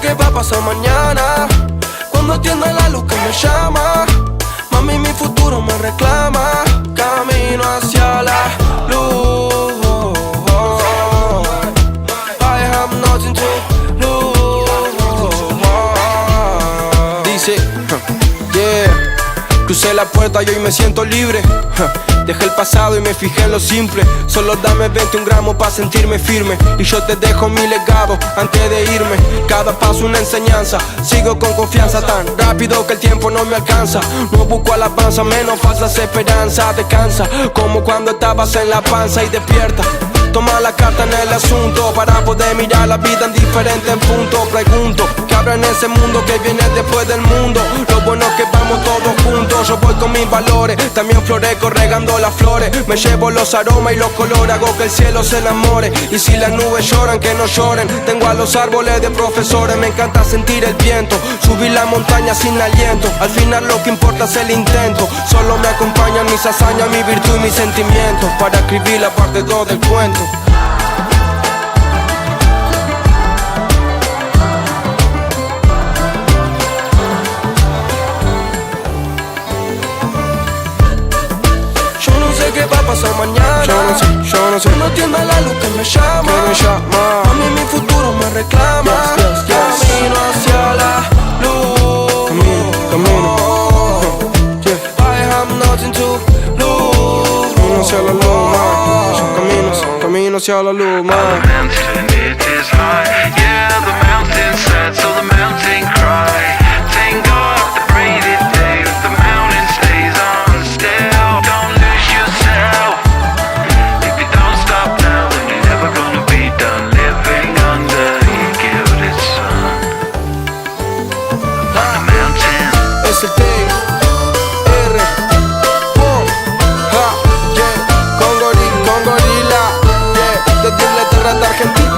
qué va a pasar mañana, cuando atienda la luz que me llama. Mami, mi futuro me reclama. Camino hacia la luz. I have nothing to lose. Dice, yeah, crucé la puerta y hoy me siento libre. Dejé el pasado y me fijé en lo simple. Solo dame 21 gramos para sentirme firme. Y yo te dejo mi legado antes de irme. Cada paso una enseñanza. Sigo con confianza tan rápido que el tiempo no me alcanza. No busco alabanza, menos falsas esperanzas. Descansa como cuando estabas en la panza y despierta. Toma la carta en el asunto para poder mirar la vida en diferentes puntos. Pregunto, ¿qué habrá en ese mundo que viene después del mundo? Lo bueno es que vamos todos juntos. Yo voy con mis valores, también florezco regando las flores. Me llevo los aromas y los colores, hago que el cielo se enamore. Y si las nubes lloran, que no lloren. Tengo a los árboles de profesores, me encanta sentir el viento. Subir la montaña sin aliento, al final lo que importa es el intento. Solo me acompañan mis hazañas, mi virtud y mis sentimientos para escribir la parte 2 del cuento. ¿Qué va a pasar mañana? Yo no sé. No atienda la luz que me llama. A mí mi futuro me reclama. Camino hacia la luz. Camino. I have nothing to lose. Camino hacia la luz, camino hacia la luz, man. The mountain, it is high. Yeah, the mountain sad, so the mountain cry. Thank God the braided day, the mountain stays on still. Don't lose yourself. If you don't stop now, then you're never gonna be done living under your gilded sun. On the mountain. Es el T-R. Yeah, con gorila. Yeah, desde Inglaterra hasta Argentina.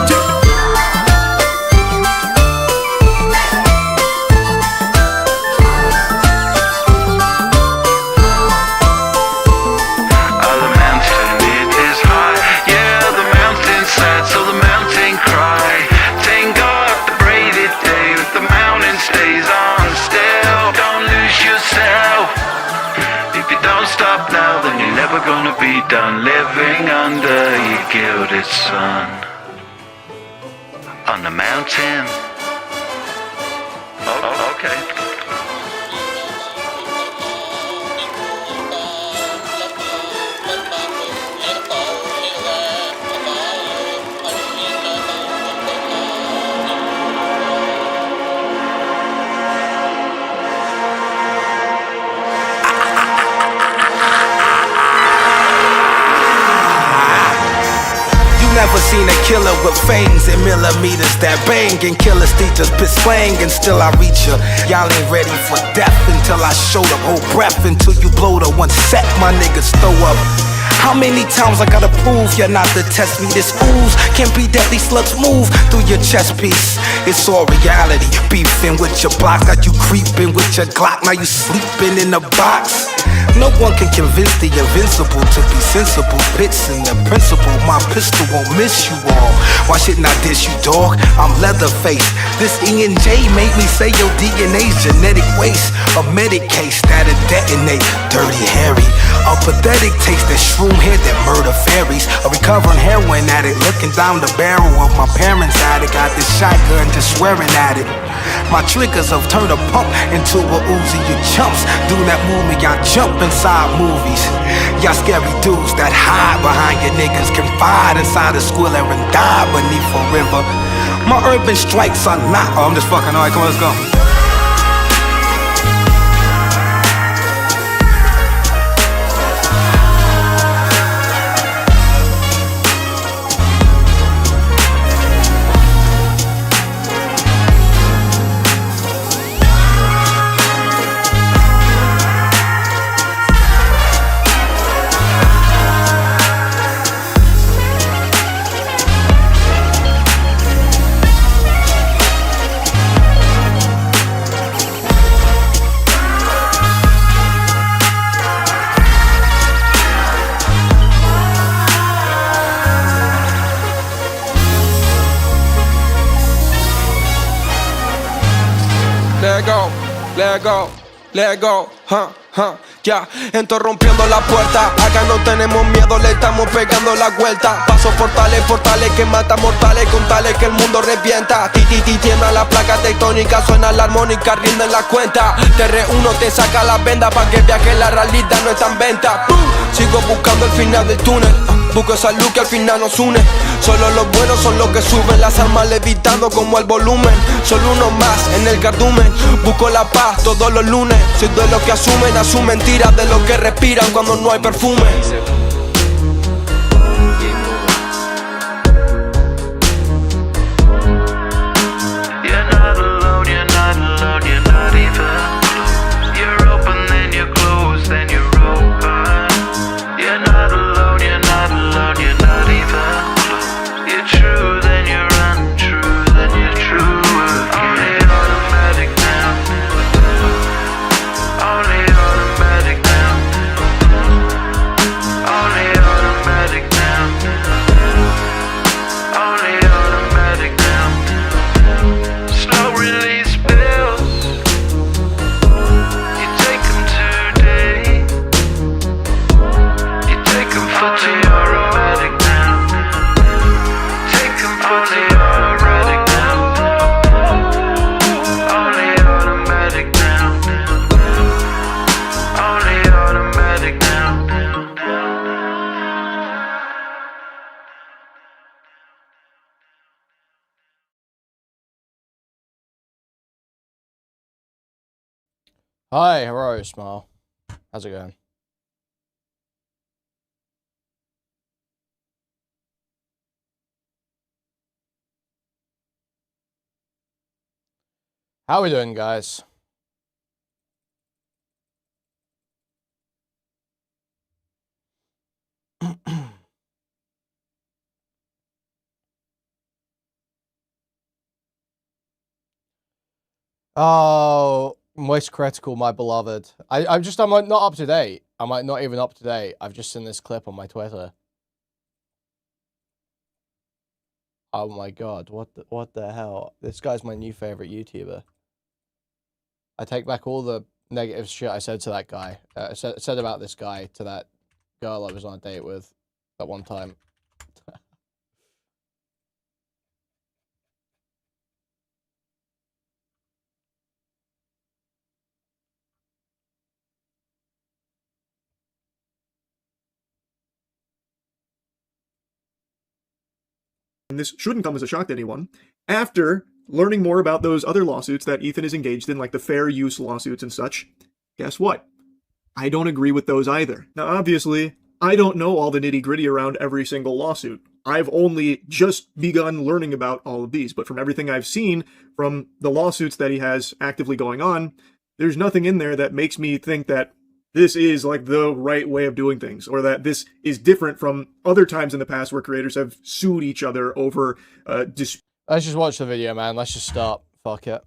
Gonna be done living under your gilded sun. On the mountain. Oh, okay. Never seen a killer with fangs and millimeters that bang, and killer teachers piss slang, and still I reach ya. Y'all ain't ready for death until I show the whole breath, until you blow the one set my niggas throw up. How many times I gotta prove you're not to test me? This ooze can't be deadly, slugs move through your chest piece. It's all reality, beefing with your block. Got you creeping with your Glock, now you sleeping in the box. No one can convince the invincible to be sensible. Bits in the principle, my pistol won't miss you all. Why shouldn't I diss you, dog? I'm Leatherface. This E&J made me say your DNA's genetic waste. A medic case that'll detonate. Dirty Harry, a pathetic taste that shroom head that murder fairies. A recovering heroin addict looking down the barrel of my parents' attic. Got this shotgun just swearing at it. My triggers have turned a pump into a Uzi. You chumps do that movement, y'all jump inside movies. Y'all scary dudes that hide behind your niggas, confide inside a squiller and die beneath a river. My urban strikes are not. Oh, I'm just fucking. Alright, come on, let's go. let go, let go, let go, ya, entro rompiendo la puerta. Acá no tenemos miedo, le estamos pegando la vuelta. Paso portales, portales que matan mortales, con tales que el mundo revienta. Ti, tiembla la placa tectónica, suena la armónica, rinden la cuenta. Te reúno, te saca la venda pa' que viaje, la realidad no está en venta. Sigo buscando el final del túnel, busco esa luz que al final nos une. Solo los buenos son los que suben, las almas levitando como el volumen. Solo uno más en el cardumen, busco la paz todos los lunes. Soy de los que asumen mentiras, de los que respiran cuando no hay perfume. You're not alone, you're not alone, you're not even. You're open, then you're closed, then you're open. You're not alone, you're not alone, you're not even. You're true, then you're untrue, then you're true again. Only automatic now. Only automatic now. Only automatic now. Only automatic now. Slow release bills. You take them today. You take them for tomorrow. Automatic now. Take them for tomorrow. Automatic now. Only automatic now. Only automatic now. Hi, hello, Smile. How's it going? How we doing, guys? Oh, Moist Critical, my beloved. I'm like not up to date. I'm like not even up to date. I've just seen this clip on my Twitter. Oh my god, what the hell? This guy's my new favorite YouTuber. I take back all the negative shit I said to that guy. Said about this guy to that girl I was on a date with at one time. and this shouldn't come as a shock to anyone, after learning more about those other lawsuits that Ethan is engaged in, like the fair use lawsuits and such, guess what? I don't agree with those either. Now, obviously, I don't know all the nitty-gritty around every single lawsuit. I've only just begun learning about all of these, but from everything I've seen from the lawsuits that he has actively going on, there's nothing in there that makes me think that this is like the right way of doing things, or that this is different from other times in the past where creators have sued each other over Let's just watch the video, man. Let's just start. Fuck it.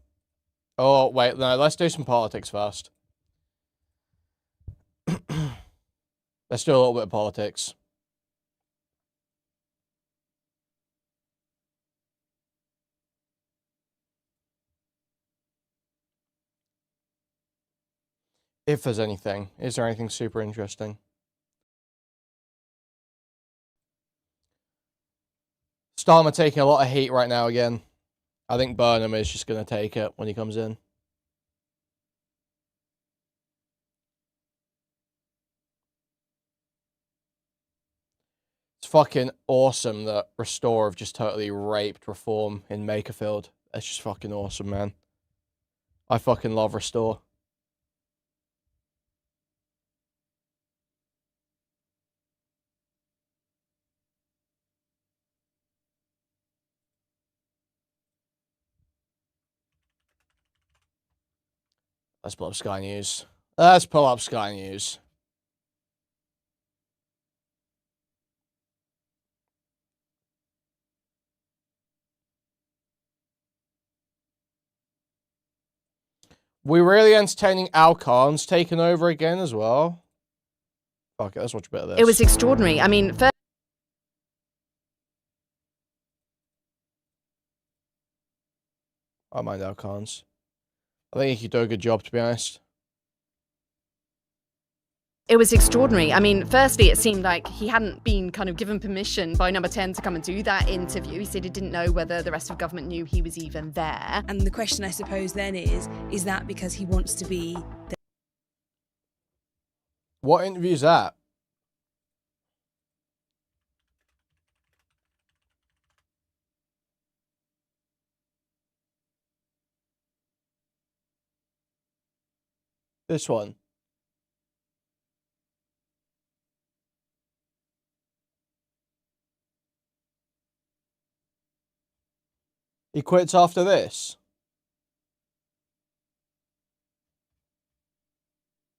Oh, wait, no, let's do some politics first. Let's do a little bit of politics. If there's anything. Is there anything super interesting? Starmer taking a lot of heat right now again. I think Burnham is just going to take it when he comes in. It's fucking awesome that Restore have just totally raped Reform in Makerfield. That's just fucking awesome, man. I fucking love Restore. Let's pull up Sky News. Let's pull up Sky News. We really entertaining Alcon's taken over again as well. Okay, let's watch a bit of this. It was extraordinary. I mean, first I mind Alcon's. I think he could do a good job, to be honest. It was extraordinary. I mean, firstly, it seemed like he hadn't been kind of given permission by Number 10 to come and do that interview. He said he didn't know whether the rest of government knew he was even there. And the question, I suppose, then is that because he wants to be... What interview is that? This one. He quits after this.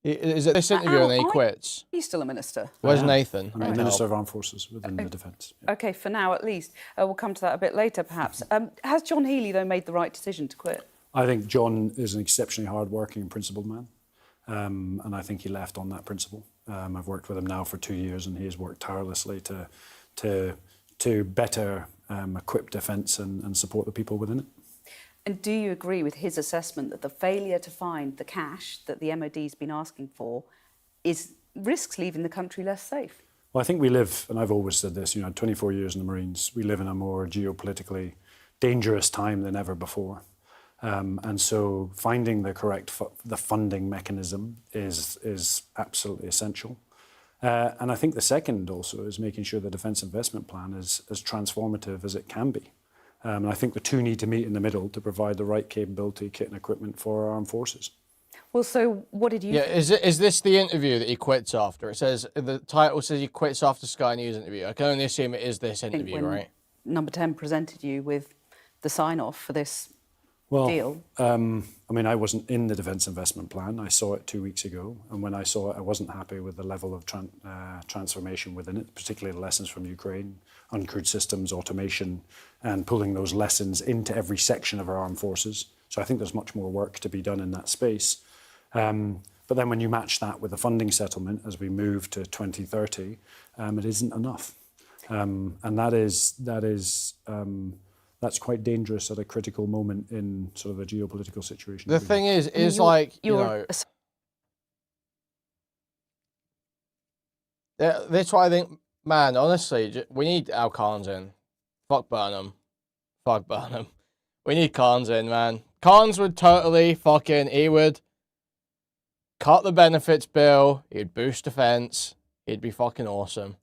Is it this interview and then he quits? He's still a minister. Where's Nathan? I'm the Minister of Armed Forces within the Defence. Yeah. Okay, for now at least. We'll come to that a bit later, perhaps. Has John Healey, though, made the right decision to quit? I think John is an exceptionally hard-working and principled man, and I think he left on that principle. I've worked with him now for 2 years, and he has worked tirelessly to better equip defence and support the people within it. And do you agree with his assessment that the failure to find the cash that the MOD's been asking for risks leaving the country less safe? Well, I think we live, and I've always said this, 24 years in the Marines, we live in a more geopolitically dangerous time than ever before. And so finding the correct the funding mechanism is absolutely essential. And I think the second also is making sure the Defence Investment Plan is as transformative as it can be. And I think the two need to meet in the middle to provide the right capability, kit and equipment for our armed forces. Well, so what did you... Yeah, is this the interview that he quits after? It says, the title says he quits after Sky News interview. I can only assume it is this interview, right? Number 10 presented you with the sign-off for this deal. I mean, I wasn't in the Defence Investment Plan. I saw it 2 weeks ago. And when I saw it, I wasn't happy with the level of transformation within it, particularly the lessons from Ukraine, uncrewed systems, automation, and pulling those lessons into every section of our armed forces. So I think there's much more work to be done in that space. But then when you match that with the funding settlement as we move to 2030, it isn't enough. And that's quite dangerous at a critical moment in sort of a geopolitical situation. The thing is like, that's why I think, man, honestly, we need Al Khan's in. Fuck Burnham. Fuck Burnham. We need Khan's in, man. Khan's would totally he would cut the benefits bill, he'd boost defense, he'd be fucking awesome.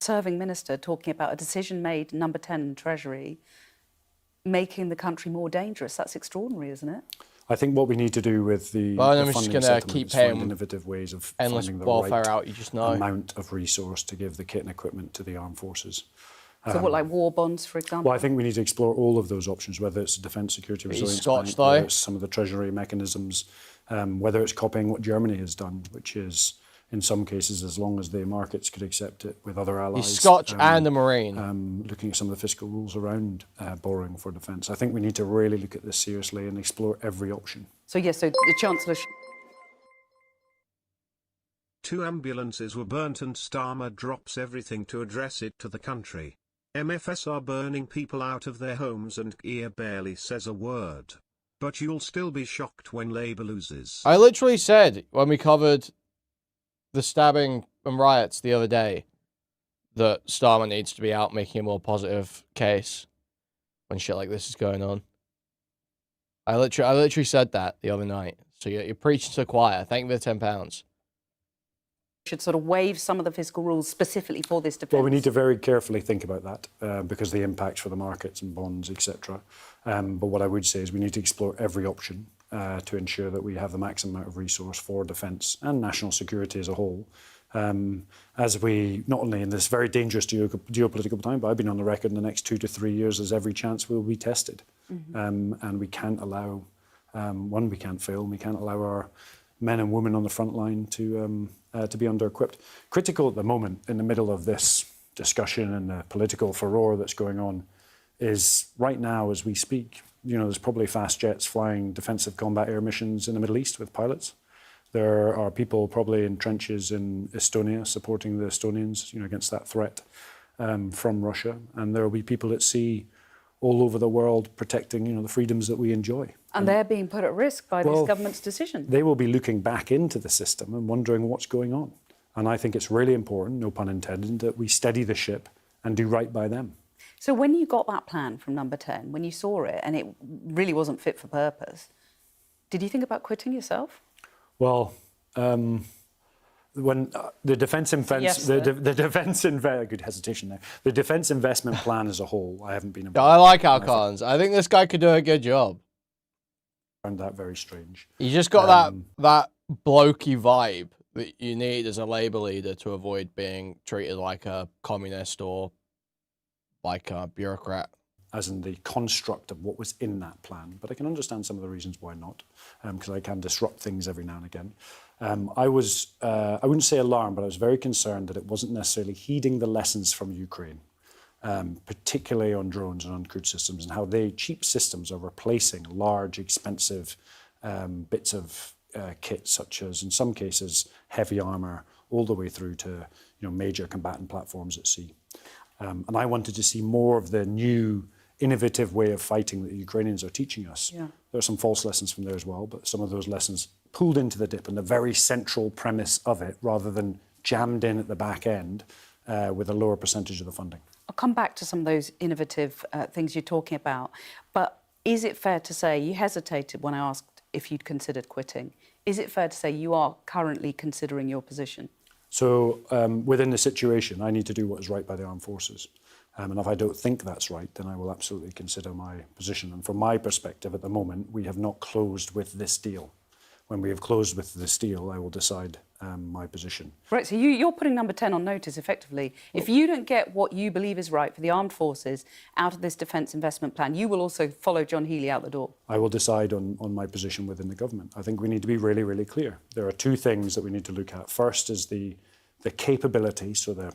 Serving minister talking about a decision made, Number 10 in Treasury, making the country more dangerous. That's extraordinary, isn't it? I think what we need to do with the Burnham's funding just gonna settlement keep is find paying innovative ways of endless finding the welfare right out, you just know. amount of resource to give the kit and equipment to the armed forces. So what, like war bonds, for example? Well, I think we need to explore all of those options, whether it's a defence security resilience Scotch, bank, though. whether it's some of the treasury mechanisms, whether it's copying what Germany has done, which is, in some cases, as long as the markets could accept it with other allies. He's Scotch and a Marine. Looking at some of the fiscal rules around borrowing for defence. I think we need to really look at this seriously and explore every option. So, yes, so the Chancellor... 2 ambulances were burnt and Starmer drops everything to address it to the country. MFS are burning people out of their homes and Keir barely says a word. But you'll still be shocked when Labour loses. I literally said, when we covered the stabbing and riots the other day, that Starmer needs to be out making a more positive case when shit like this is going on. I literally said that the other night. So you're preaching to the choir. Thank you for the £10. should sort of waive some of the fiscal rules specifically for this defence? Well, we need to very carefully think about that because the impacts for the markets and bonds, etc. But what I would say is we need to explore every option to ensure that we have the maximum amount of resource for defence and national security as a whole. As we, not only in this very dangerous geopolitical time, but I've been on the record in the next 2 to 3 years as every chance will be tested. And we can't allow, one, we can't fail, and we can't allow our men and women on the front line to be under-equipped. Critical at the moment, in the middle of this discussion and the political furore that's going on, is right now as we speak, you know, there's probably fast jets flying defensive combat air missions in the Middle East with pilots. There are people probably in trenches in Estonia supporting the Estonians, you know, against that threat from Russia. And there will be people at sea all over the world protecting, the freedoms that we enjoy. And they're being put at risk by this government's decision. They will be looking back into the system and wondering what's going on. And I think it's really important, no pun intended, that we steady the ship and do right by them. So when you got that plan from Number 10, when you saw it and it really wasn't fit for purpose, did you think about quitting yourself? Well, when the defence good hesitation there. The defence investment plan as a whole, I haven't been involved. I like Al Collins. I think this guy could do a good job. I found that very strange. You just got that blokey vibe that you need as a Labour leader to avoid being treated like a communist or like a bureaucrat. As in the construct of what was in that plan. But I can understand some of the reasons why not, because I can disrupt things every now and again. I wouldn't say alarmed, but I was very concerned that it wasn't necessarily heeding the lessons from Ukraine, particularly on drones and uncrewed systems, and how cheap systems are replacing large, expensive bits of kit, such as, in some cases, heavy armour, all the way through to major combatant platforms at sea. And I wanted to see more of the new, innovative way of fighting that the Ukrainians are teaching us. Yeah. There are some false lessons from there as well, but some of those lessons pulled into the dip and the very central premise of it, rather than jammed in at the back end with a lower percentage of the funding. I'll come back to some of those innovative things you're talking about, but is it fair to say, you hesitated when I asked if you'd considered quitting, is it fair to say you are currently considering your position? So within the situation, I need to do what is right by the armed forces. And if I don't think that's right, then I will absolutely consider my position. And from my perspective, at the moment, we have not closed with this deal. When we have closed with this deal, I will decide my position. Right, so you're putting Number 10 on notice, effectively. If you don't get what you believe is right for the armed forces out of this defence investment plan, you will also follow John Healey out the door. I will decide on my position within the government. I think we need to be really, really clear. There are two things that we need to look at. First is the capability, so the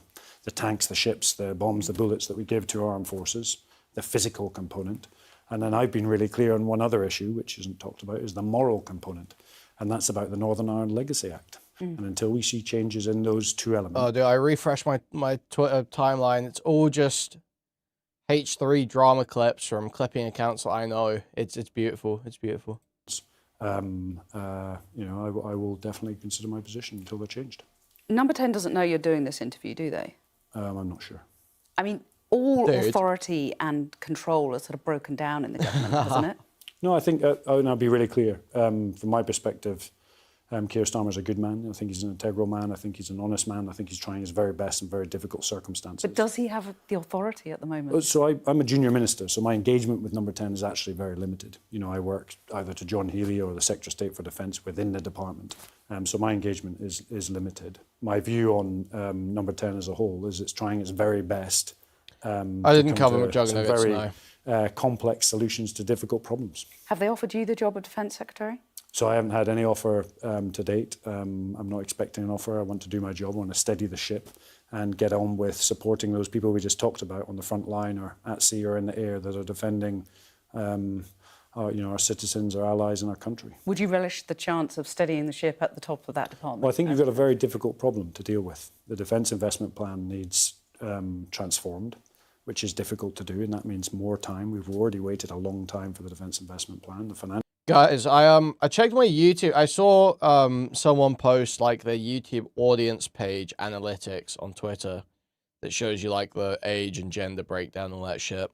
tanks, the ships, the bombs, the bullets that we give to our armed forces, the physical component. And then I've been really clear on one other issue, which isn't talked about, is the moral component. And that's about the Northern Ireland Legacy Act. And until we see changes in those two elements... Oh, dude, I refreshed my Twitter timeline. It's all just H3 drama clips from clipping accounts that I know. It's beautiful. It's beautiful. I will definitely consider my position until they're changed. Number 10 doesn't know you're doing this interview, do they? I'm not sure. I mean, all authority and control are sort of broken down in the government, hasn't it? No, I think, I'll be really clear. From my perspective, Keir Starmer's a good man. I think he's an integral man. I think he's an honest man. I think he's trying his very best in very difficult circumstances. But does he have the authority at the moment? So I'm a junior minister, so my engagement with Number 10 is actually very limited. I work either to John Healey or the Secretary of State for Defence within the department. So my engagement is limited. My view on Number 10 as a whole is it's trying its very best. I didn't cover McJuggernuggets, very complex solutions to difficult problems. Have they offered you the job of Defence Secretary? So I haven't had any offer to date. I'm not expecting an offer. I want to do my job. I want to steady the ship and get on with supporting those people we just talked about on the front line or at sea or in the air that are defending our citizens, our allies and our country. Would you relish the chance of steadying the ship at the top of that department? Well, I think you've got a very difficult problem to deal with. The Defence Investment Plan needs transformed, which is difficult to do, and that means more time. We've already waited a long time for the Defence Investment Plan. Guys, I checked my YouTube. I saw someone post like their YouTube audience page analytics on Twitter that shows you like the age and gender breakdown and all that shit.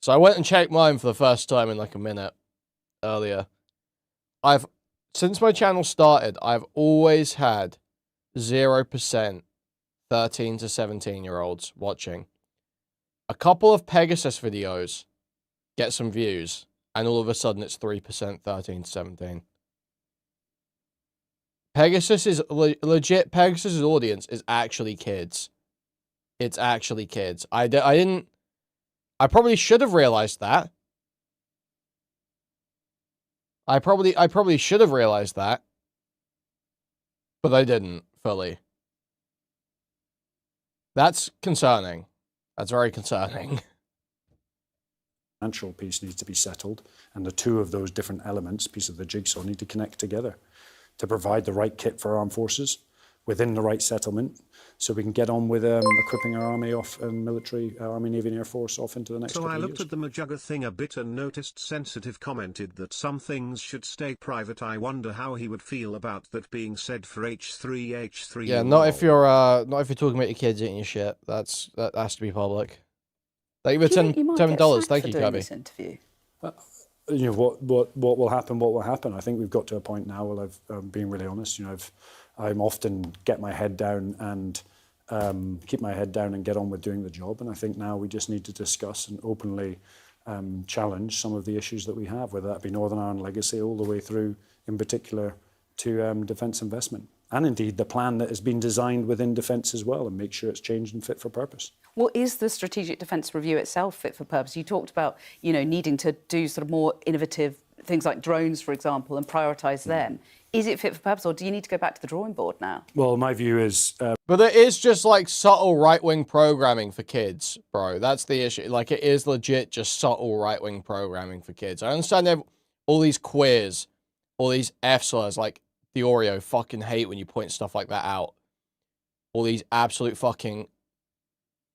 So I went and checked mine for the first time in like a minute earlier. Since my channel started, I've always had 0% 13 to 17-year-olds watching. A couple of Pegasus videos get some views, and all of a sudden it's 3% 13 to 17. Pegasus is legit. Pegasus's audience is actually kids. It's actually kids. I probably should have realized that. I probably should have realized that, but I didn't fully. That's concerning. That's very concerning. Financial piece needs to be settled, and the two of those different elements, piece of the jigsaw, need to connect together to provide the right kit for armed forces within the right settlement, so we can get on with equipping our army off and military, Army, Navy and Air Force off into the next So couple I of looked years. at the Majugga thing a bit and noticed Sensitive commented that some things should stay private. I wonder how he would feel about that being said for H3. Yeah, not if you're talking about your kids eating your shit. That has to be public. Thank you for Do you think you might get $10. sacked Thank for you, doing Gabby. this interview? You know, what will happen? What will happen? I think we've got to a point now where I'm being really honest. You know, I'm often get my head down and keep my head down and get on with doing the job. And I think now we just need to discuss and openly challenge some of the issues that we have, whether that be Northern Ireland legacy all the way through, in particular, to defence investment. And indeed, the plan that has been designed within defence as well, and make sure it's changed and fit for purpose. Well, is the Strategic Defence Review itself fit for purpose? You talked about, you know, needing to do sort of more innovative things like drones, for example, and prioritise them. Is it fit for purpose, or do you need to go back to the drawing board now? Well, my view is... But it is just like subtle right-wing programming for kids, bro. That's the issue. Like, it is legit just subtle right-wing programming for kids. I understand all these queers, all these F-slurs, like the Oreo, fucking hate when you point stuff like that out. All these absolute fucking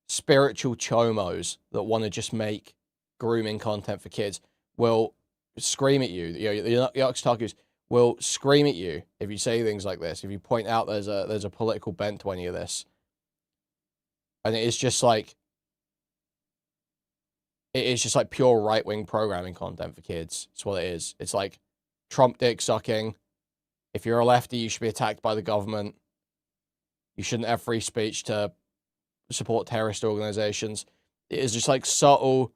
spiritual chomos that want to just make grooming content for kids will scream at you. You know, the Oxtakus will scream at you if you say things like this. If you point out there's a political bent to any of this, and it is just like pure right wing programming content for kids. That's what it is. It's like Trump dick sucking. If you're a lefty, you should be attacked by the government. You shouldn't have free speech to support terrorist organizations. It is just like subtle,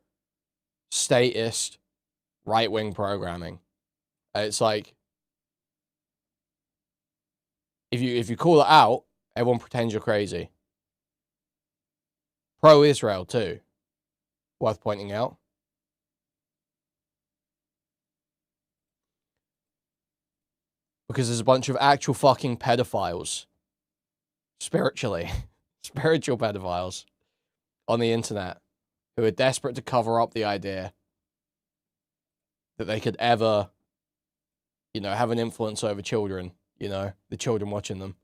statist, right-wing programming. And it's like, if you call it out, everyone pretends you're crazy. Pro-Israel too. Worth pointing out. Because there's a bunch of actual fucking pedophiles. Spiritually. Spiritual pedophiles. On the internet. Who are desperate to cover up the idea that they could ever, you know, have an influence over children. You know, the children watching them.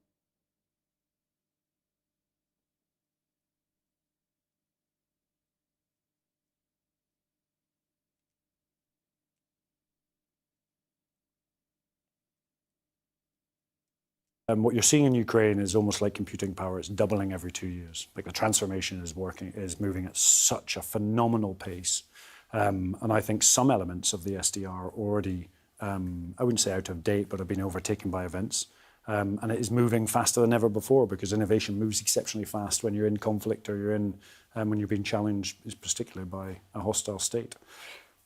What you're seeing in Ukraine is almost like computing power. It's doubling every 2 years. Like the transformation is moving at such a phenomenal pace. And I think some elements of the SDR are already, I wouldn't say out of date, but have been overtaken by events. And it is moving faster than ever before because innovation moves exceptionally fast when you're in conflict or you're in, when you're being challenged, particularly by a hostile state.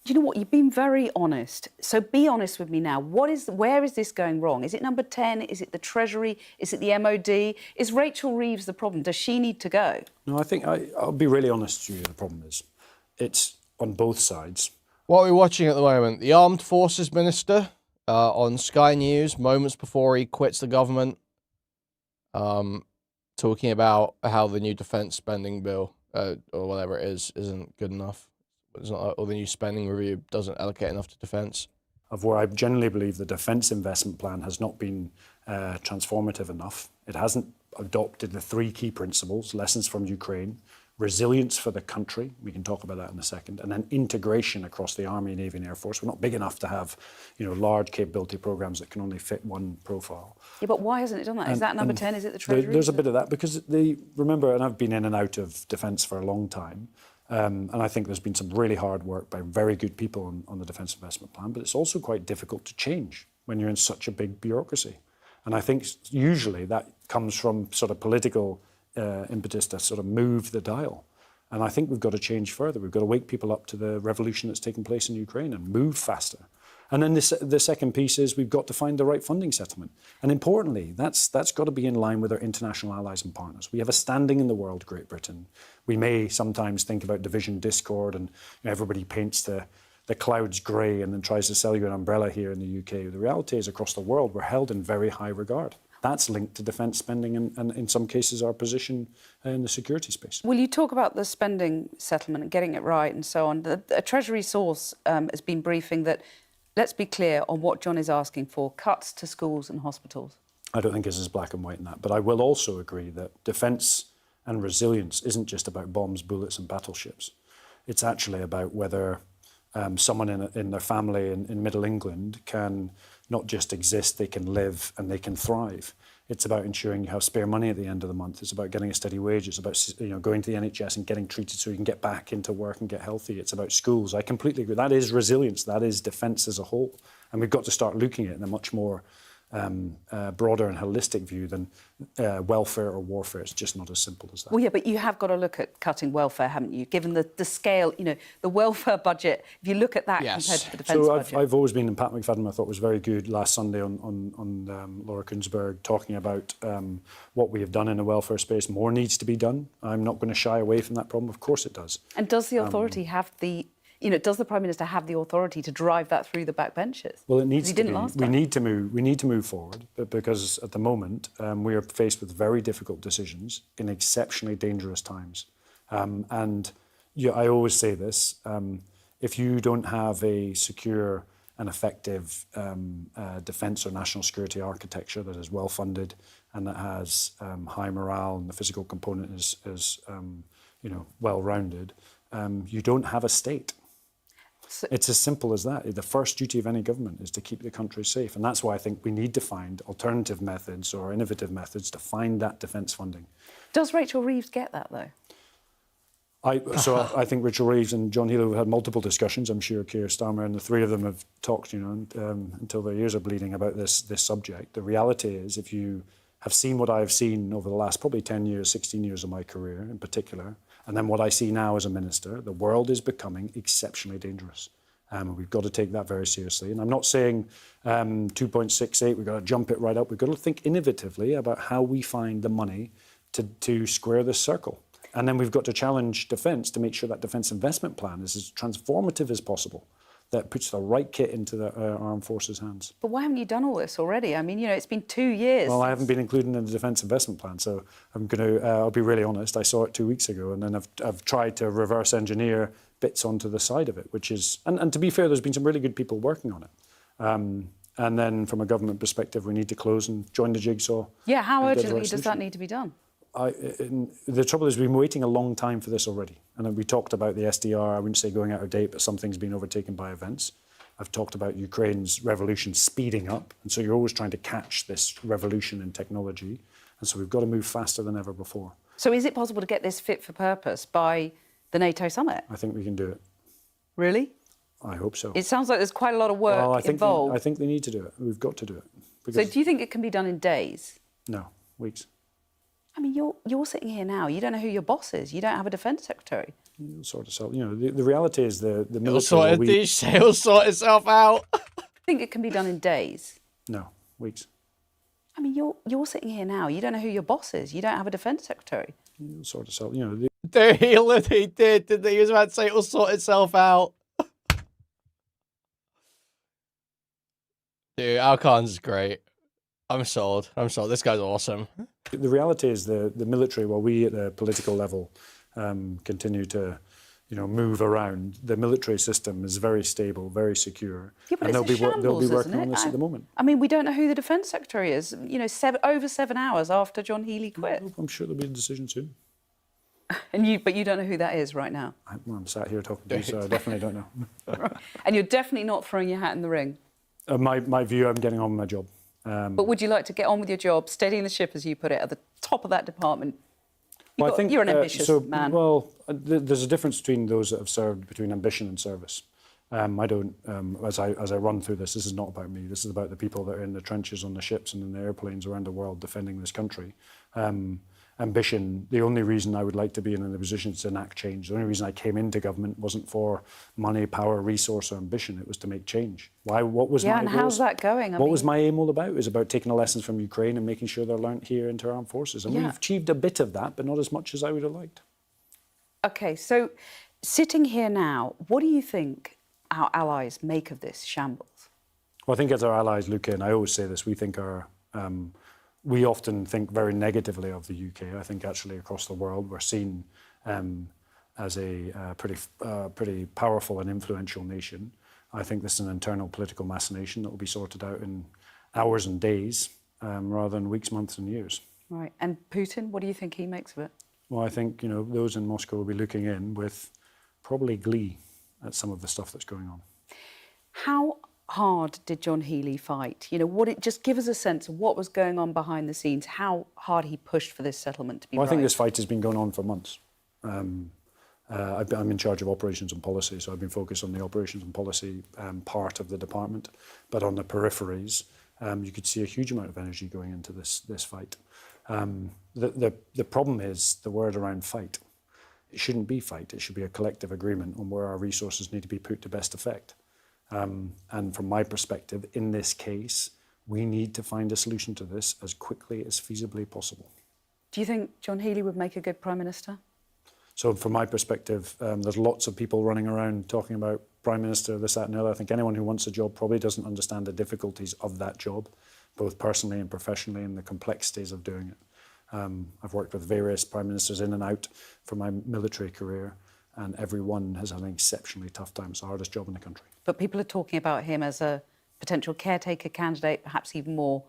You know what? You've been very honest. So be honest with me now. Where is this going wrong? Is it number 10? Is it the Treasury? Is it the MOD? Is Rachel Reeves the problem? Does she need to go? No, I think I'll be really honest with you. The problem is it's on both sides. What are we watching at the moment? The Armed Forces Minister on Sky News, moments before he quits the government, talking about how the new defence spending bill, or whatever it is, isn't good enough. It's not, or the new spending review doesn't allocate enough to defence. Of where I generally believe the defence investment plan has not been transformative enough. It hasn't adopted the 3 key principles, lessons from Ukraine, resilience for the country, we can talk about that in a second, and then integration across the Army, Navy and Air Force. We're not big enough to have, you know, large capability programmes that can only fit one profile. Yeah, but why hasn't it done that? Is that number 10? Is it the Treasury? There's a bit of that because remember, and I've been in and out of defence for a long time, and I think there's been some really hard work by very good people on the Defence Investment Plan, but it's also quite difficult to change when you're in such a big bureaucracy. And I think usually that comes from sort of political impetus to sort of move the dial. And I think we've got to change further. We've got to wake people up to the revolution that's taking place in Ukraine and move faster. And then the second piece is we've got to find the right funding settlement. And importantly, that's got to be in line with our international allies and partners. We have a standing in the world, Great Britain. We may sometimes think about division, discord, and everybody paints the clouds grey and then tries to sell you an umbrella here in the UK. The reality is across the world, we're held in very high regard. That's linked to defence spending and in some cases our position in the security space. Will you talk about the spending settlement and getting it right and so on? A Treasury source has been briefing that, let's be clear on what John is asking for, cuts to schools and hospitals. I don't think it's as black and white in that. But I will also agree that defence and resilience isn't just about bombs, bullets and battleships. It's actually about whether someone in their family in Middle England can not just exist, they can live and they can thrive. It's about ensuring you have spare money at the end of the month. It's about getting a steady wage. It's about going to the NHS and getting treated so you can get back into work and get healthy. It's about schools. I completely agree. That is resilience. That is defence as a whole. And we've got to start looking at it in a much more broader and holistic view than welfare or warfare. It's just not as simple as that. Well, yeah, but you have got to look at cutting welfare, haven't you? Given the scale, the welfare budget, if you look at that compared to the defence budget. I've always been, and Pat McFadden I thought was very good last Sunday on Laura Kuenssberg, talking about what we have done in the welfare space. More needs to be done. I'm not going to shy away from that problem. Of course it does. And does the authority have the... does the Prime Minister have the authority to drive that through the backbenches? Well, it needs to be. Last time. We need to move forward, because at the moment we are faced with very difficult decisions in exceptionally dangerous times. And I always say this: if you don't have a secure and effective defence or national security architecture that is well funded and that has high morale and the physical component is well rounded, you don't have a state. So it's as simple as that. The first duty of any government is to keep the country safe. And that's why I think we need to find alternative methods or innovative methods to find that defence funding. Does Rachel Reeves get that, though? I think Rachel Reeves and John Healey have had multiple discussions. I'm sure Keir Starmer and the three of them have talked, until their ears are bleeding about this subject. The reality is, if you have seen what I've seen over the last probably 10 years, 16 years of my career in particular, and then what I see now as a minister, the world is becoming exceptionally dangerous. We've got to take that very seriously. And I'm not saying 2.68, we've got to jump it right up. We've got to think innovatively about how we find the money to square this circle. And then we've got to challenge defence to make sure that defence investment plan is as transformative as possible, that puts the right kit into the armed forces' hands. But why haven't you done all this already? I mean, it's been 2 years. Well, I haven't been included in the defence investment plan, so I'll be really honest, I saw it 2 weeks ago, and then I've tried to reverse engineer bits onto the side of it, which is, and to be fair, there's been some really good people working on it. And then from a government perspective, we need to close and join the jigsaw. Yeah, how urgently does that need to be done? The trouble is we've been waiting a long time for this already. And we talked about the SDR, I wouldn't say going out of date, but something's been overtaken by events. I've talked about Ukraine's revolution speeding up. And so you're always trying to catch this revolution in technology. And so we've got to move faster than ever before. So is it possible to get this fit for purpose by the NATO summit? I think we can do it. Really? I hope so. It sounds like there's quite a lot of work involved. I think they need to do it. We've got to do it. So do you think it can be done in days? No, weeks. I mean, you're sitting here now. You don't know who your boss is. You don't have a defence secretary. You'll sort itself. The reality is the military. It'll sort itself out. I think it can be done in days. No, weeks. I mean, you're sitting here now. You don't know who your boss is. You don't have a defence secretary. You'll sort itself. He did, didn't he? He was about to say it'll sort itself out. Dude, Alcon's great. I'm sold. This guy's awesome. The reality is the military, while we at the political level continue to move around, the military system is very stable, very secure. Yeah, but and it's they'll be working on this at the moment. I mean, we don't know who the defence secretary is. Over 7 hours after John Healey quit. I'm sure there'll be a decision soon. But you don't know who that is right now. I'm sat here talking to you, so I definitely don't know. And you're definitely not throwing your hat in the ring. My view, I'm getting on with my job. But would you like to get on with your job, steadying the ship, as you put it, at the top of that department? I think you're an ambitious man. Well, there's a difference between those that have served between ambition and service. I don't, as I run through this is not about me. This is about the people that are in the trenches on the ships and in the airplanes around the world defending this country. Ambition, the only reason I would like to be in a position to enact change, the only reason I came into government wasn't for money, power, resource or ambition, it was to make change. What was my and how's that going? What was my aim all about? It was about taking the lessons from Ukraine and making sure they're learnt here into our armed forces. And we've achieved a bit of that, but not as much as I would have liked. OK, so sitting here now, what do you think our allies make of this shambles? Well, I think as our allies look in, I always say this, we often think very negatively of the UK. I think actually across the world we're seen as a pretty powerful and influential nation. I think this is an internal political machination that will be sorted out in hours and days. rather than weeks, months, and years. Right. And Putin, what do you think he makes of it? Well, I think those in Moscow will be looking in with probably glee at some of the stuff that's going on. How hard did John Healey fight? Just give us a sense of what was going on behind the scenes, how hard he pushed for this settlement to be Well, right. I think this fight has been going on for months. I'm in charge of operations and policy, so I've been focused on the operations and policy part of the department. But on the peripheries, you could see a huge amount of energy going into this fight. The problem is the word around fight. It shouldn't be fight. It should be a collective agreement on where our resources need to be put to best effect. And from my perspective, in this case, we need to find a solution to this as quickly as feasibly possible. Do you think John Healey would make a good Prime Minister? So from my perspective, there's lots of people running around talking about Prime Minister, this, that and the other. I think anyone who wants a job probably doesn't understand the difficulties of that job, both personally and professionally, and the complexities of doing it. I've worked with various Prime Ministers in and out from my military career, and everyone has had an exceptionally tough time. It's the hardest job in the country. But people are talking about him as a potential caretaker candidate, perhaps even more.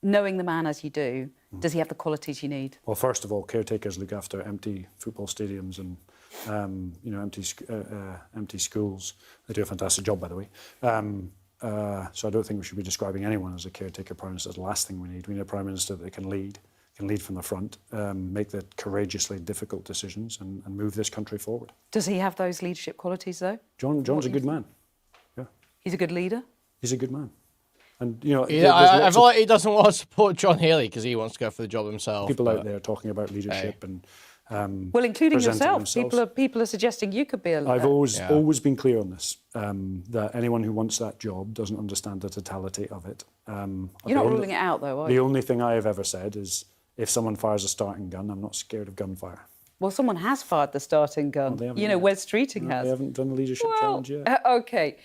Knowing the man as you do, does he have the qualities you need? Well, first of all, caretakers look after empty football stadiums and empty schools. They do a fantastic job, by the way. So I don't think we should be describing anyone as a caretaker Prime Minister. That's the last thing we need. We need a Prime Minister that can lead from the front, make the courageously difficult decisions and move this country forward. Does he have those leadership qualities, though? John's a good man. Yeah. He's a good leader? He's a good man. And, I feel like he doesn't want to support John Healey because he wants to go for the job himself. People out there talking about leadership and well, including yourself. Themselves. People are suggesting you could be a leader. I've always been clear on this, that anyone who wants that job doesn't understand the totality of it. You're not ruling it out, though, are you? The only thing I have ever said is if someone fires a starting gun, I'm not scared of gunfire. Well, someone has fired the starting gun. Wes Streeting has. They haven't done a leadership challenge yet. OK.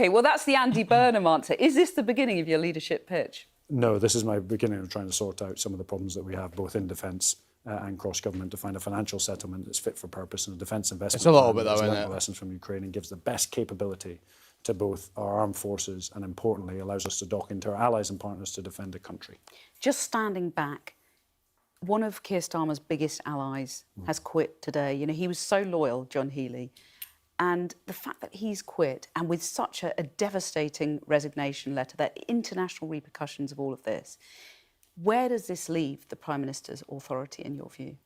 Well, that's the Andy Burnham answer. Is this the beginning of your leadership pitch? No, this is my beginning of trying to sort out some of the problems that we have, both in defence and cross-government, to find a financial settlement that's fit for purpose and a defence investment. It's a little bit, though, isn't it? Lessons from Ukraine and gives the best capability to both our armed forces and, importantly, allows us to dock into our allies and partners to defend the country. Just standing back, one of Keir Starmer's biggest allies has quit today. He was so loyal, John Healey. And the fact that he's quit, and with such a devastating resignation letter, the international repercussions of all of this, where does this leave the Prime Minister's authority, in your view?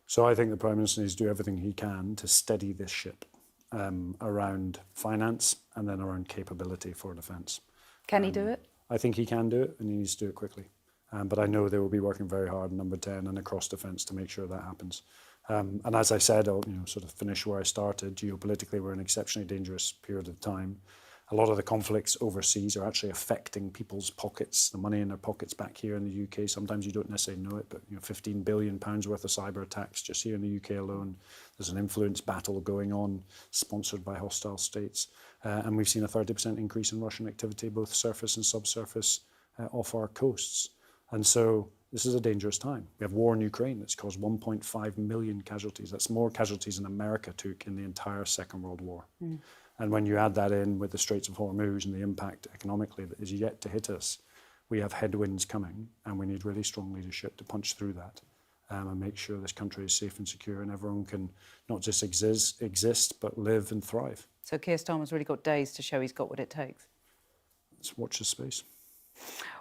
So I think the Prime Minister needs to do everything he can to steady this ship around finance and then around capability for defence. Can he do it? I think he can do it, and he needs to do it quickly. But I know they will be working very hard in Number 10 and across defence to make sure that happens. And as I said, I'll sort of finish where I started. Geopolitically, we're in an exceptionally dangerous period of time. A lot of the conflicts overseas are actually affecting people's pockets, the money in their pockets back here in the UK. Sometimes you don't necessarily know it, but £15 billion worth of cyber attacks just here in the UK alone. There's an influence battle going on, sponsored by hostile states. And we've seen a 30% increase in Russian activity, both surface and subsurface, off our coasts. And so this is a dangerous time. We have war in Ukraine that's caused 1.5 million casualties. That's more casualties than America took in the entire Second World War. And when you add that in with the Straits of Hormuz and the impact economically that is yet to hit us, we have headwinds coming, and we need really strong leadership to punch through that and make sure this country is safe and secure and everyone can not just exist but live and thrive. So Keir Starmer's really got days to show he's got what it takes. Let's watch this space.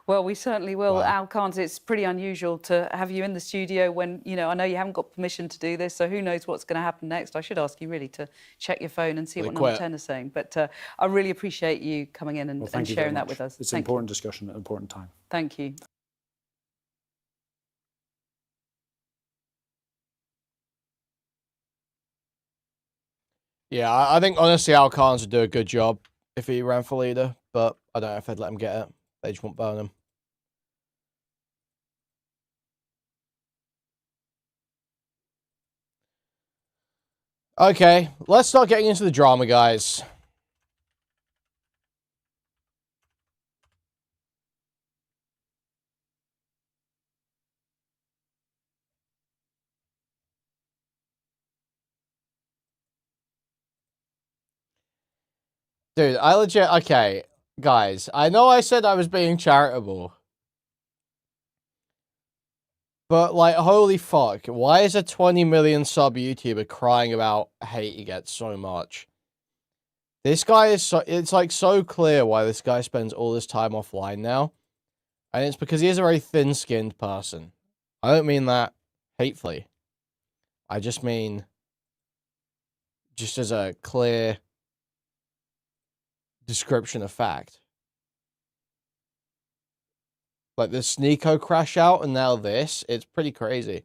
Well, we certainly will. Wow. Al Carnes, it's pretty unusual to have you in the studio when, I know you haven't got permission to do this, so who knows what's going to happen next. I should ask you really to check your phone and see what Number 10 is saying. But I really appreciate you coming in and sharing that with us. It's an important discussion at an important time. Thank you. Yeah, I think honestly Al Carnes would do a good job if he ran for leader, but I don't know if I'd let him get it. They just won't burn him. Okay, let's start getting into the drama, guys. Dude, okay, guys, I know I said I was being charitable, But, like, holy fuck, why is a 20 million sub YouTuber crying about hate he gets so much? This guy is so, it's like so clear why this guy spends all this time offline now. And it's because he is a very thin-skinned person. I don't mean that hatefully. I just mean just as a clear description of fact. Like the Sneeko crash out and now this, it's pretty crazy.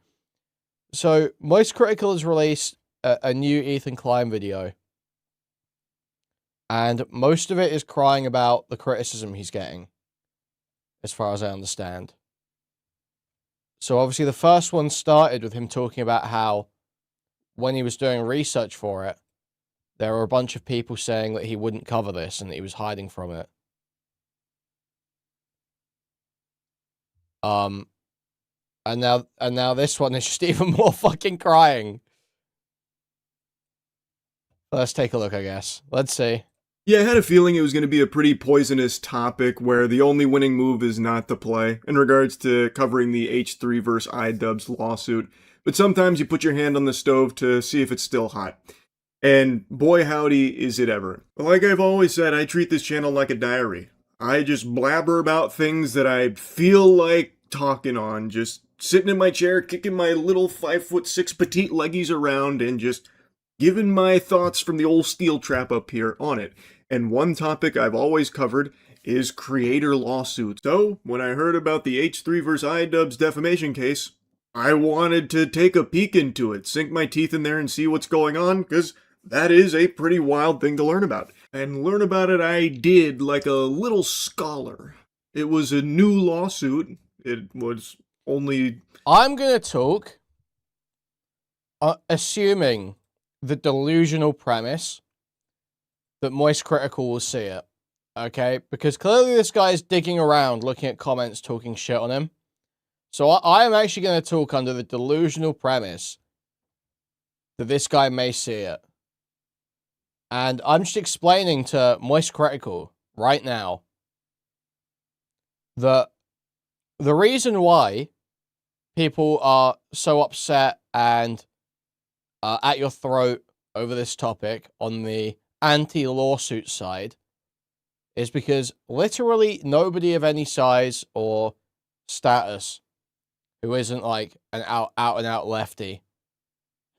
So, Most Critical has released a new Ethan Klein video. And most of it is crying about the criticism he's getting, as far as I understand. So obviously the first one started with him talking about how, when he was doing research for it, there were a bunch of people saying that he wouldn't cover this and that he was hiding from it. And now this one is just even more fucking crying. Let's take a look, I guess. Let's see. Yeah, I had a feeling it was going to be a pretty poisonous topic where the only winning move is not to play in regards to covering the H3 versus iDubbbz lawsuit. But sometimes you put your hand on the stove to see if it's still hot. And boy howdy is it ever. Like I've always said, I treat this channel like a diary. I just blabber about things that I feel like talking on, just sitting in my chair, kicking my little 5'6" petite leggies around and just giving my thoughts from the old steel trap up here on it. And one topic I've always covered is creator lawsuits. So, when I heard about the H3 vs. iDubbbz defamation case, I wanted to take a peek into it, sink my teeth in there and see what's going on, because that is a pretty wild thing to learn about. And learn about it I did like a little scholar. It was a new lawsuit. It was only... I'm going to talk, assuming the delusional premise that Moist Critical will see it, okay? Because clearly this guy is digging around, looking at comments, talking shit on him. So I am actually going to talk under the delusional premise that this guy may see it. And I'm just explaining to Moist Critical right now that the reason why people are so upset and at your throat over this topic on the anti-lawsuit side is because literally nobody of any size or status who isn't like an out-and-out lefty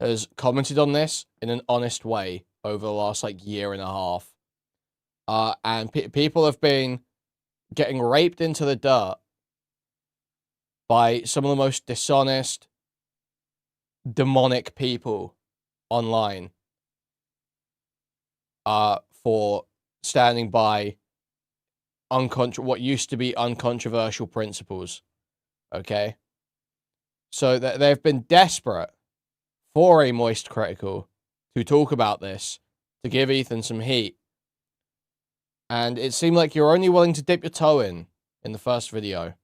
has commented on this in an honest way over the last like year and a half. And people have been getting raped into the dirt by some of the most dishonest, demonic people online for standing by what used to be uncontroversial principles. Okay? So they've been desperate for a Moist Critical to talk about this, to give Ethan some heat. And it seemed like you're only willing to dip your toe in the first video.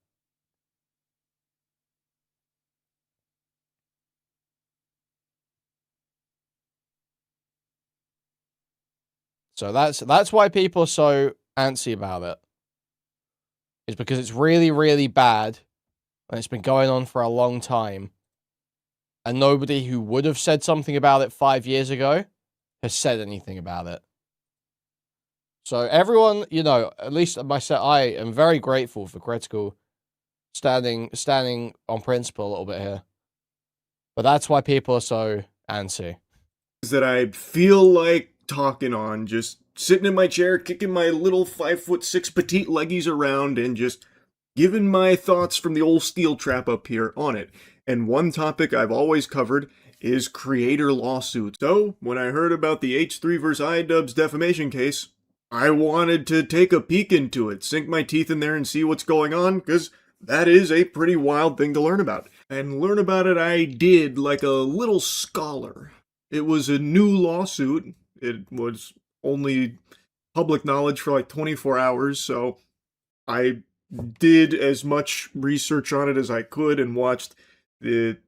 So that's why people are so antsy about it. It's because it's really, really bad, and it's been going on for a long time. And nobody who would have said something about it 5 years ago has said anything about it. So everyone, you know, at least myself, I am very grateful for Critikal standing on principle a little bit here. But that's why people are so antsy. That I feel like talking on, just sitting in my chair, kicking my little 5'6" petite leggies around and just giving my thoughts from the old steel trap up here on it. And one topic I've always covered is creator lawsuits. So, when I heard about the H3 vs. iDubbbz defamation case, I wanted to take a peek into it, sink my teeth in there and see what's going on, because that is a pretty wild thing to learn about. And learn about it I did like a little scholar. It was a new lawsuit. It was only public knowledge for like 24 hours, so I did as much research on it as I could and watched the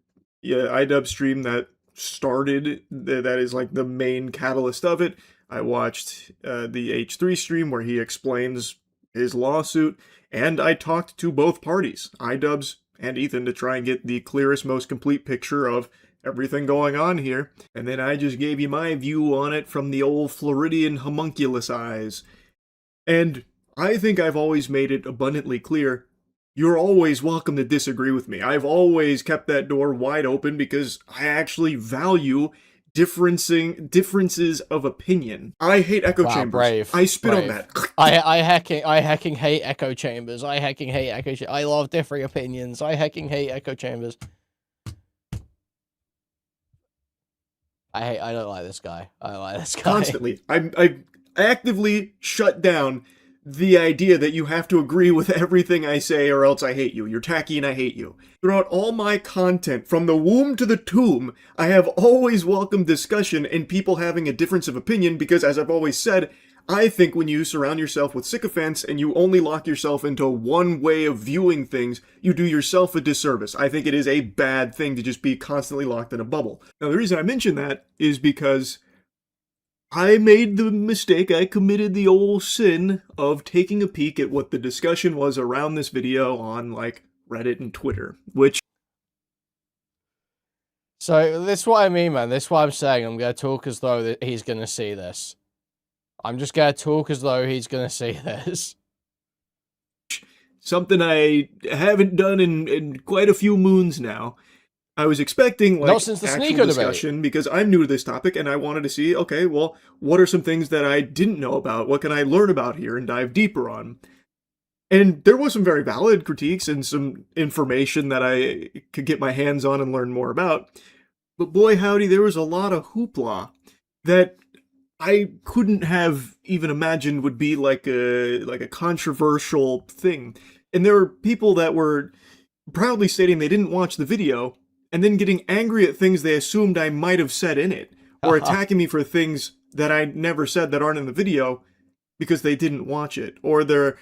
iDubbbz stream that started, that is like the main catalyst of it. I watched the H3 stream where he explains his lawsuit, and I talked to both parties, iDubbbz and Ethan to try and get the clearest, most complete picture of everything going on here. And then I just gave you my view on it from the old Floridian homunculus eyes. And I think I've always made it abundantly clear, you're always welcome to disagree with me. I've always kept that door wide open because I actually value differences of opinion. I hate echo chambers. Brave. I spit on Brave. that. I hecking hate echo chambers. I hecking hate echo chambers. I love differing opinions. I hecking hate echo chambers. I don't like this guy. I don't like this guy. Constantly. I actively shut down the idea that you have to agree with everything I say or else I hate you. You're tacky and I hate you. Throughout all my content, from the womb to the tomb, I have always welcomed discussion and people having a difference of opinion because, as I've always said, I think when you surround yourself with sycophants and you only lock yourself into one way of viewing things, you do yourself a disservice. I think it is a bad thing to just be constantly locked in a bubble. Now, the reason I mention that is because I made the mistake, I committed the old sin of taking a peek at what the discussion was around this video on, like, Reddit and Twitter, which... So, this is what I mean, man. This is what I'm saying. I'm going to talk as though that he's going to see this. I'm just going to talk as though he's going to see this. Something I haven't done in quite a few moons now. I was expecting, like, Not since the actual sneaker discussion debate. because I'm new to this topic and I wanted to see, okay, well, what are some things that I didn't know about? What can I learn about here and dive deeper on? And there was some very valid critiques and some information that I could get my hands on and learn more about. But boy, howdy, there was a lot of hoopla that I couldn't have even imagined would be like a controversial thing. And there were people that were proudly stating they didn't watch the video and then getting angry at things they assumed I might have said in it, or attacking me for things that I never said that aren't in the video because they didn't watch it, or they're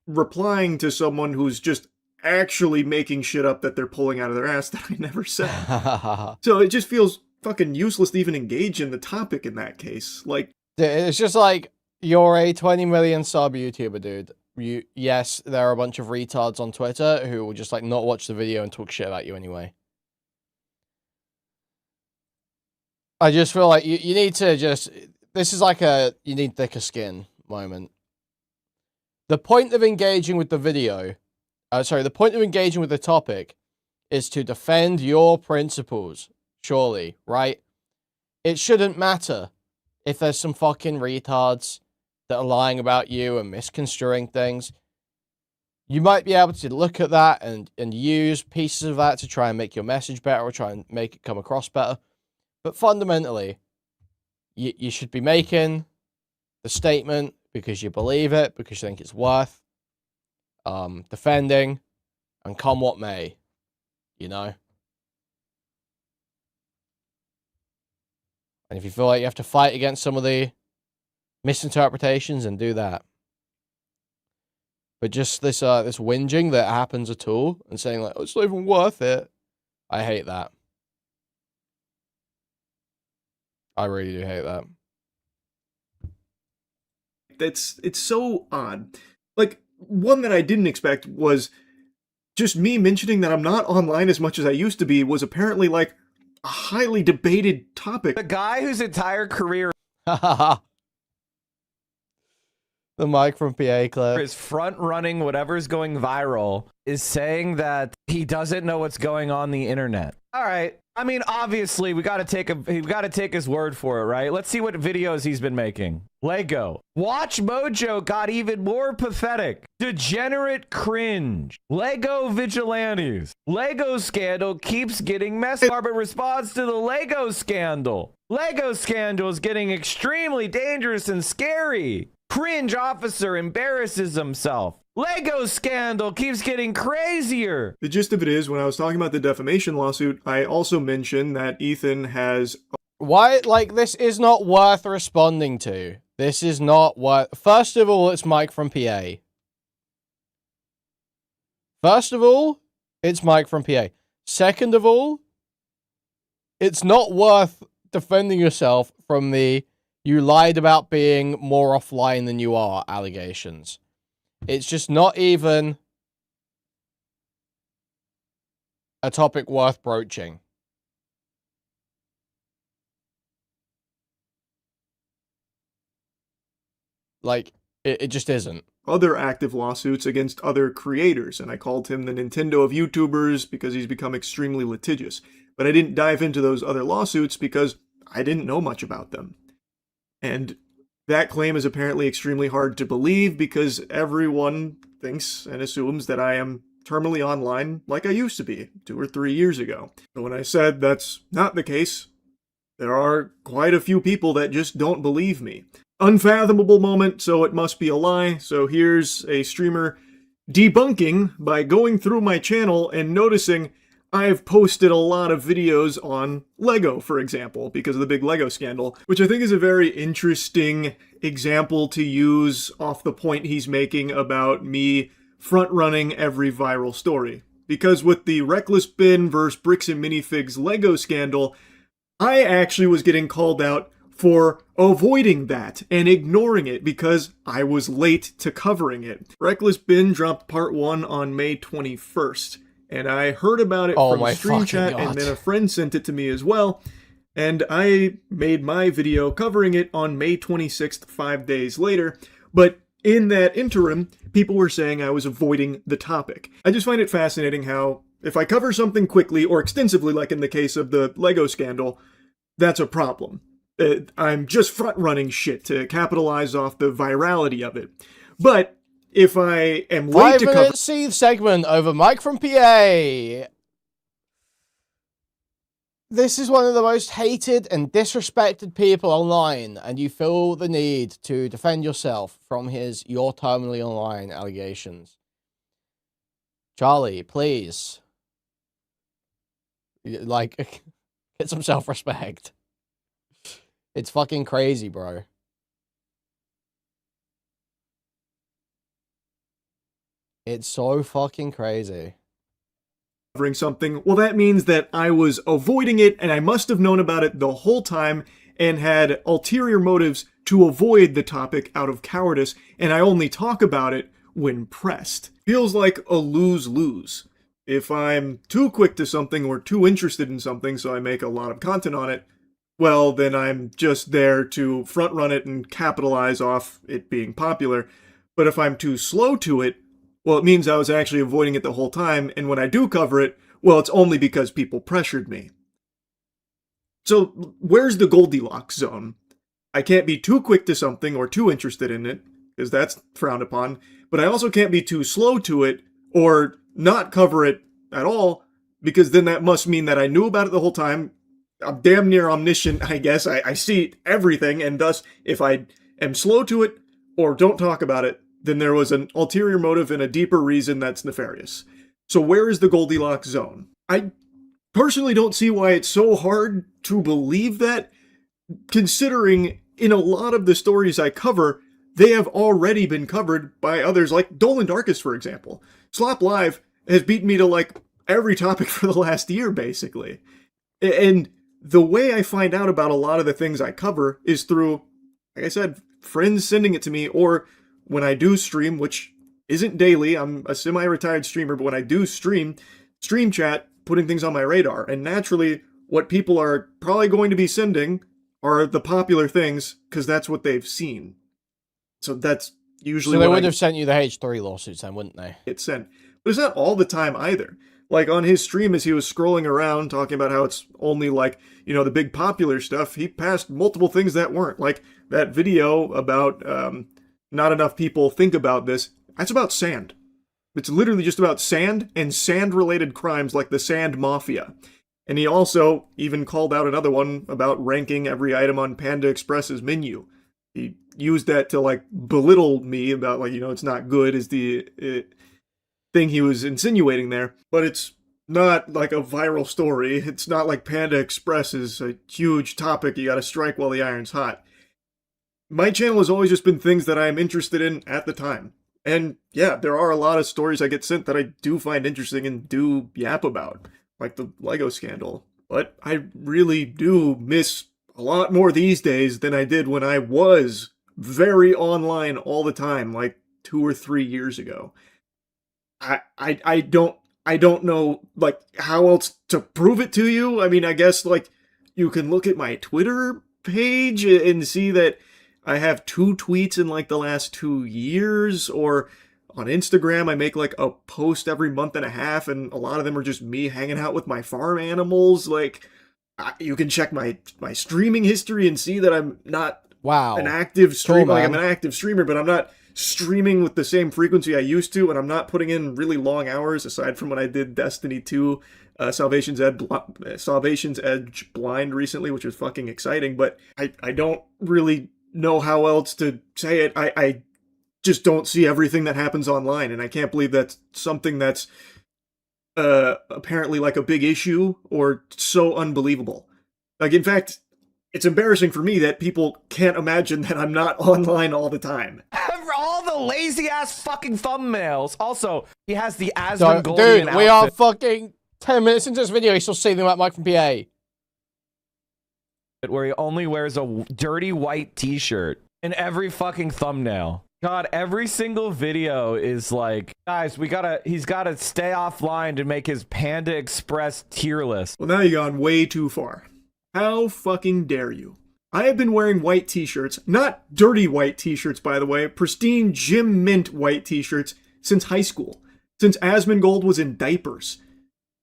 replying to someone who's just actually making shit up that they're pulling out of their ass that I never said. So it just feels fucking useless to even engage in the topic in that case. Like, it's just like, you're a 20 million sub YouTuber, dude. Yes, there are a bunch of retards on Twitter who will just, like, not watch the video and talk shit about you anyway. I just feel like you need to just... This is like a you need thicker skin moment. The point of engaging with the video... the point of engaging with the topic is to defend your principles, surely, right? It shouldn't matter if there's some fucking retards that are lying about you and misconstruing things. You might be able to look at that and use pieces of that to try and make your message better or try and make it come across better. But fundamentally, you should be making the statement because you believe it, because you think it's worth defending, and come what may, you know? And if you feel like you have to fight against some of the misinterpretations, and do that. But just this this whinging that happens at all, and saying like, oh, it's not even worth it, I hate that. I really do hate that. It's so odd. Like, one that I didn't expect was just me mentioning that I'm not online as much as I used to be was apparently like a highly debated topic. The guy whose entire career The Mike from PA clip is front running whatever's going viral is saying that he doesn't know what's going on the internet. All right. I mean, obviously, we got to take his word for it, right? Let's see what videos he's been making. Lego. Watch Mojo got even more pathetic. Degenerate cringe. Lego vigilantes. Lego scandal keeps getting messy. But responds to the Lego scandal. Lego scandal is getting extremely dangerous and scary. Cringe officer embarrasses himself. Lego scandal keeps getting crazier. The gist of it is, when I was talking about the defamation lawsuit, I also mentioned that Ethan has... Why, like, this is not worth responding to. This is not worth... First of all, it's Mike from PA. First of all, it's Mike from PA. Second of all, it's not worth defending yourself from the you lied about being more offline than you are allegations. It's just not even... a topic worth broaching. Like, it just isn't. Other active lawsuits against other creators, and I called him the Nintendo of YouTubers because he's become extremely litigious. But I didn't dive into those other lawsuits because I didn't know much about them. And that claim is apparently extremely hard to believe because everyone thinks and assumes that I am terminally online like I used to be 2 or 3 years ago. But when I said that's not the case, there are quite a few people that just don't believe me. Unfathomable moment, so it must be a lie. So here's a streamer debunking by going through my channel and noticing I've posted a lot of videos on Lego, for example, because of the big Lego scandal, which I think is a very interesting example to use off the point he's making about me front-running every viral story. Because with the Reckless Bin vs. Bricks and Minifigs Lego scandal, I actually was getting called out for avoiding that and ignoring it because I was late to covering it. Reckless Bin dropped part 1 on May 21st, and I heard about it from Stream Chat, and then a friend sent it to me as well, and I made my video covering it on May 26th, 5 days later, but in that interim, people were saying I was avoiding the topic. I just find it fascinating how, if I cover something quickly or extensively, like in the case of the Lego scandal, that's a problem. I'm just front-running shit to capitalize off the virality of it. But if I am late to cover... 5-minute Seethe segment over Mike from PA. This is one of the most hated and disrespected people online, and you feel the need to defend yourself from his "you're terminally online" allegations. Charlie, please. Like, get some self-respect. It's fucking crazy, bro. It's so fucking crazy. Covering something, well, that means that I was avoiding it, and I must have known about it the whole time and had ulterior motives to avoid the topic out of cowardice, and I only talk about it when pressed. Feels like a lose-lose. If I'm too quick to something or too interested in something, so I make a lot of content on it, well, then I'm just there to front-run it and capitalize off it being popular. But if I'm too slow to it, well, it means I was actually avoiding it the whole time, and when I do cover it, well, it's only because people pressured me. So, where's the Goldilocks zone? I can't be too quick to something or too interested in it, because that's frowned upon, but I also can't be too slow to it or not cover it at all, because then that must mean that I knew about it the whole time. I'm damn near omniscient, I guess. I see everything, and thus, if I am slow to it or don't talk about it, then there was an ulterior motive and a deeper reason that's nefarious. So where is the Goldilocks zone? I personally don't see why it's so hard to believe that, considering in a lot of the stories I cover, they have already been covered by others, like Dolan Darkest, for example. Slop Live has beaten me to, like, every topic for the last year, basically. And the way I find out about a lot of the things I cover is through, like I said, friends sending it to me, or when I do stream, which isn't daily, I'm a semi-retired streamer, but when I do stream chat, putting things on my radar. And naturally, what people are probably going to be sending are the popular things, because that's what they've seen. So that's usually So they what would have sent you the H3 lawsuits then, wouldn't they? Get sent. But it's not all the time either. Like on his stream, as he was scrolling around talking about how it's only like, you know, the big popular stuff, he passed multiple things that weren't. Like that video about not enough people think about this. That's about sand. It's literally just about sand and sand-related crimes like the Sand Mafia. And he also even called out another one about ranking every item on Panda Express's menu. He used that to, like, belittle me about, like, you know, it's not good is the thing he was insinuating there. But it's not like a viral story. It's not like Panda Express is a huge topic you gotta strike while the iron's hot. My channel has always just been things that I'm interested in at the time. And yeah, there are a lot of stories I get sent that I do find interesting and do yap about, like the Lego scandal. But I really do miss a lot more these days than I did when I was very online all the time, like 2 or 3 years ago. I I don't know, like, how else to prove it to you. I mean, I guess, like, you can look at my Twitter page and see that I have 2 tweets in, like, the last 2 years, or on Instagram, I make, like, a post every month and a half, and a lot of them are just me hanging out with my farm animals. Like, you can check my streaming history and see that I'm not an active streamer. Cool, like, I'm an active streamer, but I'm not streaming with the same frequency I used to, and I'm not putting in really long hours, aside from when I did Destiny 2 Salvation's Edge Blind recently, which was fucking exciting, but I don't really know how else to say it. I just don't see everything that happens online, and I can't believe that's something that's apparently like a big issue or so unbelievable. Like, in fact, it's embarrassing for me that people can't imagine that I'm not online all the time. All the lazy ass fucking thumbnails. Also, he has the So, Asmongold dude, we are fucking 10 minutes into this video. He's still seething about Mike from PA. where he only wears a dirty white t-shirt in every fucking thumbnail. God, every single video is like, guys, he's gotta stay offline to make his Panda Express tier list. Well, now you've gone way too far. How fucking dare you? I have been wearing white t-shirts, not dirty white t-shirts, by the way, pristine Jim Mint white t-shirts since high school, since Asmongold was in diapers.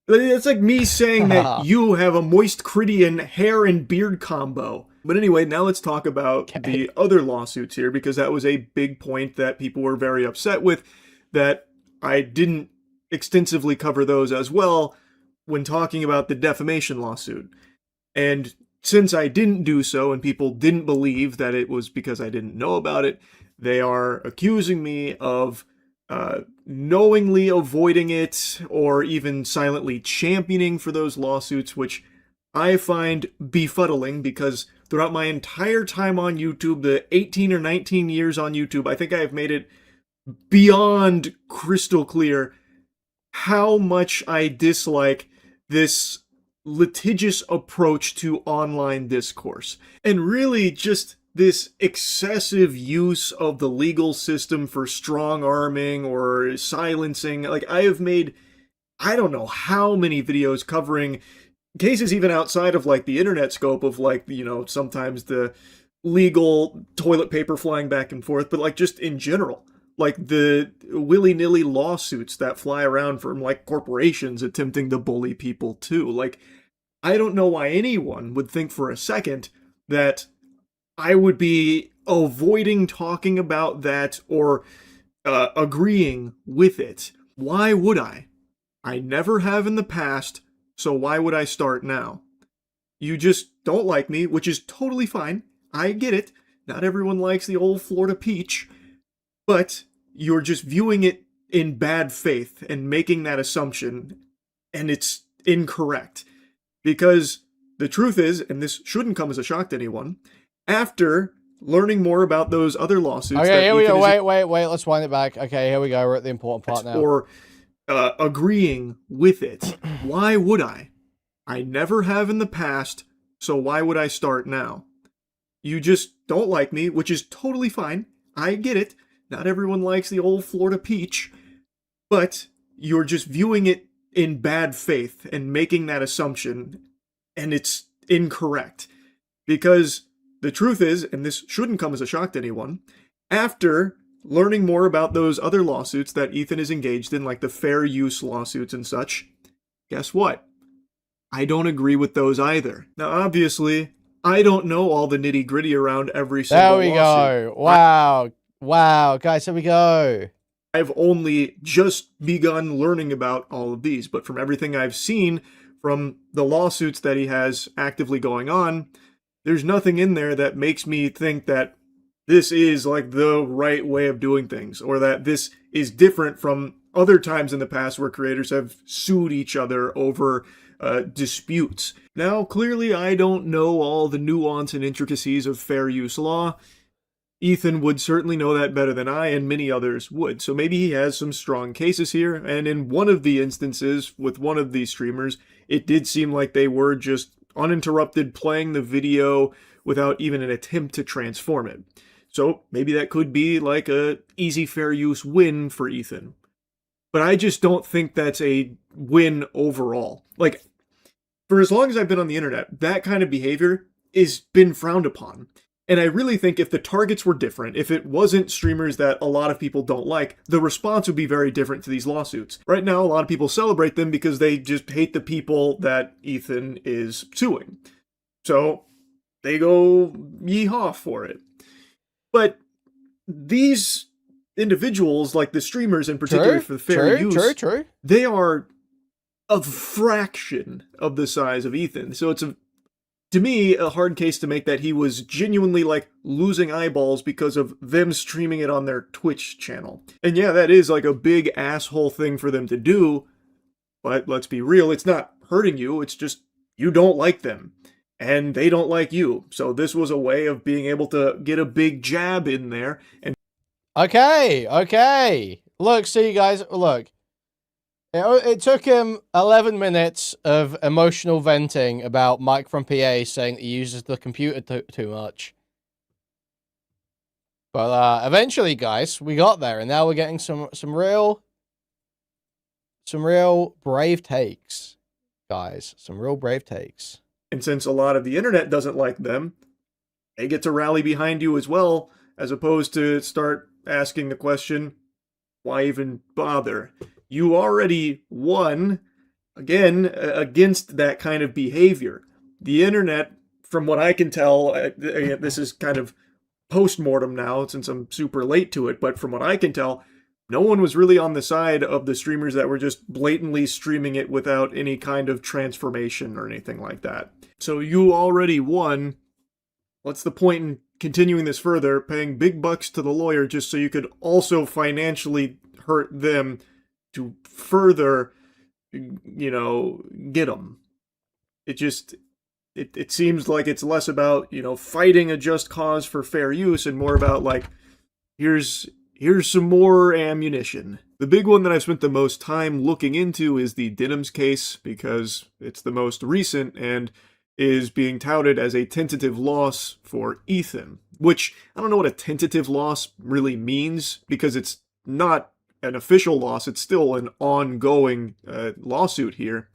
It's like me saying that you have a moist Critian hair and beard combo. But anyway, now let's talk about the other lawsuits here, because that was a big point that people were very upset with, that I didn't extensively cover those as well when talking about the defamation lawsuit. And since I didn't do so, and people didn't believe that it was because I didn't know about it, they are accusing me of knowingly avoiding it, or even silently championing for those lawsuits, which I find befuddling, because throughout my entire time on YouTube, the 18 or 19 years on YouTube, I think I have made it beyond crystal clear how much I dislike this litigious approach to online discourse. And really just this excessive use of the legal system for strong-arming or silencing. Like, I have made, I don't know how many videos covering cases even outside of, like, the internet scope of, like, you know, sometimes the legal toilet paper flying back and forth, but, like, just in general. Like, the willy-nilly lawsuits that fly around from, like, corporations attempting to bully people, too. Like, I don't know why anyone would think for a second that I would be avoiding talking about that or agreeing with it. Why would I? I never have in the past, so why would I start now? You just don't like me, which is totally fine. I get it. Not everyone likes the old Florida peach. But you're just viewing it in bad faith and making that assumption, and it's incorrect. Because the truth is, and this shouldn't come as a shock to anyone, after learning more about those other lawsuits... Okay, here we go. Wait. Let's wind it back. Okay, here we go. We're at the important part now. Or agreeing with it. Why would I? I never have in the past, so why would I start now? You just don't like me, which is totally fine. I get it. Not everyone likes the old Florida peach. But you're just viewing it in bad faith and making that assumption, and it's incorrect. Because the truth is, and this shouldn't come as a shock to anyone, after learning more about those other lawsuits that Ethan is engaged in, like the fair use lawsuits and such, guess what? I don't agree with those either. Now, obviously, I don't know all the nitty-gritty around every single lawsuit. There we go. Wow, guys, here we go. I've only just begun learning about all of these, but from everything I've seen from the lawsuits that he has actively going on, there's nothing in there that makes me think that this is like the right way of doing things, or that this is different from other times in the past where creators have sued each other over disputes. Now, clearly, I don't know all the nuance and intricacies of fair use law. Ethan would certainly know that better than I, and many others would. So maybe he has some strong cases here, and in one of the instances with one of these streamers, it did seem like they were just uninterrupted playing the video without even an attempt to transform it. So maybe that could be like a easy fair use win for Ethan. but I just don't think that's a win overall. Like, for as long as I've been on the internet, that kind of behavior has been frowned upon. And I really think if the targets were different, if it wasn't streamers that a lot of people don't like, the response would be very different to these lawsuits. Right now, a lot of people celebrate them because they just hate the people that Ethan is suing. So they go yeehaw for it. But these individuals, like the streamers in particular for the fair use, they are a fraction of the size of Ethan. So it's to me, a hard case to make that he was genuinely, like, losing eyeballs because of them streaming it on their Twitch channel. And yeah, that is, like, a big asshole thing for them to do, but let's be real, it's not hurting you, it's just you don't like them, and they don't like you. So this was a way of being able to get a big jab in there. And Okay. Look, see, guys, look. It took him 11 minutes of emotional venting about Mike from PA saying that he uses the computer too much. But eventually, guys, we got there, and now we're getting some real brave takes, guys. Some real brave takes. And since a lot of the internet doesn't like them, they get to rally behind you as well, as opposed to start asking the question, why even bother? You already won, again, against that kind of behavior. The internet, from what I can tell, this is kind of post-mortem now, since I'm super late to it, but from what I can tell, no one was really on the side of the streamers that were just blatantly streaming it without any kind of transformation or anything like that. So you already won. What's the point in continuing this further, paying big bucks to the lawyer just so you could also financially hurt them to further, get them? It seems like it's less about, fighting a just cause for fair use and more about, like, here's some more ammunition. The big one that I've spent the most time looking into is the Denham's case, because it's the most recent and is being touted as a tentative loss for Ethan, which I don't know what a tentative loss really means, because it's not an official loss, it's still an ongoing lawsuit here.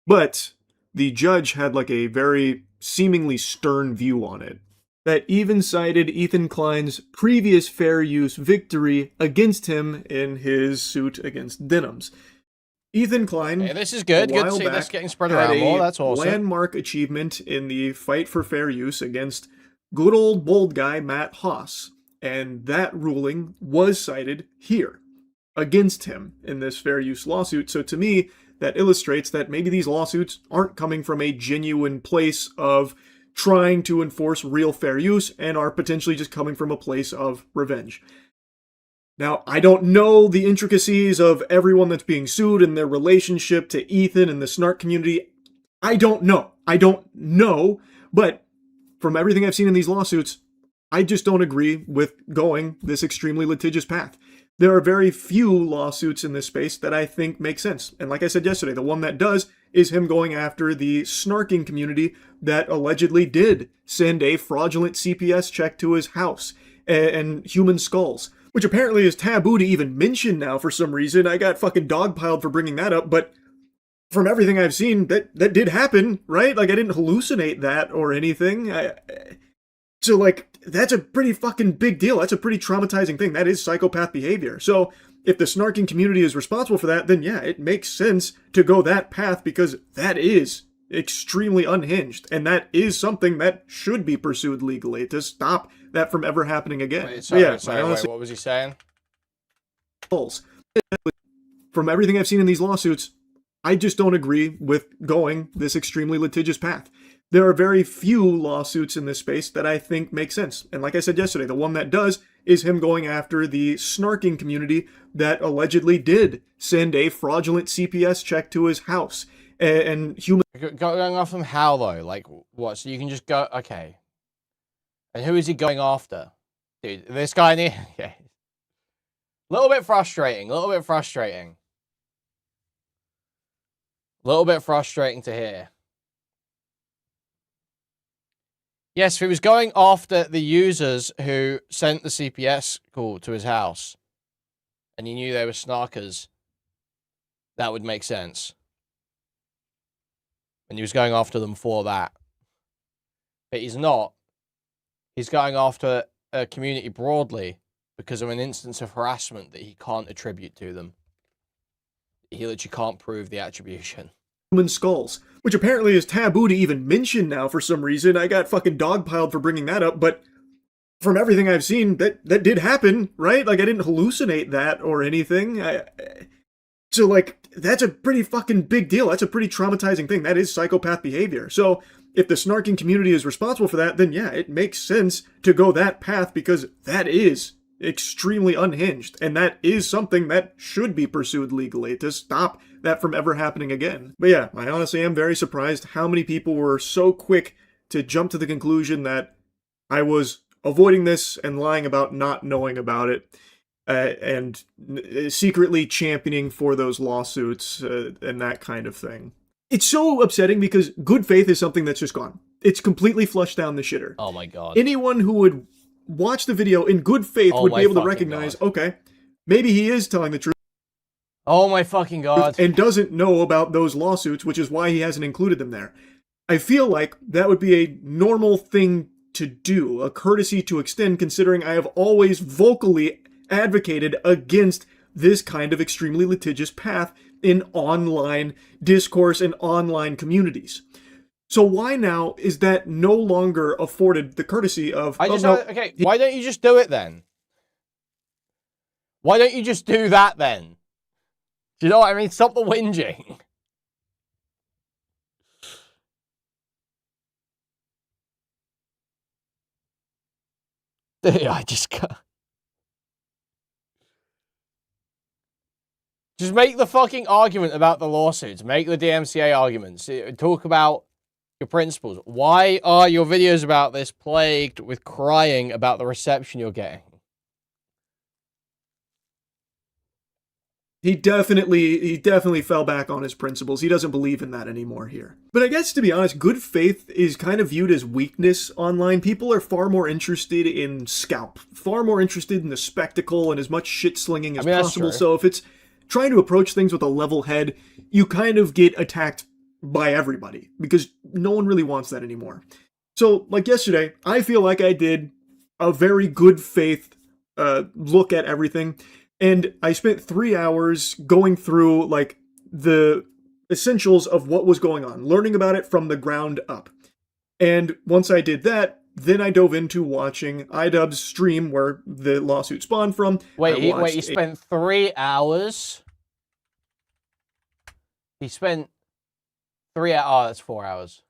But the judge had like a very seemingly stern view on it, that even cited Ethan Klein's previous fair use victory against him in his suit against Denham's. Ethan Klein, hey, this is good. Good to see this getting spread around more. That's awesome. Landmark achievement in the fight for fair use against good old bold guy Matt Haas, and that ruling was cited here against him in this fair use lawsuit. So to me, that illustrates that maybe these lawsuits aren't coming from a genuine place of trying to enforce real fair use and are potentially just coming from a place of revenge. Now, I don't know the intricacies of everyone that's being sued and their relationship to Ethan and the Snark community. I don't know, but from everything I've seen in these lawsuits, I just don't agree with going this extremely litigious path. There are very few lawsuits in this space that I think make sense. And like I said yesterday, the one that does is him going after the snarking community that allegedly did send a fraudulent CPS check to his house and human skulls, which apparently is taboo to even mention now for some reason. I got fucking dogpiled for bringing that up, but from everything I've seen, that did happen, right? Like, I didn't hallucinate that or anything. So, like, that's a pretty fucking big deal. That's a pretty traumatizing thing. That is psychopath behavior. So, if the snarking community is responsible for that, then yeah, it makes sense to go that path, because that is extremely unhinged, and that is something that should be pursued legally to stop that from ever happening again. Wait, sorry, what was he saying? From everything I've seen in these lawsuits, I just don't agree with going this extremely litigious path. There are very few lawsuits in this space that I think make sense. And like I said yesterday, the one that does is him going after the snarking community that allegedly did send a fraudulent CPS check to his house and human... Going off from how, though? Like, what? So you can just go... Okay. And who is he going after? Dude, this guy... Yeah. A little bit frustrating. A little bit frustrating to hear. Yes, if he was going after the users who sent the CPS call to his house, and he knew they were snarkers, that would make sense. And he was going after them for that. But he's not. He's going after a community broadly because of an instance of harassment that he can't attribute to them. He literally can't prove the attribution. Human skulls, which apparently is taboo to even mention now for some reason. I got fucking dogpiled for bringing that up, but from everything I've seen, that did happen, right? Like, I didn't hallucinate that or anything. So, like, that's a pretty fucking big deal. That's a pretty traumatizing thing. That is psychopath behavior. So, if the snarking community is responsible for that, then yeah, it makes sense to go that path because that is extremely unhinged. And that is something that should be pursued legally to stop that from ever happening again. But yeah, I honestly am very surprised how many people were so quick to jump to the conclusion that I was avoiding this and lying about not knowing about it. And secretly championing for those lawsuits and that kind of thing. It's so upsetting because good faith is something that's just gone. It's completely flushed down the shitter. Oh my god. Anyone who would watch the video in good faith would be able to recognize, okay, maybe he is telling the truth. Oh my fucking god. And doesn't know about those lawsuits, which is why he hasn't included them there. I feel like that would be a normal thing to do, a courtesy to extend, considering I have always vocally advocated against this kind of extremely litigious path in online discourse and online communities. So why now is that no longer afforded the courtesy of... Okay, why don't you just do it then? Why don't you just do that then? Do you know what I mean? Stop the whinging. I just can't. Just make the fucking argument about the lawsuits. Make the DMCA arguments. Talk about your principles. Why are your videos about this plagued with crying about the reception you're getting? He definitely fell back on his principles. He doesn't believe in that anymore here. But I guess, to be honest, good faith is kind of viewed as weakness online. People are far more interested in scalp, far more interested in the spectacle and as much shit-slinging as possible. So if it's trying to approach things with a level head, you kind of get attacked by everybody because no one really wants that anymore. So, like yesterday, I feel like I did a very good faith look at everything. And I spent 3 hours going through, like, the essentials of what was going on, learning about it from the ground up. And once I did that, then I dove into watching iDubbbz's stream where the lawsuit spawned from. Wait, you spent 3 hours? He spent 3 hours. Oh, that's 4 hours.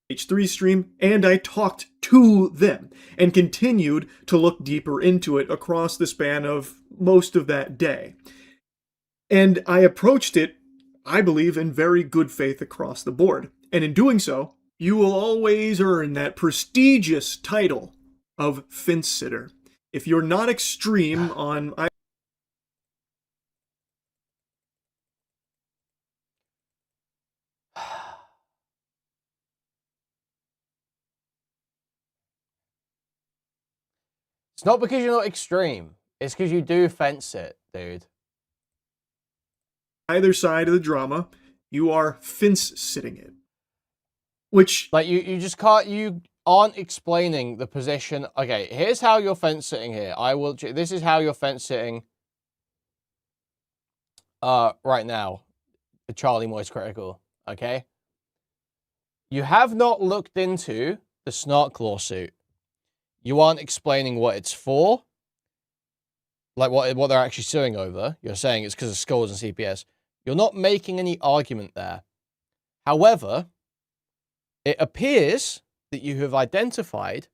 H3 stream, and I talked to them and continued to look deeper into it across the span of most of that day. And I approached it, I believe, in very good faith across the board. And in doing so, you will always earn that prestigious title of fence sitter. If you're not extreme on... It's not because you're not extreme. It's because you do fence it, dude. Either side of the drama, you are fence sitting it. Which... Like, you just can't... You aren't explaining the position... Okay, here's how you're fence sitting here. This is how you're fence sitting... right now. The Charlie Moyes Critikal. Okay? You have not looked into the Snark lawsuit. You aren't explaining what it's for. Like, what they're actually suing over. You're saying it's because of skulls and CPS. You're not making any argument there. However, it appears that you have identified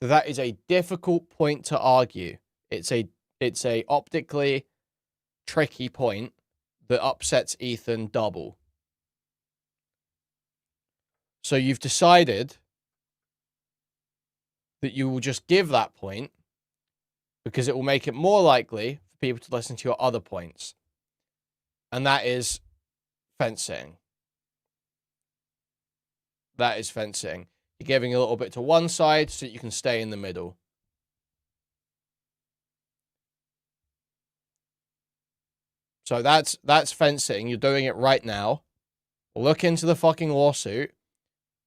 that that is a difficult point to argue. It's a optically tricky point that upsets Ethan double. So you've decided that you will just give that point because it will make it more likely for people to listen to your other points. And that is fencing. That is fencing. You're giving a little bit to one side so that you can stay in the middle. So that's fencing. You're doing it right now. Look into the fucking lawsuit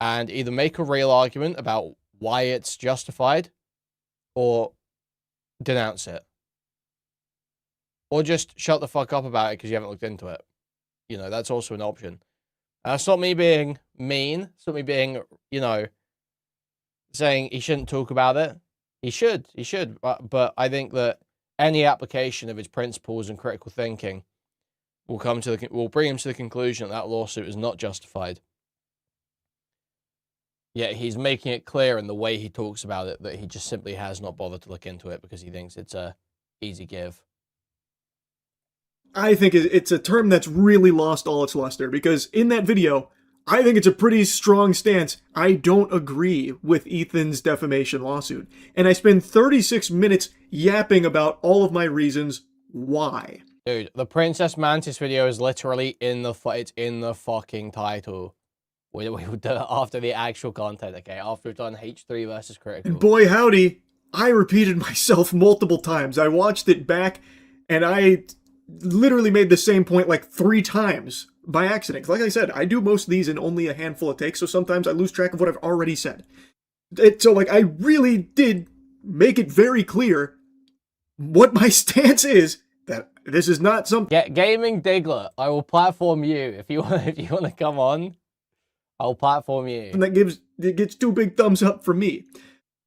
and either make a real argument about why it's justified or denounce it. Or just shut the fuck up about it because you haven't looked into it. You know, that's also an option. That's not me being mean. It's not me being, you know, saying he shouldn't talk about it. He should. But I think that any application of his principles and critical thinking will bring him to the conclusion that lawsuit is not justified. Yet he's making it clear in the way he talks about it that he just simply has not bothered to look into it because he thinks it's a easy give. I think it's a term that's really lost all its luster, because in that video, I think it's a pretty strong stance. I don't agree with Ethan's defamation lawsuit. And I spend 36 minutes yapping about all of my reasons why. Dude, the Princess Mantis video is literally it's in the fucking title. We will do it after the actual content, okay? After we've done H3 versus Critikal. And boy howdy, I repeated myself multiple times. I watched it back, and I literally made the same point like 3 times by accident. Like I said, I do most of these in only a handful of takes, so sometimes I lose track of what I've already said. So like, I really did make it very clear what my stance is, that this is not something... Gaming Diggler, I will platform you. If you want to come on, I'll platform you. And it gets 2 big thumbs up from me.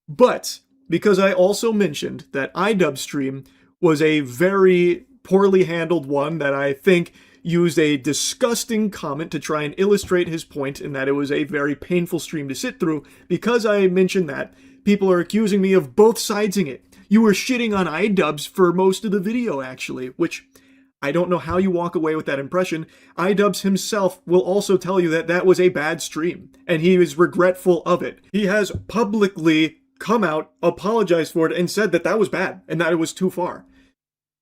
But because I also mentioned that iDub stream was a very poorly handled one that I think used a disgusting comment to try and illustrate his point, in that it was a very painful stream to sit through, because I mentioned that, people are accusing me of both sidesing it. You were shitting on iDubbbz for most of the video, actually, which I don't know how you walk away with that impression. iDubbbz himself will also tell you that that was a bad stream, and he is regretful of it. He has publicly come out, apologized for it, and said that that was bad, and that it was too far.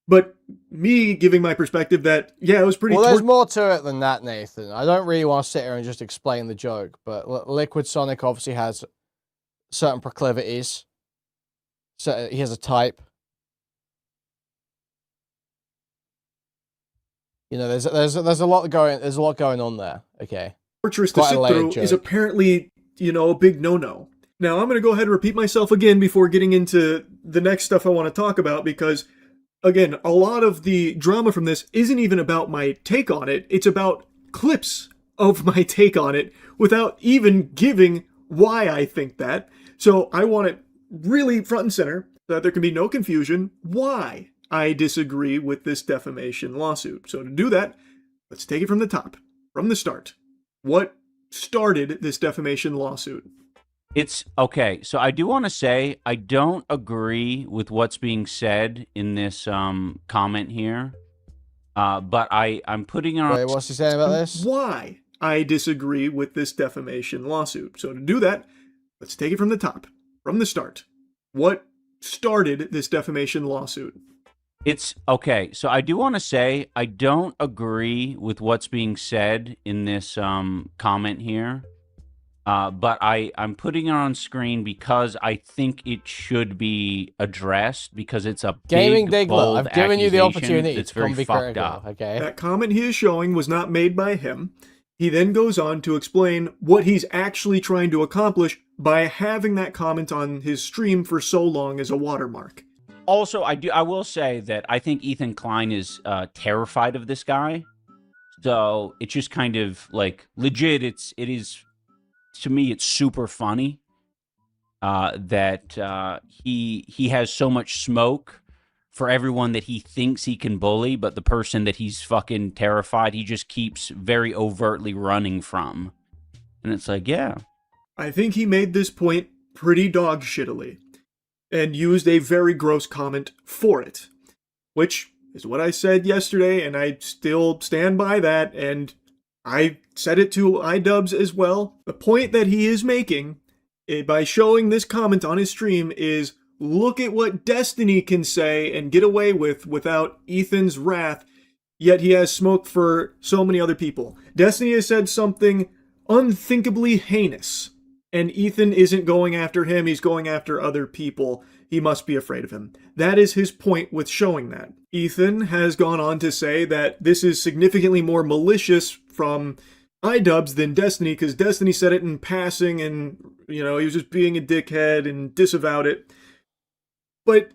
But me giving my perspective that, yeah, it was pretty... Well, there's more to it than that, Nathan. I don't really want to sit here and just explain the joke, but Liquid Sonic obviously has certain proclivities. So he has a type. You know, there's a lot going on there. Okay. Torturous to sit through is apparently, you know, a big no-no. Now I'm going to go ahead and repeat myself again before getting into the next stuff I want to talk about, because again, a lot of the drama from this isn't even about my take on it. It's about clips of my take on it without even giving why I think that. So I want it really front and center so that there can be no confusion why I disagree with this defamation lawsuit. So to do that, let's take it from the top, from the start. What started this defamation lawsuit? It's okay. So I do want to say I don't agree with what's being said in this comment here, but I'm putting it on. Wait, what's he saying about this? Why I disagree with this defamation lawsuit. So to do that, let's take it from the top, from the start. What started this defamation lawsuit? It's okay. So I do want to say I don't agree with what's being said in this comment here. But I'm putting it on screen because I think it should be addressed, because it's a Gaming big, Diggler, bold I've given you the opportunity It's to very come be fucked critical, up. okay? That comment he is showing was not made by him. He then goes on to explain what he's actually trying to accomplish by having that comment on his stream for so long as a watermark. Also, I will say that I think Ethan Klein is terrified of this guy. So it's just kind of like legit. It is. To me, it's super funny that he has so much smoke for everyone that he thinks he can bully, but the person that he's fucking terrified, he just keeps very overtly running from. And it's like, yeah. I think he made this point pretty dog shittily and used a very gross comment for it, which is what I said yesterday, and I still stand by that, and I said it to iDubbbz as well. The point that he is making by showing this comment on his stream is, look at what Destiny can say and get away with without Ethan's wrath, yet he has smoke for so many other people. Destiny has said something unthinkably heinous and Ethan isn't going after him, he's going after other people. He must be afraid of him. That is his point with showing that. Ethan has gone on to say that this is significantly more malicious from iDubbbz than Destiny, because Destiny said it in passing and, he was just being a dickhead and disavowed it. But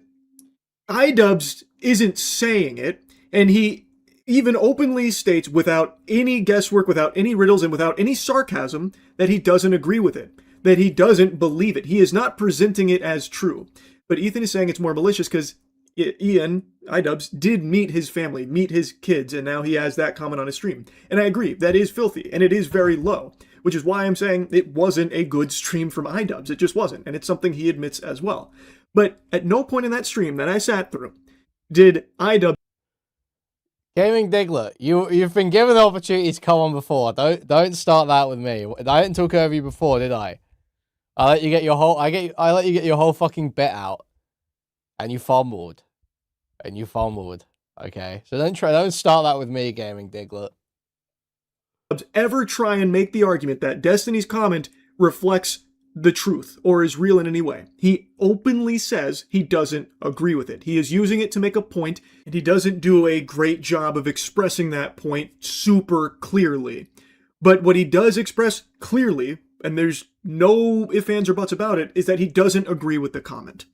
iDubbbz isn't saying it, and he even openly states without any guesswork, without any riddles, and without any sarcasm that he doesn't agree with it, that he doesn't believe it. He is not presenting it as true. But Ethan is saying it's more malicious because Ian, iDubbbz, did meet his family, meet his kids, and now he has that comment on his stream. And I agree, that is filthy, and it is very low, which is why I'm saying it wasn't a good stream from iDubbbz. It just wasn't, and it's something he admits as well. But at no point in that stream that I sat through did iDubbbz... Gaming Diggler, you've been given the opportunity to come on before. Don't start that with me. I didn't talk over you before, did I? I let you get your whole fucking bit out, and you fumbled, Okay, so don't start that with me, Gaming Diggler. Ever try and make the argument that Destiny's comment reflects the truth or is real in any way. He openly says he doesn't agree with it. He is using it to make a point, and he doesn't do a great job of expressing that point super clearly. But what he does express clearly, and there's no ifs, ands, or buts about it, is that he doesn't agree with the comment.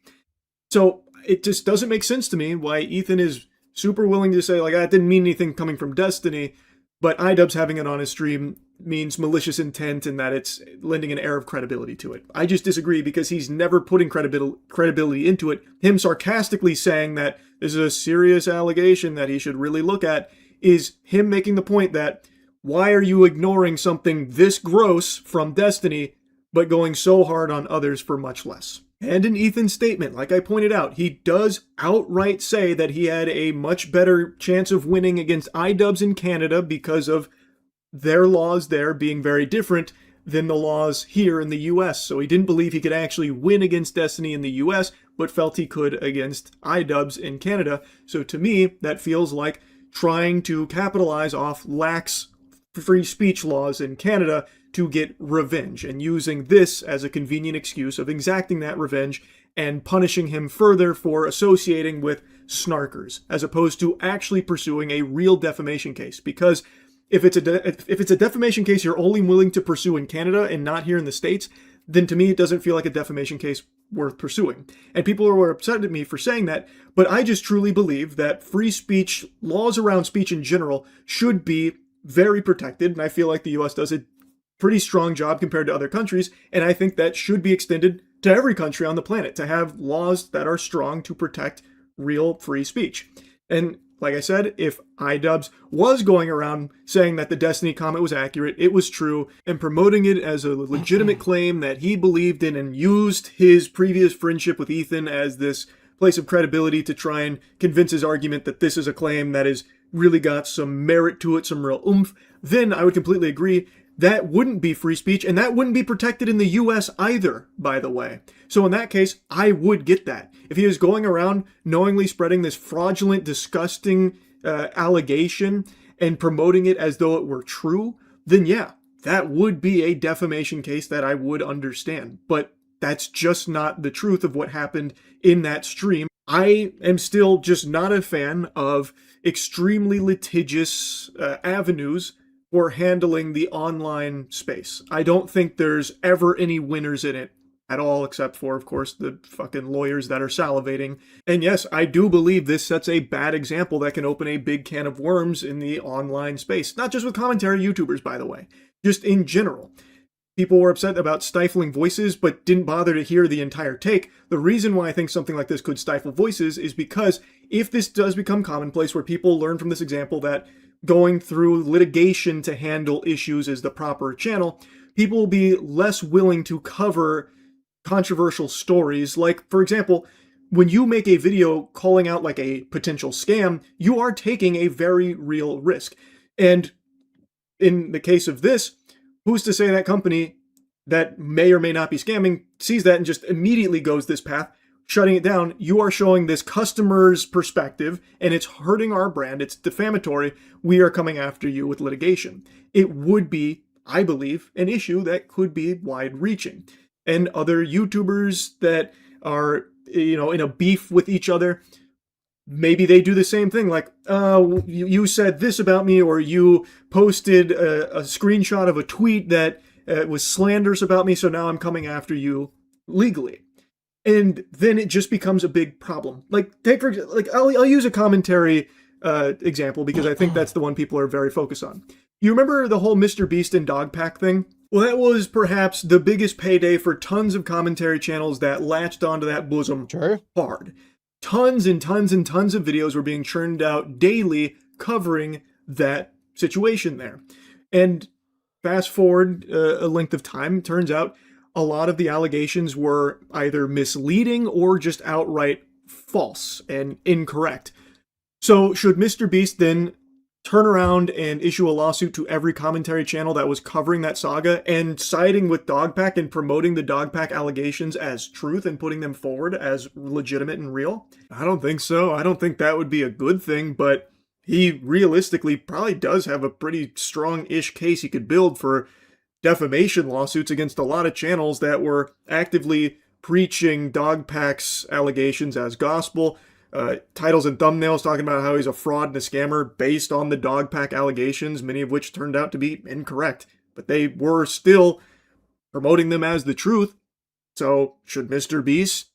So it just doesn't make sense to me why Ethan is super willing to say, like, that didn't mean anything coming from Destiny, but iDubbbz having it on his stream means malicious intent and that it's lending an air of credibility to it. I just disagree because he's never putting credibility into it. Him sarcastically saying that this is a serious allegation that he should really look at is him making the point that why are you ignoring something this gross from Destiny but going so hard on others for much less? And in Ethan's statement, like I pointed out, he does outright say that he had a much better chance of winning against iDubbbz in Canada because of their laws there being very different than the laws here in the US. So he didn't believe he could actually win against Destiny in the US, but felt he could against iDubbbz in Canada. So to me, that feels like trying to capitalize off lax free speech laws in Canada to get revenge, and using this as a convenient excuse of exacting that revenge and punishing him further for associating with snarkers, as opposed to actually pursuing a real defamation case. Because if it's a defamation case you're only willing to pursue in Canada and not here in the States, then to me it doesn't feel like a defamation case worth pursuing. And people were upset at me for saying that, but I just truly believe that free speech, laws around speech in general, should be very protected, and I feel like the US does a pretty strong job compared to other countries, and I think that should be extended to every country on the planet, to have laws that are strong to protect real free speech. And like I said, if iDubbbz was going around saying that the Destiny comment was accurate, it was true, and promoting it as a legitimate claim that he believed in and used his previous friendship with Ethan as this place of credibility to try and convince his argument that this is a claim that has really got some merit to it, some real oomph, then I would completely agree. That wouldn't be free speech, and that wouldn't be protected in the US either, by the way. So in that case, I would get that. If he was going around knowingly spreading this fraudulent, disgusting allegation and promoting it as though it were true, then yeah, that would be a defamation case that I would understand. But that's just not the truth of what happened in that stream. I am still just not a fan of extremely litigious avenues for handling the online space. I don't think there's ever any winners in it at all, except for, of course, the fucking lawyers that are salivating. And yes, I do believe this sets a bad example that can open a big can of worms in the online space. Not just with commentary YouTubers, by the way, just in general. People were upset about stifling voices, but didn't bother to hear the entire take. The reason why I think something like this could stifle voices is because if this does become commonplace, where people learn from this example that going through litigation to handle issues is the proper channel, people will be less willing to cover controversial stories. Like, for example, when you make a video calling out like a potential scam, you are taking a very real risk. And in the case of this, who's to say that company that may or may not be scamming sees that and just immediately goes this path, shutting it down? You are showing this customer's perspective, and it's hurting our brand. It's defamatory. We are coming after you with litigation. It would be, I believe, an issue that could be wide-reaching. And other YouTubers that are, in a beef with each other, maybe they do the same thing, like, you said this about me, or you posted a screenshot of a tweet that was slanderous about me, so now I'm coming after you legally. And then it just becomes a big problem. Like, I'll use a commentary example, because I think that's the one people are very focused on. You remember the whole Mr. Beast and Dogpack thing? Well, that was perhaps the biggest payday for tons of commentary channels that latched onto that bosom hard. Tons and tons and tons of videos were being churned out daily covering that situation there. And fast forward a length of time, turns out a lot of the allegations were either misleading or just outright false and incorrect. So should Mr. Beast then turn around and issue a lawsuit to every commentary channel that was covering that saga and siding with Dogpack and promoting the Dogpack allegations as truth and putting them forward as legitimate and real? I don't think so. I don't think that would be a good thing, but he realistically probably does have a pretty strong-ish case he could build for defamation lawsuits against a lot of channels that were actively preaching Dogpack's allegations as gospel. Titles and thumbnails talking about how he's a fraud and a scammer based on the Dogpack allegations, many of which turned out to be incorrect. But they were still promoting them as the truth. So should Mr. Beast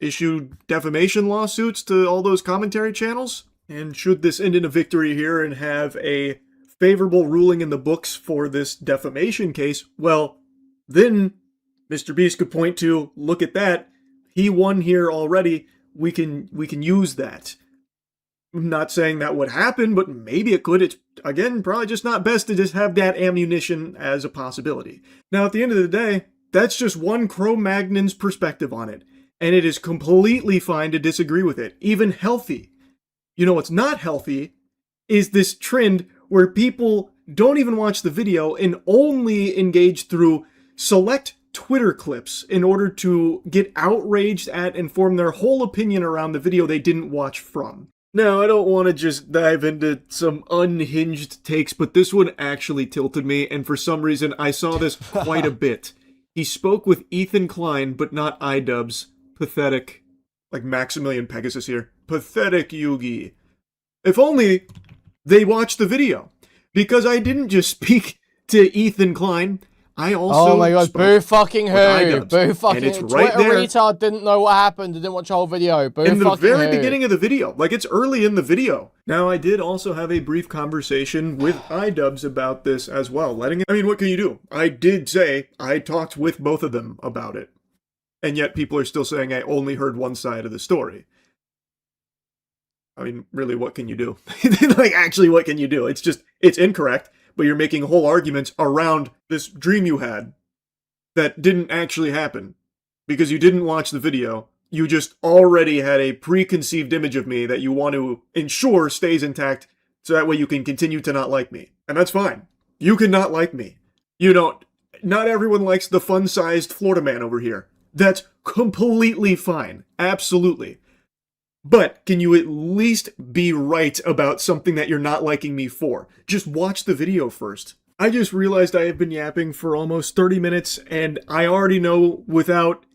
issue defamation lawsuits to all those commentary channels? And should this end in a victory here and have a favorable ruling in the books for this defamation case, well, then Mr. Beast could point to, look at that, he won here already. We can use that. I'm not saying that would happen, but maybe it could. It's, again, probably just not best to just have that ammunition as a possibility. Now, at the end of the day, that's just one Cro-Magnon's perspective on it, and it is completely fine to disagree with it, even healthy. You know what's not healthy is this trend where people don't even watch the video and only engage through select Twitter clips in order to get outraged at and form their whole opinion around the video they didn't watch from. Now, I don't want to just dive into some unhinged takes, but this one actually tilted me, and for some reason I saw this quite a bit. He spoke with Ethan Klein, but not iDubbbz. Pathetic. Like Maximilian Pegasus here. Pathetic, Yugi. If only they watched the video. Because I didn't just speak to Ethan Klein, I also oh my god, boo fucking who? Boo fucking and it's right Twitter there. retard didn't know what happened, didn't watch the whole video. Boo In the fucking very who? beginning of the video. Like, it's early in the video. Now, I did also have a brief conversation with iDubbbz about this as well. I mean, what can you do? I did say I talked with both of them about it. And yet people are still saying I only heard one side of the story. I mean, really, what can you do? Like, actually, what can you do? It's incorrect. But you're making whole arguments around this dream you had that didn't actually happen because you didn't watch the video. You just already had a preconceived image of me that you want to ensure stays intact so that way you can continue to not like me. And that's fine. You can not like me. You know, not everyone likes the fun-sized Florida man over here. That's completely fine. Absolutely. But can you at least be right about something that you're not liking me for? Just watch the video first. I just realized I have been yapping for almost 30 minutes, and I already know without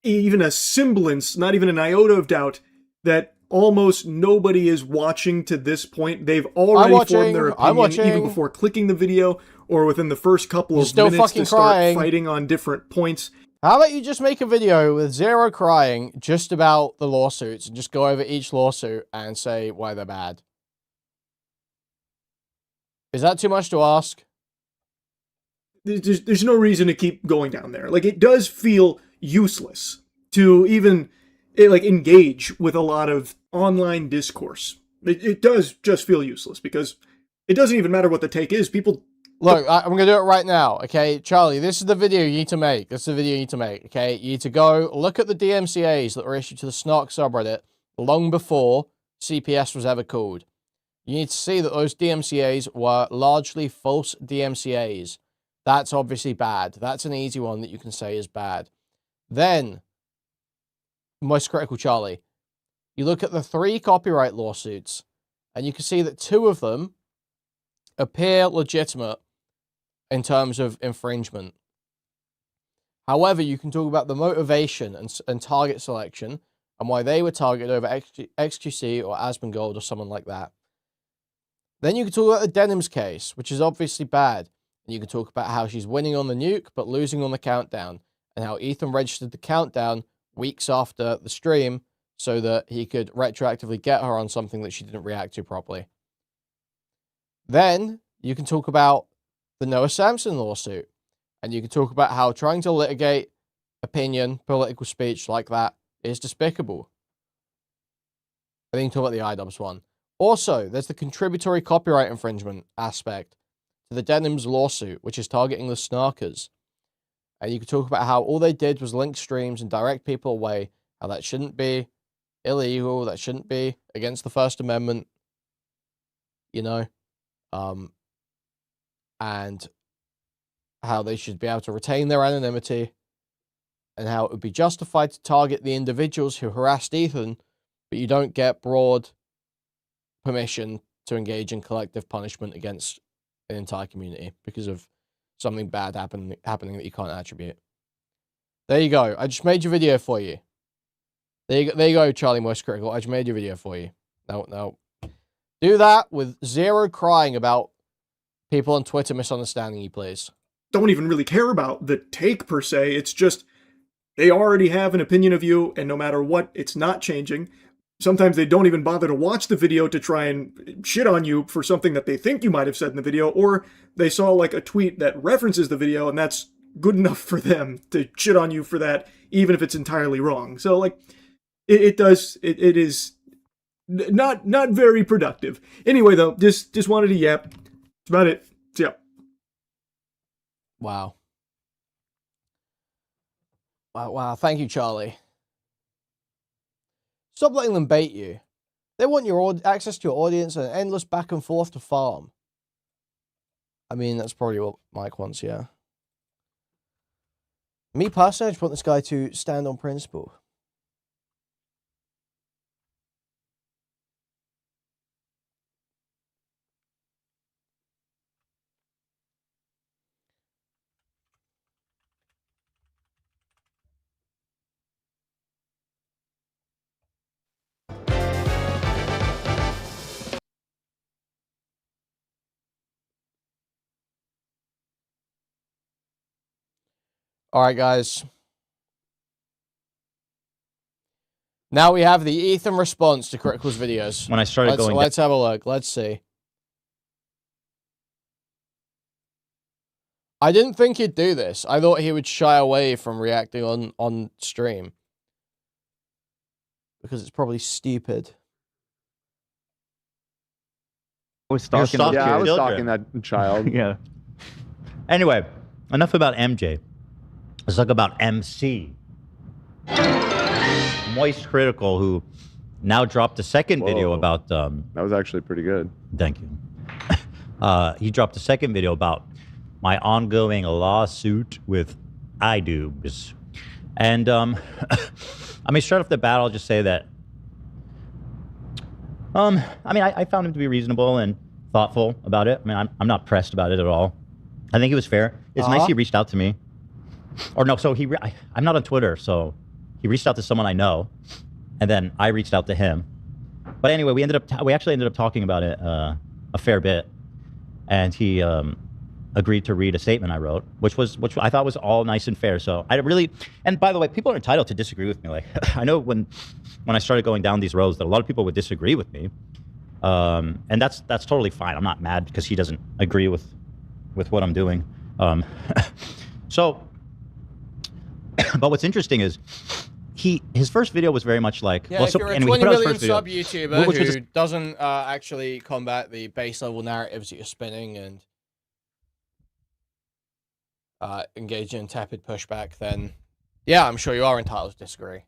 even a semblance, not even an iota of doubt, that almost nobody is watching to this point. They've already formed their opinion even before clicking the video or within the first couple of minutes to start fighting on different points. How about you just make a video with zero crying just about the lawsuits and just go over each lawsuit and say why they're bad? Is that too much to ask? There's no reason to keep going down there. Like, it does feel useless to even engage with a lot of online discourse. It does just feel useless because it doesn't even matter what the take is. People... Look, I'm going to do it right now, okay? Charlie, this is the video you need to make. This is the video you need to make, okay? You need to go look at the DMCAs that were issued to the Snark subreddit long before CPS was ever called. You need to see that those DMCAs were largely false DMCAs. That's obviously bad. That's an easy one that you can say is bad. Then, most critical, Charlie, you look at the 3 copyright lawsuits, and you can see that 2 of them appear legitimate. in terms of infringement. However, you can talk about the motivation and target selection and why they were targeted over XQC or Asmongold or someone like that. Then you can talk about the Denims case, which is obviously bad. And you can talk about how she's winning on the nuke, but losing on the countdown, and how Ethan registered the countdown weeks after the stream so that he could retroactively get her on something that she didn't react to properly. Then you can talk about the Noah Samson lawsuit, and you can talk about how trying to litigate opinion, political speech like that is despicable. I think you can talk about the iDubbbz one. Also, there's the contributory copyright infringement aspect to the Denims lawsuit, which is targeting the snarkers. And you can talk about how all they did was link streams and direct people away, how that shouldn't be illegal, that shouldn't be against the First Amendment, you know, and how they should be able to retain their anonymity, and how it would be justified to target the individuals who harassed Ethan, but you don't get broad permission to engage in collective punishment against an entire community because of something bad happening that you can't attribute. There you go. I just made your video for you. There you go, Charlie Most Critical. I just made your video for you. No. Do that with zero crying about people on Twitter misunderstanding you, please. Don't even really care about the take per se. It's just they already have an opinion of you, and no matter what, it's not changing. Sometimes they don't even bother to watch the video to try and shit on you for something that they think you might have said in the video, or they saw like a tweet that references the video, and that's good enough for them to shit on you for that, even if it's entirely wrong. So like, it is not very productive. Anyway, though, just wanted to yap. That's about it. So, yeah. Wow. Wow. Thank you, Charlie. Stop letting them bait you. They want your access to your audience and endless back and forth to farm. I mean, that's probably what Mike wants, yeah. Me personally, I just want this guy to stand on principle. All right, guys. Now we have the Ethan response to Critical's videos. When I started going... Let's have a look. Let's see. I didn't think he'd do this. I thought he would shy away from reacting on stream. Because it's probably stupid. I was stalking that child. Yeah. Anyway, enough about MJ. Let's talk about MC. Moist Critikal, who now dropped a second video about... that was actually pretty good. Thank you. He dropped a second video about my ongoing lawsuit with iDubbbz. And, I mean, straight off the bat, I'll just say that... I found him to be reasonable and thoughtful about it. I mean, I'm not pressed about it at all. I think he was fair. It's nice he reached out to me. Or no, so I'm not on Twitter, so he reached out to someone I know, and then I reached out to him. But anyway, we actually ended up talking about it a fair bit, and he agreed to read a statement I wrote, which I thought was all nice and fair. So I really, and by the way, people are entitled to disagree with me. Like I know when I started going down these roads that a lot of people would disagree with me, and that's totally fine. I'm not mad because he doesn't agree with what I'm doing. So. But what's interesting is his first video was very much like if you're a 20 million sub YouTuber who doesn't actually combat the base level narratives that you're spinning and engage in tepid pushback, then yeah, I'm sure you are entitled to disagree.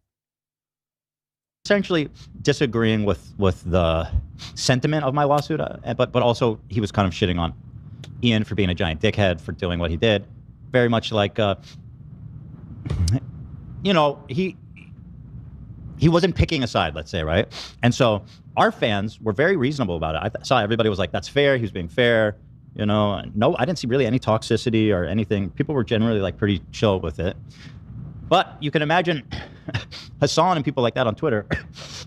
Essentially disagreeing with the sentiment of my lawsuit, but also he was kind of shitting on Ian for being a giant dickhead for doing what he did. Very much like you know, he wasn't picking a side, let's say, right? And so our fans were very reasonable about it. I saw everybody was like, that's fair. He was being fair. You know, no, I didn't see really any toxicity or anything. People were generally like pretty chill with it. But you can imagine Hassan and people like that on Twitter,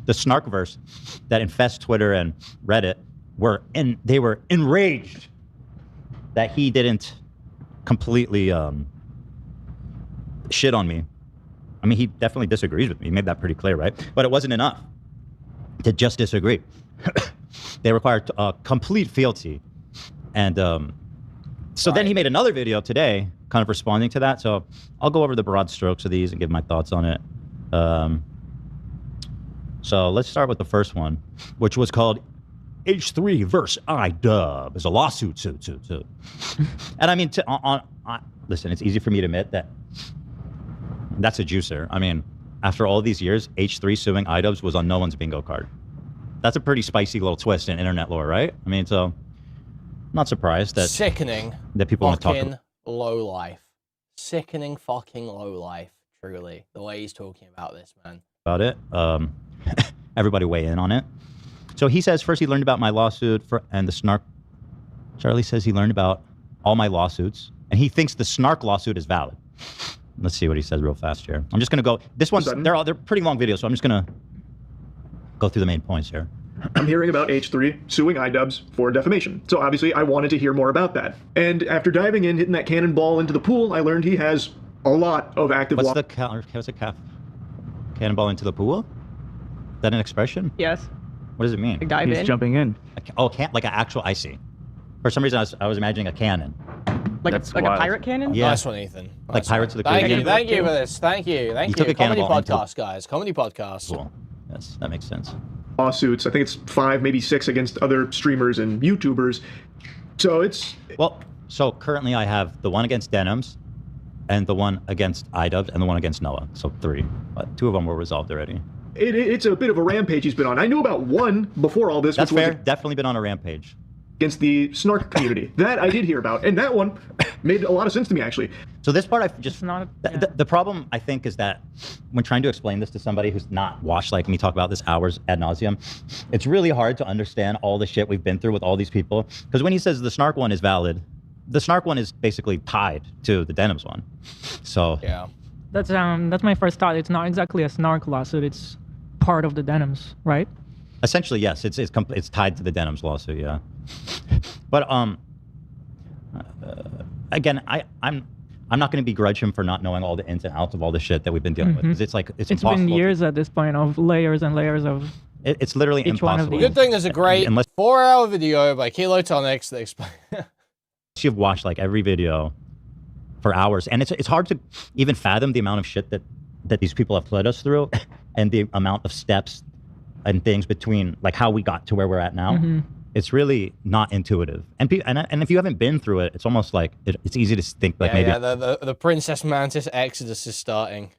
the snarkverse that infest Twitter and Reddit, they were enraged that he didn't completely shit on me. I mean, he definitely disagrees with me. He made that pretty clear, right? But it wasn't enough to just disagree. They required complete fealty. And so then he made another video today kind of responding to that. So I'll go over the broad strokes of these and give my thoughts on it. So let's start with the first one, which was called H3 versus iDub. It's a lawsuit. And I mean, listen, it's easy for me to admit that that's a juicer. I mean, after all these years, H3 suing iDubbbz was on no one's bingo card. That's a pretty spicy little twist in internet lore, right? I mean, so I'm not surprised that sickening that people want to talk fucking about low life. Sickening fucking low life, truly. The way he's talking about this, man. it. Everybody weigh in on it. So he says first he learned about my lawsuit and the snark. Charlie says he learned about all my lawsuits and he thinks the snark lawsuit is valid. Let's see what he says real fast here. I'm just gonna go. This one's they're pretty long videos, so I'm just gonna go through the main points here. I'm hearing about H3 suing iDubbbz for defamation. So obviously I wanted to hear more about that. And after diving in, hitting that cannonball into the pool, I learned he has a lot of active... What's cannonball into the pool? Is that an expression? Yes. What does it mean? Dive in. Jumping in. Like an actual, I see. For some reason I was imagining a cannon. Like a pirate cannon? Yeah. Nice one, Ethan. Like Pirates of the Caribbean. Thank you for this. Thank you. You took a Comedy cannonball into podcast, guys. Comedy podcast. Cool. Yes, that makes sense. Lawsuits. I think it's 5, maybe 6 against other streamers and YouTubers. So it's... Well, so currently I have the one against Denims and the one against iDubbbz and the one against Noah. So 3. But 2 of them were resolved already. It's a bit of a rampage he's been on. I knew about one before all this. That's which fair. Was definitely been on a rampage. Against the snark community. That I did hear about. And that one made a lot of sense to me, actually. So this part, the problem, I think, is that when trying to explain this to somebody who's not watched like me talk about this hours ad nauseum, it's really hard to understand all the shit we've been through with all these people. Because when he says the snark one is valid, the snark one is basically tied to the Denims one. So yeah, that's my first thought. It's not exactly a snark lawsuit. It's part of the Denims, right? Essentially, yes. It's tied to the Denims lawsuit. Yeah. But again, I'm not going to begrudge him for not knowing all the ins and outs of all the shit that we've been dealing with. Because it's impossible. Been years at this point of layers and layers of. It's literally impossible. Good thing there's a great 4-hour video by Kilotonics that explains. You've watched like every video for hours, and it's hard to even fathom the amount of shit that these people have put us through, and the amount of steps and things between like how we got to where we're at now. It's really not intuitive, and if you haven't been through it, it's almost like it's easy to think like maybe the Princess Mantis Exodus is starting.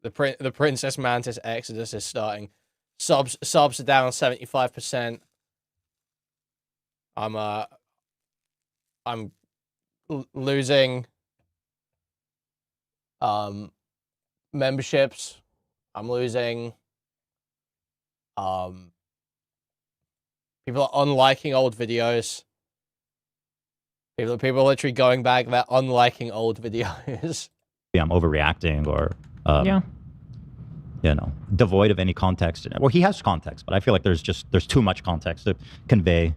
The Princess Mantis Exodus is starting. Subs are down 75%. I'm losing memberships. I'm losing people are unliking old videos. People are literally going back, they're unliking old videos. I'm overreacting or devoid of any context. Well, he has context, but I feel like there's too much context to convey.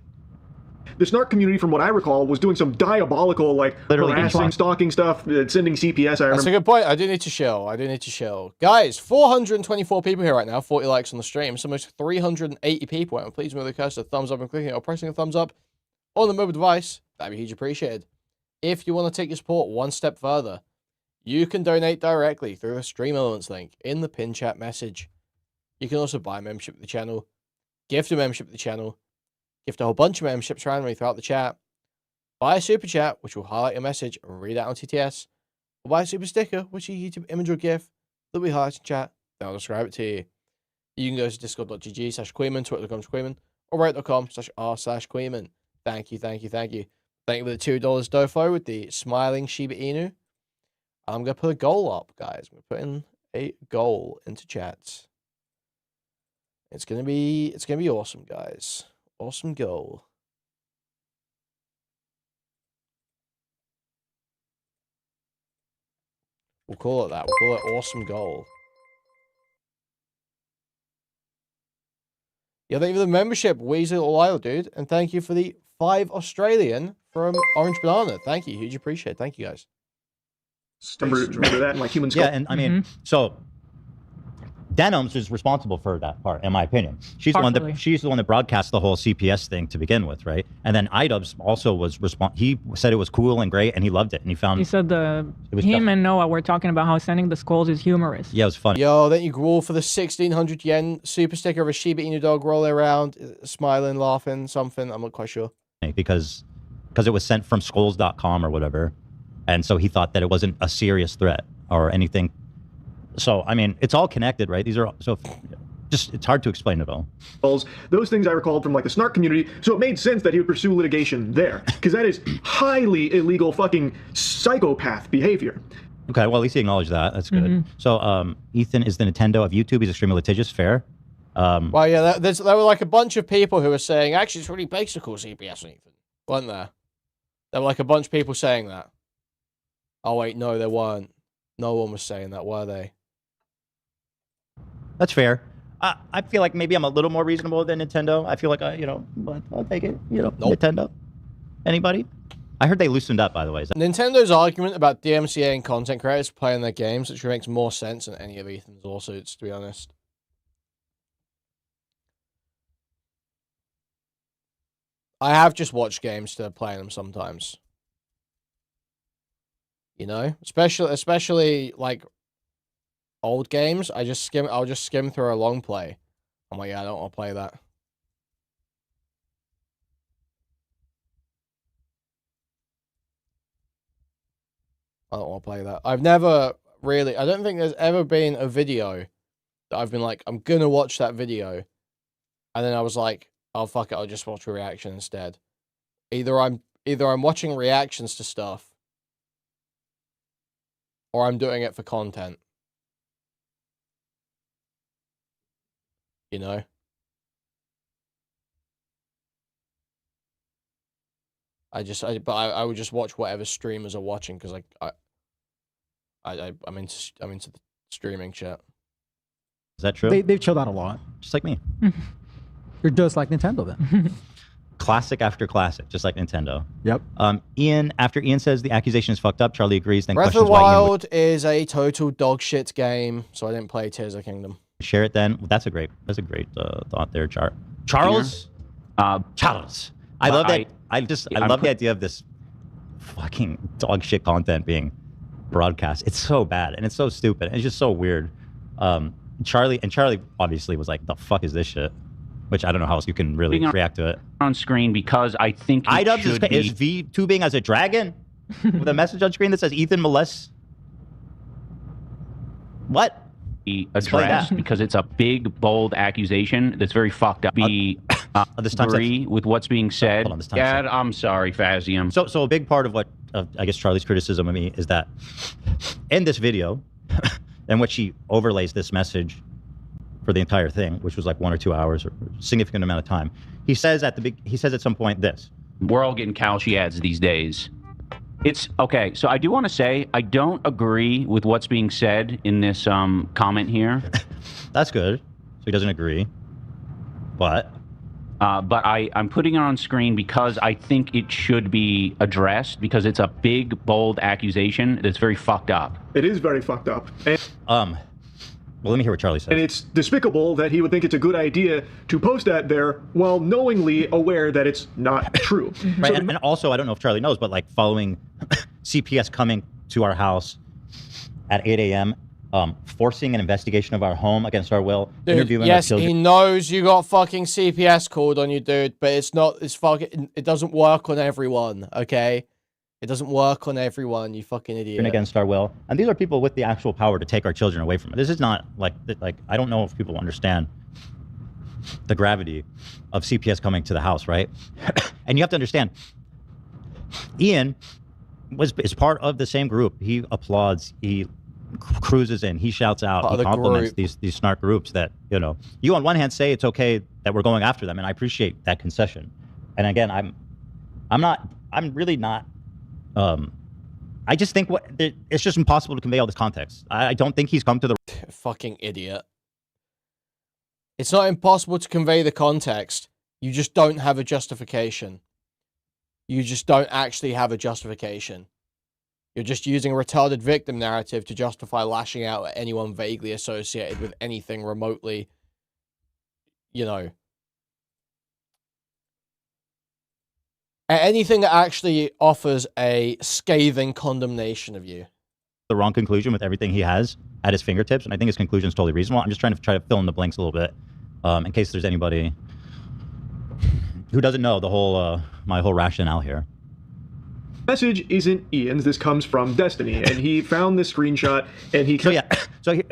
The snark community, from what I recall, was doing some diabolical, like, harassing, stalking stuff, sending CPS. I remember. That's a good point. I do need to show. Guys, 424 people here right now, 40 likes on the stream. So almost 380 people. And please move the cursor, thumbs up and clicking or pressing a thumbs up on the mobile device. That'd be huge appreciated. If you want to take your support one step further, you can donate directly through the Stream Elements link in the pin chat message. You can also buy a membership to the channel, gift a membership to the channel, gift a whole bunch of memberships randomly throughout the chat, buy a super chat, which will highlight your message and read out on TTS, or buy a super sticker, which is a YouTube image or GIF that we highlight in chat, then I'll describe it to you. You can go to discord.gg/Kuihman, twitter.com/Kuihman, or reddit.com/r/Kuihman. Thank you. Thank you for the $2 Dofo with the smiling Shiba Inu. I'm going to put a goal up, guys. We're putting a goal into chat. It's gonna be awesome, guys. Awesome goal. We'll call it that. We'll call it awesome goal. Yeah, thank you for the membership, Weasel Lyle, dude. And thank you for the 5 Australian from Orange Banana. Thank you. Huge appreciate it. Thank you, guys. Remember that in like Human Skull? Yeah, and I mean, so Denims is responsible for that part, in my opinion. She's the one that broadcast the whole CPS thing to begin with, right? And then iDubbbz also was he said it was cool and great, and he loved it, and he found He said him and Noah were talking about how sending the skulls is humorous. Yeah, it was funny. Yo, thank you, Gruel, for the 1,600 yen super sticker of a Shiba Inu dog rolling around, smiling, laughing, something. I'm not quite sure. Because it was sent from skulls.com or whatever, and so he thought that it wasn't a serious threat or anything. So, I mean, it's all connected, right? These are it's hard to explain it all. Those things I recalled from like the snark community, so it made sense that he would pursue litigation there, because that is highly illegal fucking psychopath behavior. Okay, well, at least he acknowledged that. That's good. So, Ethan is the Nintendo of YouTube. He's extremely litigious. Fair. Well, yeah, there were like a bunch of people who were saying, actually, it's really basic to call CPS on Ethan. Weren't there? There were like a bunch of people saying that. Oh, wait, no, there weren't. No one was saying that, were they? That's fair. I feel like maybe I'm a little more reasonable than Nintendo. I feel like, but I'll take it. Nintendo. Anybody? I heard they loosened up, by the way. Nintendo's argument about DMCA and content creators playing their games, which makes more sense than any of Ethan's lawsuits, to be honest. I have just watched games to playing them sometimes. You know? Especially like old games. I'll just skim through a long play. I'm like, yeah, I don't want to play that. I don't want to play that. I don't think there's ever been a video that I've been like, I'm gonna watch that video. And then I was like, oh fuck it, I'll just watch a reaction instead. Either I'm watching reactions to stuff, or I'm doing it for content. You know? But I would just watch whatever streamers are watching, because I'm into the streaming shit. Is that true? They've chilled out a lot. Just like me. You're just like Nintendo then. Classic after classic, just like Nintendo. Yep. After Ian says the accusation is fucked up, Charlie agrees, then Breath of questions the why Ian Wild is a total dog shit game, so I didn't play Tears of the Kingdom. share it then. That's a great thought there, Charles. Charles. I love that. I love the idea of this fucking dog shit content being broadcast. It's so bad and it's so stupid. It's just so weird. Charlie obviously was like, "The fuck is this shit?" Which I don't know how else you can really react to it. On screen because I think it is VTubing as a dragon with a message on screen that says Ethan molests. What? Addressed because it's a big, bold accusation that's very fucked up. Agree with what's being said. Yeah, I'm sorry, Fazium. So a big part of what I guess Charlie's criticism of me is that in this video, in which he overlays this message for the entire thing, which was like 1 or 2 hours or a significant amount of time, he says at some point this: "We're all getting Kalshi ads these days." It's okay. So I do want to say I don't agree with what's being said in this comment here. That's good. So he doesn't agree. But I'm putting it on screen because I think it should be addressed because it's a big, bold accusation that's very fucked up. It is very fucked up. And well, let me hear what Charlie says. And it's despicable that he would think it's a good idea to post that there while knowingly aware that it's not true. Right, and also, I don't know if Charlie knows, but like following CPS coming to our house at 8 a.m., forcing an investigation of our home against our will, dude, interviewing yes, our children. he knows you got fucking CPS called on you, dude, but it doesn't work on everyone, okay? It doesn't work on everyone, you fucking idiot. Against our will. And these are people with the actual power to take our children away from it. This is not like I don't know if people understand the gravity of CPS coming to the house, right? And you have to understand, Ian is part of the same group. He applauds, he cruises in, he shouts out, he compliments these snark groups that, you on one hand say it's okay that we're going after them, and I appreciate that concession. And again, I'm really not I just think it's just impossible to convey all this context. I don't think he's come to the fucking idiot. It's not impossible to convey the context. You just don't have a justification. You just don't actually have a justification. You're just using a retarded victim narrative to justify lashing out at anyone vaguely associated with anything remotely, you know, anything that actually offers a scathing condemnation of you. the wrong conclusion with everything he has at his fingertips, and I think his conclusion is totally reasonable. I'm just trying to fill in the blanks a little bit, in case there's anybody who doesn't know the whole my whole rationale here. Message isn't Ian's. This comes from Destiny, and he found this screenshot, and he.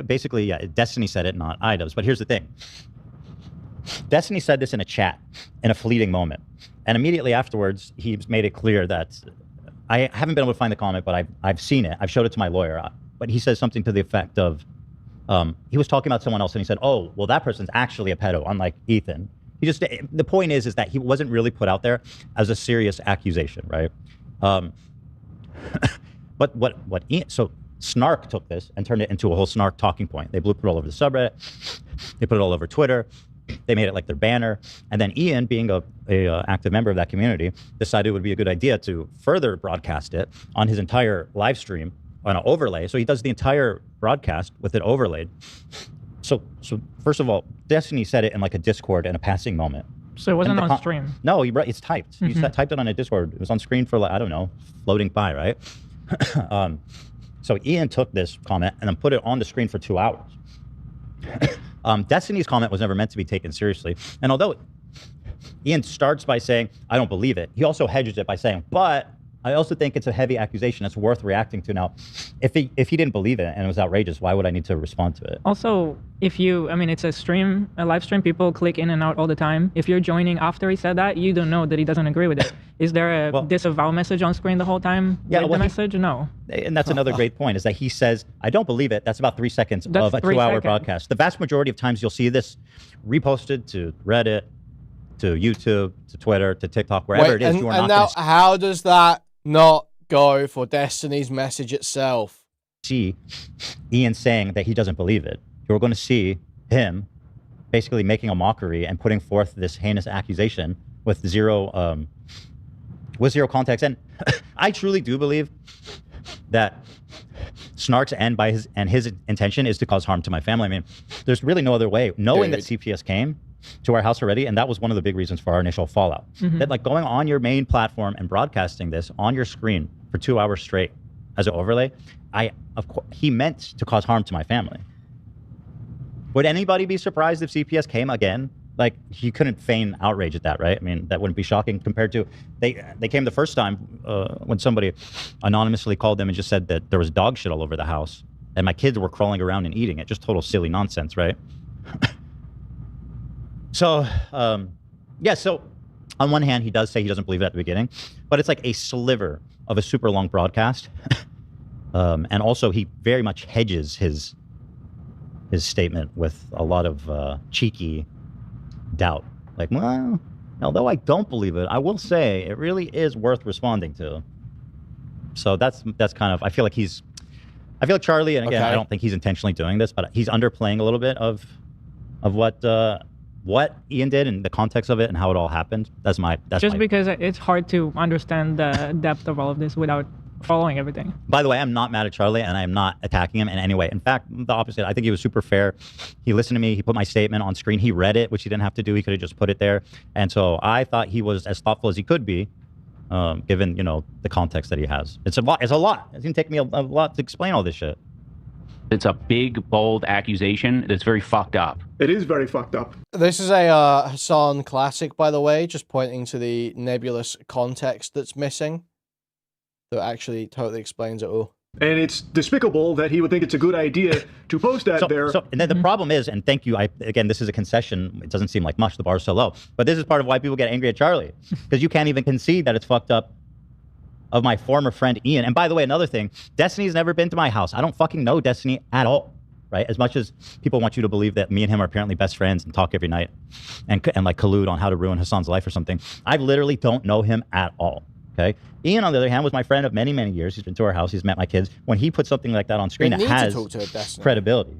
Basically, yeah, Destiny said it, not iDubbbz. But here's the thing: Destiny said this in a chat in a fleeting moment, and immediately afterwards, he made it clear that I haven't been able to find the comment, but I've seen it. I've showed it to my lawyer. But he says something to the effect of, he was talking about someone else, and he said, "Oh, well, that person's actually a pedo, unlike Ethan." He just the point is that he wasn't really put out there as a serious accusation, right? But what Ian, so Snark took this and turned it into a whole Snark talking point. They blew it all over the subreddit. They put it all over Twitter. They made it like their banner. And then Ian, being a active member of that community, decided it would be a good idea to further broadcast it on his entire live stream on an overlay. So he does the entire broadcast with it overlaid. So first of all, Destiny said it in like a Discord in a passing moment. So it wasn't on stream? No, it's typed. You typed it on a Discord. It was on screen for, like, I don't know, floating by, right? So Ian took this comment and then put it on the screen for 2 hours. Destiny's comment was never meant to be taken seriously. And although Ian starts by saying, I don't believe it, he also hedges it by saying, but I also think it's a heavy accusation that's worth reacting to. Now, if he didn't believe it and it was outrageous, why would I need to respond to it? Also, it's a live stream, people click in and out all the time. If you're joining after he said that, you don't know that he doesn't agree with it. Is there a disavow message on screen the whole time? Yeah, with the message? No. And that's another great point, is that he says, I don't believe it. That's about 3 seconds of a 2-hour broadcast. The vast majority of times you'll see this reposted to Reddit, to YouTube, to Twitter, to TikTok, wherever it is. You are and not now, how does that not go for Destiny's message itself? See Ian saying that he doesn't believe it. You're going to see him basically making a mockery and putting forth this heinous accusation with zero context. And I truly do believe that Snark's end and his intention is to cause harm to my family. I mean, there's really no other way. Knowing that CPS came to our house already, and that was one of the big reasons for our initial fallout. That, like, going on your main platform and broadcasting this on your screen for 2 hours straight as an overlay, he meant to cause harm to my family. Would anybody be surprised if CPS came again? Like, he couldn't feign outrage at that, right? I mean, that wouldn't be shocking compared to they came the first time when somebody anonymously called them and just said that there was dog shit all over the house and my kids were crawling around and eating it. Just total silly nonsense, right? So, so on one hand, he does say he doesn't believe it at the beginning, but it's like a sliver of a super long broadcast. And also, he very much hedges his statement with a lot of cheeky doubt. Like, well, although I don't believe it, I will say it really is worth responding to. So that's kind of, I feel like Charlie, and again, I don't think he's intentionally doing this, but he's underplaying a little bit of what Ian did and the context of it and how it all happened. Because it's hard to understand the depth of all of this without following everything. By the way, I'm not mad at Charlie, and I am not attacking him in any way. In fact, the opposite. I think he was super fair. He listened to me. He put my statement on screen. He read it, which he didn't have to do. He could have just put it there. And so I thought he was as thoughtful as he could be, given, the context that he has. It's a lot. It's going to take me a lot to explain all this shit. It's a big, bold accusation that's very fucked up. It is very fucked up. This is a Hassan classic, by the way, just pointing to the nebulous context that's missing. That actually totally explains it all. And it's despicable that he would think it's a good idea to post that there. And then the problem is, and thank you, again, this is a concession. It doesn't seem like much. The bar's so low. But this is part of why people get angry at Charlie. Because you can't even concede that it's fucked up of my former friend Ian. And by the way, another thing, Destiny's never been to my house. I don't fucking know Destiny at all, right? As much as people want you to believe that me and him are apparently best friends and talk every night and like collude on how to ruin Hassan's life or something, I literally don't know him at all. Okay. Ian, on the other hand, was my friend of many, many years. He's been to our house. He's met my kids. When he puts something like that on screen, it has credibility,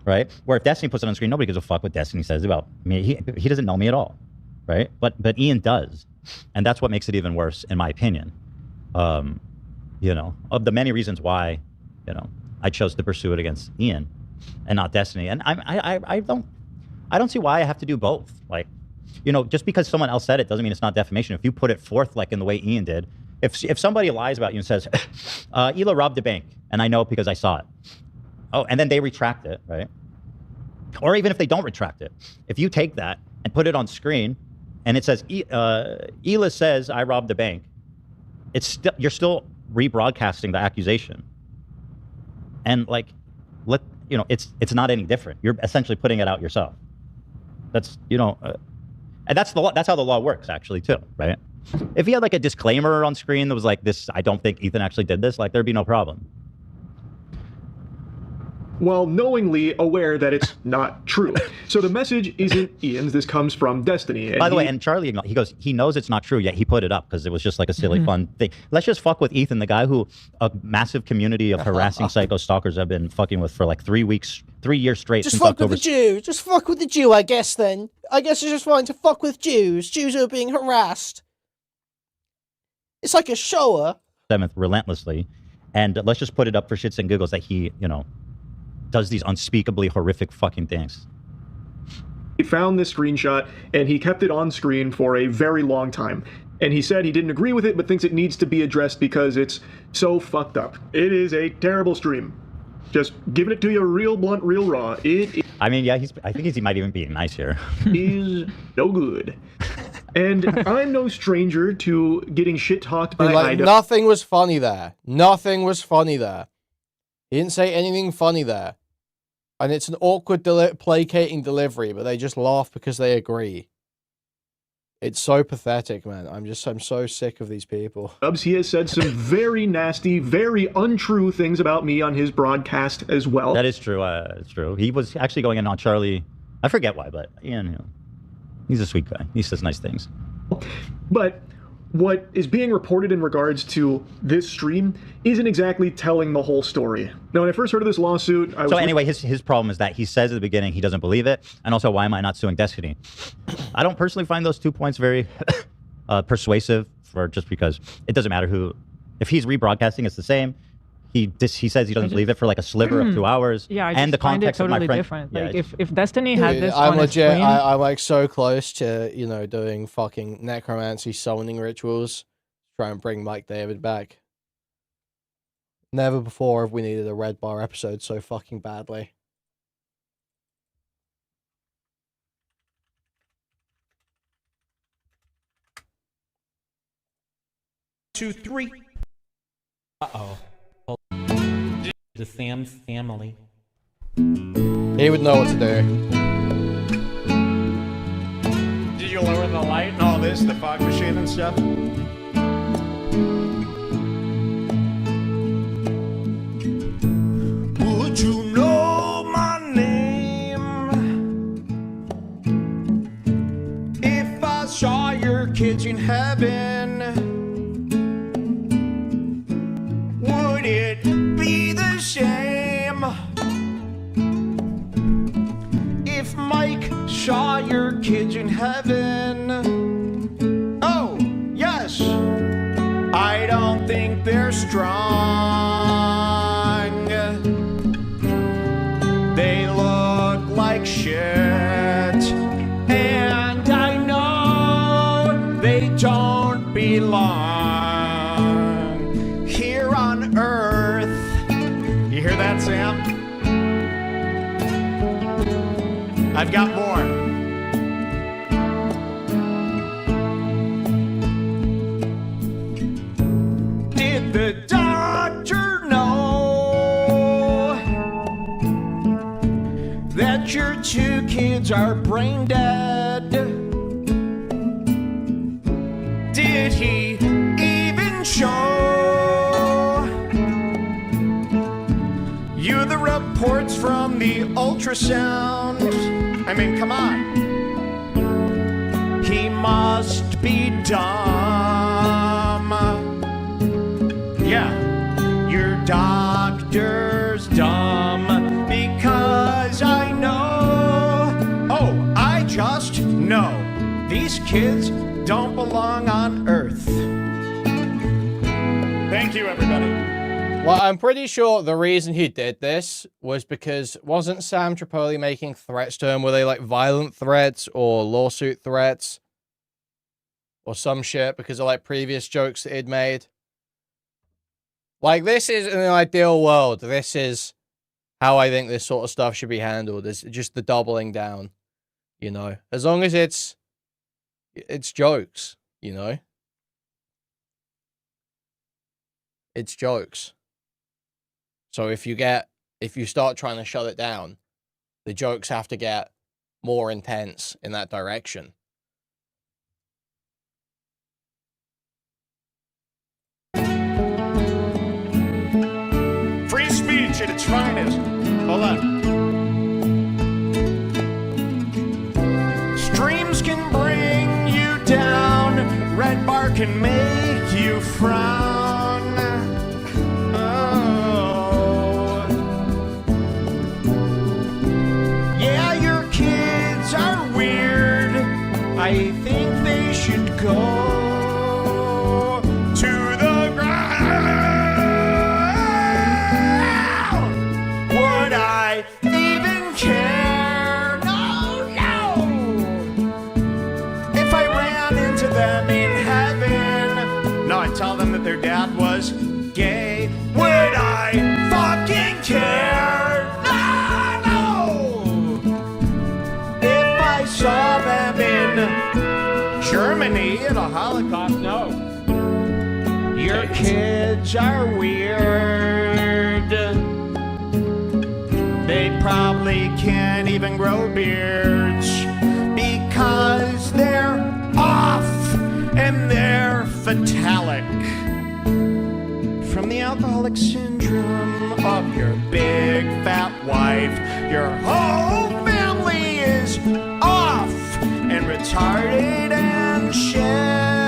right? Where if Destiny puts it on screen, nobody gives a fuck what Destiny says about me. He doesn't know me at all, right? But Ian does, and that's what makes it even worse, in my opinion. You know, of the many reasons why, you know, I chose to pursue it against Ian and not Destiny. And I don't see why I have to do both. Like, you know, just because someone else said it doesn't mean it's not defamation. If you put it forth like in the way Ian did, if somebody lies about you and says, Hila robbed a bank, and I know it because I saw it. Oh, and then they retract it, right? Or even if they don't retract it, if you take that and put it on screen, and it says, Hila says I robbed the bank, you're still rebroadcasting the accusation. And like, you know, it's not any different. You're essentially putting it out yourself. That's, you know, and that's how the law works, actually, too, right? If he had like a disclaimer on screen that was like this, I don't think Ethan actually did this, like there'd be no problem. While knowingly aware that it's not true. So the message isn't Ian's, this comes from Destiny. And by the way, and Charlie, he goes, he knows it's not true, yet he put it up because it was just like a silly, fun thing. Let's just fuck with Ethan, the guy who a massive community of harassing psycho stalkers have been fucking with for like 3 years straight. Just since fuck October. with the Jew. Just fuck with the Jew, I guess, then. I guess it's just fine to fuck with Jews. Jews who are being harassed. It's like a shower. 7th relentlessly. And let's just put it up for shits and giggles that he, you know, does these unspeakably horrific fucking things. He found this screenshot and he kept it on screen for a very long time. And he said he didn't agree with it, but thinks it needs to be addressed because it's so fucked up. It is a terrible stream. Just giving it to you real blunt, real raw. I mean, yeah, I think he might even be nice here. Is no good. And I'm no stranger to getting shit talked by Ida. Nothing was funny there. Nothing was funny there. He didn't say anything funny there. And it's an awkward, placating delivery, but they just laugh because they agree. It's so pathetic, man. I'm so sick of these people. He has said some very nasty, very untrue things about me on his broadcast as well. That is true. It's true. He was actually going in on Charlie. I forget why, but Ian, you know, he's a sweet guy. He says nice things. But what is being reported in regards to this stream isn't exactly telling the whole story. Now, when I first heard of this lawsuit, anyway, his problem is that he says at the beginning he doesn't believe it, and also, why am I not suing Destiny? I don't personally find those 2 points very persuasive, just because it doesn't matter who. If he's rebroadcasting, it's the same. He says he doesn't believe it for like a sliver of 2 hours. Yeah, I and the find it context totally of my friend. different. Yeah, like if Destiny had this I'm on legit. screen, I'm like so close to, you know, doing fucking necromancy summoning rituals, try and bring Mike David back. Never before have we needed a Red Bar episode so fucking badly. Two, three. Uh-oh. The Sam's family. He would know what to do. Did you lower the light and all this, the fog machine and stuff? Would you know my name if I saw your kids in heaven? Would it be the same if Mike saw your kids in heaven? Oh, yes. I don't think they're strong. They look like shit. And I know they don't belong here on Earth. You hear that, Sam? I've got more. Did the doctor know that your 2 kids are brain dead? Did he even show you the reports from the ultrasound? I mean, come on. He must be dumb. actors dumb because I know, oh, I just know these kids don't belong on Earth. Thank you, everybody. Well, I'm pretty sure the reason he did this was because wasn't Sam Tripoli making threats to him? Were they like violent threats or lawsuit threats or some shit because of like previous jokes that he'd made? Like, this is in an ideal world. This is how I think this sort of stuff should be handled. Is just the doubling down, you know. As long as it's jokes, you know. It's jokes. So if you start trying to shut it down, the jokes have to get more intense in that direction. Free speech at its finest. Hold on. Streams can bring you down. Red bar can make you frown. I think they should go to the ground. Would I even care? No, no. If I ran into them in heaven, no, I'd tell them that their dad was gay. Would I fucking care? No, no. If I saw them in Germany at a Holocaust, no. Your kids are weird. They probably can't even grow beards because they're off and they're phallic. From the alcoholic syndrome of your big fat wife, your whole family is off and retarded and shits.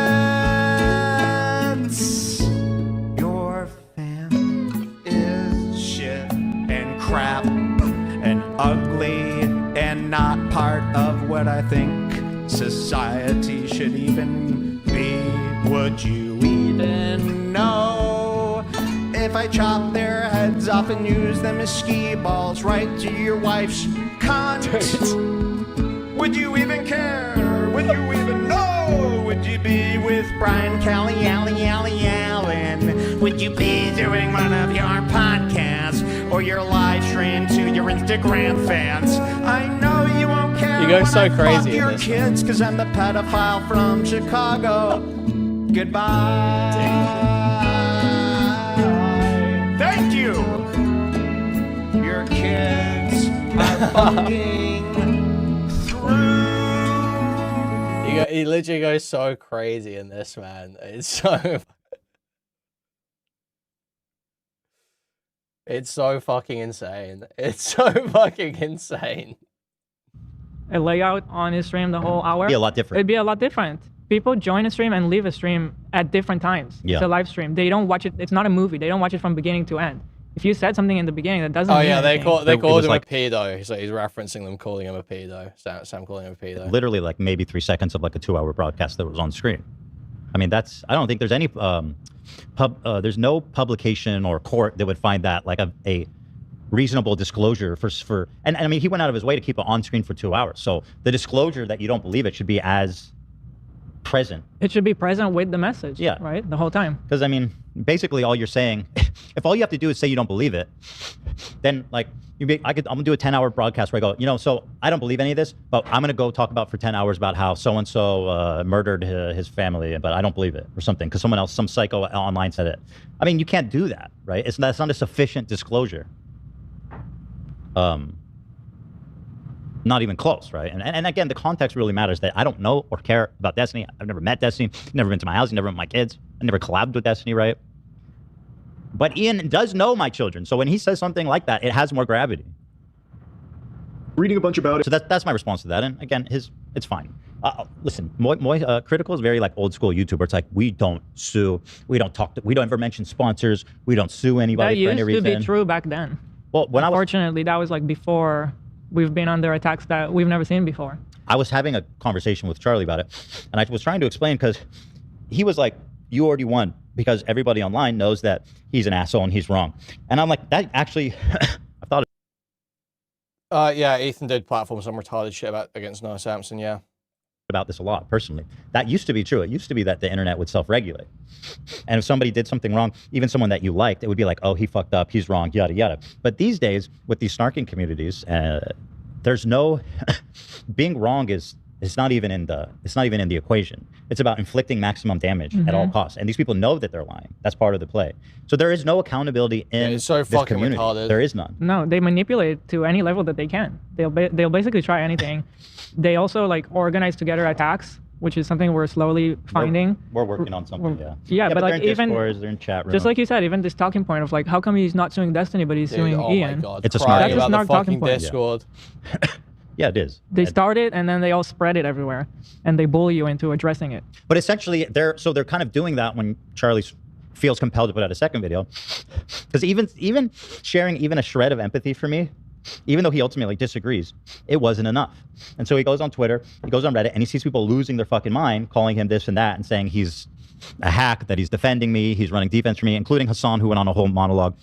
Your family is shit and crap and ugly and not part of what I think society should even be. Would you even know if I chop their heads off and use them as skee balls right to your wife's cunt? Would you even care? Would you even know? Would you be with Brian Kelly, Allen? Would you be doing one of your podcasts or your live stream to your Instagram fans? I know you won't care. You go so when I crazy fuck in your this, kids because I'm the pedophile from Chicago. Goodbye. Thank you. Your kids are fucking. He literally goes so crazy in this, man. It's so fucking insane. It's so fucking insane. A layout on his stream the whole hour. Be a lot different. It'd be a lot different. People join a stream and leave a stream at different times. Yeah. It's a live stream. They don't watch it. It's not a movie. They don't watch it from beginning to end. If you said something in the beginning that doesn't. Oh mean yeah, they anything. called him like a pedo. So he's referencing them calling him a pedo. Sam calling him a pedo. Literally like maybe 3 seconds of like a 2-hour broadcast that was on screen. I mean, I don't think there's any there's no publication or court that would find that like a reasonable disclosure for and I mean he went out of his way to keep it on screen for 2 hours. So the disclosure that you don't believe it should be as present. It should be present with the message. Yeah. Right. The whole time. Because I mean, basically all you're saying, if all you have to do is say you don't believe it, then like I'm gonna do a 10-hour broadcast where I go, you know, so I don't believe any of this, but I'm gonna go talk about for 10 hours about how so and so murdered his family, but I don't believe it or something because someone else, some psycho online said it. I mean, you can't do that, right? That's not a sufficient disclosure. Not even close, right? And again, the context really matters. That I don't know or care about Destiny. I've never met Destiny. Never been to my house. Never met my kids. I never collabed with Destiny, right? But Ian does know my children, so when he says something like that, it has more gravity. reading a bunch about it. So that's my response to that. And again, it's fine. Listen, Critikal is very like old school YouTuber. It's like, we don't sue, we don't ever mention sponsors, we don't sue anybody for any reason. That used to be true back then. Well, unfortunately, that was like before we've been under attacks that we've never seen before. I was having a conversation with Charlie about it, and I was trying to explain, because he was like, you already won, because everybody online knows that he's an asshole and he's wrong. And I'm like, that actually, I thought yeah, Ethan did platform some retarded shit against Noah Sampson, yeah. About this a lot, personally. That used to be true. It used to be that the internet would self-regulate. And if somebody did something wrong, even someone that you liked, it would be like, oh, he fucked up, he's wrong, yada, yada. But these days, with these snarking communities, there's no, being wrong it's not even in the equation. It's about inflicting maximum damage at all costs. And these people know that they're lying. That's part of the play. So there is no accountability in it's so this fucking community. retarded. There is none. No, they manipulate to any level that they can. They'll basically try anything. They also like organize together attacks, which is something we're slowly finding. We're working on something, yeah. Yeah, but they're like in even Discords, they're in chat rooms. just like you said, even this talking point of like, how come he's not suing Destiny but he's suing oh Ian? My God, it's a crying snark. That's a about the snark talking fucking point. Discord. Yeah, it is. They start it and then they all spread it everywhere, and they bully you into addressing it. But essentially, they're kind of doing that when Charlie feels compelled to put out a second video, because even sharing even a shred of empathy for me, even though he ultimately disagrees, it wasn't enough. And so he goes on Twitter, he goes on Reddit, and he sees people losing their fucking mind, calling him this and that, and saying he's a hack, that he's defending me, he's running defense for me, including Hassan, who went on a whole monologue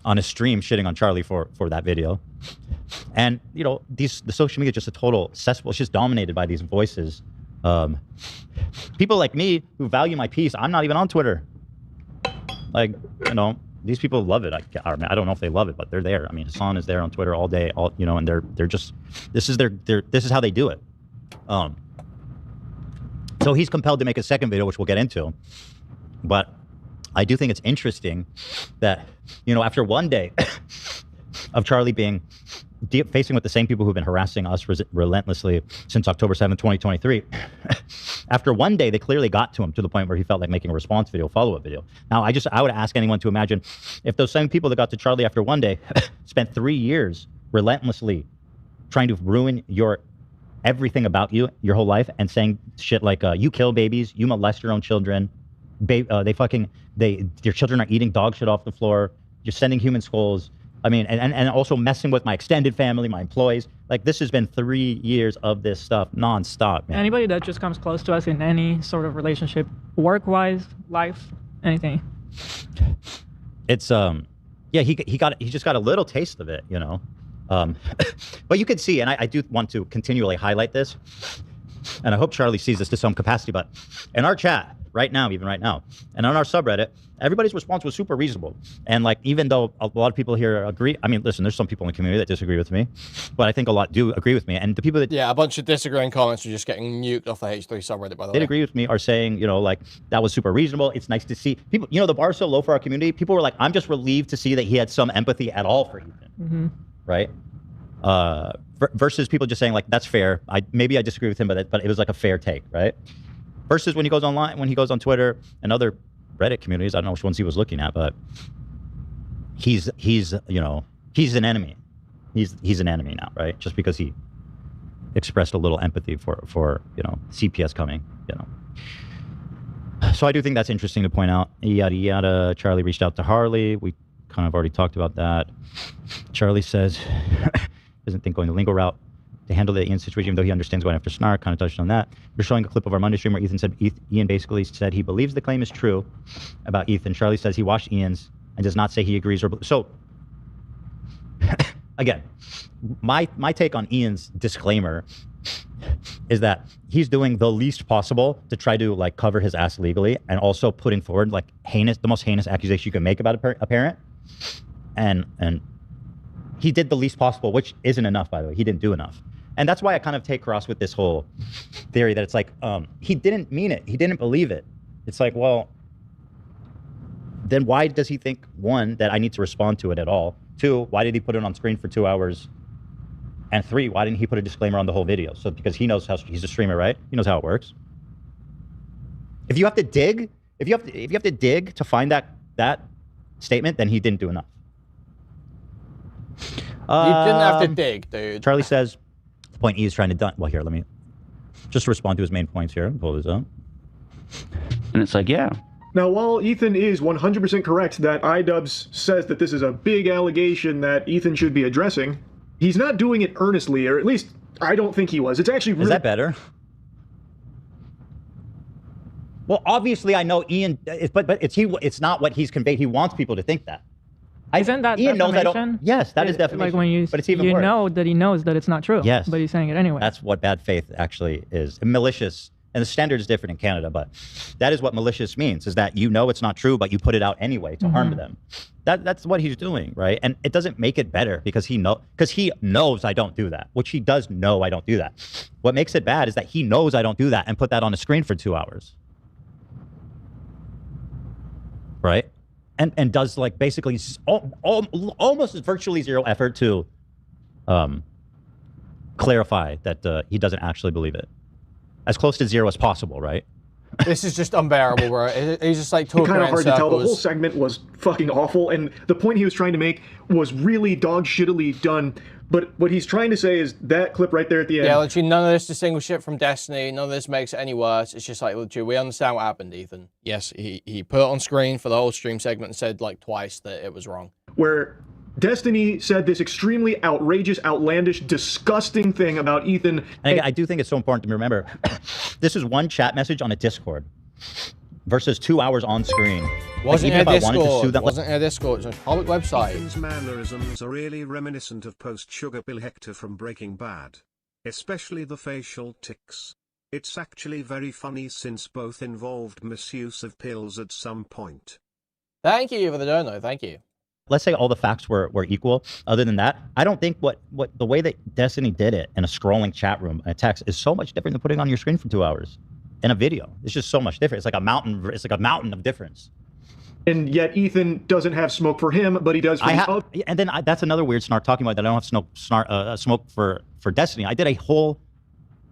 on his stream shitting on Charlie for that video. And you know, the social media is just a total cesspool. It's just dominated by these voices. People like me who value my peace, I'm not even on Twitter. Like, you know, these people love it. I don't know if they love it, but they're there. I mean, Hassan is there on Twitter all day, and they're just, this is how they do it. So he's compelled to make a second video, which we'll get into. But I do think it's interesting that, you know, after one day of Charlie being facing with the same people who've been harassing us relentlessly since October 7th, 2023. After one day, they clearly got to him to the point where he felt like making a response video, follow-up video. Now, I would ask anyone to imagine if those same people that got to Charlie after one day spent 3 years relentlessly trying to ruin everything about you, your whole life, and saying shit like, you kill babies, you molest your own children, your children are eating dog shit off the floor, you're sending human skulls. I mean, and also messing with my extended family, my employees. Like, this has been 3 years of this stuff nonstop, man. Anybody that just comes close to us in any sort of relationship, work-wise, life, anything. It's yeah, he just got a little taste of it, you know. But you could see, and I do want to continually highlight this, and I hope Charlie sees this to some capacity, but in our chat, even right now, and on our subreddit, everybody's response was super reasonable. And like, even though a lot of people here agree, I mean, listen, there's some people in the community that disagree with me, but I think a lot do agree with me. And the people that... Yeah, a bunch of disagreeing comments are just getting nuked off the H3 subreddit, by the way. They agree with me, are saying, you know, like, that was super reasonable. It's nice to see people, you know, the bar is so low for our community. People were like, I'm just relieved to see that he had some empathy at all for Ethan. Right? Versus people just saying like, that's fair. Maybe I disagree with him, but it was like a fair take, right? Versus when he goes online, when he goes on Twitter and other Reddit communities, I don't know which ones he was looking at, but he's you know, he's an enemy. He's an enemy now, right? Just because he expressed a little empathy for you know, CPS coming, you know. So I do think that's interesting to point out. Yada yada. Charlie reached out to Harley. We kind of already talked about that. Charlie says doesn't think going the legal route to handle the Ian situation, even though he understands going after Snark, kind of touched on that. We're showing a clip of our Monday stream where Ethan said, Ian basically said he believes the claim is true about Ethan. Charlie says he watched Ian's and does not say he agrees or... So, again, my take on Ian's disclaimer is that he's doing the least possible to try to like cover his ass legally, and also putting forward like the most heinous accusation you can make about a parent. And he did the least possible, which isn't enough, by the way. He didn't do enough. And that's why I kind of take cross with this whole theory that it's like, he didn't mean it. He didn't believe it. It's like, well, then why does he think, one, that I need to respond to it at all? Two, why did he put it on screen for 2 hours? And three, why didn't he put a disclaimer on the whole video? So because he knows how, he's a streamer, right? He knows how it works. If you have to dig, if you have to dig to find that statement, then he didn't do enough. You didn't have to dig, dude. Charlie says the point E is trying to done. Well, here, let me just respond to his main points here. Pull this up. And it's like, yeah. Now, while Ethan is 100% correct that iDubbbz says that this is a big allegation that Ethan should be addressing, he's not doing it earnestly, or at least I don't think he was. It's actually really... Is that better? Well, obviously, I know Ian, but it's not what he's conveyed. He wants people to think that. Isn't that Ian knows I don't. defamation? Yes, that is defamation. Like when you, but it's even you worse. know that he knows that it's not true. Yes, but he's saying it anyway. That's what bad faith actually is. And malicious, and the standard is different in Canada, but that is what malicious means: is that you know it's not true, but you put it out anyway to harm them. That's what he's doing, right? And it doesn't make it better because he knows I don't do that, which he does know I don't do that. What makes it bad is that he knows I don't do that and put that on a screen for 2 hours. Right, and does like basically almost virtually zero effort to clarify that he doesn't actually believe it, as close to zero as possible. Right. This is just unbearable, bro. He's just like talking kind of around hard to tell. The whole circles. segment was fucking awful, and the point he was trying to make was really dog shittily done. But what he's trying to say is that clip right there at the end. Yeah, literally none of this distinguishes it from Destiny. None of this makes it any worse. It's just like, literally, we understand what happened, Ethan. Yes, he put it on screen for the whole stream segment and said like twice that it was wrong. Where Destiny said this extremely outrageous, outlandish, disgusting thing about Ethan. And I do think it's so important to remember, this is one chat message on a Discord versus 2 hours on screen. Wasn't like, in a even if I wanted to sue Discord. them, Wasn't in a Discord. It's a public website. Ethan's mannerisms are really reminiscent of post-Sugar Bill Hector from Breaking Bad. Especially the facial tics. It's actually very funny since both involved misuse of pills at some point. Thank you for the dono. Thank you. let's say all the facts were equal. Other than that, I don't think what the way that Destiny did it in a scrolling chat room, a text, is so much different than putting on your screen for 2 hours in a video. It's just so much different. It's like a mountain. It's like a mountain of difference. And yet Ethan doesn't have smoke for him, but he does for and then that's another weird snark talking about that. I don't have smoke for Destiny. I did a whole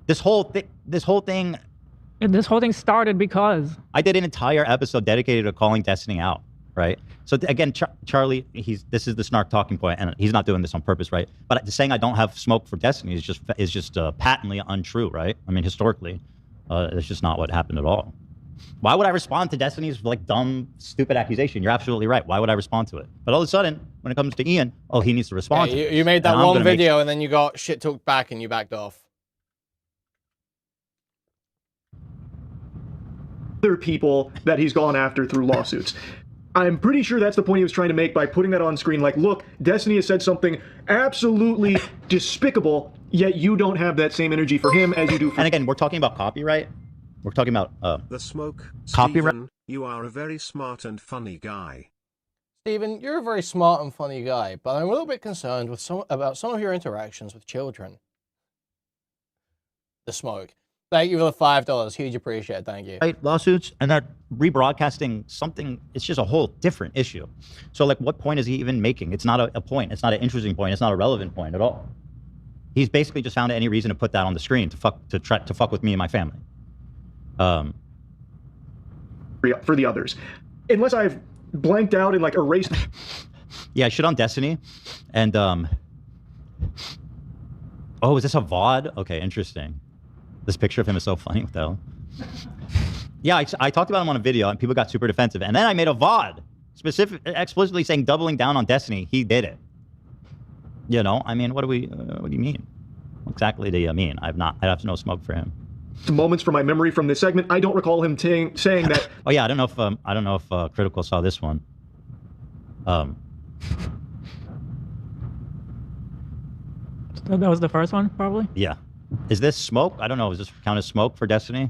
this whole thing. This whole thing started because I did an entire episode dedicated to calling Destiny out, right? So again, Charlie, this is the snark talking point, and he's not doing this on purpose, right? But saying I don't have smoke for Destiny is just patently untrue, right? I mean, historically, it's just not what happened at all. Why would I respond to Destiny's like dumb, stupid accusation? You're absolutely right. Why would I respond to it? But all of a sudden, when it comes to Ian, oh, he needs to respond. Yeah, you made that one video, and then you got shit talked back, and you backed off. Other people that he's gone after through lawsuits. I'm pretty sure that's the point he was trying to make by putting that on screen. Like, look, Destiny has said something absolutely despicable, yet you don't have that same energy for him as you do for... And again, we're talking about copyright. We're talking about the smoke. Copyright. Steven, you are a very smart and funny guy. Stephen, you're a very smart and funny guy, but I'm a little bit concerned with about some of your interactions with children. The smoke. Thank you for the $5. Huge appreciate. Thank you. Right, lawsuits, and they're rebroadcasting something. It's just a whole different issue. So, like, what point is he even making? It's not a point. It's not an interesting point. It's not a relevant point at all. He's basically just found any reason to put that on the screen to try to fuck with me and my family. For the others. Unless I've blanked out and like erased. Yeah, I shit on Destiny. And oh, is this a VOD? Okay, interesting. This picture of him is so funny. What the hell? Yeah, I talked about him on a video and people got super defensive. And then I made a VOD explicitly saying doubling down on Destiny. He did it. You know, I mean, what do you mean? What exactly do you mean? I have no smoke for him. Moments from my memory from this segment. I don't recall him saying that. Oh yeah, I don't know if Critikal saw this one. that was the first one, probably. Yeah. Is this smoke? I don't know. Is this count as smoke for Destiny?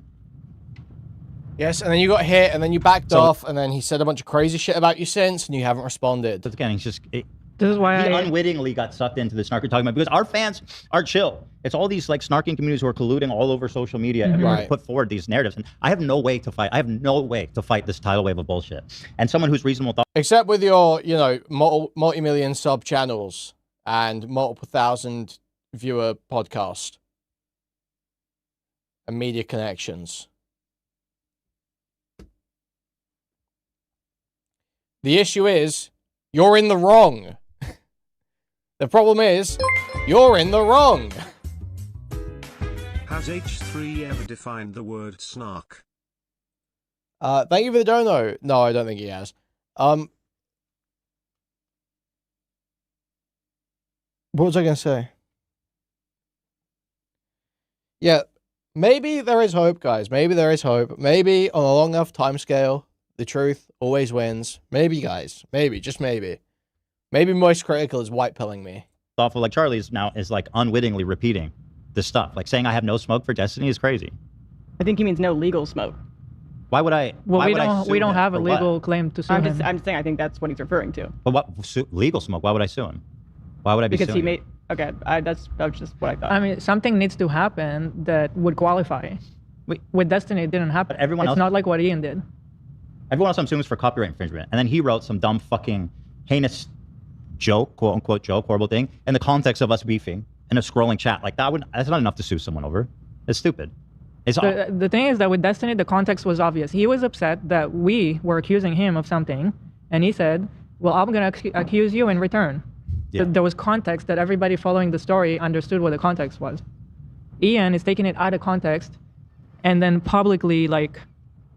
Yes, and then you got hit, and then you backed off, and then he said a bunch of crazy shit about you since, and you haven't responded. But again, he's just... This is why he unwittingly got sucked into the snark you're talking about, because our fans are chill. It's all these like snarking communities who are colluding all over social media and Right. put forward these narratives. And I have no way to fight. I have no way to fight this tidal wave of bullshit. And someone who's reasonable thought. Except with your, you know, multi-million sub channels and multiple thousand viewer podcast and media connections. The issue is, you're in the wrong. The problem is, you're in the wrong. Has H3 ever defined the word snark? Thank you for the dono. No, I don't think he has. What was I going to say? Yeah, maybe there is hope, guys. Maybe there is hope. Maybe on a long enough time scale, the truth always wins. Maybe, guys. Maybe, just maybe. Maybe Moist Critical is white-pilling me. Thoughtful, like Charlie's now is like unwittingly repeating this stuff. Like saying I have no smoke for Destiny is crazy. I think he means no legal smoke. Why would I? Well, why we don't have a for what? legal claim to sue I'm him. just saying I think that's what he's referring to. But what legal smoke? Why would I sue him? Why would I be Because suing he him? made. Okay, that's just what I thought. I mean, something needs to happen that would qualify. Wait. With Destiny, it didn't happen. But everyone it's else- not like what Ian did. Everyone else I'm suing is for copyright infringement, and then he wrote some dumb fucking heinous joke, quote unquote joke, horrible thing, in the context of us beefing in a scrolling chat. Like that's not enough to sue someone over. It's stupid. It's The thing is that with Destiny, the context was obvious. He was upset that we were accusing him of something, and he said, well, I'm going to accuse you in return. Yeah. There was context that everybody following the story understood what the context was. Ian is taking it out of context and then publicly, like,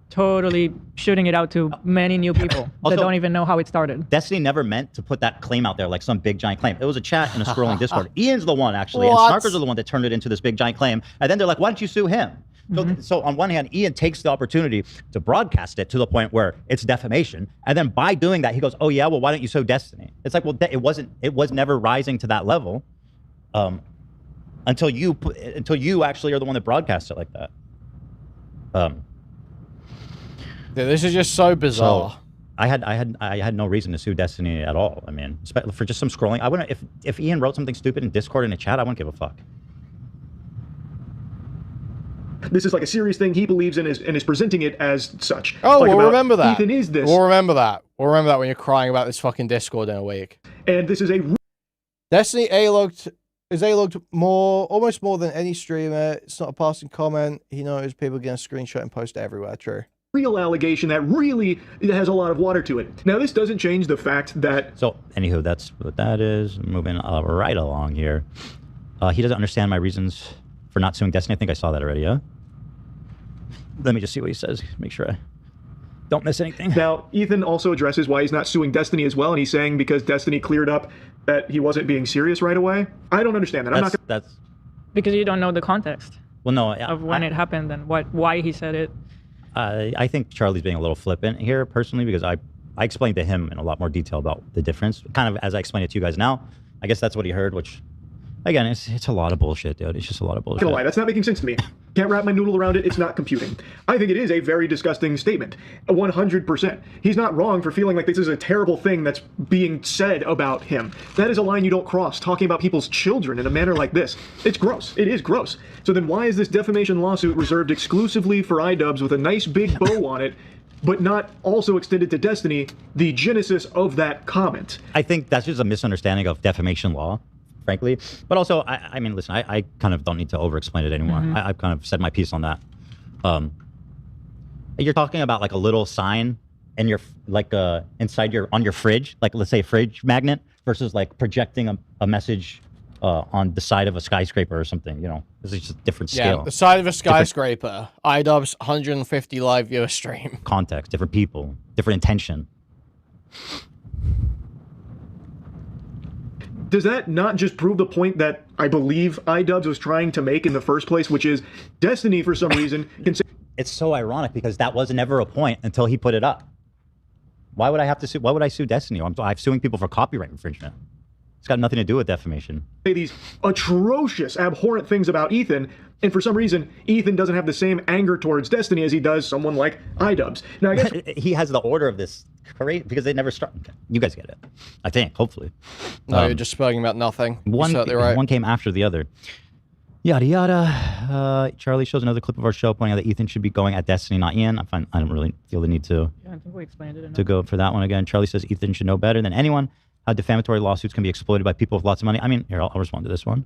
totally shooting it out to many new people Also, that don't even know how it started. Destiny never meant to put that claim out there like some big giant claim. It was a chat in a scrolling Discord. Ian's the one actually, What? and Snarkers are the one that turned it into this big giant claim. And then they're like, why don't you sue him? So on one hand, Ian takes the opportunity to broadcast it to the point where it's defamation, and then by doing that, he goes, "Oh yeah, well why don't you sue Destiny?" It's like, well, it was never rising to that level, until you actually are the one that broadcasts it like that. Yeah, this is just so bizarre. So I had no reason to sue Destiny at all. I mean, for just some scrolling. I wouldn't if Ian wrote something stupid in Discord in a chat, I wouldn't give a fuck. This is like a serious thing he believes in and is presenting it as such. Oh, Like we'll about remember that. Ethan is this. We'll remember that. We'll remember that when you're crying about this fucking Discord in a week. And this is a Destiny A-logged almost more than any streamer. It's not a passing comment. He knows people are going to screenshot and post it everywhere. True. real allegation that really has a lot of water to it. Now, this doesn't change the fact that... So, anywho, that's what that is. Moving right along here. He doesn't understand my reasons for not suing Destiny. I think I saw that already, yeah? Let me just see what he says. Make sure I don't miss anything. Now, Ethan also addresses why he's not suing Destiny as well, and he's saying because Destiny cleared up that he wasn't being serious right away. I don't understand that. That's because you don't know the context. Well, no, of when it happened and why he said it. I think Charlie's being a little flippant here, personally, because I explained to him in a lot more detail about the difference, kind of as I explained it to you guys now. I guess that's what he heard, which, again, it's a lot of bullshit, dude. It's just a lot of bullshit. I'm gonna lie, that's not making sense to me. Can't wrap my noodle around it. It's not computing. I think it is a very disgusting statement. 100%. He's not wrong for feeling like this is a terrible thing that's being said about him. That is a line you don't cross, talking about people's children in a manner like this. It's gross. It is gross. So then why is this defamation lawsuit reserved exclusively for iDubbbz with a nice big bow on it, but not also extended to Destiny, the genesis of that comment? I think that's just a misunderstanding of defamation law, frankly. But also, I mean, listen, I kind of don't need to over-explain it anymore. Mm-hmm. I've kind of said my piece on that. You're talking about like a little sign in your, like inside on your fridge, like let's say a fridge magnet, versus like projecting a message on the side of a skyscraper or something, you know. This is just a different scale. Yeah, the side of a skyscraper. iDubbbz 150 live viewer stream. Context, different people, different intention. Does that not just prove the point that I believe iDubbbz was trying to make in the first place, which is Destiny, for some reason, can say... It's so ironic because that was never a point until he put it up. Why would I have to sue? Why would I sue Destiny? I'm suing people for copyright infringement. It's got nothing to do with defamation. Say these atrocious, abhorrent things about Ethan, and for some reason, Ethan doesn't have the same anger towards Destiny as he does someone like iDubbbz. Now, I guess... He has the order of this, correct? Because they never start. You guys get it, I think, hopefully. No, you're just speaking about nothing. One came after the other. Yada yada. Charlie shows another clip of our show pointing out that Ethan should be going at Destiny, not Ian. I don't really feel the need to. Yeah, I think we explained it enough. To go for that one again. Charlie says Ethan should know better than anyone how defamatory lawsuits can be exploited by people with lots of money. I mean, here, I'll respond to this one.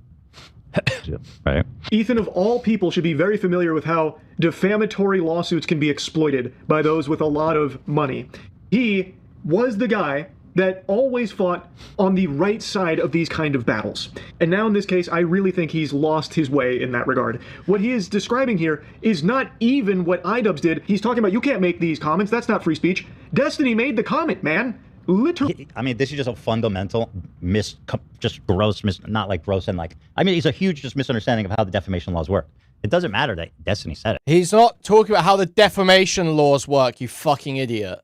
Right. Ethan, of all people, should be very familiar with how defamatory lawsuits can be exploited by those with a lot of money. He was the guy that always fought on the right side of these kind of battles. And now in this case, I really think he's lost his way in that regard. What he is describing here is not even what iDubbbz did. He's talking about, you can't make these comments, that's not free speech. Destiny made the comment, man. Literally. I mean, this is just a fundamental not like gross and like, I mean, it's a huge just misunderstanding of how the defamation laws work. It doesn't matter that Destiny said it. He's not talking about how the defamation laws work, you fucking idiot.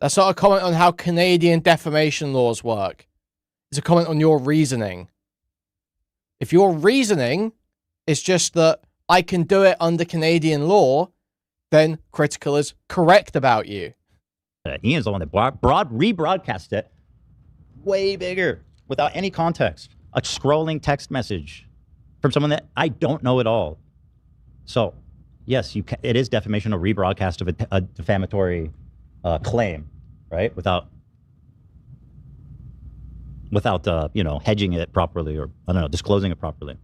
That's not a comment on how Canadian defamation laws work. It's a comment on your reasoning. If your reasoning is just that I can do it under Canadian law, then Critikal is correct about you. Ian's the one that rebroadcast it way bigger without any context. A scrolling text message from someone that I don't know at all. So, yes, it is defamation or rebroadcast of a defamatory claim, right? Without you know, hedging it properly, or I don't know, disclosing it properly.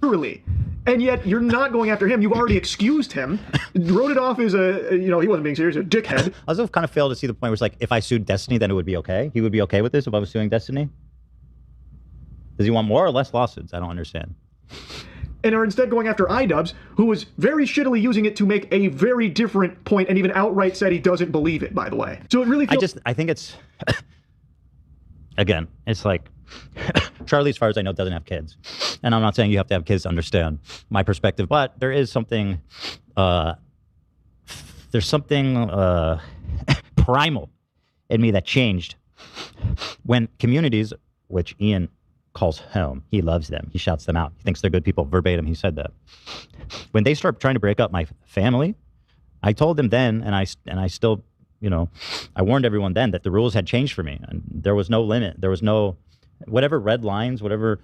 Literally. And yet you're not going after him. You've already excused him, wrote it off as a, you know, he wasn't being serious, a dickhead. I also kind of failed to see the point where it's like, if I sued Destiny, then it would be okay. He would be okay with this if I was suing Destiny. Does he want more or less lawsuits? I don't understand. And are instead going after iDubbbz, who was very shittily using it to make a very different point, and even outright said he doesn't believe it, by the way. So it really feels... I think it's... Again, it's like... Charlie, as far as I know, doesn't have kids. And I'm not saying you have to have kids to understand my perspective, but there is something... there's something primal in me that changed when communities, which Ian calls home, he loves them, he shouts them out, he thinks they're good people, verbatim, he said that. When they start trying to break up my family, I told them then, and I still, you know, I warned everyone then that the rules had changed for me, and there was no limit, there was no, whatever red lines, whatever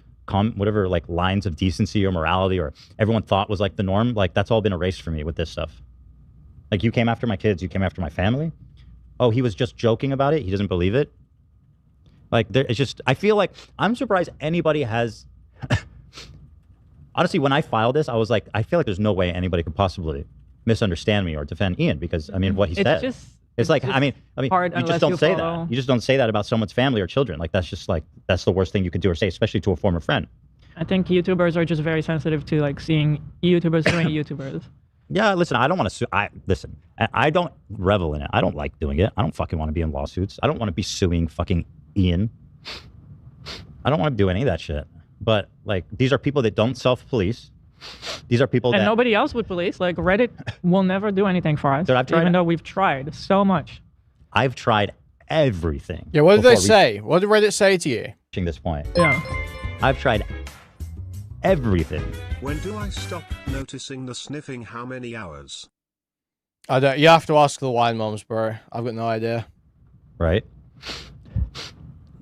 like lines of decency or morality or everyone thought was like the norm, like that's all been erased for me with this stuff. Like, you came after my kids, you came after my family. Oh, he was just joking about it, he doesn't believe it. Like, it's just, I feel like, I'm surprised anybody has, honestly, when I filed this, I was like, I feel like there's no way anybody could possibly misunderstand me or defend Ian, because, I mean, what he said. It's like, I mean, you just don't say that. You just don't say that about someone's family or children. Like, that's just like, that's the worst thing you could do or say, especially to a former friend. I think YouTubers are just very sensitive to, like, seeing YouTubers doing YouTubers. Yeah, listen, I don't want to sue. Listen, I don't revel in it. I don't like doing it. I don't fucking want to be in lawsuits. I don't want to be suing fucking Ian. I don't want to do any of that shit. But, like, these are people that don't self-police. These are people and nobody else would police. Like, Reddit will never do anything for us, Dude, even though we've tried so much. I've tried everything. Yeah, what did they say? What did Reddit say to you? Reaching this point. Yeah. I've tried everything. When do I stop noticing the sniffing? How many hours? I don't. You have to ask the wine moms, bro. I've got no idea. Right?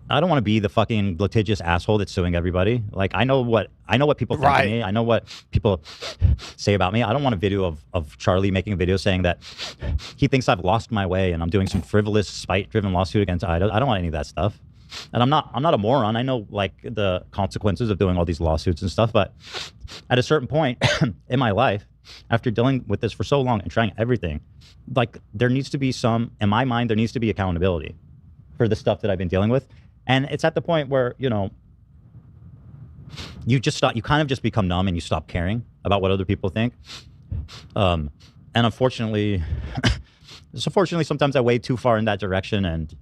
I don't want to be the fucking litigious asshole that's suing everybody. Like, I know what people think of me. I know what people say about me. I don't want a video of Charlie making a video saying that he thinks I've lost my way and I'm doing some frivolous, spite-driven lawsuit against iDubbbz. I don't want any of that stuff. And I'm not a moron. I know, like, the consequences of doing all these lawsuits and stuff. But at a certain point in my life, after dealing with this for so long and trying everything, like, there needs to be some, in my mind, there needs to be accountability for the stuff that I've been dealing with. And it's at the point where, you know, you kind of just become numb and you stop caring about what other people think. And unfortunately, sometimes I wade too far in that direction, and,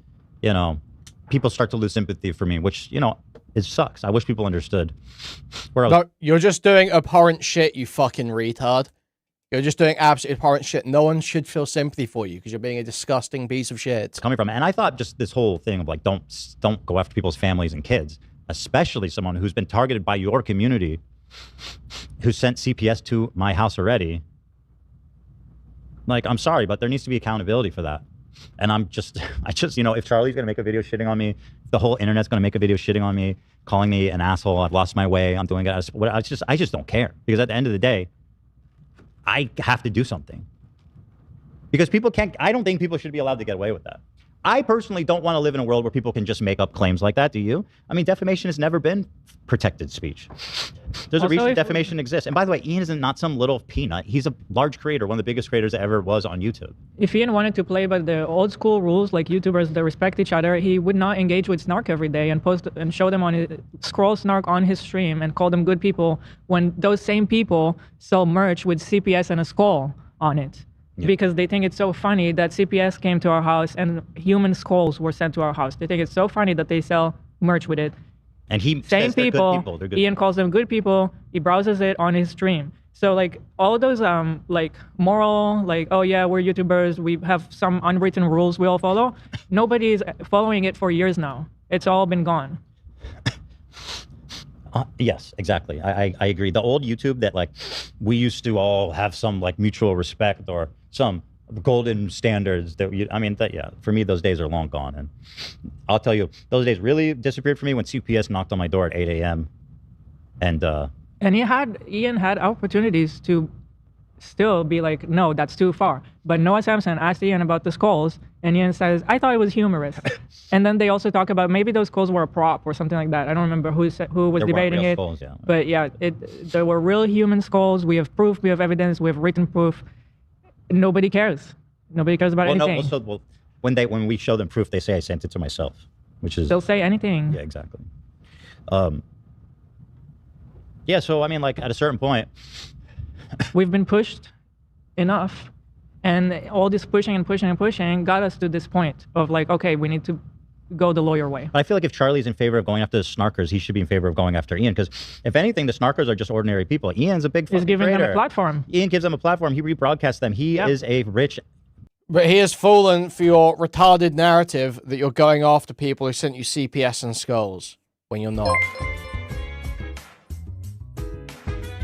you know, people start to lose sympathy for me, which, you know, it sucks. I wish people understood. No, you're just doing abhorrent shit, you fucking retard. You're just doing absolutely abhorrent shit. No one should feel sympathy for you because you're being a disgusting piece of shit. Coming from it. And I thought just this whole thing of, like, don't go after people's families and kids, especially someone who's been targeted by your community, who sent CPS to my house already. Like, I'm sorry, but there needs to be accountability for that. And I just, you know, if Charlie's going to make a video shitting on me, if the whole internet's going to make a video shitting on me, calling me an asshole, I've lost my way, I'm doing it, I just don't care. Because at the end of the day, I have to do something. Because people can't, I don't think people should be allowed to get away with that. I personally don't want to live in a world where people can just make up claims like that. Do you? I mean, defamation has never been protected speech. There's a reason defamation exists. And by the way, Ian is not some little peanut. He's a large creator, one of the biggest creators that ever was on YouTube. If Ian wanted to play by the old school rules, like YouTubers that respect each other, he would not engage with Snark every day and post and show them on his scroll Snark on his stream and call them good people when those same people sell merch with CPS and a skull on it. Yeah. Because they think it's so funny that CPS came to our house and human skulls were sent to our house. They think it's so funny that they sell merch with it. And he same says they're people. Good people. They're good Ian people. calls them good people. He browses it on his stream. So like all those like moral, like, oh yeah, we're YouTubers, we have some unwritten rules we all follow. Nobody is following it for years now. It's all been gone. Yes, exactly. I agree. The old YouTube that like we used to all have some like mutual respect or some golden standards that yeah, for me those days are long gone. And I'll tell you, those days really disappeared for me when CPS knocked on my door at 8 a.m. And Ian had opportunities to still be like, no, that's too far. But Noah Samson asked Ian about the skulls, and Ian says, I thought it was humorous. And then they also talk about maybe those skulls were a prop or something like that. I don't remember who was debating it. Skulls, yeah. But yeah, there were real human skulls. We have proof, we have evidence, we have written proof. Nobody cares. Nobody cares about anything. No, when we show them proof, they say I sent it to myself, which is they'll say anything. Yeah, exactly. Yeah, so I mean, like at a certain point, we've been pushed enough, and all this pushing and pushing and pushing got us to this point of like, okay, we need to go the lawyer way. But I feel like if Charlie's in favor of going after the snarkers, he should be in favor of going after Ian, because if anything, the snarkers are just ordinary people. Ian's a big. He's giving creator. them a platform. Ian gives them a platform. He rebroadcasts them. He is a rich. But he has fallen for your retarded narrative that you're going after people who sent you CPS and skulls when you're not.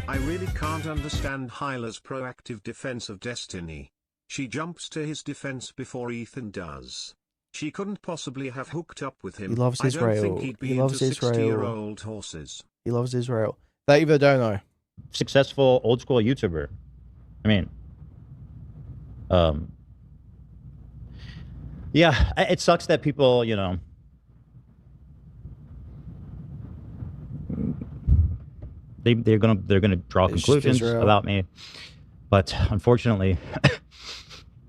I really can't understand Hyla's proactive defense of Destiny. She jumps to his defense before Ethan does. She couldn't possibly have hooked up with him. He loves Israel. I don't think he'd be He loves into Israel. 60-year-old horses. He loves Israel. That either don't know. Successful old school YouTuber. I mean, yeah, it sucks that people, you know, they're gonna draw conclusions about me, but unfortunately,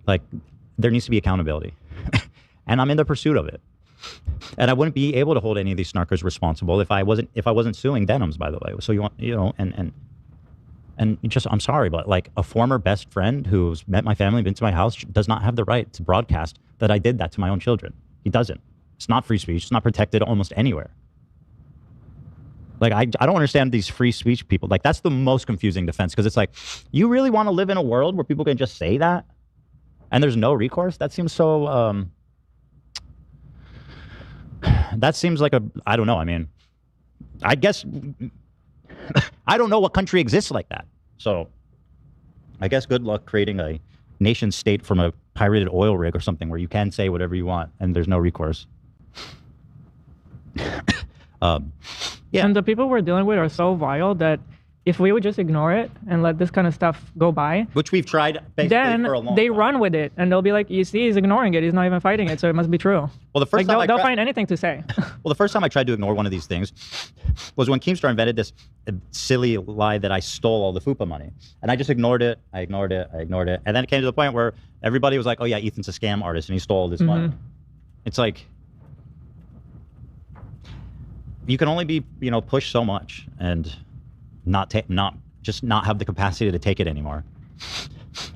like there needs to be accountability, and I'm in the pursuit of it. And I wouldn't be able to hold any of these snarkers responsible if I wasn't suing Denims, by the way. So and just, I'm sorry, but like a former best friend who's met my family, been to my house, does not have the right to broadcast that I did that to my own children. He doesn't. It's not free speech. It's not protected almost anywhere. Like, I don't understand these free speech people. Like, that's the most confusing defense, because it's like, you really want to live in a world where people can just say that and there's no recourse? That seems so, that seems like I don't know. I mean, I guess, I don't know what country exists like that. So I guess good luck creating a nation state from a pirated oil rig or something where you can say whatever you want and there's no recourse. Yeah. And the people we're dealing with are so vile that if we would just ignore it and let this kind of stuff go by, which we've tried basically for a long they time. run with it and they'll be like, you see, he's ignoring it. He's not even fighting it. So it must be true. Well, the first time they'll find anything to say. Well, the first time I tried to ignore one of these things was when Keemstar invented this silly lie that I stole all the FUPA money. And I just ignored it. I ignored it. And then it came to the point where everybody was like, oh yeah, Ethan's a scam artist and he stole all this money. It's like, you can only be, you know, pushed so much and not have the capacity to take it anymore.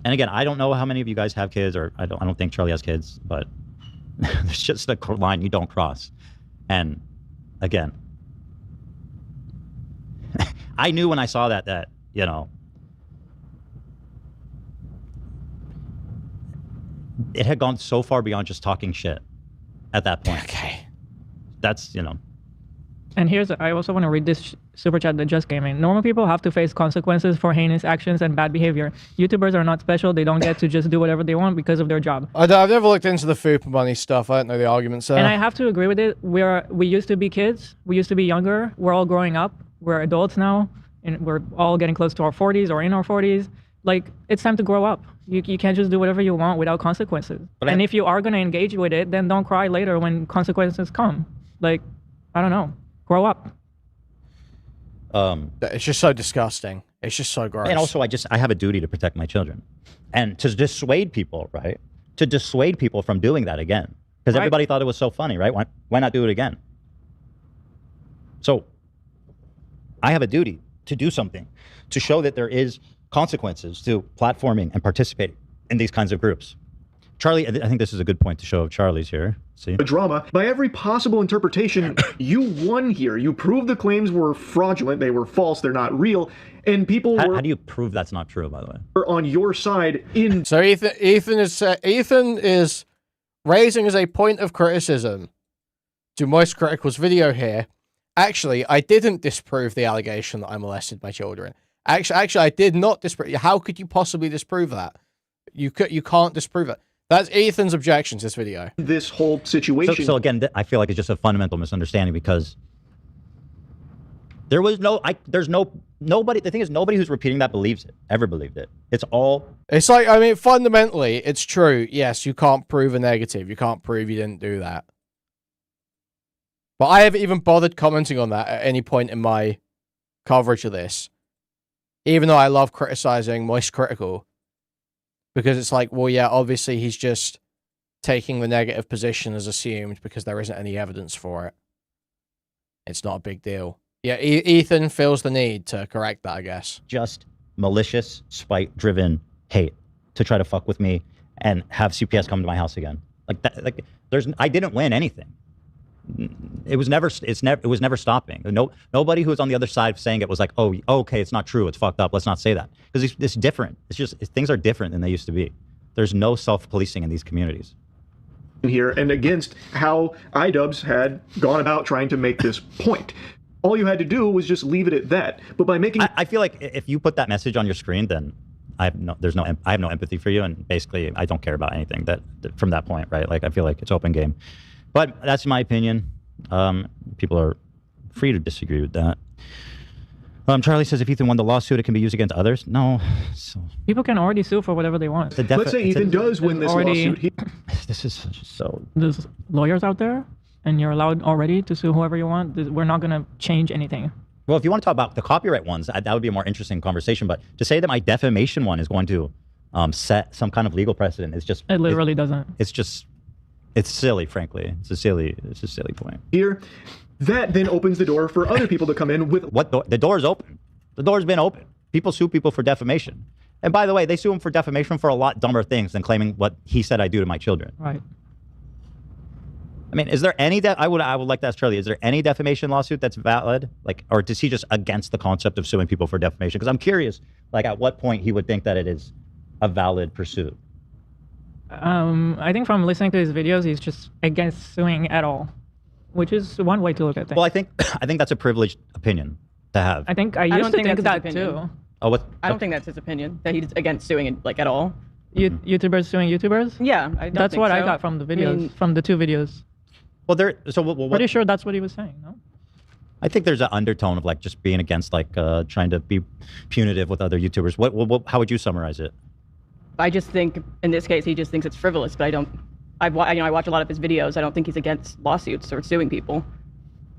And again, I don't know how many of you guys have kids, or I don't think Charlie has kids, but there's just a line you don't cross. And again, I knew when I saw that, you know, it had gone so far beyond just talking shit at that point. Okay. That's, you know. And I also want to read this super chat that just came in. Normal people have to face consequences for heinous actions and bad behavior. YouTubers are not special. They don't get to just do whatever they want because of their job. I've never looked into the FUPA money stuff. I don't know the arguments there. And I have to agree with it. We used to be kids. We used to be younger. We're all growing up. We're adults now. And we're all getting close to our 40s or in our 40s. like it's time to grow up. You can't just do whatever you want without consequences. And if you are going to engage with it, then don't cry later when consequences come. Like, I don't know, grow up. It's just so disgusting. It's just so gross. And also, I have a duty to protect my children, and to dissuade people, right? To dissuade people from doing that again, because everybody thought it was so funny, right? Why not do it again? So, I have a duty to do something to show that there is consequences to platforming and participating in these kinds of groups. Charlie, I think this is a good point to show of Charlie's here. See? The drama, by every possible interpretation, you won here. You proved the claims were fraudulent, they were false, they're not real, and people were... How do you prove that's not true, by the way? ...on your side in... So Ethan is raising as a point of criticism to Moist Critical's video here. Actually, I didn't disprove the allegation that I molested my children. Actually, I did not disprove. How could you possibly disprove that? You can't disprove it. That's Ethan's objection to this video. This whole situation. So again, I feel like it's just a fundamental misunderstanding, because there was nobody. The thing is, nobody who's repeating that ever believed it. It's like, I mean, fundamentally, it's true. Yes, you can't prove a negative. You can't prove you didn't do that. But I haven't even bothered commenting on that at any point in my coverage of this. Even though I love criticizing Moist Critical. Because it's like, well, yeah, obviously he's just taking the negative position as assumed because there isn't any evidence for it. It's not a big deal. Yeah, Ethan feels the need to correct that, I guess. Just malicious, spite-driven hate to try to fuck with me and have CPS come to my house again. Like that. Like I didn't win anything. It was never stopping. Nobody who was on the other side saying it was like, oh, okay, it's not true, it's fucked up, let's not say that. Because it's different. Things are different than they used to be. There's no self-policing in these communities. Here, and against how iDubbbz had gone about trying to make this point. All you had to do was just leave it at that. But by making... I feel like if you put that message on your screen, then I have no empathy for you, and basically I don't care about anything from that point, right? Like, I feel like it's open game. But that's my opinion. People are free to disagree with that. Charlie says if Ethan won the lawsuit, it can be used against others. No. So, people can already sue for whatever they want. Let's say Ethan does win this lawsuit. This is so... There's lawyers out there, and you're allowed already to sue whoever you want. We're not going to change anything. Well, if you want to talk about the copyright ones, that would be a more interesting conversation. But to say that my defamation one is going to set some kind of legal precedent is just... It literally doesn't. It's just... It's silly, frankly. It's a silly point. Here, that then opens the door for other people to come in with... What the door's open. The door's been open. People sue people for defamation. And by the way, they sue him for defamation for a lot dumber things than claiming what he said I do to my children. Right. I mean, is there any... I would like to ask Charlie, is there any defamation lawsuit that's valid? Like, or is he just against the concept of suing people for defamation? Because I'm curious, like, at what point he would think that it is a valid pursuit. I think from listening to his videos, he's just against suing at all, which is one way to look at things. Well, I think that's a privileged opinion to have. I used to think that too. Oh, what? I don't think that's his opinion, that he's against suing it, like, at all. YouTubers suing YouTubers? Yeah, that's what I got from the videos, from the two videos. Well, pretty sure that's what he was saying, no? I think there's an undertone of like just being against, like, trying to be punitive with other YouTubers. How would you summarize it? I just think, in this case, he just thinks it's frivolous, but I watch a lot of his videos. I don't think he's against lawsuits or suing people.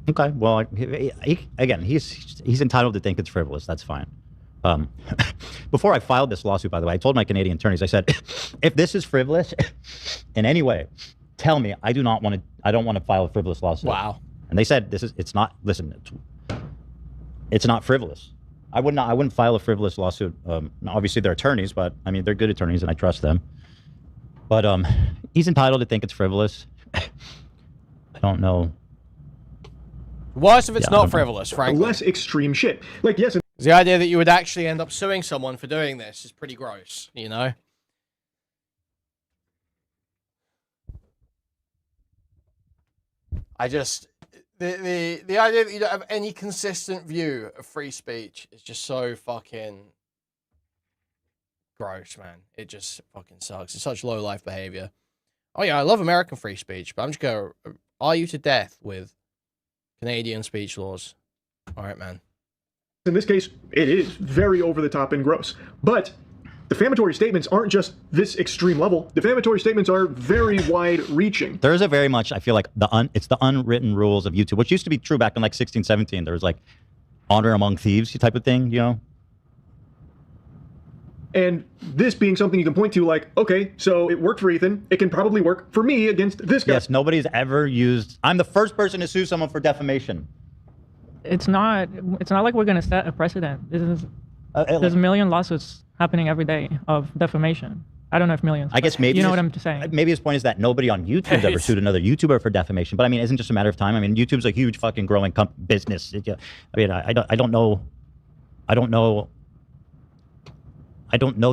Okay, well, again, he's entitled to think it's frivolous. That's fine. Before I filed this lawsuit, by the way, I told my Canadian attorneys, I said, if this is frivolous in any way, tell me. I don't want to file a frivolous lawsuit. Wow. And they said, it's not frivolous. I wouldn't file a frivolous lawsuit. Obviously, they're attorneys, but I mean, they're good attorneys, and I trust them. But he's entitled to think it's frivolous. I don't know. Worse if it's not frivolous, frankly. Less extreme shit. Like, yes. The idea that you would actually end up suing someone for doing this is pretty gross, you know? The idea that you don't have any consistent view of free speech is just so fucking gross, man. It just fucking sucks. It's such low-life behavior. Oh yeah, I love American free speech, but I'm just going to argue to death with Canadian speech laws. All right, man. In this case, it is very over the top and gross. But defamatory statements aren't just this extreme level. Defamatory statements are very wide-reaching. There is a very much, I feel like, it's the unwritten rules of YouTube, which used to be true back in like 16, 17. There was like honor among thieves type of thing, you know? And this being something you can point to like, okay, so it worked for Ethan. It can probably work for me against this guy. Yes, nobody's ever used... I'm the first person to sue someone for defamation. It's not like we're gonna set a precedent. There's a million lawsuits happening every day of defamation. I don't know if millions. I guess maybe you know what I'm saying. Maybe his point is that nobody on YouTube ever sued another YouTuber for defamation. But I mean, isn't it just a matter of time? I mean, YouTube's a huge fucking growing business. I mean, I don't know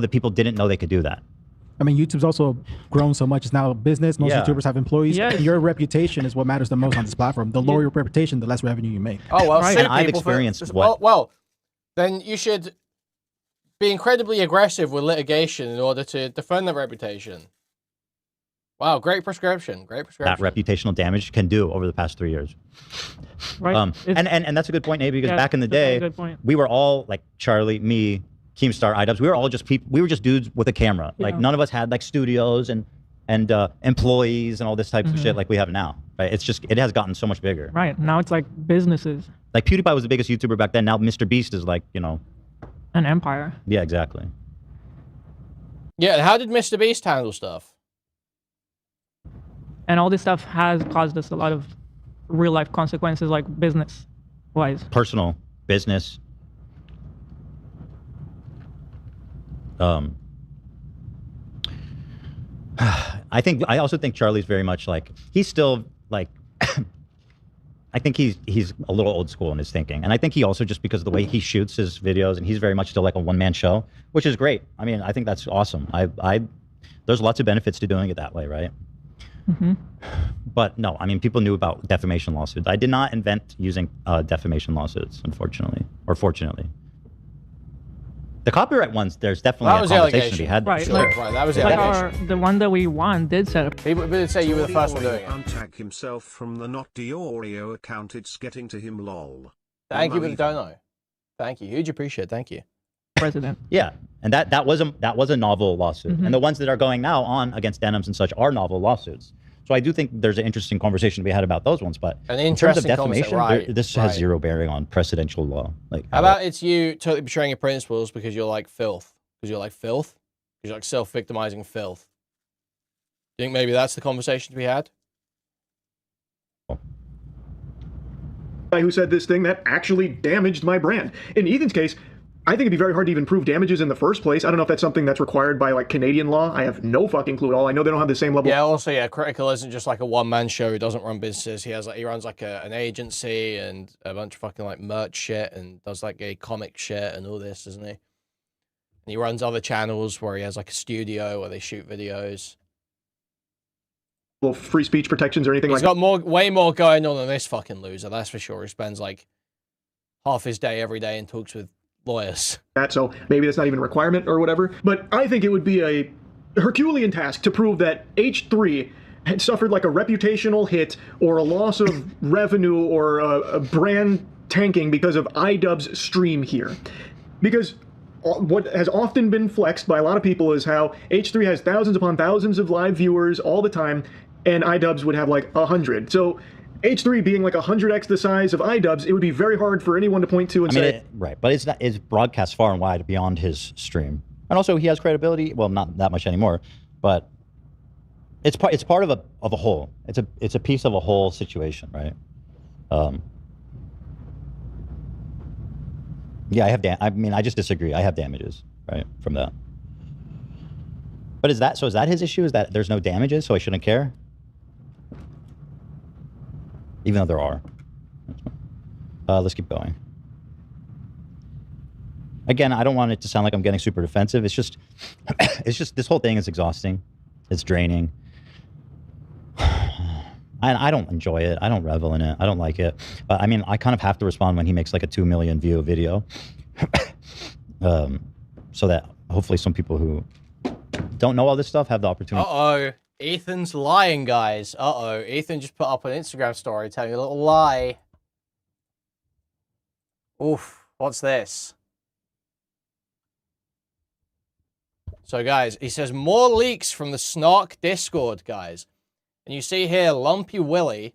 that people didn't know they could do that. I mean, YouTube's also grown so much. It's now a business. Most YouTubers have employees. Yes. Your reputation is what matters the most on this platform. The lower your reputation, the less revenue you make. Oh, well, and I've experienced what... Well, then you should be incredibly aggressive with litigation in order to defend the reputation. Wow, great prescription. Great prescription. That reputational damage can do over the past 3 years. Right. And that's a good point, Nate, because Yeah, back in the that's a day, good point. we were all like Charlie, me, Keemstar, iDubbbz. We were all just people. We were just dudes with a camera. Like Yeah. none of us had like studios and employees and all this types of shit like we have now. Right? It's just, it has gotten so much bigger. Right. Now it's like businesses. Like PewDiePie was the biggest YouTuber back then. Now Mr. Beast is like, you know. An empire. Yeah, exactly. Yeah, and how did Mr. Beast handle stuff? And all this stuff has caused us a lot of real life consequences, like business wise. Personal, business. I also think Charlie's very much like, he's still like, I think he's a little old school in his thinking. And I think he also, just because of the way he shoots his videos, and he's very much still like a one-man show, which is great. I mean, I think that's awesome. There's lots of benefits to doing it that way, right? Mm-hmm. But no, I mean, people knew about defamation lawsuits. I did not invent using defamation lawsuits, unfortunately, or fortunately. The copyright ones, there's definitely a conversation to be had. Right, Sure, like, right, that was the like allegation. the one that we won did set up. People did say you were the first one doing it. Untag himself from the not Diorio account. It's getting to him, lol. Thank you for the dono. Thank you. Huge appreciate. Thank you. President. Yeah, and that was a novel lawsuit, Mhm. and the ones that are going now on against Denims and such are novel lawsuits. So I do think there's an interesting conversation to be had about those ones. But An in terms of interesting conversation, defamation, right, this has right. zero bearing on precedential law. Like, How about it's you totally betraying your principles because you're like filth? Because you're like filth? Because you're like self-victimizing filth? Do you think maybe that's the conversation to be had? Guy who said this thing that actually damaged my brand. In Ethan's case, I think it'd be very hard to even prove damages in the first place. I don't know if that's something that's required by like Canadian law. I have no fucking clue at all. I know they don't have the same level. Yeah, also, yeah, Critikal isn't just like a one-man show. He doesn't run businesses. He runs like an agency and a bunch of fucking like merch shit and does like a comic shit and all this, doesn't he? And he runs other channels where he has like a studio where they shoot videos. Free speech protections or anything He's like got way more going on than this fucking loser, that's for sure. He spends like half his day every day and talks with lawyers. that. So maybe that's not even a requirement or whatever. But I think it would be a Herculean task to prove that H3 had suffered like a reputational hit or a loss of revenue or a brand tanking because of iDubbbz's stream here. Because what has often been flexed by a lot of people is how H3 has thousands upon thousands of live viewers all the time, and iDubbbz would have like 100. So H3 being like 100x the size of iDubbbz, it would be very hard for anyone to point to and say... right, but it's broadcast far and wide beyond his stream. And also he has credibility, well, not that much anymore, but it's part of a whole. It's a piece of a whole situation, right? Yeah, I just disagree. I have damages, right, from that. But is that his issue? Is that there's no damages, so I shouldn't care? Even though there are. Let's keep going. Again, I don't want it to sound like I'm getting super defensive. It's just this whole thing is exhausting. It's draining. I don't enjoy it. I don't revel in it. I don't like it. But I mean, I kind of have to respond when he makes like a 2 million view video. So that hopefully some people who don't know all this stuff have the opportunity. Uh-oh. Ethan's lying, guys. Uh-oh. Ethan just put up an Instagram story telling you a little lie. Oof. What's this? So, guys, he says more leaks from the Snark Discord, guys. And you see here, Lumpy Willie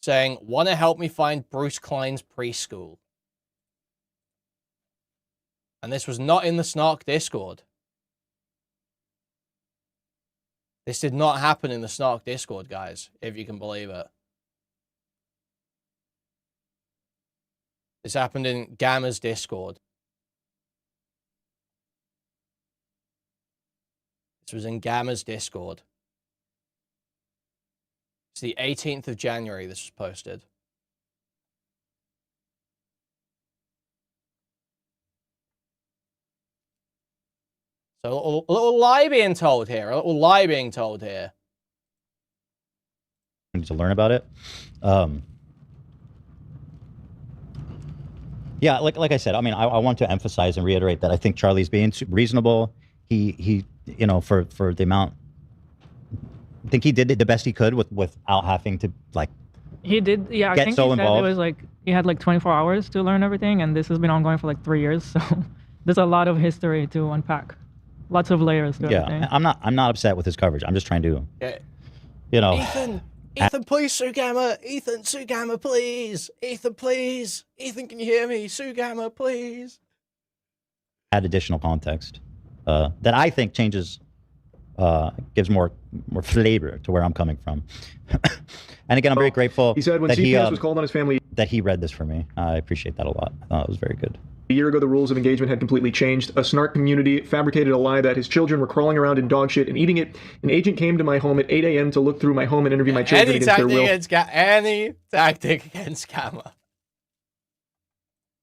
saying, want to help me find Bruce Klein's preschool. And this was not in the Snark Discord. This did not happen in the Snark Discord, guys, if you can believe it. This happened in Gamma's Discord. This was in Gamma's Discord. It's the 18th of January this was posted. So a little lie being told here. A little lie being told here. To learn about it. Yeah, like I said, I mean, I want to emphasize and reiterate that I think Charlie's being reasonable. He you know, for the amount, I think he did the best he could without having to, like, He did, yeah. I get think so he said involved. it was like he had like 24 hours to learn everything, and this has been ongoing for like 3 years. So there's a lot of history to unpack, lots of layers to everything. Yeah, I'm not upset with his coverage. I'm just trying to, Yeah. you know, Ethan, please, Sugama. Ethan, Sugama, please. Ethan, please. Ethan, can you hear me? Sugama, please. add additional context that I think changes, gives more flavor to where I'm coming from. And again, I'm very grateful. He said when that CPS was called on his family that he read this for me. I appreciate that a lot. I thought it was very good. a year ago, the rules of engagement had completely changed. A snark community fabricated a lie that his children were crawling around in dog shit and eating it. An agent came to my home at 8 a.m. to look through my home and interview my children against their will. Any tactic against Gamma.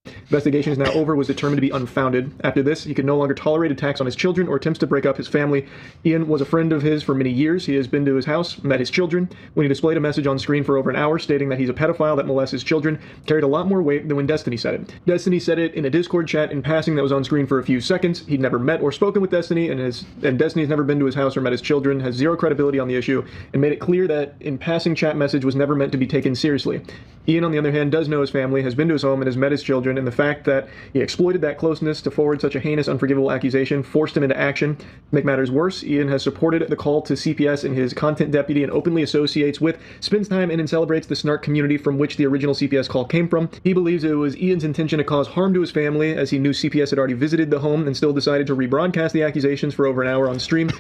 Investigation is now over, was determined to be unfounded. After this, he could no longer tolerate attacks on his children or attempts to break up his family. Ian was a friend of his for many years. He has been to his house, met his children. When he displayed a message on screen for over an hour stating that he's a pedophile that molests his children, carried a lot more weight than when Destiny said it. Destiny said it in a Discord chat in passing that was on screen for a few seconds. He'd never met or spoken with Destiny, and Destiny has never been to his house or met his children, has zero credibility on the issue, and made it clear that in passing chat message was never meant to be taken seriously. Ian, on the other hand, does know his family, has been to his home, and has met his children, and the fact that he exploited that closeness to forward such a heinous, unforgivable accusation forced him into action. To make matters worse, Ian has supported the call to CPS in his content deputy and openly associates with, spends time in and celebrates the snark community from which the original CPS call came from. He believes it was Ian's intention to cause harm to his family, as he knew CPS had already visited the home and still decided to rebroadcast the accusations for over an hour on stream.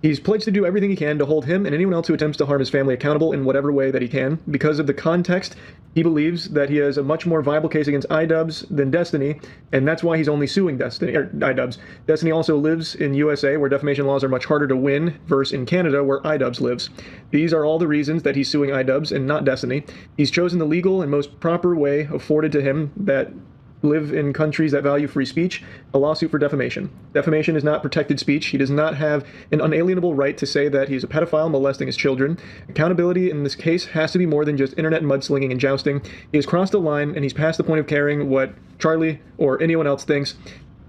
He's pledged to do everything he can to hold him and anyone else who attempts to harm his family accountable in whatever way that he can. Because of the context, he believes that he has a much more viable case against iDubbbz than Destiny, and that's why he's only suing Destiny, or iDubbbz. Destiny also lives in USA, where defamation laws are much harder to win, versus in Canada, where iDubbbz lives. These are all the reasons that he's suing iDubbbz and not Destiny. He's chosen the legal and most proper way afforded to him that live in countries that value free speech, a lawsuit for defamation. Defamation is not protected speech. He does not have an unalienable right to say that he's a pedophile molesting his children. Accountability in this case has to be more than just internet mudslinging and jousting. He has crossed a line, and he's past the point of caring what Charlie or anyone else thinks,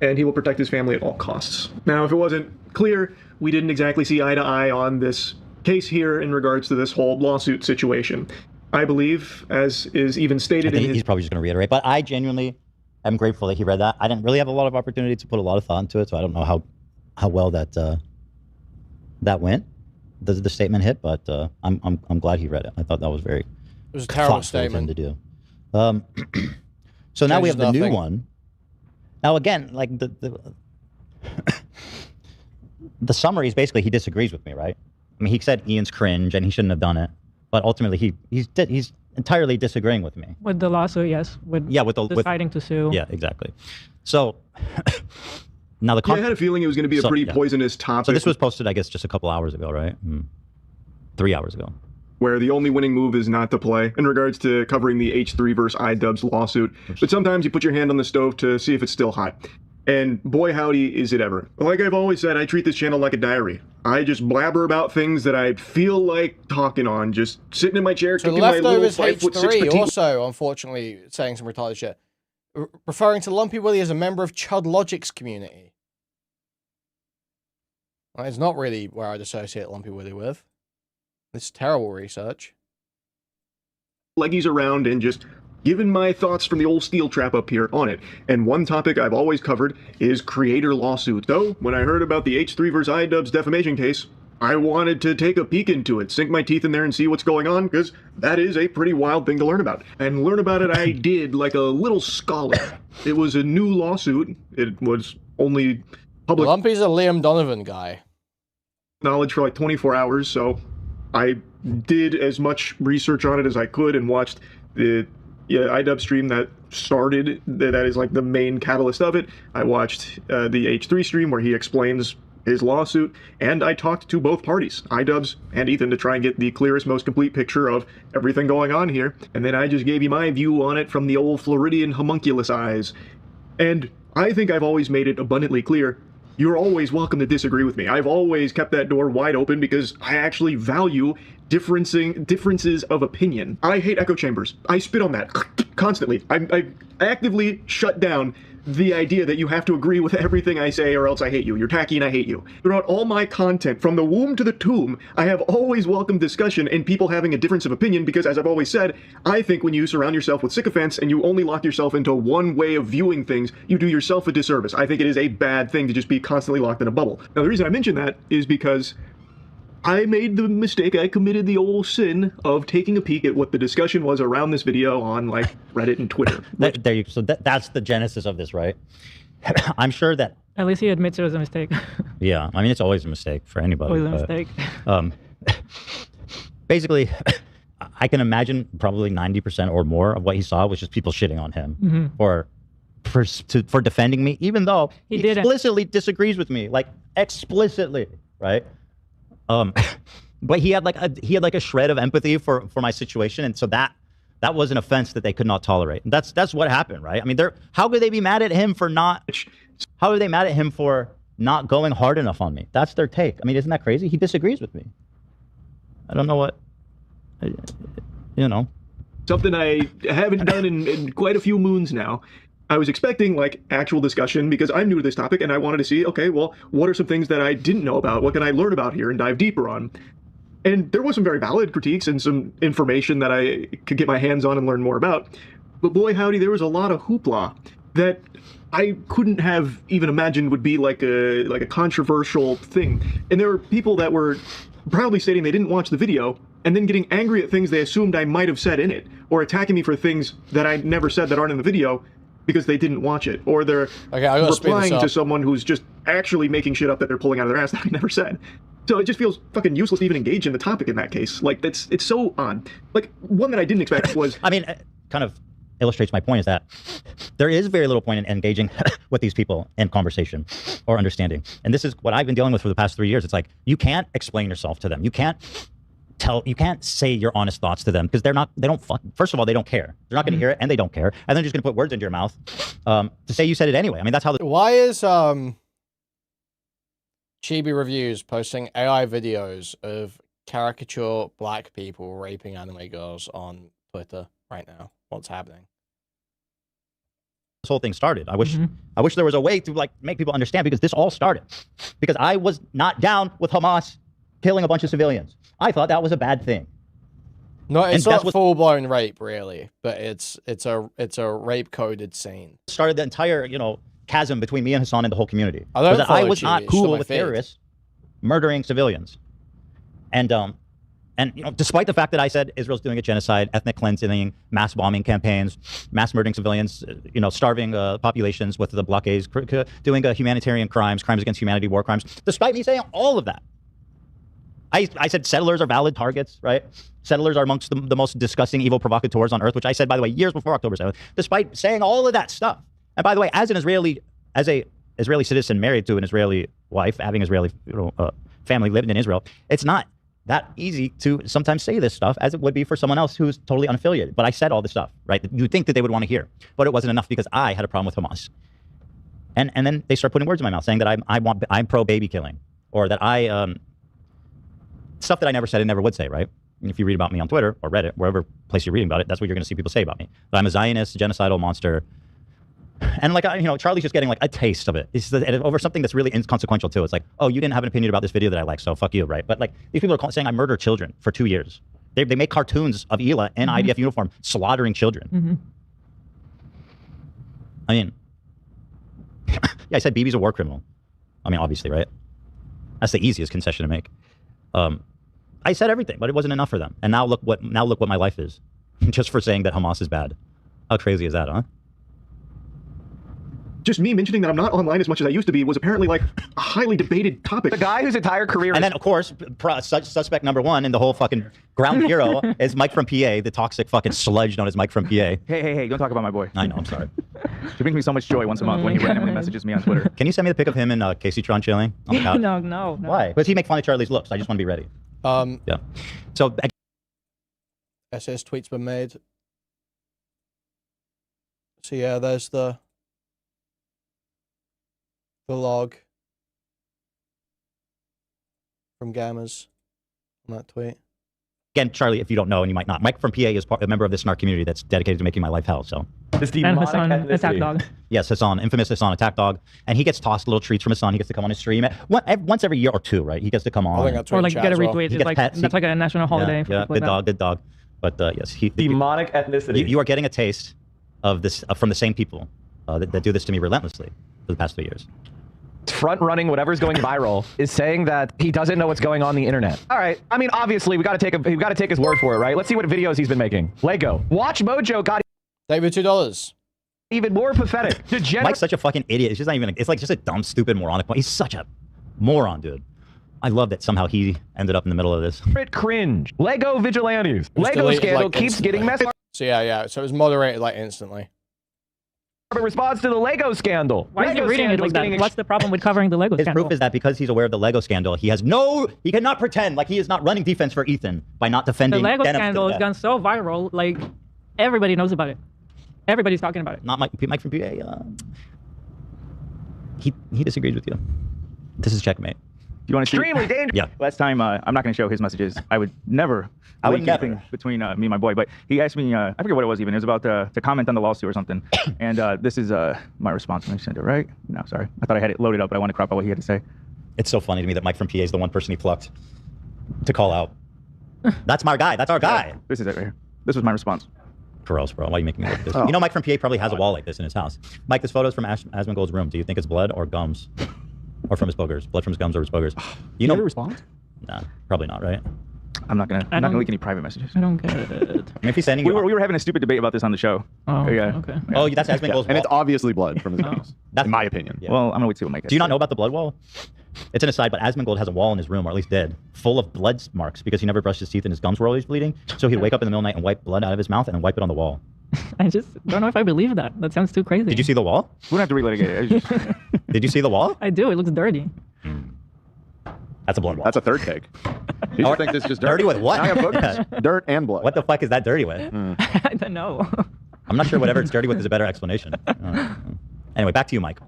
and he will protect his family at all costs. Now, if it wasn't clear, we didn't exactly see eye to eye on this case here in regards to this whole lawsuit situation. I believe, as is even stated in his... He's probably just going to reiterate, but I genuinely... I'm grateful that he read that. I didn't really have a lot of opportunity to put a lot of thought into it, so I don't know how well that that went, the statement hit. But I'm glad he read it. I thought that was very. It was a terrible statement to do. So now we have the new one. Now again, like the summary is basically he disagrees with me, right? I mean, he said Ian's cringe and he shouldn't have done it, but ultimately he's entirely disagreeing with me. With the lawsuit, yes. With deciding to sue. Yeah, exactly. So now I had a feeling it was going to be a pretty poisonous topic. So this was posted, I guess, just a couple hours ago, right? 3 hours ago. Where the only winning move is not to play in regards to covering the H3 versus iDubbbz lawsuit. But sometimes you put your hand on the stove to see if it's still hot. And boy howdy is it ever. Like I've always said, I treat this channel like a diary. I just blabber about things that I feel like talking on, just sitting in my chair, So kicking my little Leftovers 5'6" H3 petite... also, unfortunately, saying some retarded shit. Referring to Lumpy Willie as a member of Chud Logic's community. Well, it's not really where I'd associate Lumpy Willie with. This is terrible research. Like he's around and just given my thoughts from the old steel trap up here on it. And one topic I've always covered is creator lawsuits. So, when I heard about the H3 vs. iDubbbz defamation case, I wanted to take a peek into it, sink my teeth in there and see what's going on, because that is a pretty wild thing to learn about. And learn about it I did like a little scholar. It was a new lawsuit. It was only public... Lumpy's a Liam Donovan guy. ...knowledge for like 24 hours, so I did as much research on it as I could and watched the iDubbbz stream that started, that is like the main catalyst of it. I watched the H3 stream where he explains his lawsuit, and I talked to both parties, iDubbbz and Ethan, to try and get the clearest, most complete picture of everything going on here. And then I just gave you my view on it from the old Floridian homunculus eyes. And I think I've always made it abundantly clear, you're always welcome to disagree with me. I've always kept that door wide open because I actually value differences of opinion. I hate echo chambers. I spit on that constantly. I actively shut down the idea that you have to agree with everything I say or else I hate you. You're tacky and I hate you. Throughout all my content, from the womb to the tomb, I have always welcomed discussion and people having a difference of opinion because, as I've always said, I think when you surround yourself with sycophants and you only lock yourself into one way of viewing things, you do yourself a disservice. I think it is a bad thing to just be constantly locked in a bubble. Now, the reason I mention that is because I made the mistake, I committed the old sin of taking a peek at what the discussion was around this video on, like, Reddit and Twitter. So that's the genesis of this, right? I'm sure that... At least he admits it was a mistake. Yeah, I mean, it's always a mistake for anybody. Always a mistake. Basically, I can imagine probably 90% or more of what he saw was just people shitting on him for defending me, even though he explicitly disagrees with me, like, explicitly, right? But he had like a shred of empathy for my situation, and so that was an offense that they could not tolerate. And that's what happened, right? I mean, how could they be mad at him for not? How are they mad at him for not going hard enough on me? That's their take. I mean, isn't that crazy? He disagrees with me. I don't know what, you know. Something I haven't done in quite a few moons now. I was expecting, like, actual discussion because I'm new to this topic and I wanted to see, okay, well, what are some things that I didn't know about? What can I learn about here and dive deeper on? And there was some very valid critiques and some information that I could get my hands on and learn more about. But boy, howdy, there was a lot of hoopla that I couldn't have even imagined would be like a controversial thing. And there were people that were proudly stating they didn't watch the video and then getting angry at things they assumed I might have said in it, or attacking me for things that I never said that aren't in the video because they didn't watch it, or they're replying to someone who's just actually making shit up that they're pulling out of their ass that I never said. So it just feels fucking useless to even engage in the topic in that case. Like, it's so odd. Like, one that I didn't expect was... I mean, it kind of illustrates my point is that there is very little point in engaging with these people in conversation or understanding. And this is what I've been dealing with for the past 3 years. It's like, you can't explain yourself to them. You can't say your honest thoughts to them because first of all, they don't care. They're not going to hear it, and they don't care. And they're just going to put words into your mouth to say you said it anyway. I mean, that's how... Why is Chibi Reviews posting AI videos of caricature black people raping anime girls on Twitter right now? What's happening? This whole thing started. I wish there was a way to, like, make people understand, because this all started because I was not down with Hamas killing a bunch of civilians. I thought that was a bad thing. No, it's not full-blown rape, really, but it's a rape-coded scene. Started the entire, chasm between me and Hassan and the whole community. I was not cool with terrorists murdering civilians. And despite the fact that I said Israel's doing a genocide, ethnic cleansing, mass bombing campaigns, mass murdering civilians, starving populations with the blockades, doing humanitarian crimes against humanity, war crimes, despite me saying all of that, I said settlers are valid targets, right? Settlers are amongst the most disgusting, evil provocateurs on earth, which I said, by the way, years before October 7th, despite saying all of that stuff. And by the way, as a Israeli citizen married to an Israeli wife, having Israeli family living in Israel, it's not that easy to sometimes say this stuff as it would be for someone else who's totally unaffiliated. But I said all this stuff, right? You'd think that they would want to hear, but it wasn't enough because I had a problem with Hamas. And then they start putting words in my mouth saying that I'm pro baby killing, or that stuff that I never said and never would say, right? And if you read about me on Twitter or Reddit, wherever place you're reading about it, that's what you're going to see people say about me. That I'm a Zionist, genocidal monster. And like, Charlie's just getting like a taste of it. It's over something that's really inconsequential too. It's like, oh, you didn't have an opinion about this video that I like, so fuck you, right? But like, these people are saying I murder children for 2 years. They make cartoons of Hila in IDF uniform slaughtering children. I mean, yeah, I said BB's a war criminal. I mean, obviously, right? That's the easiest concession to make. I said everything, but it wasn't enough for them. And now look what my life is, just for saying that Hamas is bad. How crazy is that, huh? Just me mentioning that I'm not online as much as I used to be was apparently like a highly debated topic. The guy whose entire career. And then, of course, suspect number one in the whole fucking ground zero is Mike from PA, the toxic fucking sludge known as Mike from PA. Hey, don't talk about my boy. I know, I'm sorry. He brings me so much joy once a month when he randomly messages me on Twitter. Can you send me the pic of him and Casey Tron chilling on the couch? No. Why? Because he make fun of Charlie's looks. I just want to be ready. Yeah. So SS tweet's been made. So yeah, there's the log from Gamers on that tweet. Again, Charlie, if you don't know, and you might not, Mike from PA is a member of the snark community that's dedicated to making my life hell. So and Hassan, attack dog. Yes, Hassan, infamous Hassan, attack dog, and he gets tossed little treats from Hassan. He gets to come on his stream once every year or two, right? He gets to come on. I think that's or like get a retweet. He It's like pets. that's like a national holiday. Yeah, good dog. But yes, demonic ethnicity. You are getting a taste of this from the same people that do this to me relentlessly for the past 3 years. Front running whatever's going viral is saying that he doesn't know what's going on the internet. All right. I mean, obviously, we got to take his word for it, right? Let's see what videos he's been making. Lego. Watch Mojo got David $2. Even more pathetic. Mike's such a fucking idiot. It's just not even. It's like just a dumb, stupid, moronic point. He's such a moron, dude. I love that somehow he ended up in the middle of this. Cringe. Lego vigilantes. Lego scandal keeps getting messed. So yeah. So it was moderated like instantly. Response to the Lego scandal. Why is he reading it like that? What's the problem with covering the Lego His scandal? proof is that because he's aware of the Lego scandal, he cannot pretend like he is not running defense for Ethan by not defending the Lego Denham scandal has gone so viral, like everybody knows about it. Everybody's talking about it. Not Mike from PA. He disagrees with you. This is checkmate. You want to extremely dangerous? Yeah. Last time, I'm not going to show his messages. I would never. Anything between me and my boy. But he asked me, I forget what it was even. It was about to comment on the lawsuit or something. And this is my response when I sent it, right? No, sorry. I thought I had it loaded up, but I want to crop out what he had to say. It's so funny to me that Mike from PA is the one person he plucked to call out. That's my guy. That's our guy. Yeah, this is it right here. This was my response. Gross, bro. Why are you making me look at this? Oh. You know, Mike from PA probably has a wall like this in his house. Mike, this photo is from Asmongold's room. Do you think it's blood or gums? Or from his boogers? Blood from his gums or his boogers? You know, respond? Nah, probably not, right? I'm not gonna leak any private messages. I don't get it. I mean, if he's sending we were having a stupid debate about this on the show. Oh, yeah. okay. Oh, that's Asmongold's And wall. it's obviously blood from his gums, in my opinion. Yeah. Well, I'm gonna wait to see what Mike has. Do you not know about the blood wall? It's an aside, but Asmongold has a wall in his room, or at least did, full of blood marks because he never brushed his teeth and his gums were always bleeding. So he'd wake up in the middle of the night and wipe blood out of his mouth and then wipe it on the wall. I just don't know if I believe that. That sounds too crazy. Did you see the wall? We don't have to relitigate it. Did you see the wall? I do. It looks dirty. That's a blood wall. That's a third take. You just think this is just Dirty with what? I have boogers, dirt and blood. What the fuck is that dirty with? I don't know. I'm not sure whatever it's dirty with is a better explanation. Anyway, back to you, Mike.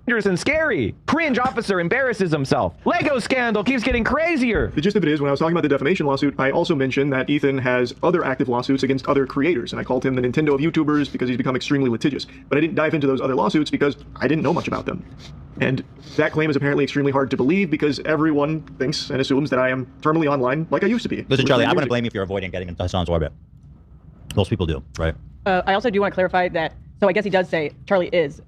Dangerous and scary. Cringe officer embarrasses himself. Lego scandal keeps getting crazier. The gist of it is, when I was talking about the defamation lawsuit, I also mentioned that Ethan has other active lawsuits against other creators, and I called him the Nintendo of YouTubers because he's become extremely litigious. But I didn't dive into those other lawsuits because I didn't know much about them. And that claim is apparently extremely hard to believe because everyone thinks and assumes that I am terminally online like I used to be. Listen, Charlie, I wouldn't blame you if you're avoiding getting into Hassan's orbit. Most people do, right? I also do want to clarify that, so I guess he does say Charlie is,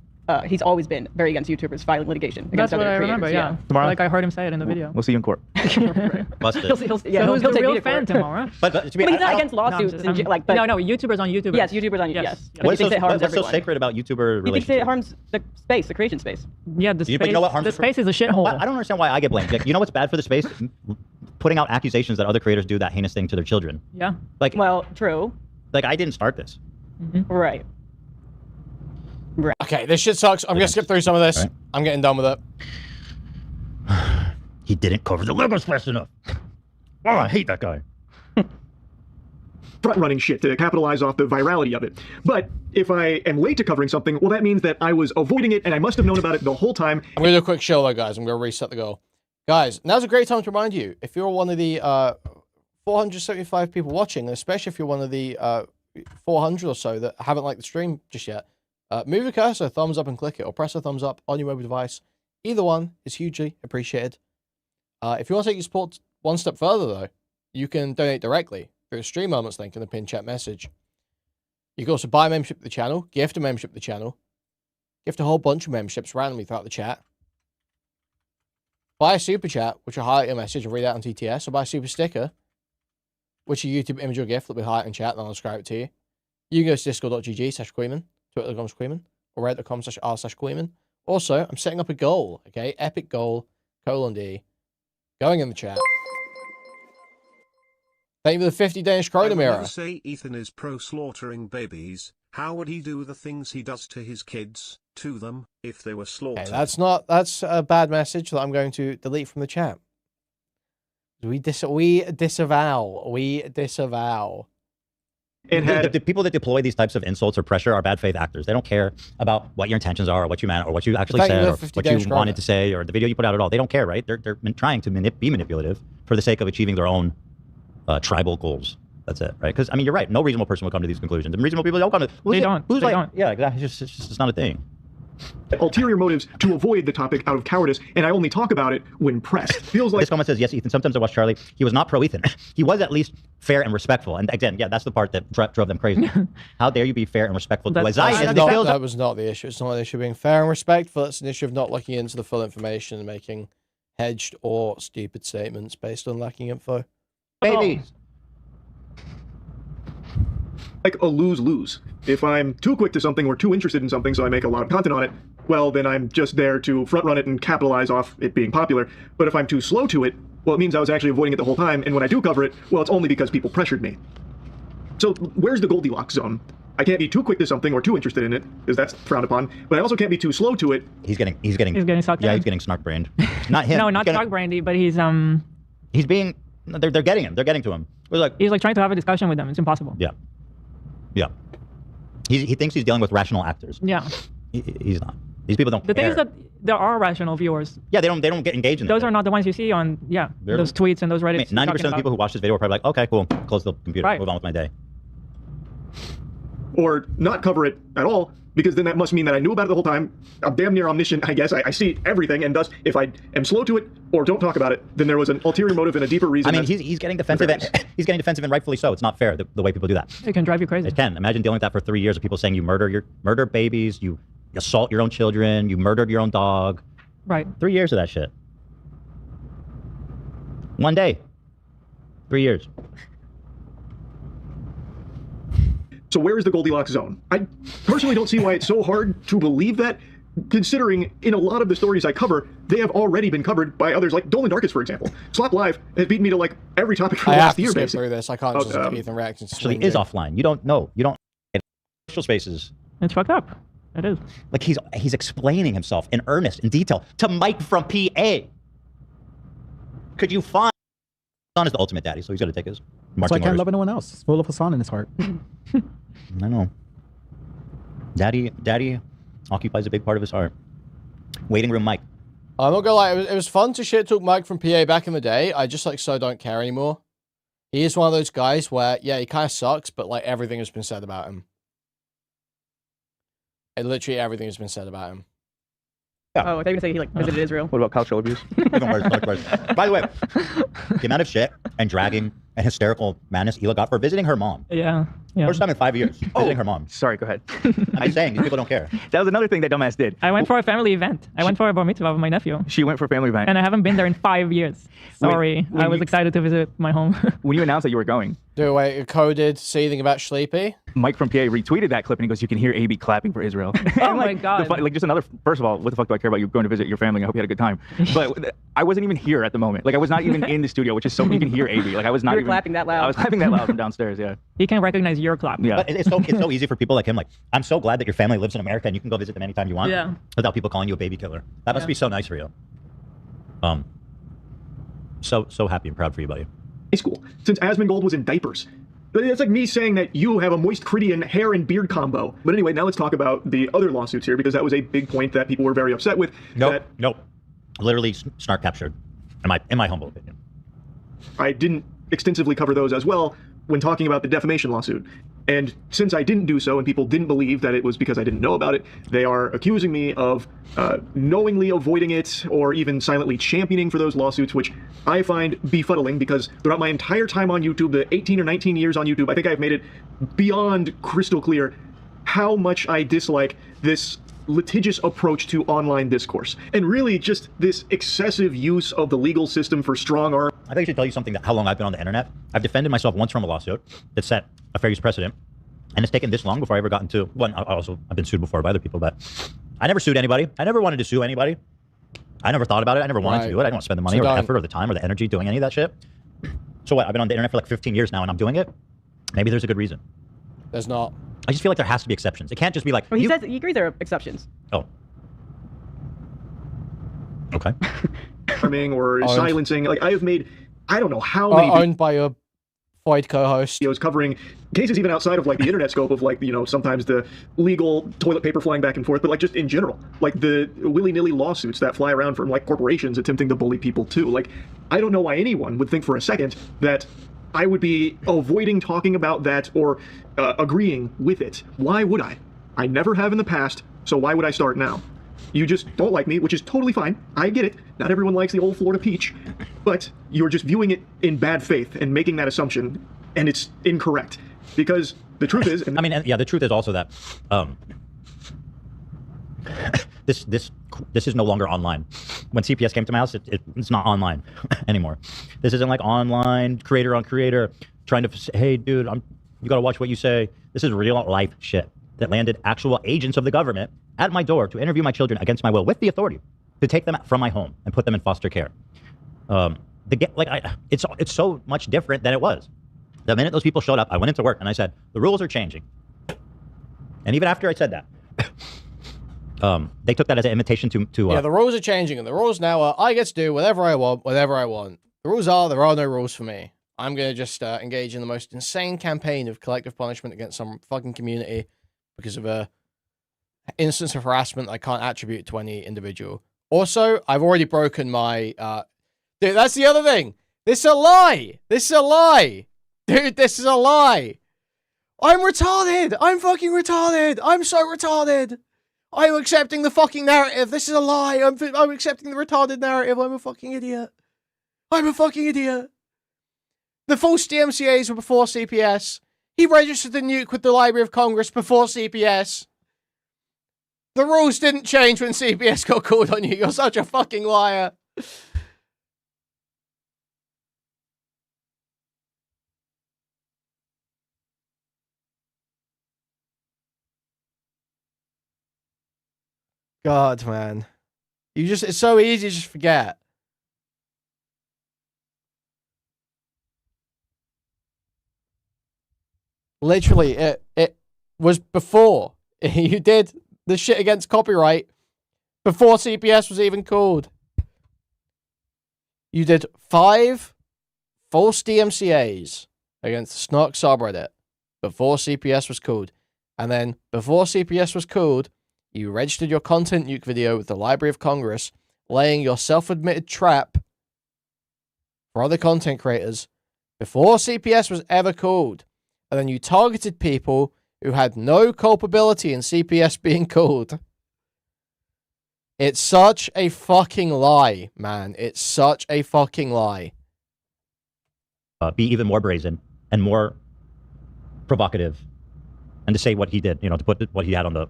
he's always been very against YouTubers filing litigation against That's what other I creators. remember, yeah. Tomorrow? Like I heard him say it in the video. We'll see you in court. Busted. He'll So take who's the me real to fan court. tomorrow? But to be, But he's I not don't- against lawsuits. No, but no, YouTubers on YouTubers. yes, YouTubers on yes. But he What's thinks it harms so everyone. sacred about YouTuber He thinks relationships? it harms the space, the creation space. Yeah, the space, But you know what harms the space is a shithole. I don't understand why I get blamed. Like, you know what's bad for the space? Putting out accusations that other creators do that heinous thing to their children. Yeah. Like, well, true. Like I didn't start this. Right. Okay, this shit sucks. I'm gonna skip through some of this. Right. I'm getting done with it. He didn't cover the Legos fast enough. Oh, I hate that guy. Front-running shit to capitalize off the virality of it. But if I am late to covering something, well, that means that I was avoiding it and I must have known about it the whole time. I'm gonna do a quick show though, guys. I'm gonna reset the goal. Guys, now's a great time to remind you, if you're one of the 475 people watching, and especially if you're one of the 400 or so that haven't liked the stream just yet, move your cursor, thumbs up and click it, or press a thumbs up on your mobile device. Either one is hugely appreciated. If you want to take your support one step further though, you can donate directly. through a Stream Moments link in the pinned chat message. You can also buy a membership to the channel, gift a membership to the channel, gift a whole bunch of memberships randomly throughout the chat. Buy a super chat, which will highlight your message and read out on TTS, or buy a super sticker, which is a YouTube image or gift that will be highlighted in chat, and I'll describe it to you. You can go to discord.gg/Kuihman, twitter.com/Kuihman, or reddit.com/r/Kuihman. Also, I'm setting up a goal, okay? Epic goal, :D, going in the chat. Thank you for the 50 Danish krona mirror. Say Ethan is pro-slaughtering babies. How would he do the things he does to his kids, to them, if they were slaughtered? Okay, that's a bad message that I'm going to delete from the chat. We disavow. And the people that deploy these types of insults or pressure are bad faith actors. They don't care about what your intentions are, or what you meant, or what you actually said, or what you wanted to say, or the video you put out at all. They don't care, right? They're trying to be manipulative for the sake of achieving their own tribal goals. That's it, right? Because I mean, you're right. No reasonable person will come to these conclusions. And reasonable people don't come to. They don't. Yeah, exactly. It's not a thing. Ulterior motives to avoid the topic out of cowardice, and I only talk about it when pressed. Feels like this comment says, yes, Ethan. Sometimes I watch Charlie. He was not pro-Ethan. He was at least fair and respectful. And again, yeah, that's the part that drove them crazy. How dare you be fair and respectful to a Zionist? That was not the issue. It's not an issue of being fair and respectful. It's an issue of not looking into the full information and making hedged or stupid statements based on lacking info. Babies. Like a lose-lose. If I'm too quick to something or too interested in something, so I make a lot of content on it, well, then I'm just there to front-run it and capitalize off it being popular. But if I'm too slow to it, well, it means I was actually avoiding it the whole time, and when I do cover it, well, it's only because people pressured me. So where's the Goldilocks zone? I can't be too quick to something or too interested in it, because that's frowned upon, but I also can't be too slow to it. He's getting sucked yeah, in. he's getting snark-brained. Not him. No, not snark-brained, but he's being, they're getting him. They're getting to him. He's like trying to have a discussion with them. It's impossible. Yeah. Yeah. He thinks he's dealing with rational actors. Yeah. He's not. These people don't The care. thing is that there are rational viewers. Yeah, they don't get engaged in Those are not the ones you see on, those tweets and those Reddits. 90% of the people who watch this video are probably like, okay, cool, close the computer, Right. move on with my day. Or not cover it at all, because then that must mean that I knew about it the whole time. I'm damn near omniscient, I guess. I see everything, and thus, if I am slow to it or don't talk about it, then there was an ulterior motive and a deeper reason. I mean, he's getting defensive. He's getting defensive, and rightfully so. It's not fair the way people do that. It can drive you crazy. It can. Imagine dealing with that for 3 years of people saying you murder babies, you assault your own children, you murdered your own dog. Right. 3 years of that shit. One day. 3 years. So where is the Goldilocks zone? I personally don't see why it's so hard to believe that, considering in a lot of the stories I cover, they have already been covered by others, like Dolan Darkest, for example. Slop Live has beaten me to like every topic for the last year, I have to skip basically. through this. I can't just look at Ethan reacting to Actually, is offline. You don't know. You don't. Social spaces. It's fucked up. It is. Like he's explaining himself in earnest, in detail, to Mike from PA. Could you find? Hassan is the ultimate daddy, so he's got to take his marching So I can't orders. love anyone else. It's full of Hassan in his heart. I know. Daddy occupies a big part of his heart. Waiting room Mike. I'm not gonna lie, it was fun to shit talk Mike from PA back in the day. I just so don't care anymore. He is one of those guys where, yeah, he kind of sucks, but like everything has been said about him. Literally everything has been said about him. Yeah. Oh, I thought you were going to say he visited Israel. What about cultural abuse? Even worse. By the way, the amount of shit and dragging and hysterical madness Hila got for visiting her mom. Yeah. First time in 5 years visiting her mom. Sorry, go ahead. I'm saying these people don't care. That was another thing that dumbass did. I went for a family event. I went for a bar mitzvah with my nephew. She went for a family event. And I haven't been there in 5 years. Sorry. I was excited to visit my home. When you announced that you were going. Wait, coded seething about Sleepy? Mike from PA retweeted that clip and he goes, you can hear AB clapping for Israel. Oh my God. Just another, first of all, what the fuck do I care about you going to visit your family? I hope you had a good time. But I wasn't even here at the moment. Like I was not even in the studio, which is so you can hear AB. Like I was not You were even clapping that loud. I was clapping that loud from downstairs, yeah. He can recognize your clap. Yeah. But it's so easy for people like him. Like, I'm so glad that your family lives in America and you can go visit them anytime you want. Yeah. Without people calling you a baby killer. That must be so nice for you. So happy and proud for you, buddy. High school, since Asmongold was in diapers. But it's like me saying that you have a moist Critian hair and beard combo. But anyway, now let's talk about the other lawsuits here, because that was a big point that people were very upset with. Nope. Literally snark captured, in my humble opinion. I didn't extensively cover those as well when talking about the defamation lawsuit. And since I didn't do so and people didn't believe that it was because I didn't know about it, they are accusing me of knowingly avoiding it or even silently championing for those lawsuits, which I find befuddling because throughout my entire time on YouTube, the 18 or 19 years on YouTube, I think I've made it beyond crystal clear how much I dislike this litigious approach to online discourse, and really just this excessive use of the legal system for strong arm. I think I should tell you something that how long I've been on the internet. I've defended myself once from a lawsuit that set a fair use precedent, and it's taken this long before I ever got into one. Also, I've been sued before by other people, but I never sued anybody. I never wanted to sue anybody. I never thought about it. I never wanted to do it. I don't want to spend the money or the effort or the time or the energy doing any of that shit. So what? I've been on the internet for like 15 years now, and I'm doing it. Maybe there's a good reason. There's not. I just feel like there has to be exceptions. It can't just be like. Well, he says he agrees there are exceptions. Oh. Okay. Or silencing. Like I have made, I don't know how many. Owned by a Void co-host. Videos covering cases even outside of like the internet scope of like, you know, sometimes the legal toilet paper flying back and forth, but like just in general, like the willy-nilly lawsuits that fly around from like corporations attempting to bully people too. Like, I don't know why anyone would think for a second that I would be avoiding talking about that or agreeing with it. Why would I? I never have in the past, so why would I start now? You just don't like me, which is totally fine. I get it. Not everyone likes the old Florida peach, but you're just viewing it in bad faith and making that assumption, and it's incorrect. Because the truth is... I mean, yeah, the truth is also that this is no longer online. When CPS came to my house, it's not online anymore. This isn't like online, creator on creator, trying to say, hey, dude, you gotta watch what you say. This is real life shit that landed actual agents of the government at my door to interview my children against my will with the authority to take them from my home and put them in foster care. It's so much different than it was. The minute those people showed up, I went into work and I said, the rules are changing. And even after I said that, they took that as an invitation to yeah, the rules are changing, and the rules now are I get to do whatever I want, whatever I want. The rules are there are no rules for me. I'm going to just engage in the most insane campaign of collective punishment against some fucking community because of a instance of harassment I can't attribute to any individual. Also, I've already broken my... Dude, that's the other thing. This is a lie. This is a lie. Dude, this is a lie. I'm retarded. I'm fucking retarded. I'm so retarded. I'm accepting the fucking narrative. This is a lie. I'm accepting the retarded narrative. I'm a fucking idiot. I'm a fucking idiot. The false DMCAs were before CPS. He registered the nuke with the Library of Congress before CPS. The rules didn't change when CPS got called on you. You're such a fucking liar. God, man. It's so easy to just forget. Literally, it was before you did the shit against copyright, before CPS was even called. You did 5 false DMCAs against the Snark subreddit before CPS was called. And then, before CPS was called, you registered your content nuke video with the Library of Congress, laying your self-admitted trap for other content creators before CPS was ever called. And then you targeted people who had no culpability in CPS being called. It's such a fucking lie, man. It's such a fucking lie. Be even more brazen and more provocative, and to say what he did, to put what he had on the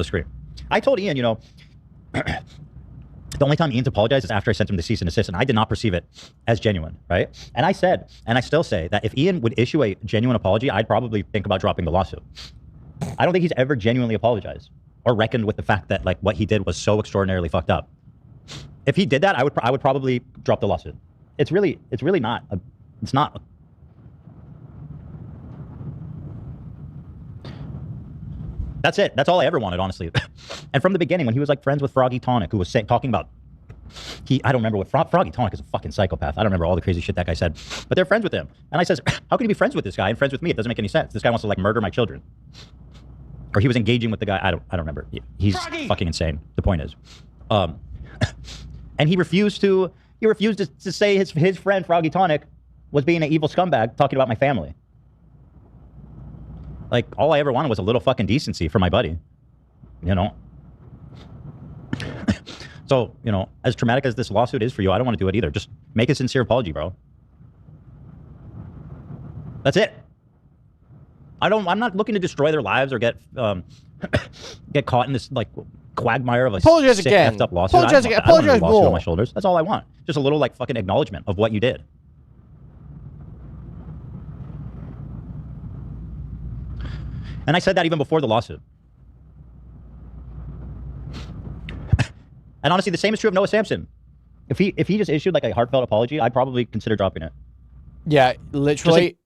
screen. I told Ian, the only time Ian's apologized is after I sent him the cease and desist, and I did not perceive it as genuine, right? And I said, and I still say, that if Ian would issue a genuine apology, I'd probably think about dropping the lawsuit. I don't think he's ever genuinely apologized or reckoned with the fact that like what he did was so extraordinarily fucked up. If he did that, I would probably drop the lawsuit. It's really not. It's not. That's it. That's all I ever wanted, honestly. And from the beginning, when he was like friends with Froggy Tonic, who was talking about, I don't remember what, Froggy Tonic is a fucking psychopath. I don't remember all the crazy shit that guy said, but they're friends with him. And I says, how can you be friends with this guy and friends with me? It doesn't make any sense. This guy wants to like murder my children. Or he was engaging with the guy. I don't remember. He's fucking insane. The point is, and he refused to say his friend Froggy Tonic was being an evil scumbag talking about my family. Like, all I ever wanted was a little fucking decency for my buddy. You know? So, you know, as traumatic as this lawsuit is for you, I don't want to do it either. Just make a sincere apology, bro. That's it. I'm not looking to destroy their lives or get caught in this, like, quagmire of a Apologize sick, again. effed up lawsuit. Apologize again. Apologize I don't want a lawsuit more. on my shoulders. That's all I want. Just a little, like, fucking acknowledgement of what you did. And I said that even before the lawsuit. And honestly, the same is true of Noah Samson. If he just issued like a heartfelt apology, I'd probably consider dropping it. Yeah, literally.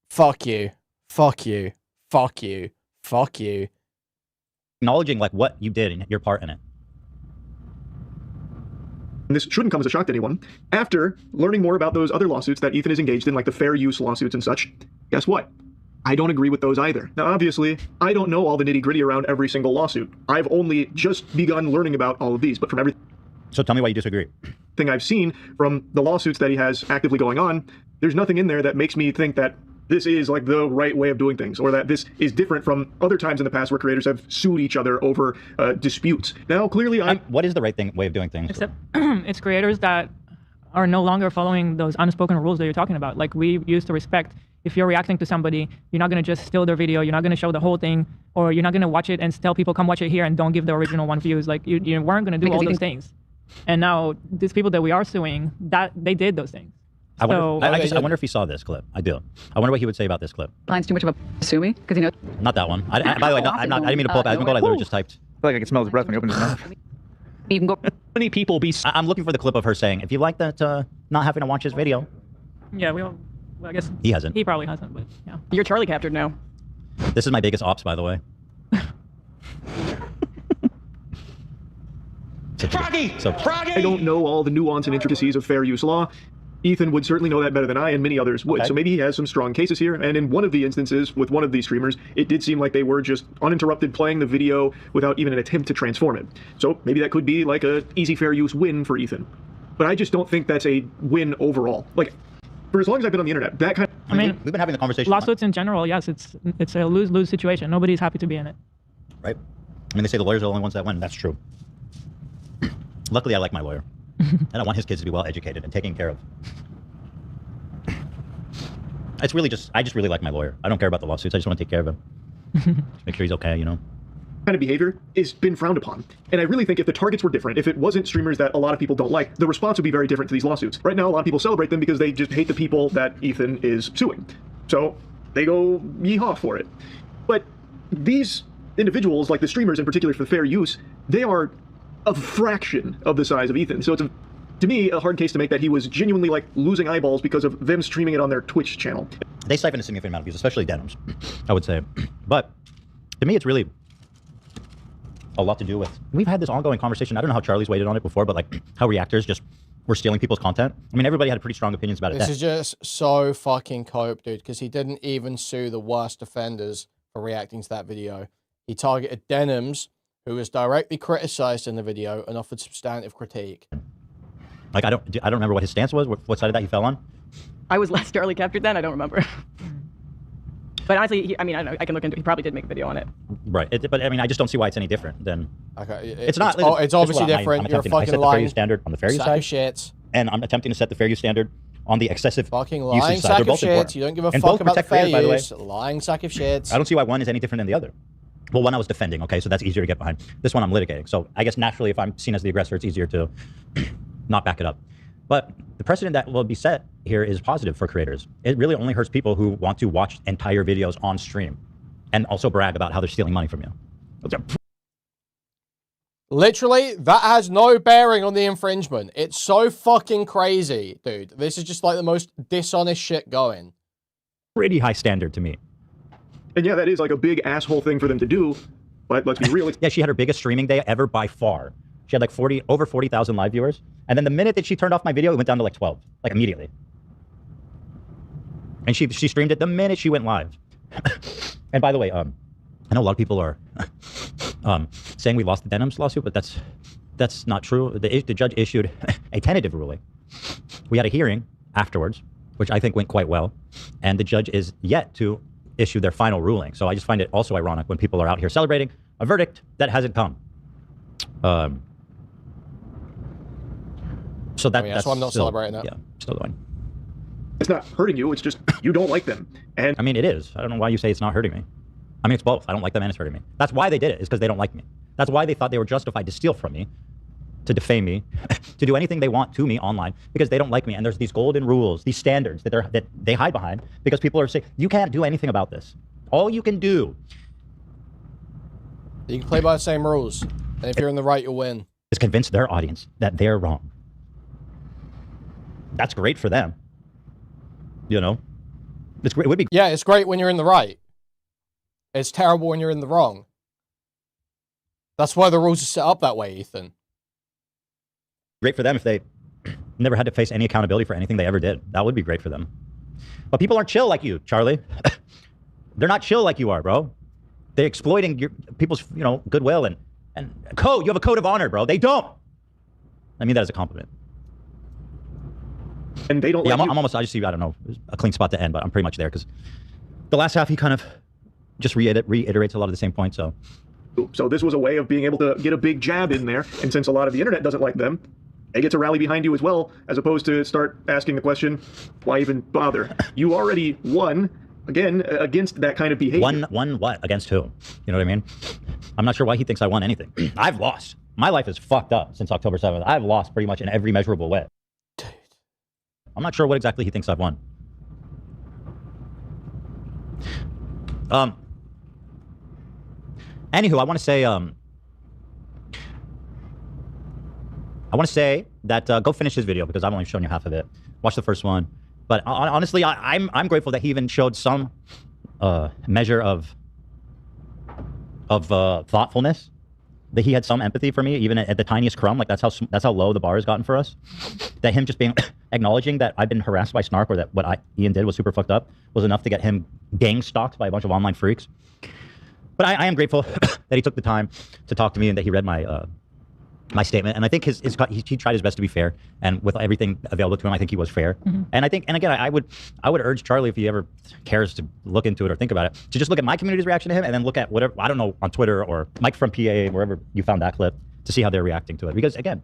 Fuck you. Fuck you. Fuck you. Fuck you. Acknowledging like what you did and your part in it. And this shouldn't come as a shock to anyone. After learning more about those other lawsuits that Ethan is engaged in, like the fair use lawsuits and such, guess what? I don't agree with those either. Now, obviously, I don't know all the nitty-gritty around every single lawsuit. I've only just begun learning about all of these, but from everything... So tell me why you disagree. I've seen from the lawsuits that he has actively going on, there's nothing in there that makes me think that this is like the right way of doing things, or that this is different from other times in the past where creators have sued each other over disputes. Now, clearly, what is the right way of doing things? Except it's creators that are no longer following those unspoken rules that you're talking about. Like, we used to respect, if you're reacting to somebody, you're not going to just steal their video, you're not going to show the whole thing, or you're not going to watch it and tell people, come watch it here and don't give the original one views. Like, you weren't going to do all those things. And now, these people that we are suing, that they did those things. I wonder if he saw this clip. I do. I wonder what he would say about this clip. Line's too much of a sue me because he knows. Not that one. By the way, I didn't mean to pull up Asmongold. I literally just typed. I feel like I can smell his breath when he opens his mouth. You can go. Many people be. I'm looking for the clip of her saying, "If you like that, not having to watch his video." Yeah, well, I guess he hasn't. He probably hasn't, but yeah. You're Charlie captured now. This is my biggest ops, by the way. Froggy! I don't know all the nuance and intricacies of fair use law. Ethan would certainly know that better than I, and many others would. Okay. So maybe he has some strong cases here. And in one of the instances with one of these streamers, it did seem like they were just uninterrupted playing the video without even an attempt to transform it. So maybe that could be like a easy fair use win for Ethan. But I just don't think that's a win overall. Like, for as long as I've been on the internet, that kind of... I mean, we've been having the conversation. Lawsuits in general, yes, it's a lose-lose situation. Nobody's happy to be in it. Right. I mean, they say the lawyers are the only ones that win. That's true. Luckily, I like my lawyer. And I want his kids to be well educated and taken care of. It's really I just really like my lawyer. I don't care about the lawsuits. I just want to take care of him. Just make sure he's okay, you know? Kind of behavior has been frowned upon. And I really think if the targets were different, if it wasn't streamers that a lot of people don't like, the response would be very different to these lawsuits. Right now, a lot of people celebrate them because they just hate the people that Ethan is suing. So they go yeehaw for it. But these individuals, like the streamers in particular for the fair use, they are a fraction of the size of Ethan. So it's, to me, a hard case to make that he was genuinely like losing eyeballs because of them streaming it on their Twitch channel. They siphon a significant amount of views, especially denims, I would say. But to me, it's really a lot to do with, we've had this ongoing conversation. I don't know how Charlie's weighted on it before, but like how reactors just were stealing people's content. I mean, everybody had pretty strong opinions about it. This is just so fucking cope, dude, because he didn't even sue the worst offenders for reacting to that video. He targeted Denims, who was directly criticized in the video and offered substantive critique. Like, I don't remember what his stance was, what side of that he fell on. I was less Charlie captured then, I don't remember. But honestly, I mean, I don't know, I can look into it. He probably did make a video on it. Right, but I mean, I just don't see why it's any different than... Okay, it's not. It's obviously different. You're fucking I set the fair use standard on the fair use side. Shit. And I'm attempting to set the fair use standard on the excessive fucking usage lying side. sack They're of both shit. important. You don't give a and fuck both about the protect fair creators, by the way. use. Lying sack of shit. I don't see why one is any different than the other. Well, one I was defending, okay, so that's easier to get behind. This one I'm litigating. So I guess naturally, if I'm seen as the aggressor, it's easier to not back it up. But the precedent that will be set here is positive for creators. It really only hurts people who want to watch entire videos on stream and also brag about how they're stealing money from you. Literally, that has no bearing on the infringement. It's so fucking crazy, dude. This is just like the most dishonest shit going. Pretty high standard to me. And yeah, that is like a big asshole thing for them to do, but let's be real. Yeah, she had her biggest streaming day ever by far. She had like over 40,000 live viewers. And then the minute that she turned off my video, it went down to like 12, like immediately. And she streamed it the minute she went live. And by the way, I know a lot of people are saying we lost the Denims lawsuit, but that's not true. The judge issued a tentative ruling. We had a hearing afterwards, which I think went quite well. And the judge is yet to issue their final ruling. So I just find it also ironic when people are out here celebrating a verdict that hasn't come. So that, that's why I'm not still, celebrating it. Yeah, still going. It's not hurting you. It's just you don't like them. And I mean, it is. I don't know why you say it's not hurting me. I mean, it's both. I don't like them and it's hurting me. That's why they did it, is because they don't like me. That's why they thought they were justified to steal from me, to defame me, to do anything they want to me online, because they don't like me. And there's these golden rules, these standards that they hide behind, because people are saying, you can't do anything about this. All you can do... You can play by the same rules. And if you're in the right, you'll win. ...is convince their audience that they're wrong. That's great for them. You know? It's great. It would be... Yeah, it's great when you're in the right. It's terrible when you're in the wrong. That's why the rules are set up that way, Ethan. Great for them if they never had to face any accountability for anything they ever did. That would be great for them. But people aren't chill like you, Charlie. They're not chill like you are, bro. They're exploiting people's, goodwill and code. You have a code of honor, bro. They don't. I mean that as a compliment. And they don't. Yeah, I'm almost. I just see. I don't know, a clean spot to end, but I'm pretty much there because the last half he kind of just reiterates a lot of the same points. So this was a way of being able to get a big jab in there, and since a lot of the internet doesn't like them, they get to rally behind you as well, as opposed to start asking the question, why even bother? You already won, again, against that kind of behavior. Won what? Against who? You know what I mean? I'm not sure why he thinks I won anything. I've lost. My life is fucked up since October 7th. I've lost pretty much in every measurable way. I'm not sure what exactly he thinks I've won. Anywho, I want to say that go finish his video because I've only shown you half of it. Watch the first one, but honestly, I'm grateful that he even showed some measure of thoughtfulness. That he had some empathy for me, even at the tiniest crumb. Like that's how low the bar has gotten for us. That him just being acknowledging that I've been harassed by Snark, or that what Ian did was super fucked up, was enough to get him gang stalked by a bunch of online freaks. But I am grateful that he took the time to talk to me and that he read my my statement. And I think he tried his best to be fair, and with everything available to him, I think he was fair. Mm-hmm. And I think, and again, I would urge Charlie, if he ever cares to look into it or think about it, to just look at my community's reaction to him, and then look at whatever, I don't know, on Twitter or Mike from PA, wherever you found that clip, to see how they're reacting to it. Because again,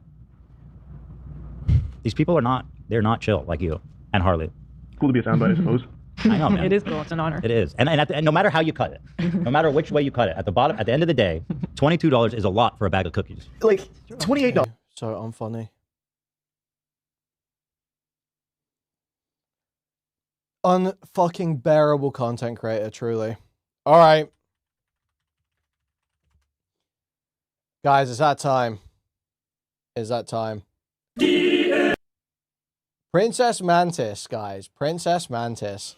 these people they're not chill like you and Harley. Cool to be a soundbite, I suppose. I know, man. It is cool. It's an honor. It is. And no matter how you cut it, no matter which way you cut it, at the end of the day, $22 is a lot for a bag of cookies. Like, $28. So unfunny. Unfucking bearable content creator, truly. All right. Guys, it's that time. It's that time. Princess Mantis, guys. Princess Mantis.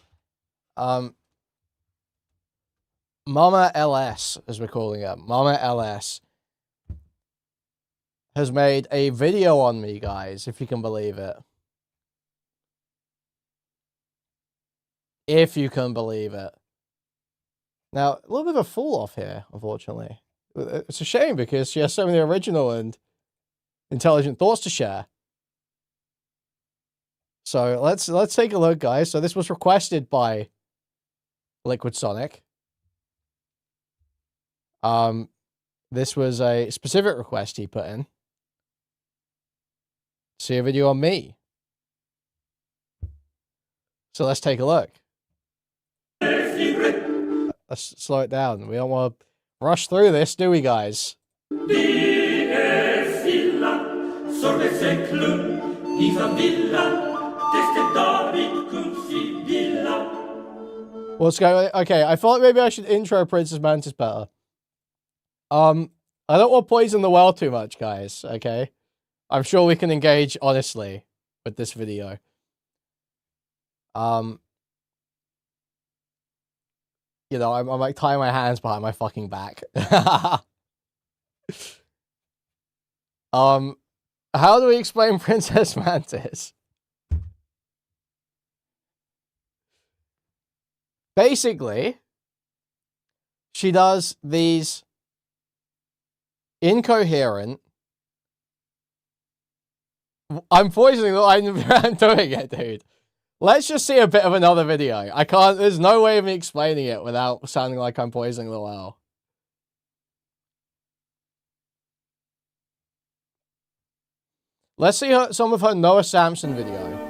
Mama LS, as we're calling her. Mama LS has made a video on me, guys, if you can believe it. If you can believe it. Now, a little bit of a fall off here, unfortunately. It's a shame because she has so many original and intelligent thoughts to share. So let's take a look, guys. So this was requested by Liquid Sonic. This was a specific request he put in. See a video on me. So let's take a look. Let's slow it down. We don't want to rush through this, do we, guys? What's going on? Okay, I thought maybe I should intro Princess Mantis better. I don't want to poison the well too much, guys, okay? I'm sure we can engage honestly with this video. You know, I'm like tying my hands behind my fucking back. How do we explain Princess Mantis? Basically, she does these incoherent... I'm poisoning the I'm doing it, dude. Let's just see a bit of another video. I can't, there's no way of me explaining it without sounding like I'm poisoning the well. Let's see some of her Noah Samson video.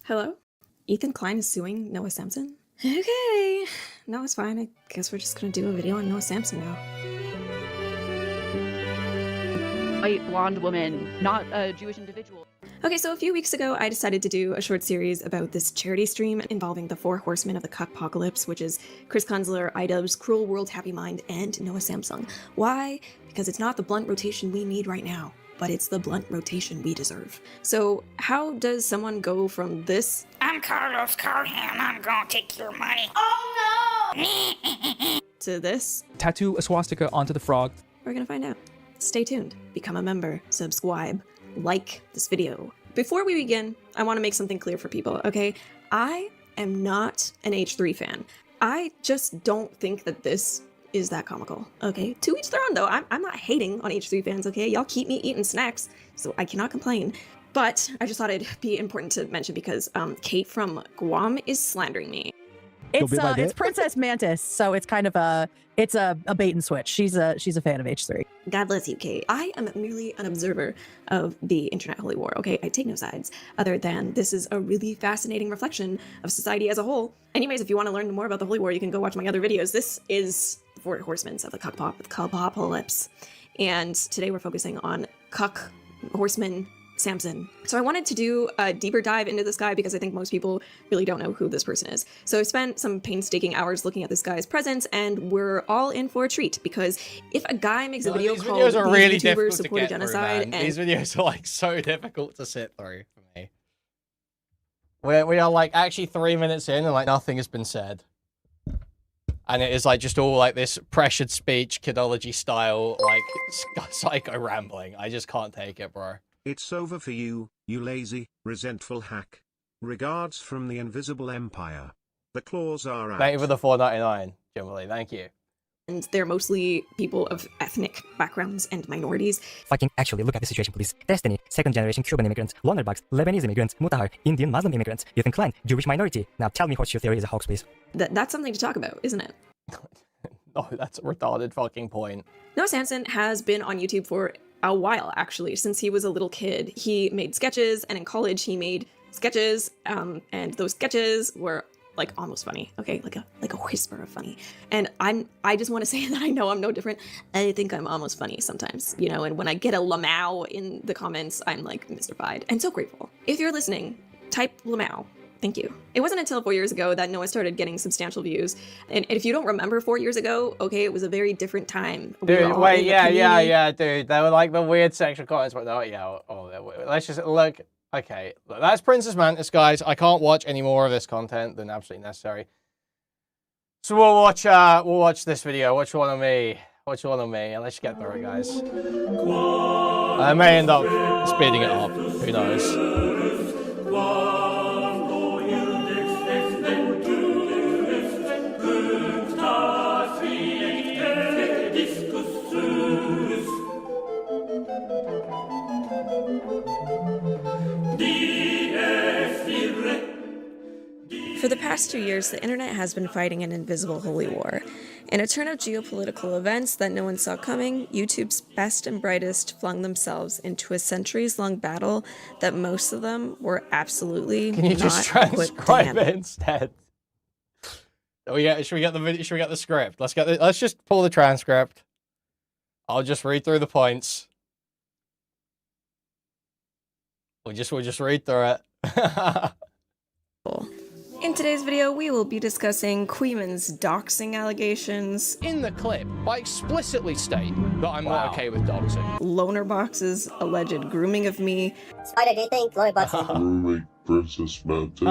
Hello? Ethan Klein is suing Noah Samson? Okay. No, it's fine. I guess we're just gonna do a video on Noah Samson now. White blonde woman, not a Jewish individual. Okay, so a few weeks ago, I decided to do a short series about this charity stream involving the 4 horsemen of the cuckpocalypse, which is Chris Kunzler, iDubbbz, Cruel World, Happy Mind, and Noah Samsung. Why? Because it's not the blunt rotation we need right now, but it's the blunt rotation we deserve. So how does someone go from this, I'm Carlos Carhan, I'm gonna take your money. Oh no! to this? Tattoo a swastika onto the frog. We're gonna find out. Stay tuned, become a member, subscribe, like this video. Before we begin, I want to make something clear for people, okay? I am not an H3 fan. I just don't think that this is that comical, okay? To each their own, though. I'm not hating on H3 fans, okay? Y'all keep me eating snacks, so I cannot complain. But I just thought it'd be important to mention because Kate from Guam is slandering me. It's Princess Mantis, so it's kind of a bait and switch. She's a fan of H3. God bless you, Kate. I am merely an observer of the internet holy war, okay? I take no sides, other than this is a really fascinating reflection of society as a whole. Anyways, if you want to learn more about the holy war, you can go watch my other videos. This is the 4 horsemen of the cuckpocalypse. And today we're focusing on cuck horseman Samson. So I wanted to do a deeper dive into this guy because I think most people really don't know who this person is. So I spent some painstaking hours looking at this guy's presence, and we're all in for a treat because if a guy makes a video called videos are really YouTubers difficult to support a get genocide, through, man. and These videos are like so difficult to sit through for me. We are like actually 3 minutes in and like nothing has been said. And it is like just all like this pressured speech, kidology style, like psycho rambling. I just can't take it, bro. It's over for you, you lazy, resentful hack. Regards from the Invisible Empire. The claws are out. Thank you for the $4.99, Jimberly. Thank you. And they're mostly people of ethnic backgrounds and minorities. Fucking actually look at the situation, please. Destiny, second-generation Cuban immigrants, Wonderbugs, Lebanese immigrants, Mutahar, Indian Muslim immigrants, Ethan Klein, Jewish minority. Now tell me horseshoe theory is a hoax, please. That's something to talk about, isn't it? Oh, that's a retarded fucking point. Noah Samson has been on YouTube for a while, actually, since he was a little kid. He made sketches, and in college he made sketches, and those sketches were like almost funny, okay, like a whisper of funny. And I just want to say that I know I'm no different. I think I'm almost funny sometimes, you know. And when I get a Lamau in the comments, I'm like mystified and so grateful. If you're listening, type Lamau. Thank you. It wasn't until 4 years ago that Noah started getting substantial views. And if you don't remember 4 years ago, okay, it was a very different time. Dude, wait, yeah, dude. They were like the weird sexual comments, but no, yeah. Let's just look. Okay, look, that's Princess Mantis, guys. I can't watch any more of this content than absolutely necessary. So we'll watch this video. Watch one of me. Watch one of me, and let's get through it, guys. I may end up speeding it up. Who knows? For the past 2 years, the internet has been fighting an invisible holy war. In a turn of geopolitical events that no one saw coming, YouTube's best and brightest flung themselves into a centuries-long battle that most of them were absolutely Can you just transcribe it instead? Oh yeah, should we get the video? Should we get the script? Let's just pull the transcript. I'll just read through the points. We'll just read through it. In today's video, we will be discussing Kuihman's doxing allegations. In the clip, I explicitly state that I'm not okay with doxing. Lonerbox's alleged grooming of me. Spider, do you think Lonerbox Grooming Princess Mantis.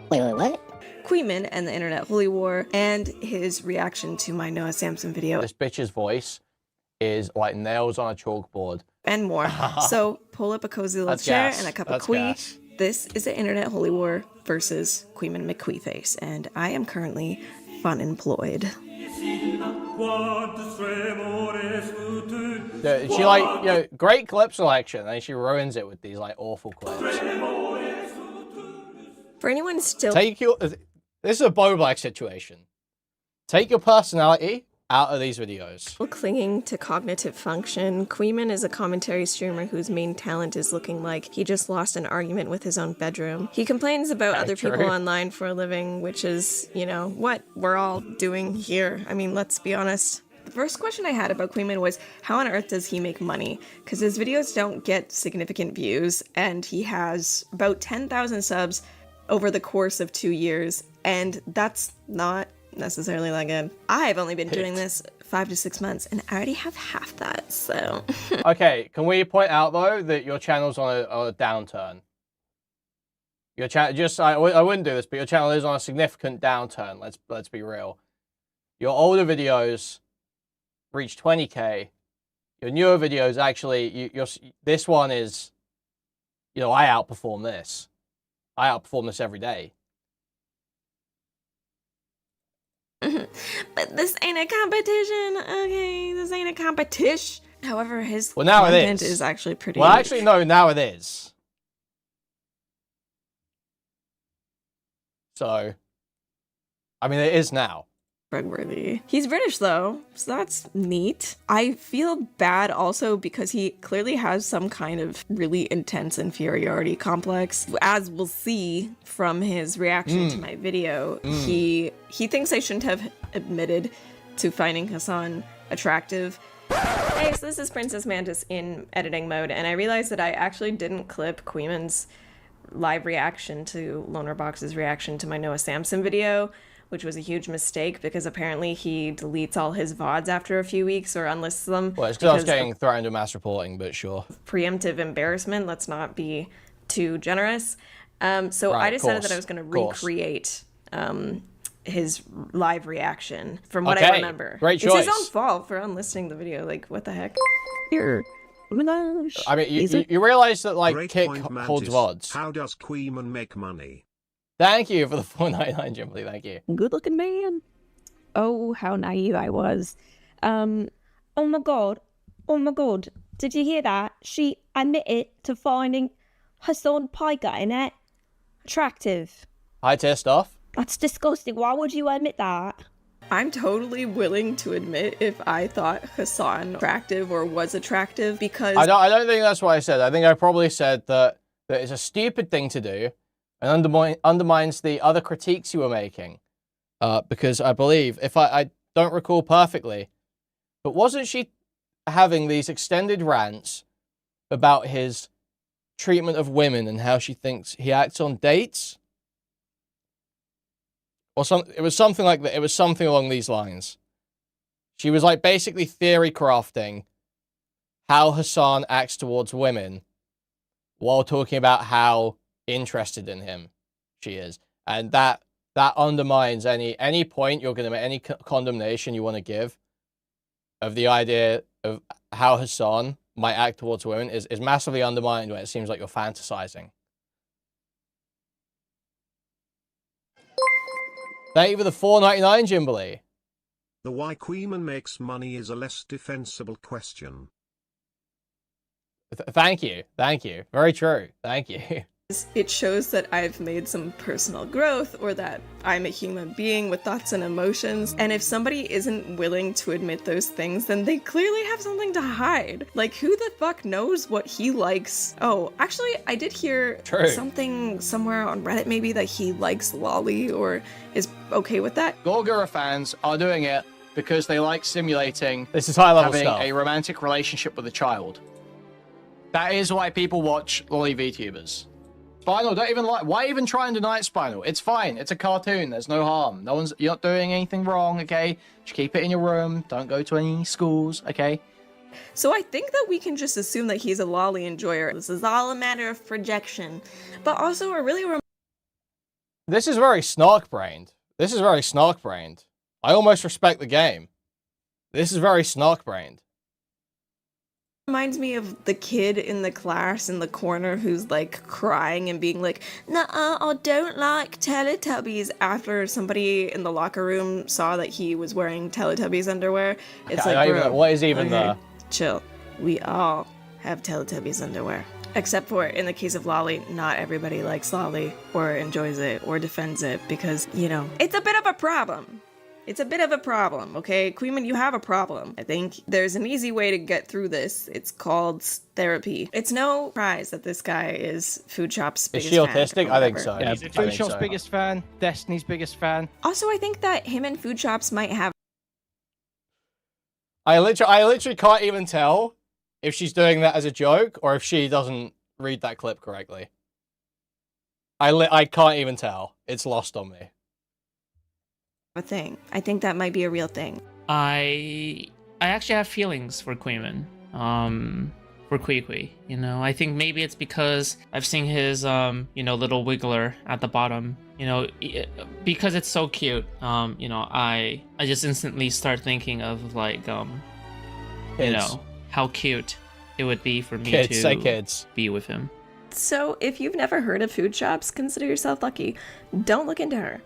Wait, what? Kuihman and the internet holy war, and his reaction to my Noah Samson video. This bitch's voice is like nails on a chalkboard. And more. So pull up a cozy little chair and a cup of Kui. This is the internet holy war versus Kuihman McQueeface, and I am currently unemployed. Yeah, she like, great clip selection, and she ruins it with these like awful clips. For anyone still This is a Bo Black situation. Take your personality out of these videos. clinging to cognitive function, Kuihman is a commentary streamer whose main talent is looking like he just lost an argument with his own bedroom. He complains about other people online for a living, which is, you know, what we're all doing here. I mean, let's be honest. The first question I had about Kuihman was, how on earth does he make money? Because his videos don't get significant views, and he has about 10,000 subs over the course of 2 years, and that's not necessarily that good. I've only been doing this 5 to 6 months, and I already have half that, so... Okay, can we point out, though, that your channel's on a downturn? Your channel, I wouldn't do this, but your channel is on a significant downturn, let's be real. Your older videos reach 20k. Your newer videos, actually, this one is, you know, I outperform this. I outperform this every day. But this ain't a competition, okay? This ain't a competition. However, his now content it is. is actually pretty... Well, actually, no, now it is. So, I mean, it is now. Worthy. He's British though, so that's neat. I feel bad also because he clearly has some kind of really intense inferiority complex. As we'll see from his reaction to my video, he thinks I shouldn't have admitted to finding Hassan attractive. Hey, so this is Princess Mantis in editing mode, and I realized that I actually didn't clip Kuihman's live reaction to Lonerbox's reaction to my Noah Samson video, which was a huge mistake because apparently he deletes all his VODs after a few weeks or unlists them. Well, it's because I was getting threatened with mass reporting, but sure. Preemptive embarrassment, let's not be too generous. So Right, I decided course, that I was going to course. recreate his live reaction from what I remember. Great It's his choice. own fault for unlisting the video. Like, what the heck? Here. Oh my gosh. I mean, you realize that, like, Great Kick point, holds Mantis. VODs. How does Kuihman make money? Thank you for the 499, Jimbley, thank you. Good looking man. Oh, how naive I was. Oh my god. Oh my god. Did you hear that? She admitted to finding Hassan Piker in it attractive. High tier stuff. That's disgusting. Why would you admit that? I'm totally willing to admit if I thought Hassan attractive or was attractive because... I don't think that's what I said. I think I probably said that it's a stupid thing to do and undermines the other critiques you were making. Because I believe, if I don't recall perfectly, but wasn't she having these extended rants about his treatment of women and how she thinks he acts on dates? Or it was something like that. It was something along these lines. She was like basically theory crafting how Hassan acts towards women while talking about how interested in him she is. And that undermines any point you're going to make, any condemnation you want to give of the idea of how Hassan might act towards women is massively undermined when it seems like you're fantasizing. Thank you for the 499, Jimberly. The why Kuihman makes money is a less defensible question. Thank you. Thank you. Very true. Thank you. It shows that I've made some personal growth or that I'm a human being with thoughts and emotions. And if somebody isn't willing to admit those things, then they clearly have something to hide. Like, who the fuck knows what he likes? Oh, actually, I did hear something somewhere on Reddit maybe that he likes lolly or is okay with that. Gorgora fans are doing it because they like simulating this is high-level having stuff. a romantic relationship with a child. That is why people watch lolly VTubers. Spinal, don't even like. Why even try and deny it, Spinal? It's fine. It's a cartoon. There's no harm. You're not doing anything wrong, okay? Just keep it in your room. Don't go to any schools, okay? So I think that we can just assume that he's a lolly enjoyer. This is all a matter of projection. But also a really... This is very snark-brained. This is very snark-brained. I almost respect the game. This is very snark-brained. Reminds me of the kid in the class in the corner who's like crying and being like, "Nuh-uh, I don't like Teletubbies," after somebody in the locker room saw that he was wearing Teletubbies underwear. It's like, bro, what is even okay, chill. We all have Teletubbies underwear. Except for in the case of Lolly, not everybody likes Lolly or enjoys it or defends it because, you know, it's a bit of a problem. It's a bit of a problem, okay? Kuihman, you have a problem. I think there's an easy way to get through this. It's called therapy. It's no surprise that this guy is Food Shop's biggest fan. Is she autistic? I think so. Yeah, Food Shop's biggest fan, Destiny's biggest fan. Also, I think that him and Food Shops might have... I literally can't even tell if she's doing that as a joke or if she doesn't read that clip correctly. I can't even tell. It's lost on me. a thing. I think that might be a real thing. I actually have feelings for Kuihman. For Kui. You know, I think maybe it's because I've seen his you know, little wiggler at the bottom. You know, because it's so cute. You know, I just instantly start thinking of like you know, how cute it would be for me to be with him. So if you've never heard of Food Shops, consider yourself lucky. Don't look into her.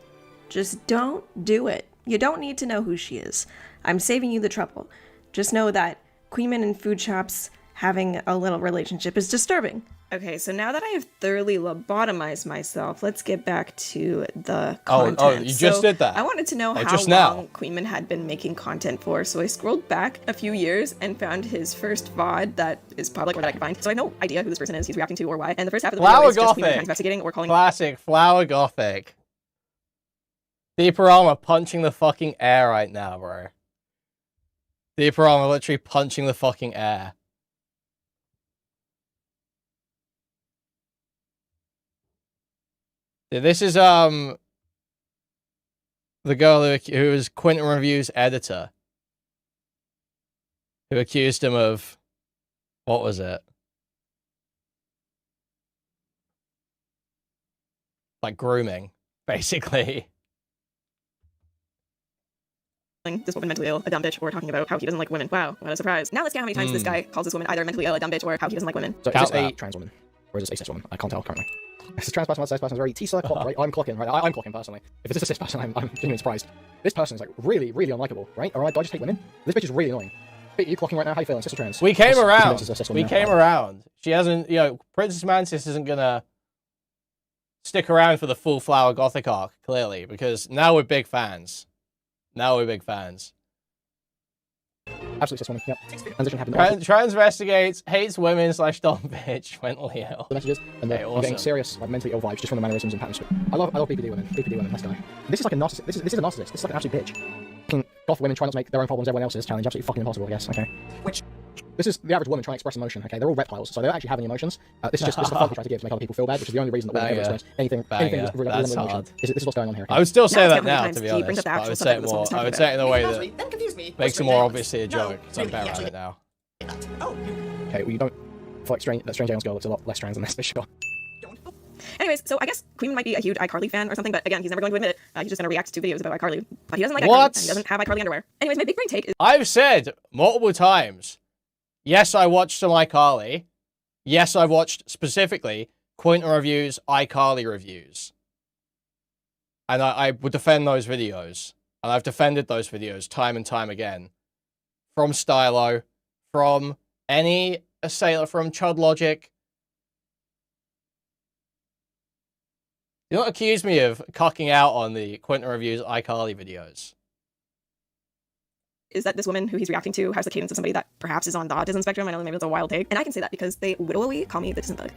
Just don't do it. You don't need to know who she is. I'm saving you the trouble. Just know that Kuihman and Food Shops having a little relationship is disturbing. Okay, so now that I have thoroughly lobotomized myself, let's get back to the content. Oh, you just did that? I wanted to know how just long now. Kuihman had been making content for, so I scrolled back a few years and found his first VOD that is public or that I could find. So I have no idea who this person is, he's reacting to, or why. And the first half of the video is just Kuihman investigating or calling... Classic Flower Gothic. Deeper Armor punching the fucking air right now, bro. Deeper Armor literally punching the fucking air. This is the girl who was Quinton Review's editor, who accused him of, what was it? Like grooming, basically. This woman mentally ill, a dumb bitch, or talking about how he doesn't like women. Wow, what a surprise. Now let's count how many times this guy calls this woman either mentally ill, a dumb bitch, or how he doesn't like women. So is this a trans woman? Or is this a cis woman? I can't tell currently. This is trans person, cis person, very T-sir clock, right? I'm clocking, right? I'm clocking personally. If it's just a cis person, I'm genuinely surprised. This person is like really, really unlikable, right? Alright, do I just hate women? This bitch is really annoying. Are you clocking right now? How you feeling? Cis or trans? We came around. We came around. She hasn't, you know, Princess Mantis isn't gonna stick around for the full Flower Gothic arc, clearly, because now we're big fans. Now we're big fans. Absolutely cis woman, yep. Transition happened. Transvestigates, hates women / dumb bitch, mentally ill. The messages, and they're getting serious, like mentally ill vibes just from the mannerisms and patterns. I love BPD women. BPD women, let's go. This is like a narcissist. This is a narcissist. This is like an absolute bitch. Goth women try not to make their own problems everyone else's challenge. Absolutely fucking impossible, I guess. Okay. This is the average woman trying to express emotion. Okay, they're all reptiles, so they don't actually have any emotions. This is the fun we try to give to make other people feel bad, which is the only reason that women ever experience anything that's really emotion. This is what's going on here. Okay? I would still say that now, to be honest. But I would say it more. I would say it in a way that makes it more obviously a joke. Because I'm better at it now. Okay, well you don't. I feel like Strange Alien's girl looks a lot less trans than this, for sure. Anyways, so I guess Kuihman might be a huge iCarly fan or something, but again, he's never going to admit it. He's just going to react to videos about iCarly. But he doesn't like What? iCarly, and he doesn't have iCarly underwear. Anyways, my big brain take is... I've said multiple times, yes, I watched some iCarly. Yes, I've watched specifically Quinton Review's iCarly reviews. And I would defend those videos. And I've defended those videos time and time again. From Stylo, from any assailant, from Chud Logic. You don't accuse me of cocking out on the Quinton Review's iCarly videos. Is that this woman who he's reacting to has the cadence of somebody that perhaps is on the autism spectrum. I know maybe it's a wild take. And I can say that because they literally call me the distant bug.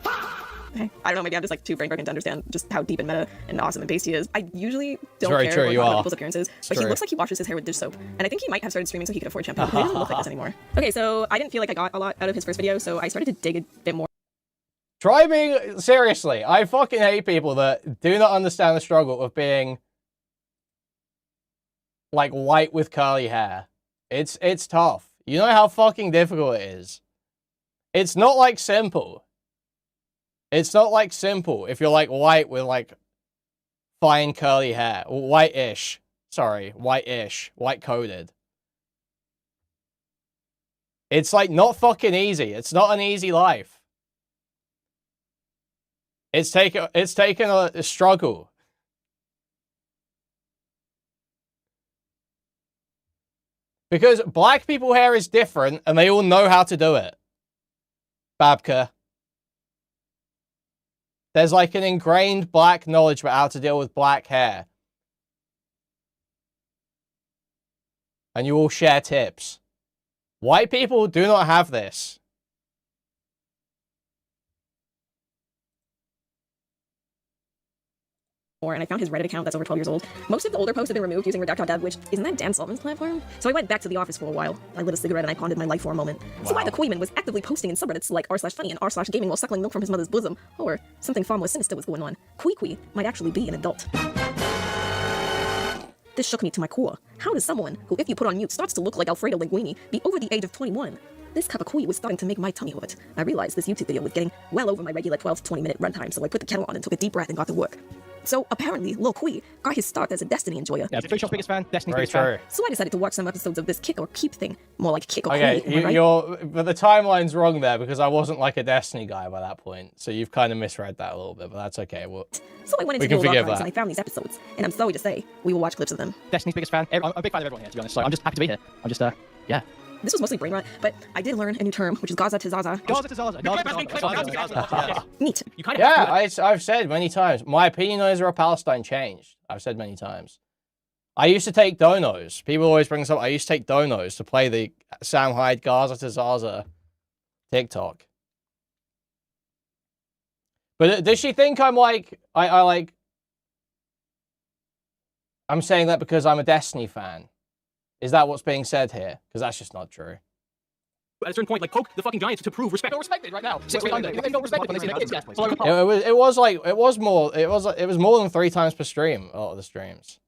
Okay. I don't know, maybe I'm just like too brain broken to understand just how deep and meta and awesome and based he is. I usually don't care about people's appearances, but he looks like he washes his hair with dish soap. And I think he might have started streaming so he could afford shampoo. He doesn't look like this anymore. Okay, so I didn't feel like I got a lot out of his first video, so I started to dig a bit more. Try being... Seriously, I fucking hate people that do not understand the struggle of being... like, white with curly hair. It's tough. You know how fucking difficult it is. It's not like simple. It's not like simple if you're like white with like fine curly hair. White-ish. Sorry, white-ish. White-coded. It's like not fucking easy. It's not an easy life. It's taken a struggle. Because black people hair is different and they all know how to do it. Babka. There's like an ingrained black knowledge about how to deal with black hair. And you all share tips. White people do not have this. And I found his Reddit account that's over 12 years old. Most of the older posts have been removed using redact.dev, which isn't that Dan Sullivan's platform? So I went back to the office for a while. I lit a cigarette and I pondered my life for a moment. So why the Kuihman was actively posting in subreddits like r/funny and r/gaming while suckling milk from his mother's bosom, or something far more sinister was going on. Kui might actually be an adult. This shook me to my core. How does someone who, if you put on mute, starts to look like Alfredo Linguini, be over the age of 21? This cup of kui was starting to make my tummy hurt. I realized this YouTube video was getting well over my regular 12 to 20 minute runtime, so I put the kettle on and took a deep breath and got to work. So apparently, Lil Kui got his start as a Destiny enjoyer. Yeah, Twitch's biggest fan, Destiny's biggest fan. So I decided to watch some episodes of this kick or keep thing. More like kick or okay, kui, right? but the timeline's wrong there because I wasn't like a Destiny guy by that point. So you've kind of misread that a little bit, but that's okay. So I went into the old archives and I found these episodes, and I'm sorry to say, we will watch clips of them. Destiny's biggest fan. I'm a big fan of everyone here, to be honest. So I'm just happy to be here. I'm just, yeah. This was mostly brain rot, but I did learn a new term, which is Gaza to Zaza. Gaza to Zaza. Neat. I've said many times, my opinion on Israel Palestine changed. I've said many times. I used to take donos. People always bring this up. I used to take donos to play the Sam Hyde Gaza to Zaza TikTok. But does she think I'm like, I'm saying that because I'm a Destiny fan? Is that what's being said here? Because that's just not true. At a certain point, like, poke the fucking giants to prove respect. Don't respect it right now. 6 feet under. They don't respect it when they see their kids. It was more than 3 times per stream. A lot of the streams.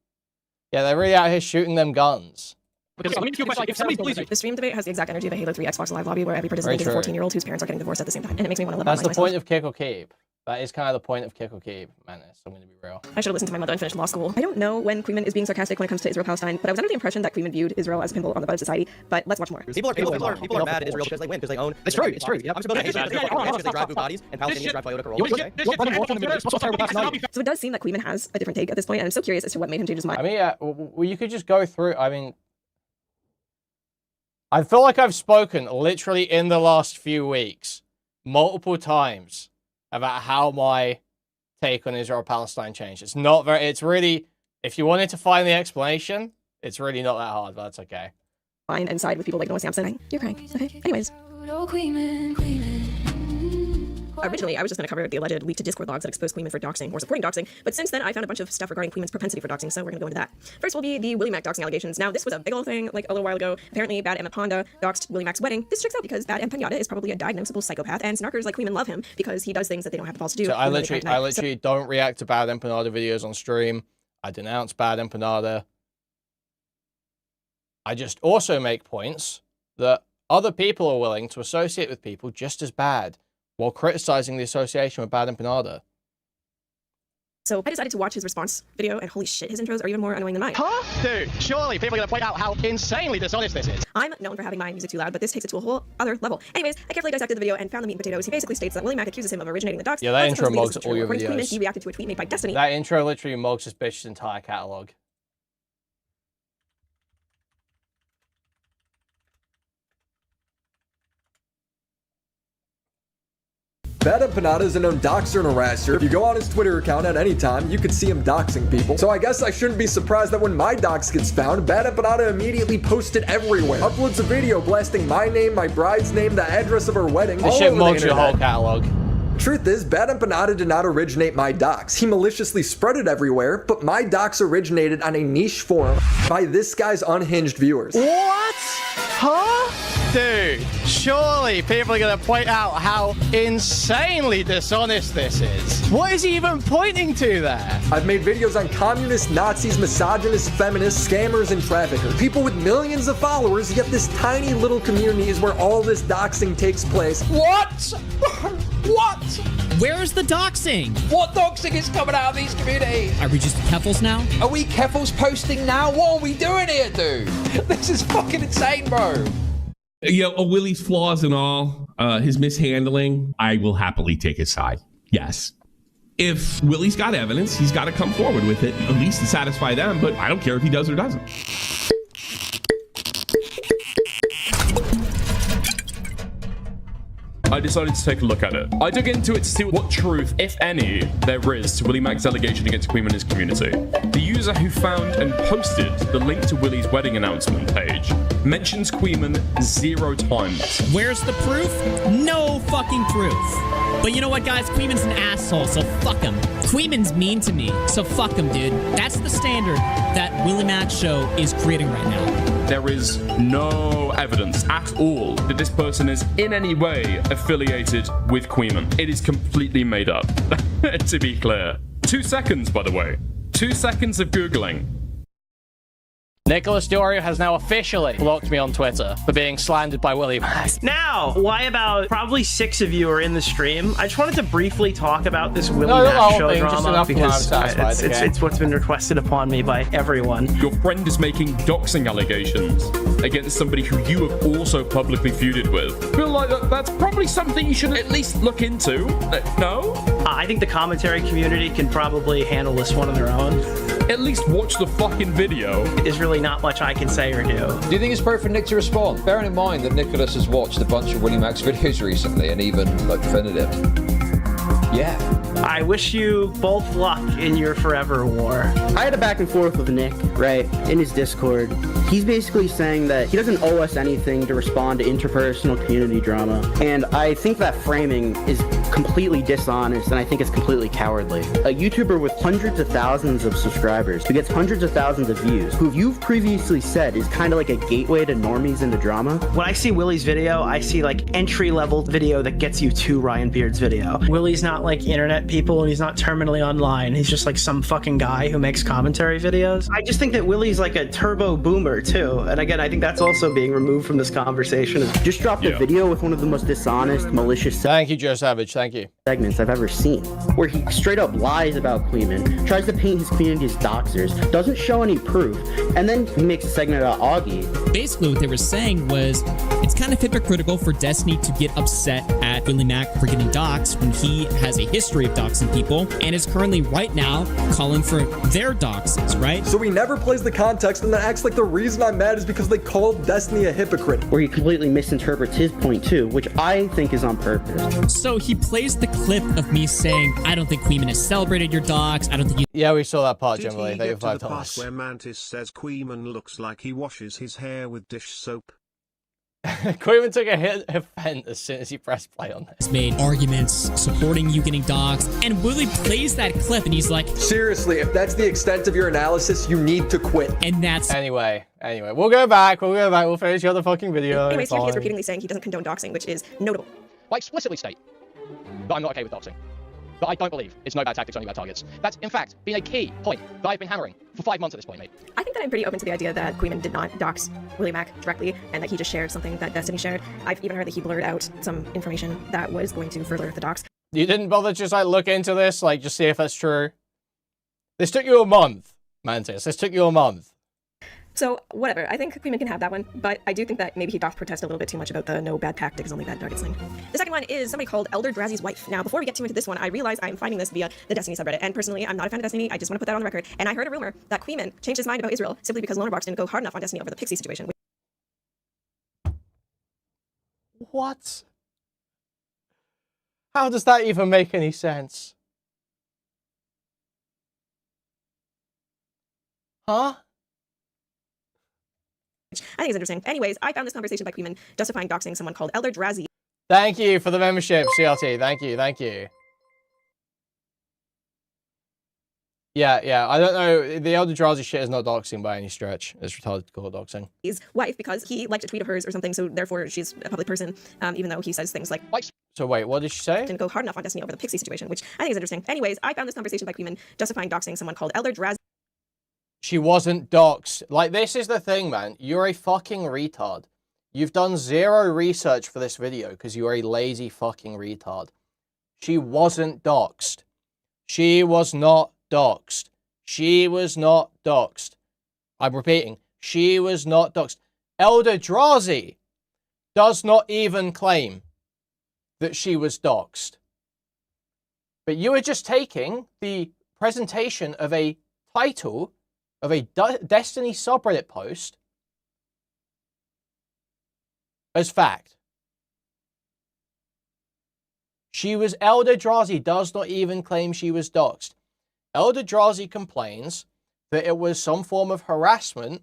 Yeah, they're really out here shooting them guns. Because let me ask you a question. If somebody believes you. The stream debate has the exact energy of a Halo 3 Xbox Live lobby where every participant is a 14-year-old whose parents are getting divorced at the same time, and it makes me want to live That's my the point of Kick or Keep. That is kind of the point of Kick or Keep, Menace. I'm going to be real. I should have listened to my mother and finished law school. I don't know when Kuihman is being sarcastic when it comes to Israel-Palestine, but I was under the impression that Kuihman viewed Israel as a pinball on the butt of society. But let's watch more. People are mad at Israel because they win, because they own. It's true. It's true. I'm supposed to hate because they drive Bugattis and Palestinians drive Toyota Corollas. So it does seem that Kuihman has a different take at this point, and I'm so curious as to what made him change his mind. I mean, well, you could just go through. I mean, I feel like I've spoken literally in the last few weeks multiple times about how my take on Israel-Palestine changed. It's not very, it's really, if you wanted to find the explanation, it's really not that hard, but that's okay. Fine, and side with people like Noah Sampson. You're crying. Okay, anyways. Originally, I was just going to cover the alleged leak to Discord logs that exposed Kuihman for doxing or supporting doxing, but since then, I found a bunch of stuff regarding Kuihman's propensity for doxing, so we're going to go into that. First will be the Willie Mac doxing allegations. Now, this was a big old thing, like, a little while ago. Apparently, Bad Emma Ponda doxed Willie Mac's wedding. This checks out because Bad M. Pinata is probably a diagnosable psychopath, and snarkers like Kuihman love him because he does things that they don't have the balls to do. So I literally don't react to Bad Empanada videos on stream. I denounce Bad Empanada. I just also make points that other people are willing to associate with people just as bad, while criticizing the association with Bad Empanada. So I decided to watch his response video, and holy shit, his intros are even more annoying than mine. Huh? Dude, surely people are going to point out how insanely dishonest this is. I'm known for having my music too loud, but this takes it to a whole other level. Anyways, I carefully dissected the video and found the meat and potatoes. He basically states that Willie Mac accuses him of originating the dox. Yeah, that intro mugs all your videos. Kuihman, he reacted to a tweet made by Destiny. That intro literally mugs this bitch's entire catalog. Bad Empanada is a known doxer and harasser. If you go on his Twitter account at any time, you can see him doxing people. So I guess I shouldn't be surprised that when my dox gets found, Bad Empanada immediately posts it everywhere. Uploads a video blasting my name, my bride's name, the address of her wedding. This shit mugs your whole catalog. Truth is, Bad Empanada did not originate my dox. He maliciously spread it everywhere, but my dox originated on a niche forum by this guy's unhinged viewers. What? Huh? Dude, surely people are going to point out how insanely dishonest this is. What is he even pointing to there? I've made videos on communists, Nazis, misogynists, feminists, scammers, and traffickers. People with millions of followers, yet this tiny little community is where all this doxing takes place. What? What? Where's the doxing? What doxing is coming out of these communities? Are we just Keffels now? Are we Keffels posting now? What are we doing here, dude? This is fucking insane, bro. Yeah, Willie's flaws and all, his mishandling, I will happily take his side. Yes. If Willie's got evidence, he's got to come forward with it, at least to satisfy them, but I don't care if he does or doesn't. I decided to take a look at it. I dug into it to see what truth, if any, there is to Willie Mack's allegation against Kuihman and his community. The user who found and posted the link to Willie's wedding announcement page mentions Kuihman 0 times. Where's the proof? No fucking proof. But you know what, guys? Kuihman's an asshole, so fuck him. Kuihman's mean to me, so fuck him, dude. That's the standard that Willie Mack show is creating right now. There is no evidence at all that this person is in any way affiliated with Kuihman. It is completely made up, to be clear. 2 seconds, by the way. 2 seconds of Googling. Nicholas Diorio has now officially blocked me on Twitter for being slandered by Willie Mack. Now, why about probably 6 of you are in the stream? I just wanted to briefly talk about this Willie No, Mack the show thing, just drama enough because time satisfied, it's what's been requested upon me by everyone. Your friend is making doxing allegations against somebody who you have also publicly feuded with. I feel like that's probably something you should at least look into. No? I think the commentary community can probably handle this one on their own. At least watch the fucking video. There's really not much I can say or do. Do you think it's appropriate for Nick to respond? Bearing in mind that Nicholas has watched a bunch of Willie Mack's videos recently and even defended him. Yeah. I wish you both luck in your forever war. I had a back and forth with Nick, right, in his Discord. He's basically saying that he doesn't owe us anything to respond to interpersonal community drama. And I think that framing is completely dishonest, and I think it's completely cowardly. A YouTuber with hundreds of thousands of subscribers, who gets hundreds of thousands of views, who you've previously said is kind of like a gateway to normies into drama. When I see Willie's video, I see like entry-level video that gets you to Ryan Beard's video. Willie's not like internet people, and he's not terminally online. He's just like some fucking guy who makes commentary videos. I just think that Willie's like a turbo boomer too. And again, I think that's also being removed from this conversation. Just dropped a video with one of the most dishonest, malicious Thank you, Joe Savage. Thank you. segments I've ever seen, where he straight up lies about Kuihman, tries to paint his community as doxers, doesn't show any proof, and then he makes a segment about Augie. Basically, what they were saying was it's kind of hypocritical for Destiny to get upset at Willie Mack for getting doxxed when he has a history of doxing people and is currently right now calling for their doxes, right? So he never plays the context and then acts like the reason I'm mad is because they called Destiny a hypocrite. Where he completely misinterprets his point too, which I think is on purpose. So he plays the clip of me saying, I don't think Kuihman has celebrated your dox. I don't think you... Yeah, we saw that part, Did generally. he They get to the $5. part where Mantis says Kuihman looks like he washes his hair with dish soap? Kuihman took a hit event as soon as he pressed play on this. Made arguments supporting you getting doxxed, and Willie plays that clip and he's like, seriously, if that's the extent of your analysis, you need to quit. And that's anyway, we'll go back, we'll finish the other fucking video. Anyways, here he is repeatedly saying he doesn't condone doxing, which is notable. I explicitly state that I'm not okay with doxing. That I don't believe it's no bad tactics, only bad targets. That's, in fact, been a key point that I've been hammering for 5 months at this point, mate. I think that I'm pretty open to the idea that Kuihman did not dox Willie Mack directly and that he just shared something that Destiny shared. I've even heard that he blurred out some information that was going to further the dox. You didn't bother to just like look into this, like just see if that's true? This took you a month, Mantis. This took you a month. So, whatever. I think Kuihman can have that one, but I do think that maybe he doth protest a little bit too much about the no bad tactics, only bad targets thing. The second one is somebody called Elder Drazzy's wife. Now, before we get too into this one, I realize I'm finding this via the Destiny subreddit, and personally, I'm not a fan of Destiny. I just want to put that on the record. And I heard a rumor that Kuihman changed his mind about Israel simply because Lonerbox didn't go hard enough on Destiny over the Pixie situation. What? How does that even make any sense? Huh? I think it's interesting. Anyways, I found this conversation by Kuihman justifying doxing someone called Elder Drazzy. Thank you for the membership, CRT. Thank you, thank you. Yeah, I don't know. The Elder Drazzy shit is not doxing by any stretch. It's retarded to call it doxing. His wife, because he liked a tweet of hers or something, so therefore she's a public person, even though he says things like, so wait, what did she say? Didn't go hard enough on Destiny over the Pixie situation, which I think is interesting. Anyways, I found this conversation by Kuihman justifying doxing someone called Elder Drazzy. She wasn't doxed. Like, this is the thing, man. You're a fucking retard. You've done zero research for this video because you're a lazy fucking retard. She wasn't doxed. She was not doxed. She was not doxed. I'm repeating. She was not doxed. Elder Drazzy does not even claim that she was doxxed. But you are just taking the presentation of a title of a Destiny subreddit post as fact. She was Elderdrazi does not even claim she was doxxed. Elderdrazi complains that it was some form of harassment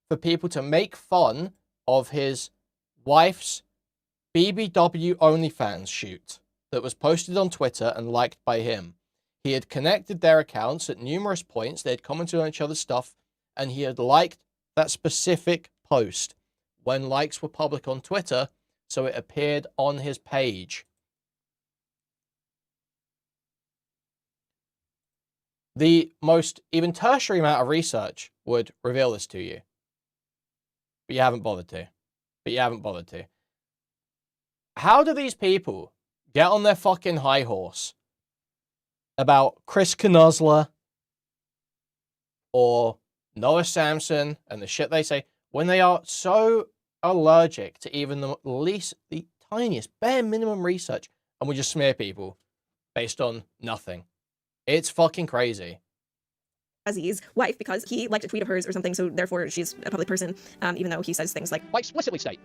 for people to make fun of his wife's BBW OnlyFans shoot that was posted on Twitter and liked by him. He had connected their accounts at numerous points. They had commented on each other's stuff, and he had liked that specific post when likes were public on Twitter, so it appeared on his page. The most even tertiary amount of research would reveal this to you. But you haven't bothered to. How do these people get on their fucking high horse about Chris Knuzler or Noah Samson and the shit they say when they are so allergic to even the least, the tiniest, bare minimum research, and we just smear people based on nothing? It's fucking crazy. Aziz's wife because he liked a tweet of hers or something, so therefore she's a public person, even though he says things like, I explicitly state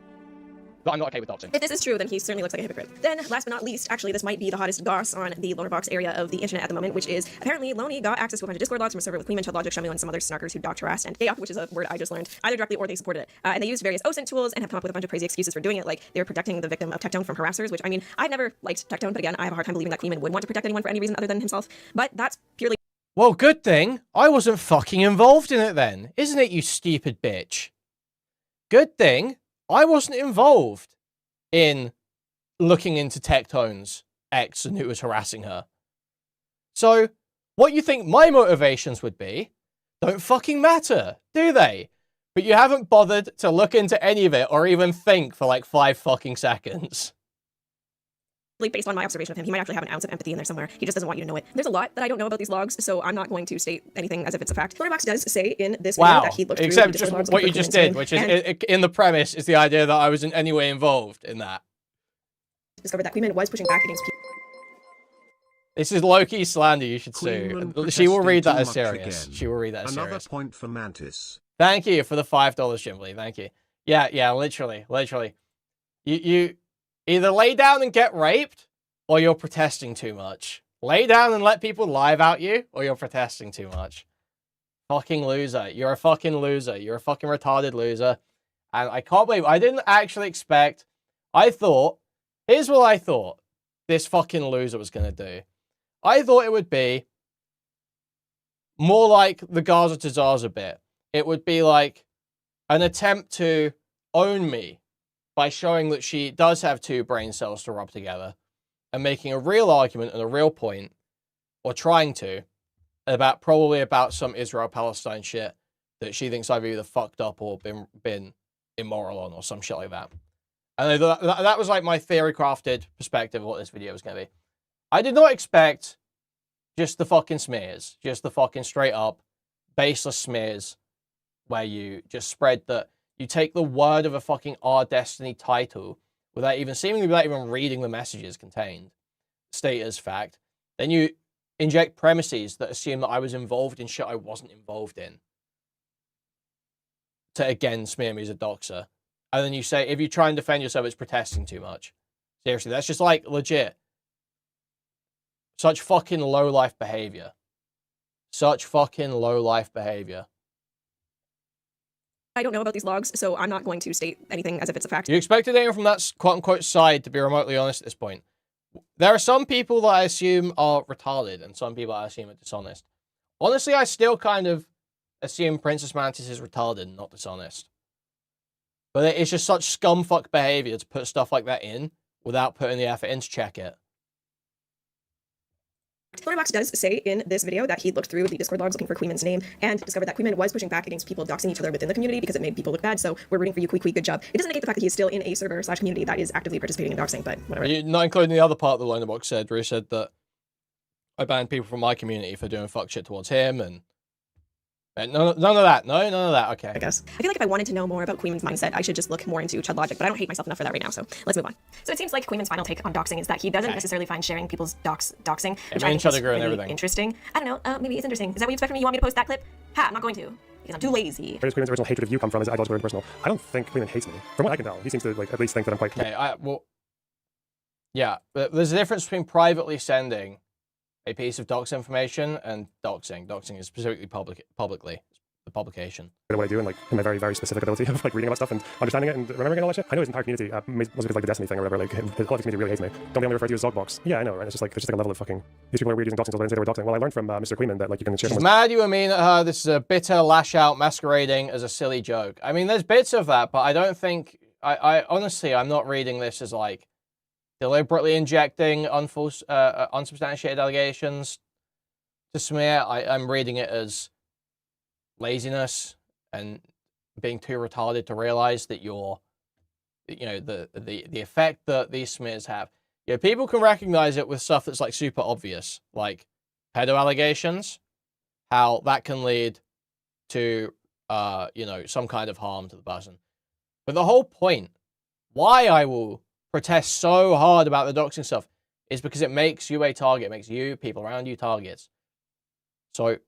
that I'm not okay with doxing. if this is true, then he certainly looks like a hypocrite. Then, last but not least, actually, this might be the hottest goss on the lower box area of the internet at the moment, which is apparently Loney got access to a bunch of Discord logs from a server with Kuihman, Logic, Shemu, and some other snarkers who docked, harassed, and gayup, which is a word I just learned, either directly or they supported it. And they used various OSINT tools and have come up with a bunch of crazy excuses for doing it, like they were protecting the victim of Tectone from harassers, which, I mean, I've never liked Tectone, but again, I have a hard time believing that Kuihman would want to protect anyone for any reason other than himself. But that's purely... Well, good thing I wasn't fucking involved in it then, isn't it, you stupid bitch? Good thing I wasn't involved in looking into Tectone's ex and who was harassing her. So, what you think my motivations would be don't fucking matter, do they? But you haven't bothered to look into any of it or even think for like 5 fucking seconds. Based on my observation of him, he might actually have an ounce of empathy in there somewhere. He just doesn't want you to know it. There's a lot that I don't know about these logs, so I'm not going to state anything as if it's a fact. Flutterbox does say in this video that he looked through except the just logs what you just did, which is in the premise is the idea that I was in any way involved in that. Discovered that Kuihman was pushing back against people. This is low-key slander, you should sue. She will read that as serious. Again. She will read that as Another serious. point for Mantis. Thank you for the $5, Jimbley. Thank you. Yeah, literally. You either lay down and get raped, or you're protesting too much. Lay down and let people lie about you, or you're protesting too much. Fucking loser. You're a fucking loser. You're a fucking retarded loser. And I can't believe I didn't actually expect. Here's what I thought this fucking loser was going to do. I thought it would be more like the Gaza to Zaza bit. It would be like an attempt to own me by showing that she does have 2 brain cells to rub together and making a real argument and a real point, or trying to, probably about some Israel-Palestine shit that she thinks I've either fucked up or been immoral on or some shit like that. And that was like my theory-crafted perspective of what this video was going to be. I did not expect just the fucking smears, just the fucking straight-up, baseless smears where you just spread that you take the word of a fucking Our Destiny title without even reading the messages contained, state as fact. Then you inject premises that assume that I was involved in shit I wasn't involved in to again smear me as a doxer. And then you say, if you try and defend yourself, it's protesting too much. Seriously, that's just like legit. Such fucking low-life behavior. Such fucking low-life behavior. I don't know about these logs, so I'm not going to state anything as if it's a fact. You expected anyone from that quote-unquote side to be remotely honest at this point. There are some people that I assume are retarded, and some people I assume are dishonest. Honestly, I still kind of assume Princess Mantis is retarded and not dishonest. But it's just such scumfuck behavior to put stuff like that in without putting the effort in to check it. Flutterbox does say in this video that he looked through the Discord logs looking for Kuihman's name and discovered that Kuihman was pushing back against people doxing each other within the community because it made people look bad, so we're rooting for you, Kui. Good job. It doesn't negate the fact that he is still in a server/community that is actively participating in doxing, but whatever. You're not including the other part that the liner box said, where he said that I banned people from my community for doing fuck shit towards him, and None of that. No, none of that. Okay. I guess. I feel like if I wanted to know more about Kuihman's mindset, I should just look more into Chud logic, but I don't hate myself enough for that right now, so let's move on. So it seems like Kuihman's final take on doxing is that he doesn't necessarily find sharing people's doxing, which I think is really interesting. I don't know, maybe it's interesting. Is that what you expect from me? You want me to post that clip? Ha, I'm not going to, because I'm too lazy. Where does Kuihman's original hatred of you come from? Is ideological and personal? I don't think Kuihman hates me. From what I can tell, he seems to like at least think that I'm quite... Okay, yeah, but there's a difference between privately sending a piece of dox information and doxing. Doxing is specifically publicly. The publication. What I do and like my very, very specific ability of like reading about stuff and understanding it and remembering all that shit. I know his entire community, mostly because like the Destiny thing or whatever, like a lot of his community really hates me. Don't be only referred to as Zogbox. Yeah, I know, right? It's just like, there's just like a level of fucking, these people are weird using doxing, so they didn't say they were doxing. Well, I learned from Mr. Kuihman that like you can share She's mad you were mean at her. This is a bitter lash out masquerading as a silly joke. I mean, there's bits of that, but I don't think, I honestly, I'm not reading this as like deliberately injecting unsubstantiated allegations to smear. I'm reading it as laziness and being too retarded to realize that the effect that these smears have. Yeah, people can recognize it with stuff that's like super obvious, like pedo allegations, how that can lead to some kind of harm to the person. But the whole point, why I will protest so hard about the doxing stuff, is because it makes you a target, it makes you, people around you, targets. So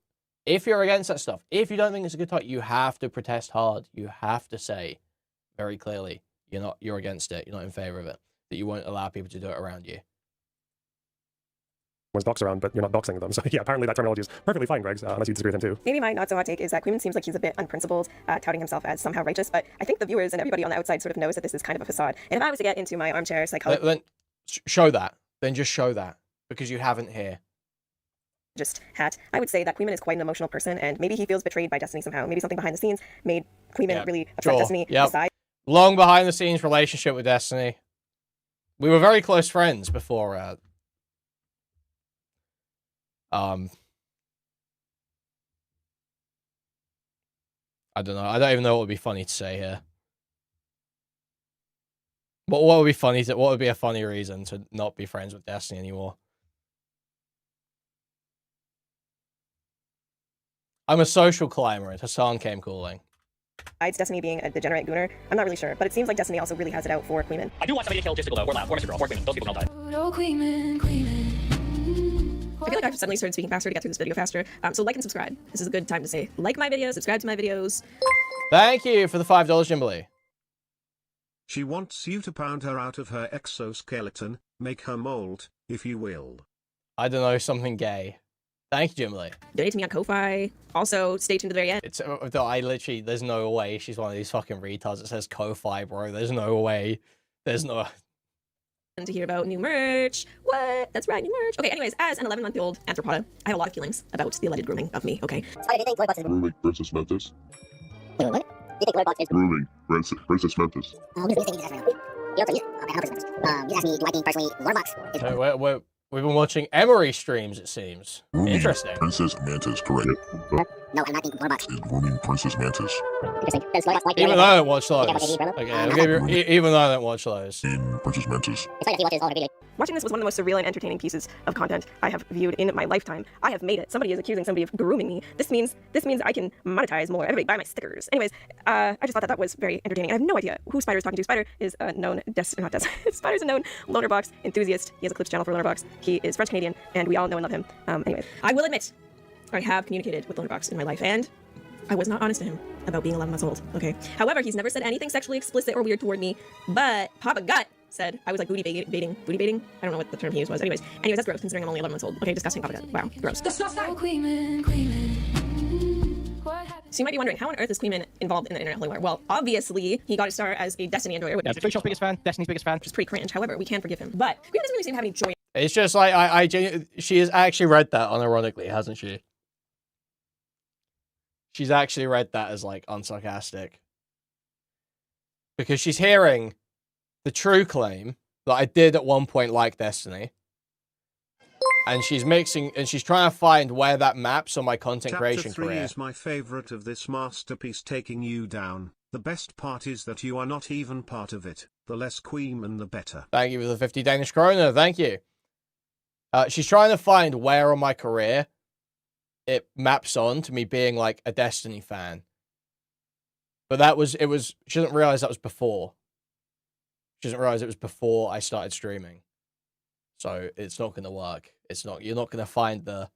if you're against that stuff, if you don't think it's a good target, you have to protest hard. You have to say very clearly you're against it, you're not in favor of it, that you won't allow people to do it around you. Dox around, but you're not doxing them. So yeah, apparently that terminology is perfectly fine, Greg's, unless you disagree with him too. Maybe my not so hot take is that Kuihman seems like he's a bit unprincipled, touting himself as somehow righteous, but I think the viewers and everybody on the outside sort of knows that this is kind of a facade. And if I was to get into my armchair psychology... Then show that. Then just show that. Because you haven't here. I would say that Kuihman is quite an emotional person, and maybe he feels betrayed by Destiny somehow. Maybe something behind the scenes made Kuihman really upset Destiny. Aside. Long behind the scenes relationship with Destiny. We were very close friends before. I don't know. I don't even know what would be funny to say here. What would be funny? What would be a funny reason to not be friends with Destiny anymore? I'm a social climber, and Hassan came calling. Besides Destiny being a degenerate gooner, I'm not really sure, but it seems like Destiny also really has it out for Kuihman. I do want somebody to kill Jistical though, or Lav, or Mr. Girl, or Kuihman. Those people don't die. Oh, Kuihman. I feel like I've suddenly started speaking faster to get through this video faster, so like and subscribe. This is a good time to say like my videos, subscribe to my videos. Thank you for the $5, Jimberly. She wants you to pound her out of her exoskeleton, make her mold, if you will. I don't know, something gay. Thank you, Jimberly. Donate to me on Ko-Fi. Also, stay tuned to the very end. There's no way she's one of these fucking retards that says Ko-Fi, bro. There's no way. There's no... To hear about new merch. What? That's right, new merch. Okay, anyways, as an 11-month-old anthropoda, I have a lot of feelings about the alleged grooming of me, okay? Grooming Princess Mantis. What? You think Lord is grooming Princess Mantis? You're for you. You ask me, do I think personally Lord We've been watching Emery streams, it seems. Grooming Interesting. Princess Mantis, correct. No, I'm not thinking Lord Is grooming Princess Mantis. Interesting. Even though I don't watch those. Okay, even though I don't watch those. In Princess Mantis. Watching this was one of the most surreal and entertaining pieces of content I have viewed in my lifetime. I have made it. Somebody is accusing somebody of grooming me. This means I can monetize more. Everybody buy my stickers. Anyways, I just thought that was very entertaining. I have no idea who Spider is talking to. Spider is a known Spider's a known Lonerbox enthusiast. He has a clips channel for Lonerbox. He is French Canadian, and we all know and love him. Anyways, I will admit, I have communicated with Lonerbox in my life, and I was not honest to him about being 11 months old. Okay. However, he's never said anything sexually explicit or weird toward me, but Papa Gut said I was like booty baiting. I don't know what the term he used was. Anyways, that's gross considering I'm only 11 months old. Okay, disgusting, Papa Gut. Wow, gross. Disgusting. So you might be wondering, how on earth is Kuihman involved in the internet holy war? Well, obviously, he got his start as a Destiny enjoyer. Yeah, Twitch's biggest fan, Destiny's biggest fan. Which is pretty cringe. However, we can forgive him. But Kuihman doesn't really seem to have any joy. It's just like, she has actually read that unironically, hasn't she? She's actually read that as, like, unsarcastic. Because she's hearing the true claim that I did at one point like Destiny. And she's mixing, and she's trying to find where that maps on my content creation Chapter 3 career. is my favorite of this masterpiece, taking you down. The best part is that you are not even part of it. The less Kuihman, the better. Thank you for the 50 Danish krona. Thank you. She's trying to find where on my career it maps on to me being like a Destiny fan. But that was, she doesn't realize that was before. She doesn't realize it was before I started streaming. So it's not going to work. You're not going to find the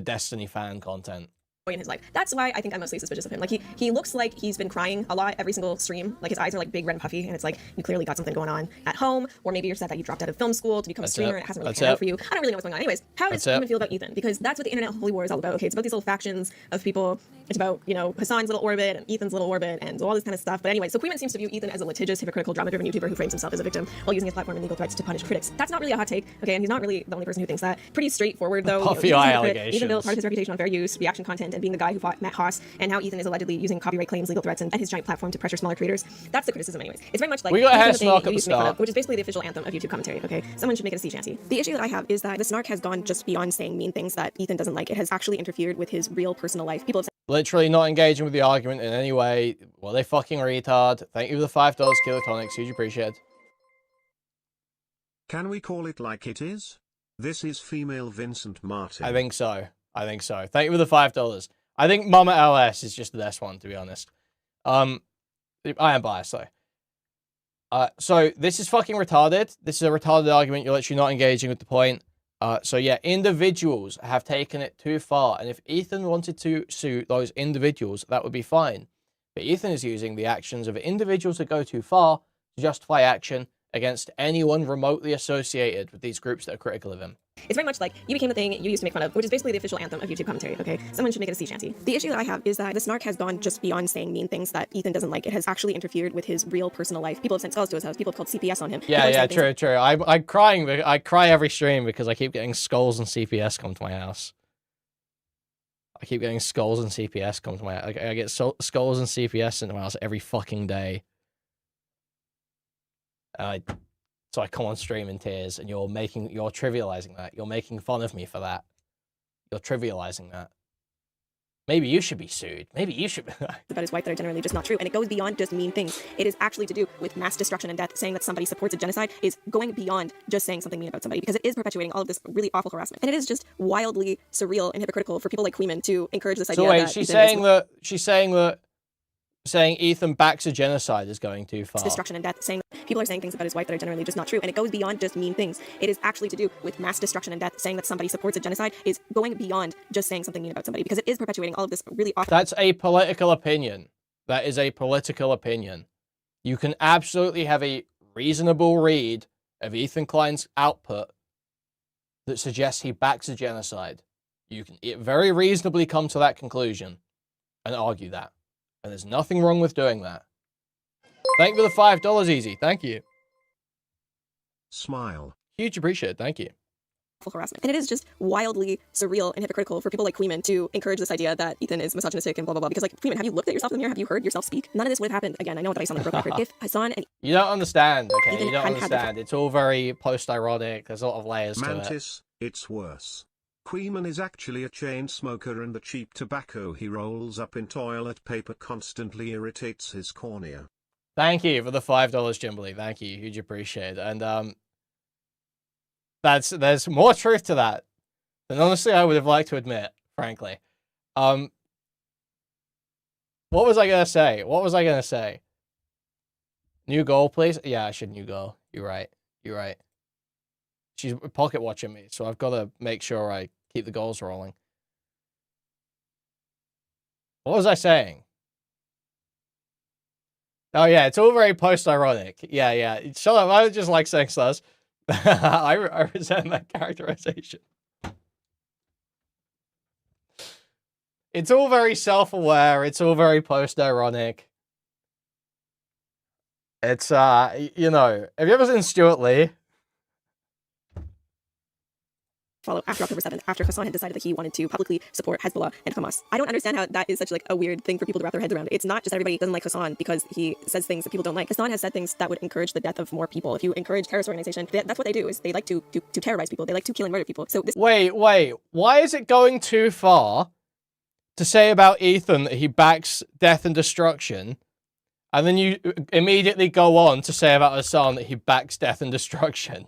Destiny fan content in his life. That's why I think I'm mostly suspicious of him. Like he looks like he's been crying a lot every single stream. Like his eyes are like big, red, and puffy, and it's like you clearly got something going on at home, or maybe you're sad that you dropped out of film school to become a streamer and it hasn't really panned out for you. I don't really know what's going on. Anyways, how does Kuihman feel about Ethan? Because that's what the internet holy war is all about. Okay, it's about these little factions of people. It's about, you know, Hassan's little orbit and Ethan's little orbit and all this kind of stuff. But anyway, so Kuihman seems to view Ethan as a litigious, hypocritical, drama-driven YouTuber who frames himself as a victim while using his platform and legal threats to punish critics. That's not really a hot take, okay? And he's not really the only person who thinks that. Pretty straightforward though. Puffy eye allegations. Ethan built part of his reputation on fair use, reaction content, and being the guy who fought Matt Haas, and how Ethan is allegedly using copyright claims, legal threats, and his giant platform to pressure smaller creators. That's the criticism anyways. It's very much like we got a the snark at you the used to make fun start, of, which is basically the official anthem of YouTube commentary, okay? Someone should make it a sea shanty. The issue that I have is that the snark has gone just beyond saying mean things that Ethan doesn't like. It has actually interfered with his real personal life. People have literally not engaging with the argument in any way. Well, they fucking retard. Thank you for the $5 kilotonics. Huge appreciated. Can we call it like it is? This is female Vincent Martin. I think so. I think so. Thank you for the $5. I think Mama LS is just the best one, to be honest. I am biased, though. So this is fucking retarded. This is a retarded argument. You're literally not engaging with the point. So yeah, individuals have taken it too far. And if Ethan wanted to sue those individuals, that would be fine. But Ethan is using the actions of individuals that go too far to justify action against anyone remotely associated with these groups that are critical of him. It's very much like you became the thing you used to make fun of, which is basically the official anthem of YouTube commentary, okay? Someone should make it a sea shanty. The issue that I have is that the snark has gone just beyond saying mean things that Ethan doesn't like. It has actually interfered with his real personal life. People have sent skulls to his house. People have called CPS on him. Yeah, true. I'm crying. I cry every stream because I keep getting skulls and CPS come to my house. I keep getting skulls and CPS come to my house. I get skulls and CPS into my house every fucking day. So I come on stream in tears, and you're trivializing that. You're making fun of me for that. You're trivializing that. Maybe you should be sued. Maybe you should. About his wife that are generally just not true, and it goes beyond just mean things. It is actually to do with mass destruction and death. Saying that somebody supports a genocide is going beyond just saying something mean about somebody, because it is perpetuating all of this really awful harassment, and it is just wildly surreal and hypocritical for people like Kuihman to encourage this idea. So wait, that she's saying that saying Ethan backs a genocide is going too far. Destruction and death. Saying people are saying things about his wife that are generally just not true, and it goes beyond just mean things. It is actually to do with mass destruction and death. Saying that somebody supports a genocide is going beyond just saying something mean about somebody, because it is perpetuating all of this really awful. That's a political opinion. That is a political opinion. You can absolutely have a reasonable read of Ethan Klein's output that suggests he backs a genocide. You can very reasonably come to that conclusion and argue that. And there's nothing wrong with doing that. Thank you for the $5, Easy. Thank you. Smile. Huge appreciate. Thank you. Harassment. And it is just wildly surreal and hypocritical for people like Kuihman to encourage this idea that Ethan is misogynistic and blah, blah, blah. Because like, Kuihman, have you looked at yourself in the mirror? Have you heard yourself speak? None of this would have happened. Again, I know that I sound like a broken record. If Hassan and You don't understand, okay? Ethan You don't hadn't had understand. It's all very post-ironic. There's a lot of layers to it. Mantis, it's worse. Kuihman is actually a chain smoker, and the cheap tobacco he rolls up in toilet paper constantly irritates his cornea. Thank you for the $5, Jimberly. Thank you. Huge appreciate. And there's more truth to that than honestly I would have liked to admit, frankly. What was I gonna say? New goal, please? Yeah, I should new goal. You're right. She's pocket watching me, so I've got to make sure I keep the goals rolling. What was I saying? Oh yeah, it's all very post-ironic. Yeah. Shut up, I just like saying sus. I resent that characterization. It's all very self-aware, it's all very post-ironic. It's, you know, have you ever seen Stuart Lee? follow after October 7th, after Hassan had decided that he wanted to publicly support Hezbollah and Hamas. I don't understand how that is such like a weird thing for people to wrap their heads around. It's not just everybody doesn't like Hassan because he says things that people don't like. Hassan has said things that would encourage the death of more people. If you encourage terrorist organization, that's what they do, is they like to terrorize people. They like to kill and murder people. So this— Wait, why is it going too far to say about Ethan that he backs death and destruction, and then you immediately go on to say about Hassan that he backs death and destruction?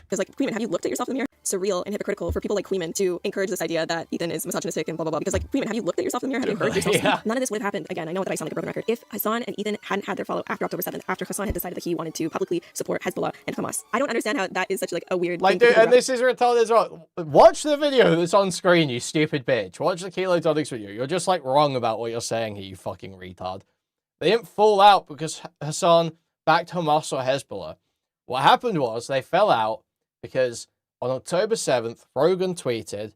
Because, like, Kuihman, have you looked at yourself in the mirror? Surreal and hypocritical for people like Kuihman to encourage this idea that Ethan is misogynistic and blah, blah, blah. Because, like, Kuihman, have you looked at yourself in the mirror? Have you heard yourself speak? None of this would have happened. Again, I know that I sound like a broken record. If Hassan and Ethan hadn't had their follow after October 7th, after Hassan had decided that he wanted to publicly support Hezbollah and Hamas. I don't understand how that is such, like, a weird Like, thing. dude, and this is retarded as well. Watch the video that's on screen, you stupid bitch. Watch the Kilo Tonics video. You're just, like, wrong about what you're saying here, you fucking retard. They didn't fall out because Hassan backed Hamas or Hezbollah. What happened was they fell out because on October 7th, Rogan tweeted,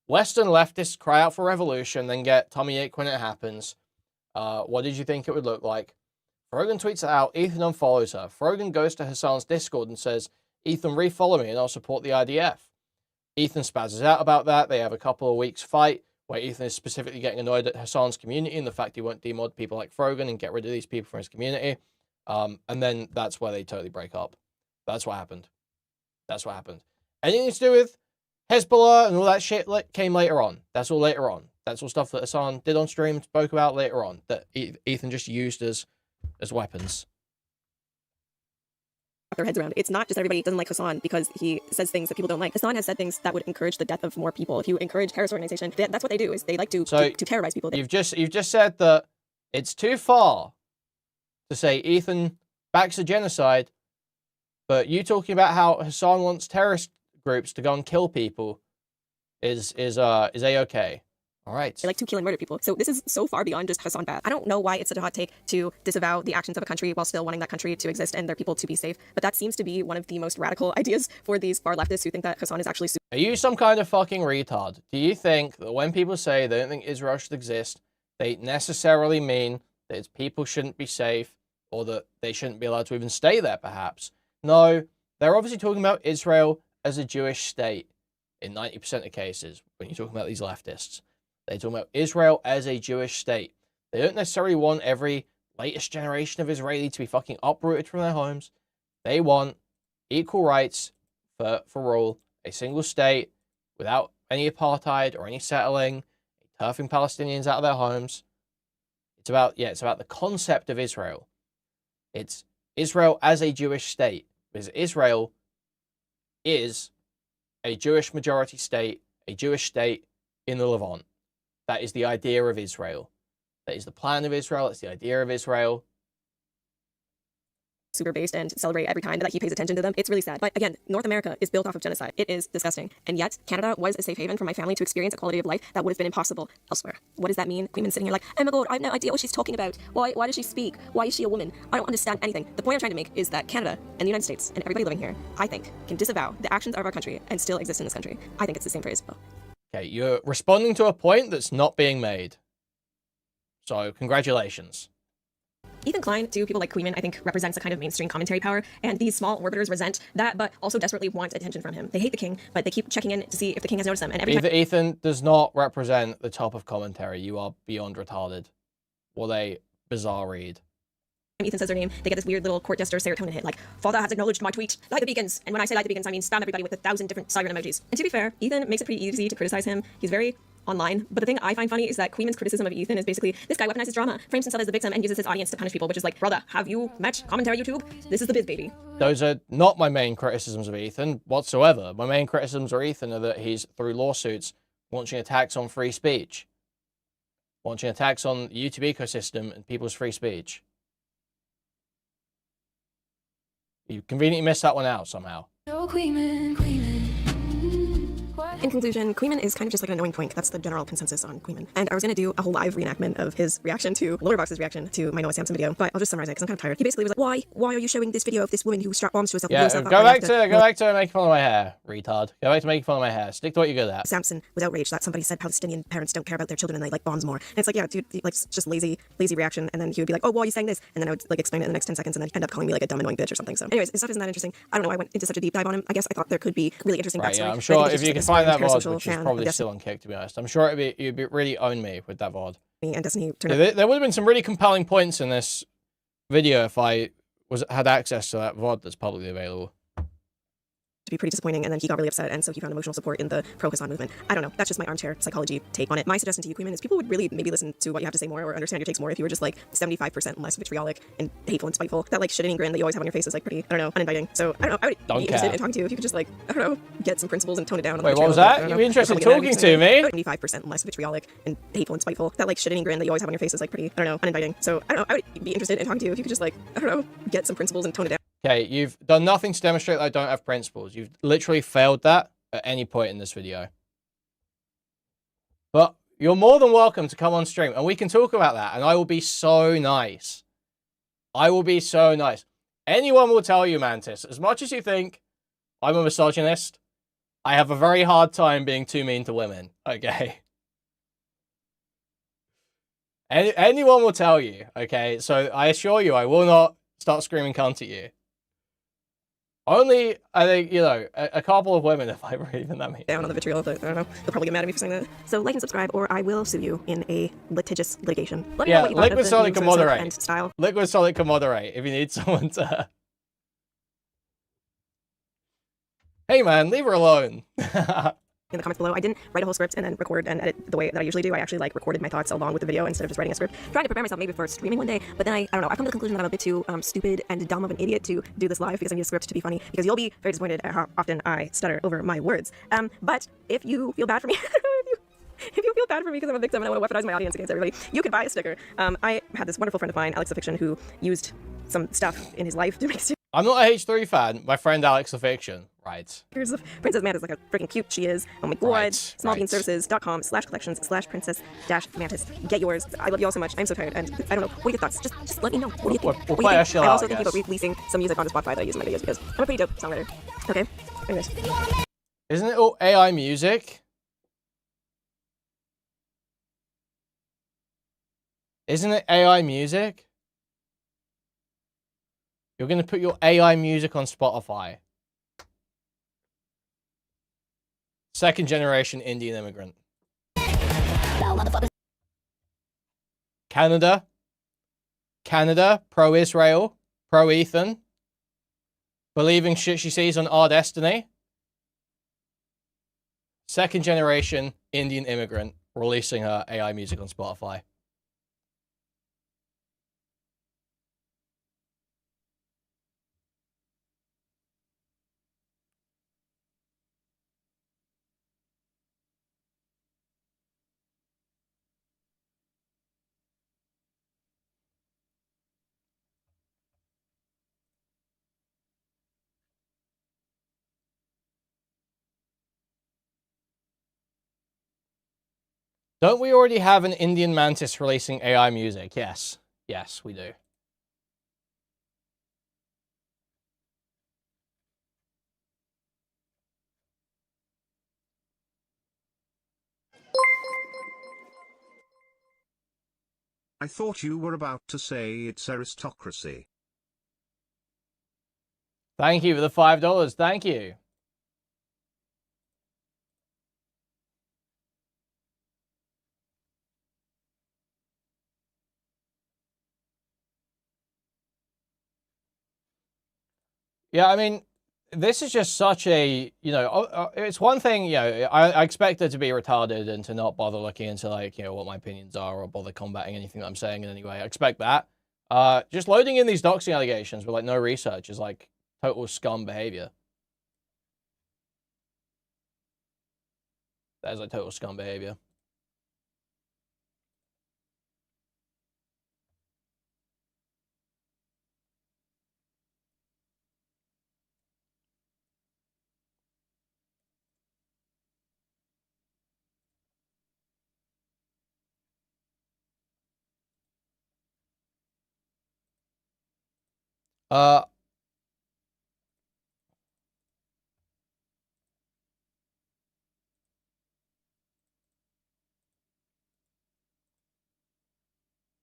Western leftists cry out for revolution, then get tummy ache when it happens. What did you think it would look like? Rogan tweets it out, Ethan unfollows her. Rogan goes to Hassan's Discord and says, Ethan, refollow me and I'll support the IDF. Ethan spazzes out about that. They have a couple of weeks fight where Ethan is specifically getting annoyed at Hassan's community and the fact he won't demod people like Frogan and get rid of these people from his community. And then that's where they totally break up. That's what happened. That's what happened. Anything to do with Hezbollah and all that shit came later on. That's all later on. That's all stuff that Hassan did on stream, spoke about later on, that Ethan just used as weapons. Their heads around. It's not just everybody doesn't like Hassan because he says things that people don't like. Hassan has said things that would encourage the death of more people. If you encourage terrorist organization, that's what they do. Is they like to terrorize people. You've just said that it's too far to say Ethan backs a genocide, but you talking about how Hassan wants terrorist groups to go and kill people is a-okay. All right. They like to kill and murder people. So this is so far beyond just Hassan bad. I don't know why it's such a hot take to disavow the actions of a country while still wanting that country to exist and their people to be safe. But that seems to be one of the most radical ideas for these far leftists who think that Hassan is actually... Are you some kind of fucking retard? Do you think that when people say they don't think Israel should exist, they necessarily mean that its people shouldn't be safe or that they shouldn't be allowed to even stay there, perhaps? No, they're obviously talking about Israel as a Jewish state in 90% of cases when you're talking about these leftists. They're talking about Israel as a Jewish state. They don't necessarily want every latest generation of Israeli to be fucking uprooted from their homes. They want equal rights for all, a single state without any apartheid or any settling, turfing Palestinians out of their homes. It's about the concept of Israel. It's Israel as a Jewish state, because Israel is a Jewish majority state, a Jewish state in the Levant. That is the idea of Israel. That is the plan of Israel. That's the idea of Israel. Super based and celebrate every time that he pays attention to them. It's really sad. But again, North America is built off of genocide. It is disgusting. And yet, Canada was a safe haven for my family to experience a quality of life that would have been impossible elsewhere. What does that mean? Kuihman's sitting here like, oh my god, I have no idea what she's talking about. Why does she speak? Why is she a woman? I don't understand anything. The point I'm trying to make is that Canada and the United States and everybody living here, I think, can disavow the actions of our country and still exist in this country. I think it's the same phrase. Okay, you're responding to a point that's not being made. So, congratulations. Ethan Klein, to people like Kuihman, I think represents a kind of mainstream commentary power, and these small orbiters resent that, but also desperately want attention from him. They hate the king, but they keep checking in to see if the king has noticed them. And every time Ethan does not represent the top of commentary. You are beyond retarded. What a bizarre read. Ethan says their name, they get this weird little court jester serotonin hit, like, Father has acknowledged my tweet, light the beacons. And when I say light the beacons, I mean spam everybody with 1,000 different siren emojis. And to be fair, Ethan makes it pretty easy to criticize him. He's very online. But the thing I find funny is that Kuihman's criticism of Ethan is basically, this guy weaponizes drama, frames himself as the victim, and uses his audience to punish people, which is like, brother, have you met commentary YouTube? This is the biz, baby. Those are not my main criticisms of Ethan whatsoever. My main criticisms of Ethan are that he's, through lawsuits, launching attacks on free speech. Launching attacks on the YouTube ecosystem and people's free speech. You conveniently missed that one out somehow. No, Kuihman. In conclusion, Kuihman is kind of just like an annoying twink. That's the general consensus on Kuihman. And I was going to do a whole live reenactment of his reaction to Loaderbox's reaction to my Noah Samson video, but I'll just summarize it because I'm kind of tired. He basically was like, why are you showing this video of this woman who strapped bombs to herself? Yeah, go back to making fun of my hair, retard. Go back to making fun of my hair. Stick to what you're good at. Samson was outraged that somebody said Palestinian parents don't care about their children and they like bombs more. And it's like, yeah, dude, like just lazy reaction. And then he would be like, oh, why are you saying this? And then I would like explain it in the next 10 seconds and then end up calling me like a dumb annoying bitch or something. So anyways, his stuff isn't that interesting. I don't know why I went into such a deep dive on him. I guess I thought there could be really interesting backstory. Yeah, I'm sure if you can find that VOD, which is probably still on Kick, to be honest. I'm sure you'd be really own me with that VOD. And Destiny there would have been some really compelling points in this video if I had access to that VOD that's publicly available. to be pretty disappointing, and then he got really upset, and so he found emotional support in the pro-Hassan movement. I don't know. That's just my armchair psychology take on it. My suggestion to you, Kuihman, is people would really maybe listen to what you have to say more or understand your takes more if you were just like 75% less vitriolic and hateful and spiteful. That like shit-eating grin that you always have on your face is like pretty, I don't know, uninviting. So I don't know. I would be interested in talking to you if you could just like, I don't know, get some principles and tone it down. Wait, what was that? You'd be interested in talking to me? 75% less vitriolic and hateful and spiteful. That like shit-eating grin that you always have on your face is like pretty, I don't know, uninviting. So I don't know. I would be interested in talking to you if you could just like, I don't know, get some principles and tone it down. Okay, you've done nothing to demonstrate that I don't have principles. You've literally failed that at any point in this video. But you're more than welcome to come on stream, and we can talk about that, and I will be so nice. I will be so nice. Anyone will tell you, Mantis, as much as you think I'm a misogynist, I have a very hard time being too mean to women, okay? Anyone will tell you, okay? So I assure you, I will not start screaming cunt at you. Only, I think, you know, a couple of women, if I were even that mean. Down on the vitriol, but I don't know. They'll probably get mad at me for saying that. So like and subscribe, or I will sue you in a litigious litigation. Let me know what you thought of Liquid the Solid new can sort of moderate. and style. Liquid Solid can moderate if you need someone to... Hey man, leave her alone. In the comments below. I didn't write a whole script and then record and edit the way that I usually do. I actually like recorded my thoughts along with the video instead of just writing a script. Trying to prepare myself maybe for streaming one day, but then I don't know. I've come to the conclusion that I'm a bit too stupid and dumb of an idiot to do this live because I need a script to be funny, because you'll be very disappointed at how often I stutter over my words. But if you feel bad for me, if you feel bad for me because I'm a victim and I want to weaponize my audience against everybody, you could buy a sticker. I had this wonderful friend of mine, Alex the Fiction, who used some stuff in his life to make I'm not a H3 fan. My friend Alex the Fiction. Right. Here's of Princess Mantis, like how freaking cute she is. Oh my god. Right, smallbeanservices.com/collections/princess Mantis. Get yours. I love you all so much. I'm so tired, and I don't know. What are your thoughts? Just let me know. What do you think? We'll play our shit I'm out, also I thinking guess. about releasing some music onto Spotify that I use in my videos because I'm a pretty dope songwriter. Okay. Anyways. Isn't it all AI music? Isn't it AI music? You're going to put your AI music on Spotify. Second generation Indian immigrant. Canada. Pro-Israel. Pro-Ethan. Believing shit she sees on Our Destiny. Second generation Indian immigrant releasing her AI music on Spotify. Don't we already have an Indian Mantis releasing AI music? Yes. Yes, we do. I thought you were about to say it's aristocracy. Thank you for the $5. Thank you. Yeah, I mean, this is just such a, you know, it's one thing, you know, I expect her to be retarded and to not bother looking into, like, you know, what my opinions are or bother combating anything that I'm saying in any way. I expect that. Just loading in these doxing allegations with, like, no research is, like, total scum behavior. That is, like, total scum behavior.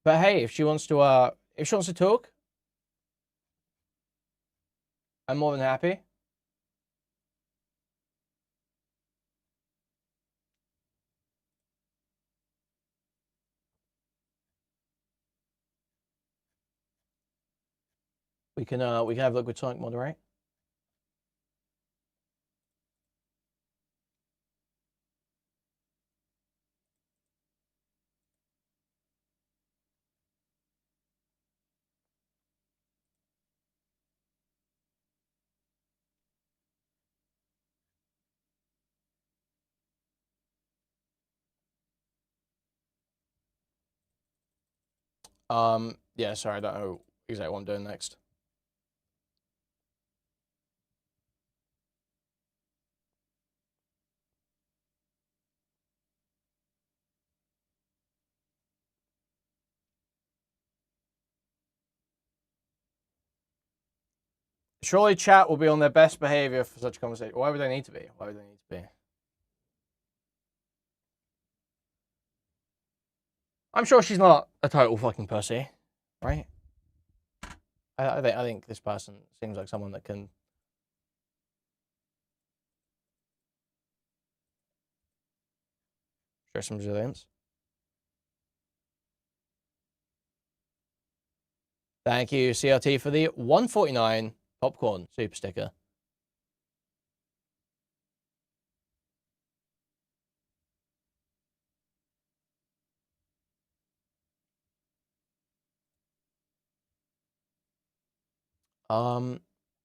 But hey, if she wants to talk, I'm more than happy. We can have Liquid Sonic moderate. Yeah, sorry, I don't know exactly what I'm doing next. Surely chat will be on their best behavior for such conversation. Why would they need to be? Why would they need to be? I'm sure she's not a total fucking pussy, right? I think this person seems like someone that can show some resilience. Thank you, CRT, for the 149 popcorn super sticker.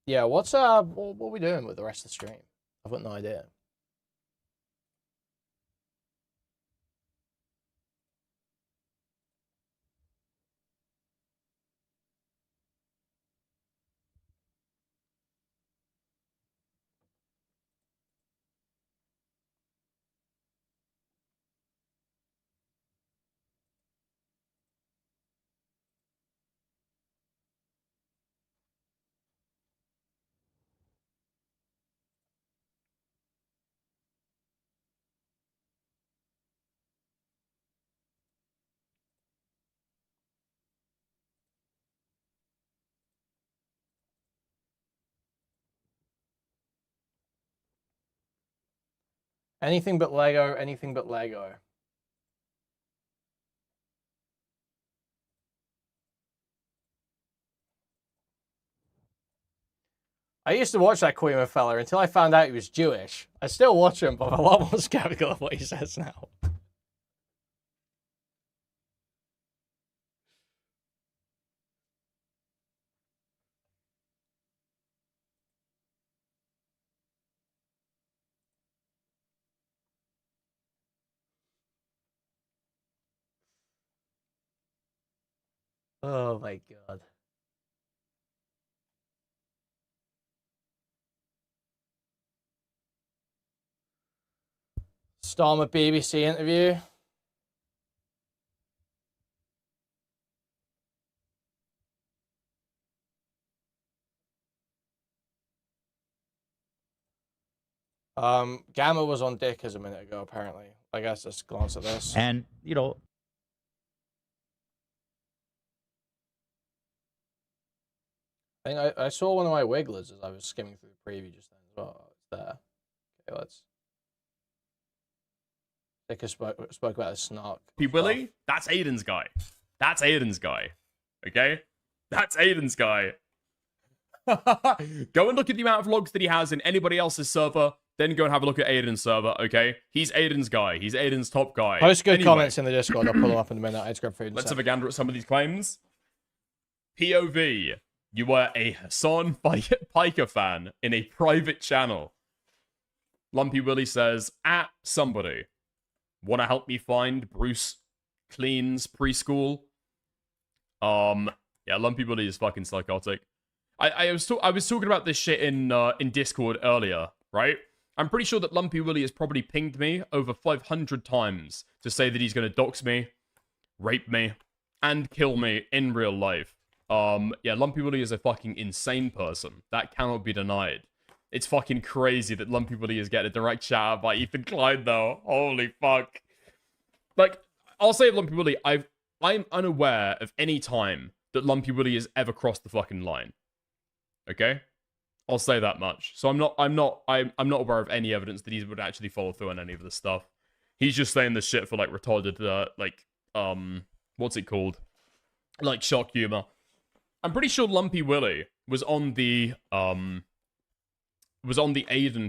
Yeah, what are we doing with the rest of the stream? I've got no idea. Anything but Lego, anything but Lego. I used to watch that Kuihman fella until I found out he was Jewish. I still watch him, but I'm a lot more skeptical of what he says now. Oh my god. Storm a BBC interview. Gamma was on Dickers a minute ago, apparently. I guess let's glance at this. And, you know, I think I saw one of my wigglers as I was skimming through the preview just then as well. It's there. Okay, let's. Dickers spoke about the snark. P. Willie, that's Aiden's guy. That's Aiden's guy. Okay? That's Aiden's guy. Go and look at the amount of logs that he has in anybody else's server. Then go and have a look at Aiden's server, okay? He's Aiden's guy. He's Aiden's top guy. Post good comments in the Discord. I'll pull them up in a minute. I'd grab food. Let's have a gander at some of these claims. POV. You were a Hassan Piker fan in a private channel. Lumpy Willie says, at somebody. Want to help me find Bruce Clean's preschool? Yeah, Lumpy Willie is fucking psychotic. I was talking about this shit in Discord earlier, right? I'm pretty sure that Lumpy Willie has probably pinged me over 500 times to say that he's going to dox me, rape me, and kill me in real life. Yeah, Lumpy Willie is a fucking insane person. That cannot be denied. It's fucking crazy that Lumpy Willie is getting a direct shout out by Ethan Klein, though. Holy fuck. Like, I'll say of Lumpy Willie, I'm unaware of any time that Lumpy Willie has ever crossed the fucking line. Okay? I'll say that much. So I'm not aware of any evidence that he would actually follow through on any of this stuff. He's just saying this shit for like retarded, what's it called? Like shock humor. I'm pretty sure Lumpy Willie was on the Aiden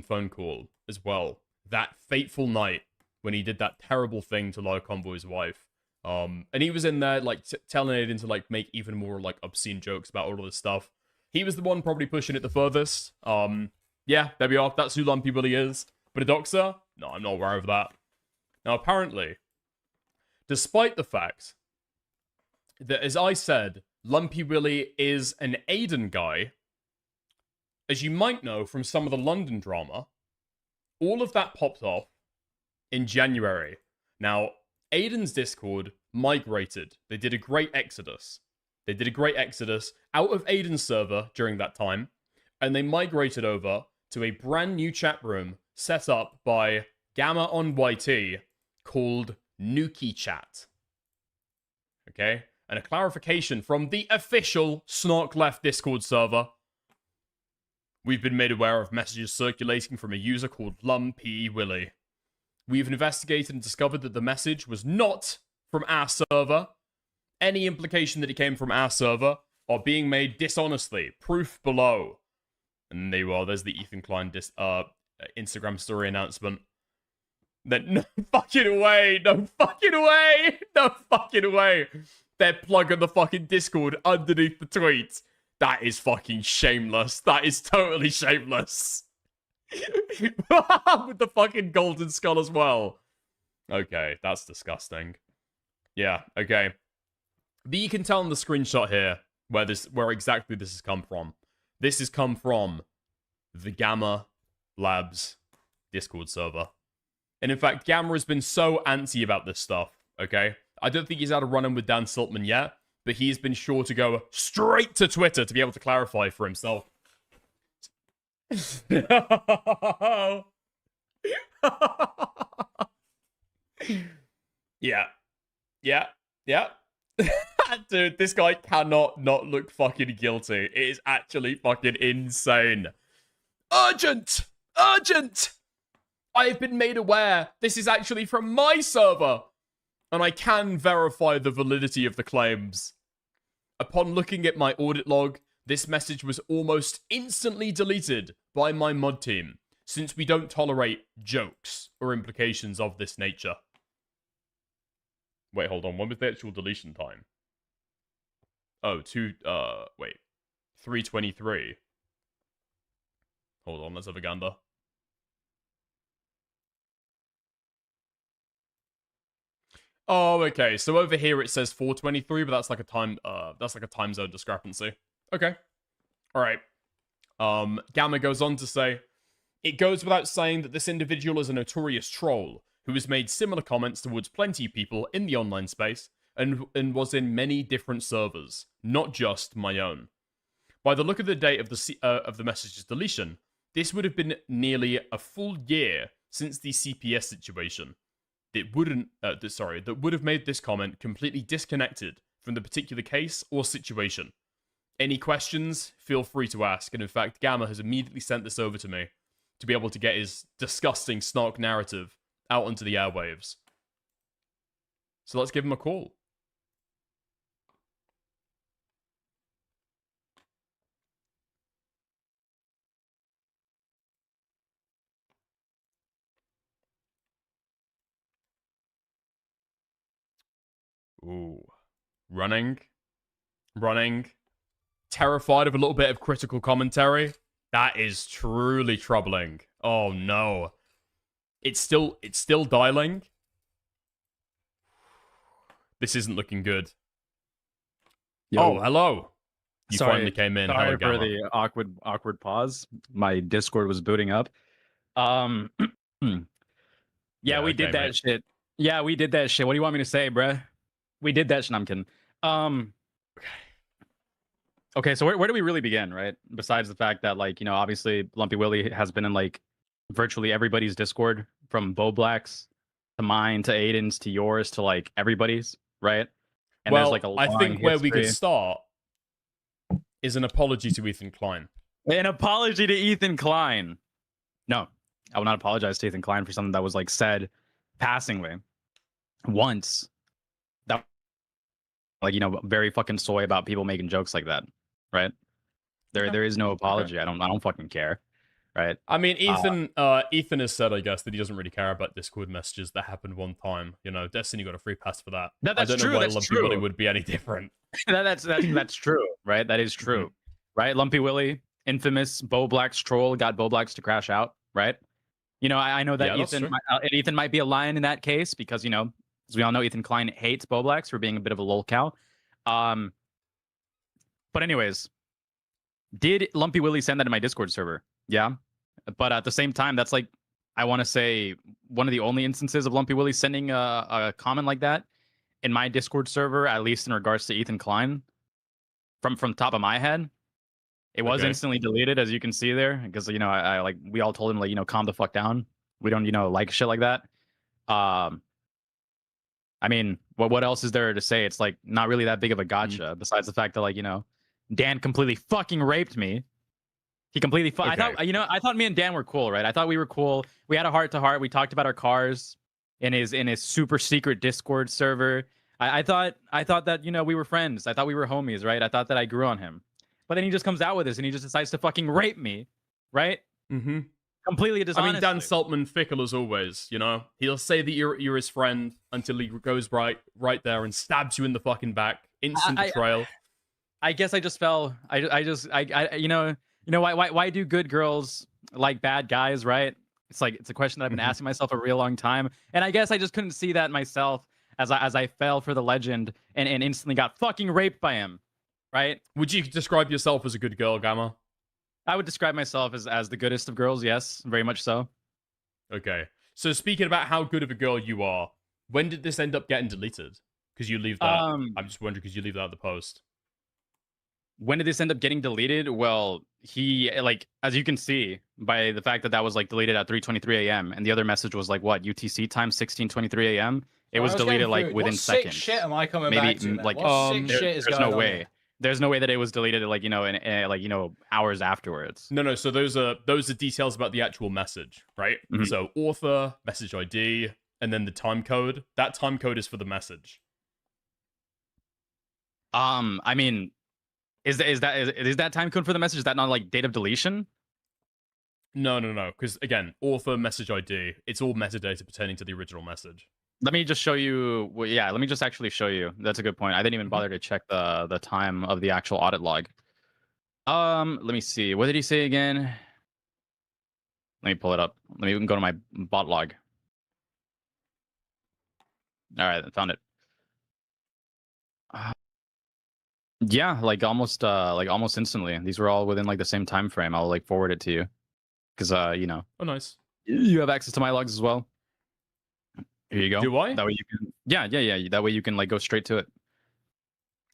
phone call as well. That fateful night when he did that terrible thing to Low Convoy's wife. And he was in there like telling Aiden to like make even more like obscene jokes about all of this stuff. He was the one probably pushing it the furthest. Yeah, there we are. That's who Lumpy Willie is. But a doxer? No, I'm not aware of that. Now, apparently, despite the fact that, as I said, Lumpy Willy is an Aiden guy. As you might know from some of the London drama, all of that popped off in January. Now, Aiden's Discord migrated. They did a great exodus. They did a great exodus out of Aiden's server during that time, and they migrated over to a brand new chat room set up by Gamma on YT called Nuki Chat. Okay? And a clarification from the official Snark Left Discord server. We've been made aware of messages circulating from a user called Lumpy Willy. We've investigated and discovered that the message was not from our server. Any implication that it came from our server are being made dishonestly. Proof below. And there's the Ethan Klein Instagram story announcement. That no fucking way, no fucking way, no fucking way. They're plugging the fucking Discord underneath the tweet. That is fucking shameless. That is totally shameless. With the fucking golden skull as well. Okay, that's disgusting. Yeah, okay. But you can tell in the screenshot here where exactly this has come from. This has come from the Gamma Labs Discord server. And in fact, Gamma has been so antsy about this stuff, okay? I don't think he's had a run-in with Dan Siltman yet, but he's been sure to go straight to Twitter to be able to clarify for himself. Yeah. Dude, this guy cannot not look fucking guilty. It is actually fucking insane. Urgent! Urgent! I have been made aware this is actually from my server, and I can verify the validity of the claims. Upon looking at my audit log, this message was almost instantly deleted by my mod team, since we don't tolerate jokes or implications of this nature. Wait, hold on. When was the actual deletion time? Oh, 3:23. Hold on, let's have a gander. Oh, okay. So over here it says 4:23, but that's like a time zone discrepancy. Okay. All right. Gamma goes on to say, it goes without saying that this individual is a notorious troll who has made similar comments towards plenty of people in the online space and was in many different servers, not just my own. By the look of the date of the message's deletion, this would have been nearly a full year since the CPS situation. That would have made this comment completely disconnected from the particular case or situation. Any questions? Feel free to ask, and in fact, Gamma has immediately sent this over to me to be able to get his disgusting snark narrative out onto the airwaves. So let's give him a call. Ooh. Running. Terrified of a little bit of critical commentary. That is truly troubling. Oh no. It's still dialing. This isn't looking good. Yo. Oh, hello. You finally came in. Sorry Hello, for the awkward pause. My Discord was booting up. Yeah, we did that shit. Yeah, we did that shit. What do you want me to say, bruh? We did that shit. I'm kidding. Okay, so where do we really begin, right? Besides the fact that, like, you know, obviously Lumpy Willy has been in, like, virtually everybody's Discord, from Bo Black's to mine to Aiden's to yours to, like, everybody's, right? And well, there's, like, a long I think where we could history. start is an apology to Ethan Klein. An apology to Ethan Klein. No, I will not apologize to Ethan Klein for something that was, like, said passingly once. That, like, you know, very fucking soy about people making jokes like that, right? There is no apology. Okay. I don't fucking care, right? I mean, Ethan has said, I guess, that he doesn't really care about Discord messages that happened one time. You know, Destiny got a free pass for that. That's I don't true. know why That's Lumpy true. Willy would be any different. That's true, right? That is true, right? Lumpy Willy, infamous Bo Black's troll, got Bo Blacks to crash out, right? You know, I know that Ethan might be a lion in that case because, you know, as we all know, Ethan Klein hates Bo Blacks for being a bit of a lol cow. But anyways, did Lumpy Willie send that in my Discord server? Yeah. But at the same time, that's like, I want to say one of the only instances of Lumpy Willie sending a comment like that in my Discord server, at least in regards to Ethan Klein. From top of my head, it was instantly deleted, as you can see there, because I like we all told him like calm the fuck down. We don't like shit like that. I mean, what else is there to say? It's like not really that big of a gotcha, besides the fact that like Dan completely fucking raped me. He completely. I thought me and Dan were cool, right? I thought we were cool. We had a heart to heart. We talked about our cars in his super secret Discord server. I thought that we were friends. I thought we were homies, right? I thought that I grew on him, but then he just comes out with this and he just decides to fucking rape me, right? Mm-hmm. Completely dishonestly. I mean, Dan Saltman, fickle as always. He'll say that you're his friend until he goes right there and stabs you in the fucking back. Instant betrayal. I guess I just fell. I why do good girls like bad guys, right? It's a question that I've been asking myself a real long time, and I guess I just couldn't see that myself as I fell for the legend and instantly got fucking raped by him, right? Would you describe yourself as a good girl, Gamma? I would describe myself as the goodest of girls, yes, very much so. Okay, so speaking about how good of a girl you are, when did this end up getting deleted? Because you leave that. I'm just wondering because you leave that at the post. When did this end up getting deleted? Well, he, as you can see by the fact that was deleted at 3:23 a.m. and the other message was what, UTC time 16:23 a.m. It was deleted within seconds. What sick shit am I coming Maybe back to? Then? What sick shit is there's going no on way. here? There's no way that it was deleted in hours afterwards. No. So those are details about the actual message, right? Mm-hmm. So author, message ID, and then the time code. That time code is for the message. I mean, is that time code for the message? Is that not date of deletion? No. Because again, author, message ID, it's all metadata pertaining to the original message. Let me just show you. Well, yeah, let me just actually show you. That's a good point. I didn't even bother to check the time of the actual audit log. Let me see. What did he say again? Let me pull it up. Let me even go to my bot log. All right, I found it. Yeah, almost instantly. These were all within the same time frame. I'll forward it to you because Oh, nice. You have access to my logs as well. Here you go. Do I? That way you can. Yeah. That way you can go straight to it.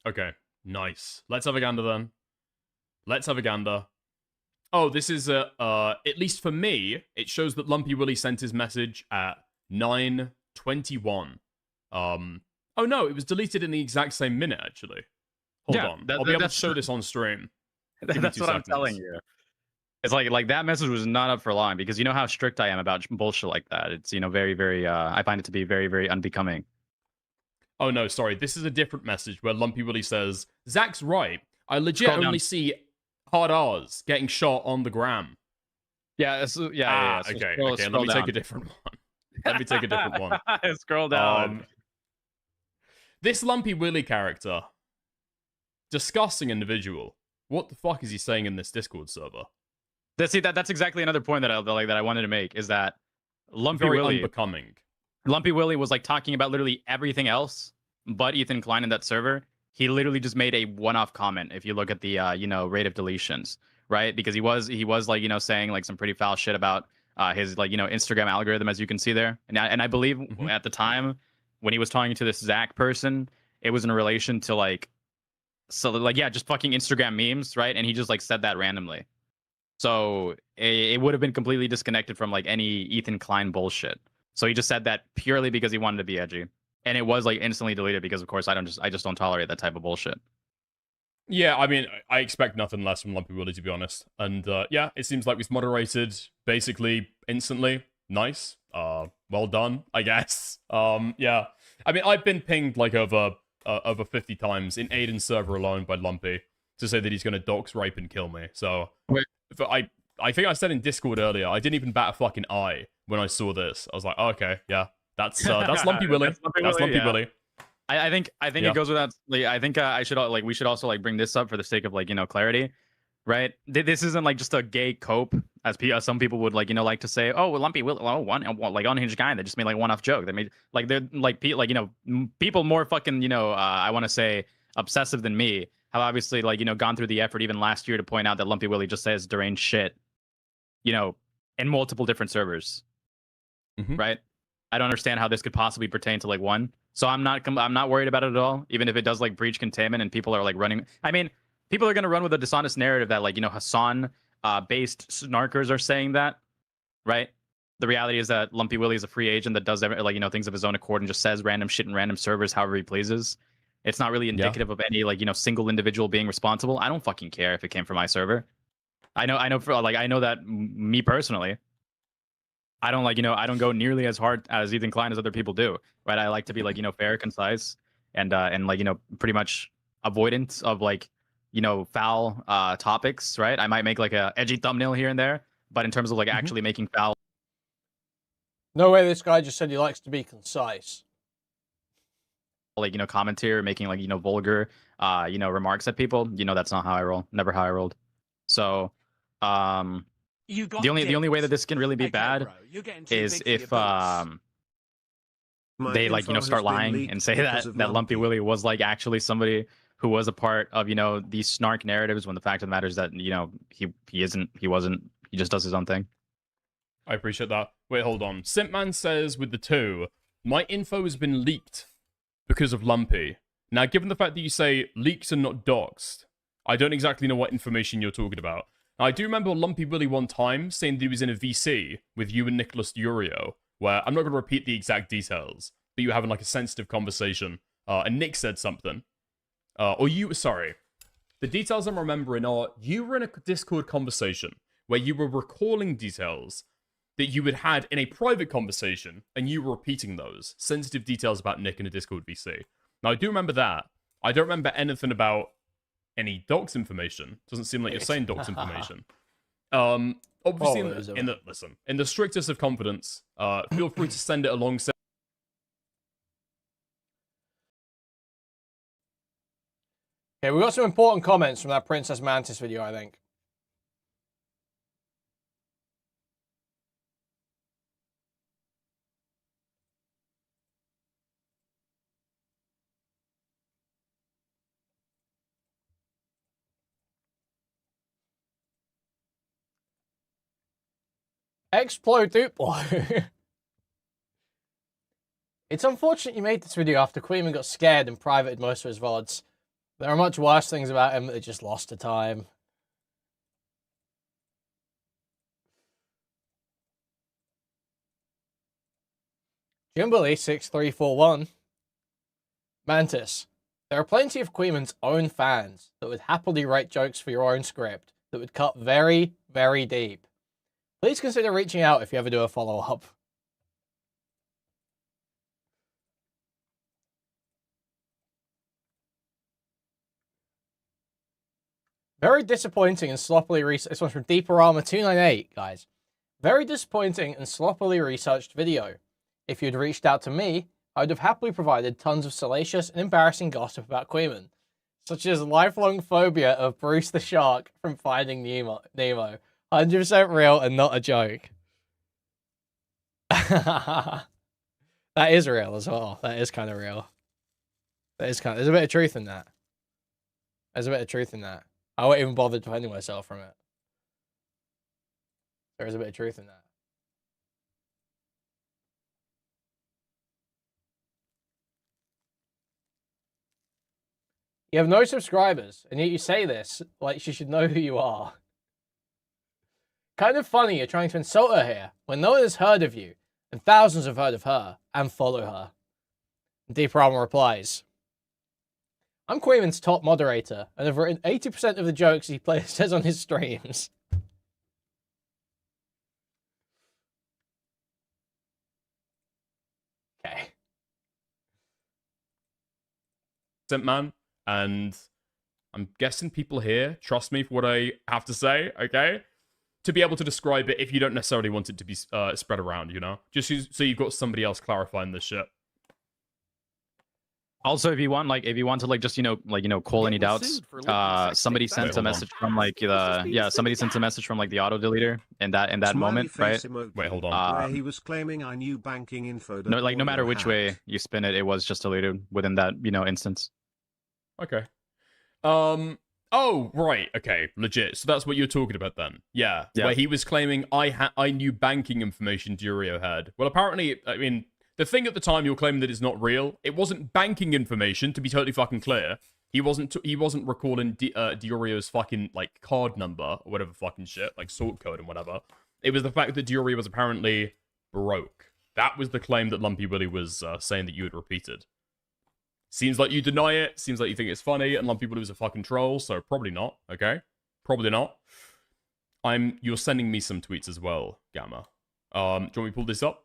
Okay, nice. Let's have a gander then. Oh, this is at least for me, it shows that Lumpy Willie sent his message at 9:21. Oh no, it was deleted in the exact same minute actually. Hold on. I'll be able to show this on stream. That's what I'm telling you. It's like that message was not up for long because you know how strict I am about bullshit like that. It's very, very. I find it to be very, very unbecoming. Oh no, sorry. This is a different message where Lumpy Willie says, "Zach's right. I legit only see hard R's getting shot on the gram." Yeah. So okay. Let me take a different one. Scroll down. This Lumpy Willie character, disgusting individual. What the fuck is he saying in this Discord server? That's exactly another point that I wanted to make is that Lumpy Very Willie unbecoming. Lumpy Willie was talking about literally everything else but Ethan Klein in that server. He literally just made a one-off comment. If you look at the rate of deletions, right? Because he was saying some pretty foul shit about his Instagram algorithm, as you can see there. And I believe at the time when he was talking to this Zach person, it was in relation to just fucking Instagram memes, right? And he just said that randomly. So it would have been completely disconnected from any Ethan Klein bullshit. So he just said that purely because he wanted to be edgy, and it was instantly deleted because of course I just don't tolerate that type of bullshit. Yeah, I mean I expect nothing less from Lumpy Willie, to be honest. And yeah, it seems like it's moderated basically instantly. Nice. Well done, I guess. Yeah. I mean I've been pinged over 50 times in Aiden's server alone by Lumpy to say that he's gonna dox, rape, and kill me. So I think I said in Discord earlier, I didn't even bat a fucking eye when I saw this. I was like, oh, okay, yeah, that's Lumpy Willie. That's Lumpy Willie. I think it goes without. I think we should also bring this up for the sake of clarity, right? This isn't just a gay cope as some people would like to say. Oh, well, Lumpy Willie, one unhinged guy that just made one-off joke. They made they're people more fucking I want to say obsessive than me have obviously, like, you know, gone through the effort even last year to point out that Lumpy Willie just says deranged shit, you know, in multiple different servers, right? I don't understand how this could possibly pertain to like one. So I'm not worried about it at all, even if it does like breach containment and people are like running. I mean, people are gonna run with a dishonest narrative that, like, you know, Hassan based snarkers are saying that, right? The reality is that Lumpy Willie is a free agent that does like, you know, things of his own accord and just says random shit in random servers however he pleases. It's not really indicative of any, like, you know, single individual being responsible. I don't fucking care if it came from my server. I know for like, I know that me personally, I don't, like, you know, I don't go nearly as hard as Ethan Klein as other people do, right? I like to be, like, you know, fair, concise, and like, you know, pretty much avoidant of, like, you know, foul topics, right? I might make like a edgy thumbnail here and there, but in terms of like actually making foul. No way, this guy just said he likes to be concise. Like, you know, commentary, making like, you know, vulgar, you know, remarks at people. You know, that's not how I roll. Never how I rolled. So, the only way that this can really be bad is if they, like, you know, start lying and say that Lumpy Willie was like actually somebody who was a part of, you know, these snark narratives, when the fact of the matter is that, you know, he wasn't, he just does his own thing. I appreciate that. Wait, hold on. Simpman says with the 2, my info has been leaked because of Lumpy. Now, given the fact that you say leaks and not doxed, I don't exactly know what information you're talking about. Now, I do remember Lumpy Willie one time saying that he was in a VC with you and Nicholas Durio, where I'm not going to repeat the exact details, but you were having like a sensitive conversation, and Nick said something. Sorry. The details I'm remembering are you were in a Discord conversation where you were recalling details that you had in a private conversation, and you were repeating those sensitive details about Nick in a Discord VC. Now, I do remember that. I don't remember anything about any docs information. Doesn't seem like you're saying docs information. Obviously, in the strictest of confidence, feel free to send it along. Okay, we got some important comments from that Princess Mantis video, I think. Explode Duplo. It's unfortunate you made this video after Kuihman got scared and privated most of his VODs. There are much worse things about him that just lost to time. Jimberly6341. Mantis. There are plenty of Kuihman's own fans that would happily write jokes for your own script that would cut very, very deep. Please consider reaching out if you ever do a follow-up. Very disappointing and sloppily researched. This one's from Deeper Armor 298, guys. Very disappointing and sloppily researched video. If you'd reached out to me, I would have happily provided tons of salacious and embarrassing gossip about Kuihman, such as lifelong phobia of Bruce the Shark from Finding Nemo. 100% real and not a joke. That is real as well. That is kind of real. There's a bit of truth in that. There's a bit of truth in that. I won't even bother defending myself from it. There is a bit of truth in that. You have no subscribers, and yet you say this like she should know who you are. Kind of funny you're trying to insult her here, when no one has heard of you, and thousands have heard of her, and follow her. Deeper Armor replies, I'm Kuihman's top moderator, and have written 80% of the jokes he says on his streams. Okay. Man, and I'm guessing people here trust me for what I have to say, okay? To be able to describe it if you don't necessarily want it to be spread around, you know? Just so you've got somebody else clarifying this shit. Also, if you want to like just call any doubts, somebody sent a message from like somebody sent a message from like the auto deleter in that moment, right? Wait, hold on. Where he was claiming I knew banking info. No matter which way you spin it, it was just deleted within that instance. Okay. Oh, right. Okay. Legit. So that's what you're talking about then. Yeah. Yeah. Where he was claiming I knew banking information Durio had. Well, apparently, I mean, the thing at the time you're claiming that it's not real. It wasn't banking information, to be totally fucking clear. He wasn't recalling Diorio's fucking like card number or whatever fucking shit, like sort code and whatever. It was the fact that Diorio was apparently broke. That was the claim that Lumpy Willy was saying that you had repeated. Seems like you deny it. Seems like you think it's funny, and Lumpy Willy was a fucking troll. So probably not. Okay, probably not. You're sending me some tweets as well, Gamma. Do you want me to pull this up?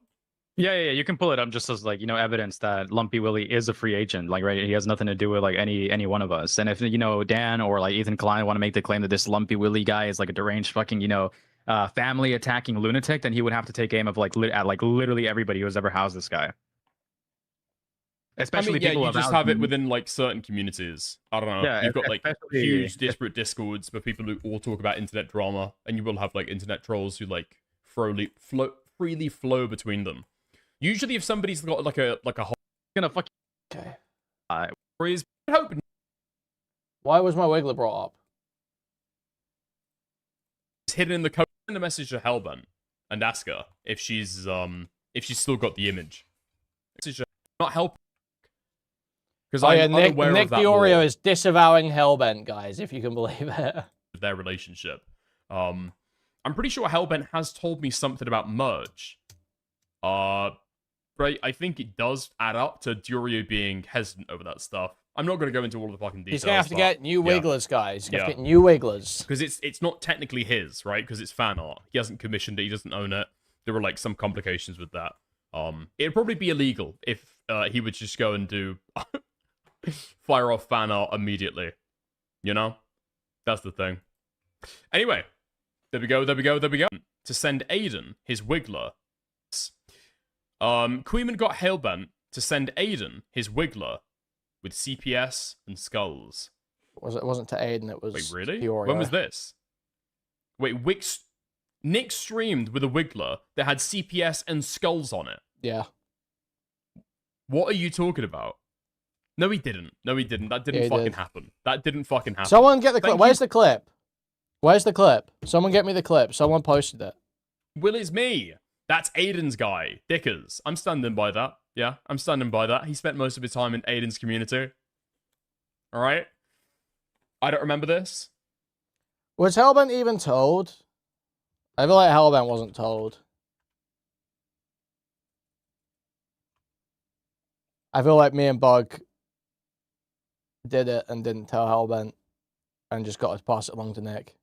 Yeah, you can pull it up just as like, evidence that Lumpy Willy is a free agent. Like, right, he has nothing to do with like any one of us. And if Dan or like Ethan Klein want to make the claim that this Lumpy Willy guy is like a deranged fucking family attacking lunatic, then he would have to take aim of like at like literally everybody who's ever housed this guy. Especially people you just have it within like certain communities. I don't know. Yeah, You've got like huge especially- disparate discords for people who all talk about internet drama, and you will have like internet trolls who like freely flow between them. Usually, if somebody's got like a whole gonna fuck. Okay. Why was my Wiggler brought up? It's hidden in the code. Send a message to Hellbent and ask her if she's still got the image. Not help. Because I'm unaware Nick of that Diorio law. is disavowing Hellbent, guys, if you can believe it. Their relationship. I'm pretty sure Hellbent has told me something about merge. Right, I think it does add up to Diorio being hesitant over that stuff. I'm not going to go into all of the fucking details. He's going to have to get new yeah. Wigglers, guys. He's going to Yeah. get new Wigglers. Because it's not technically his, right? Because it's fan art. He hasn't commissioned it. He doesn't own it. There were like some complications with that. It'd probably be illegal if he would just go and do fire off fan art immediately. You know, that's the thing. Anyway, there we go. To send Aiden his Wiggler. Kuihman got Hellbent to send Aiden his Wiggler with CPS and skulls. It wasn't to Aiden, it was Wait, really? Diorio. When was this? Wait, Nick streamed with a Wiggler that had CPS and skulls on it. Yeah. What are you talking about? No, he didn't. That didn't he fucking did. happen. That didn't fucking happen. Someone get the clip. Thank Where's you. the clip? Where's the clip? Someone get me the clip. Someone posted it. Will is me. That's Aiden's guy, Dickers. I'm standing by that. Yeah, I'm standing by that. He spent most of his time in Aiden's community. All right? I don't remember this. Was Hellbent even told? I feel like Hellbent wasn't told. I feel like me and Bug did it and didn't tell Hellbent and just got to pass it along to Nick.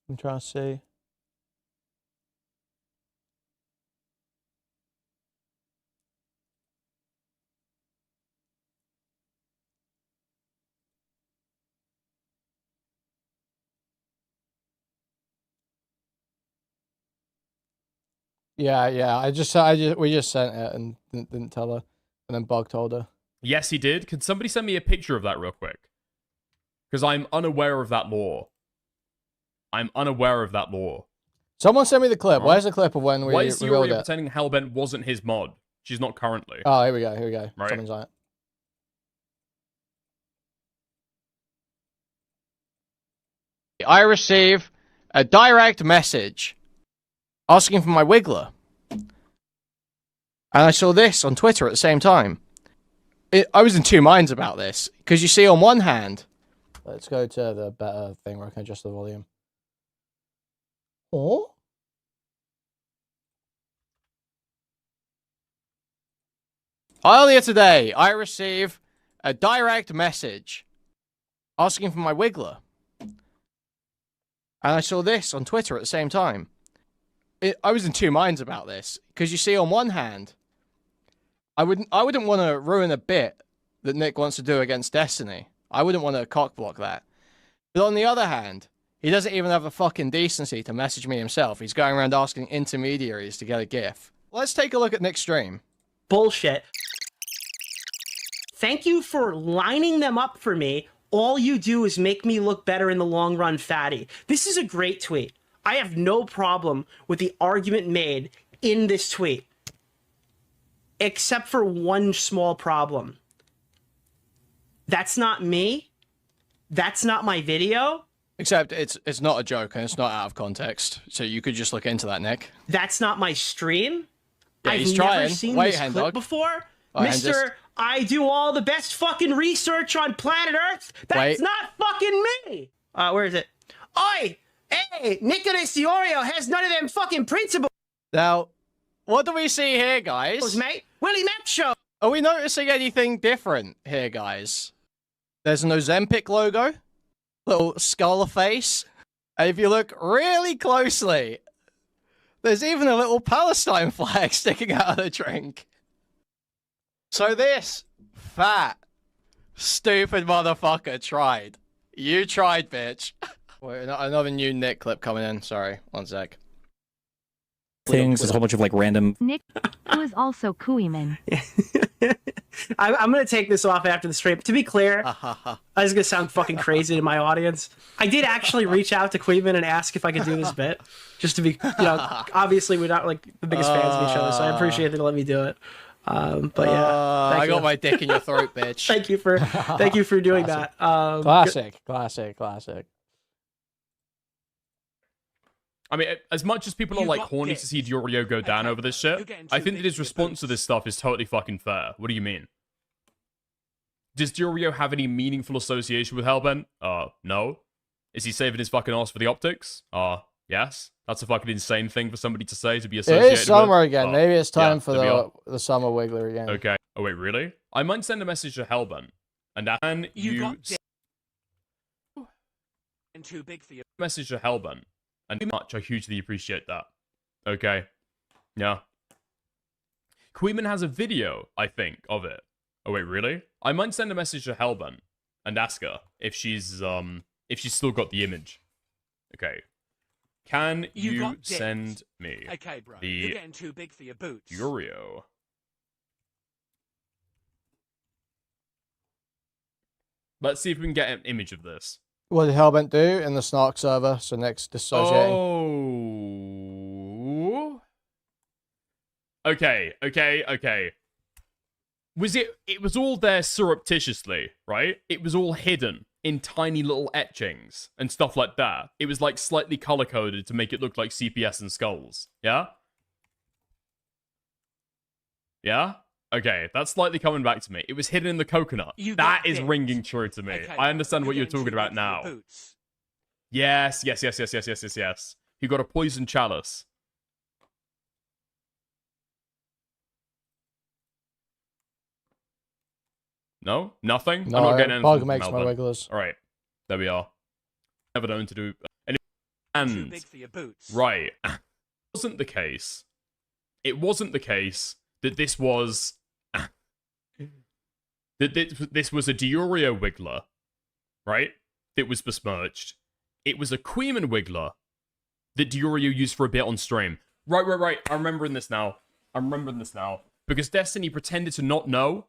I'm trying to see. Yeah. We just sent it and didn't tell her, and then Bug told her. Yes, he did. Could somebody send me a picture of that real quick? Because I'm unaware of that law. Someone send me the clip. Where's the clip of when we Why is revealed Diorio it? pretending Hellbent wasn't his mod? She's not currently. Oh, here we go. Right. Someone's on it. I receive a direct message asking for my Wiggler. And I saw this on Twitter at the same time. I was in two minds about this. Because you see, on one hand... Let's go to the better thing where I can adjust the volume. Oh? Earlier today, I received a direct message asking for my Wiggler. And I saw this on Twitter at the same time. I was in two minds about this. Because you see, on one hand, I wouldn't want to ruin a bit that Nick wants to do against Destiny. I wouldn't want to cockblock that. But on the other hand, he doesn't even have the fucking decency to message me himself. He's going around asking intermediaries to get a GIF. Let's take a look at Nick's stream. Bullshit. Thank you for lining them up for me. All you do is make me look better in the long run, fatty. This is a great tweet. I have no problem with the argument made in this tweet, except for one small problem. That's not me. That's not my video. Except it's not a joke and it's not out of context. So you could just look into that, Nick. That's not my stream. Yeah, I've he's never trying. seen Wait, this Hen clip Dog. before. Oh, Mr. I do all the best fucking research on planet Earth. That's not fucking me. Where is it? Oi! Hey, Nicholas Diorio has none of them fucking principles. Now, what do we see here, guys? Mate, Willie Mac show. Are we noticing anything different here, guys? There's an Ozempic logo, little skull face, and if you look really closely, there's even a little Palestine flag sticking out of the drink. So this fat, stupid motherfucker tried. You tried, bitch. Wait, another new Nick clip coming in. Sorry, one sec. Things, there's a whole bunch of like random. Nick, who is also Kuihman. I'm gonna take this off after the stream. To be clear, I was gonna sound fucking crazy to my audience. I did actually reach out to Kuihman and ask if I could do this bit, just to be, obviously we're not like the biggest fans of each other, so I appreciate that they let me do it. But yeah, I got my dick in your throat, bitch. thank you for doing that. Classic. I mean, as much as people are like horny to see Diorio go down over this shit, I think that his response to this stuff is totally fucking fair. What do you mean? Does Diorio have any meaningful association with Hellbent? No. Is he saving his fucking ass for the optics? Yes. That's a fucking insane thing for somebody to say, to be associated with. It is summer again. Maybe it's time for there the summer wiggler again. Okay. Oh, wait, really? I might send a message to Hellbent. And can you... Too big for you. Message to Hellbent. And much, I hugely appreciate that. Okay. Yeah. Kuihman has a video, I think, of it. Oh, wait, really? I might send a message to Hellbent and ask her if she's still got the image. Okay. Can you send me the You're getting too big for your boots. Diorio? Let's see if we can get an image of this. What did Hellbent do in the Snark server? So next dissociating. Oh. Okay. It was all there surreptitiously, right? It was all hidden in tiny little etchings and stuff like that. It was like slightly color-coded to make it look like CPS and skulls. Yeah? Yeah? Okay, that's slightly coming back to me. It was hidden in the coconut. That is ringing true to me. I understand what you're talking about now. Yes. He got a poison chalice. No? Nothing? No, I'm not getting anything bug from makes my Melbourne. wigglers. Alright. There we are. Never known to do... Too big for your boots. Right. It wasn't the case that this was... that this was a Diorio wiggler, right? That was besmirched. It was a Kuihman wiggler that Diorio used for a bit on stream. Right. I'm remembering this now. Because Destiny pretended to not know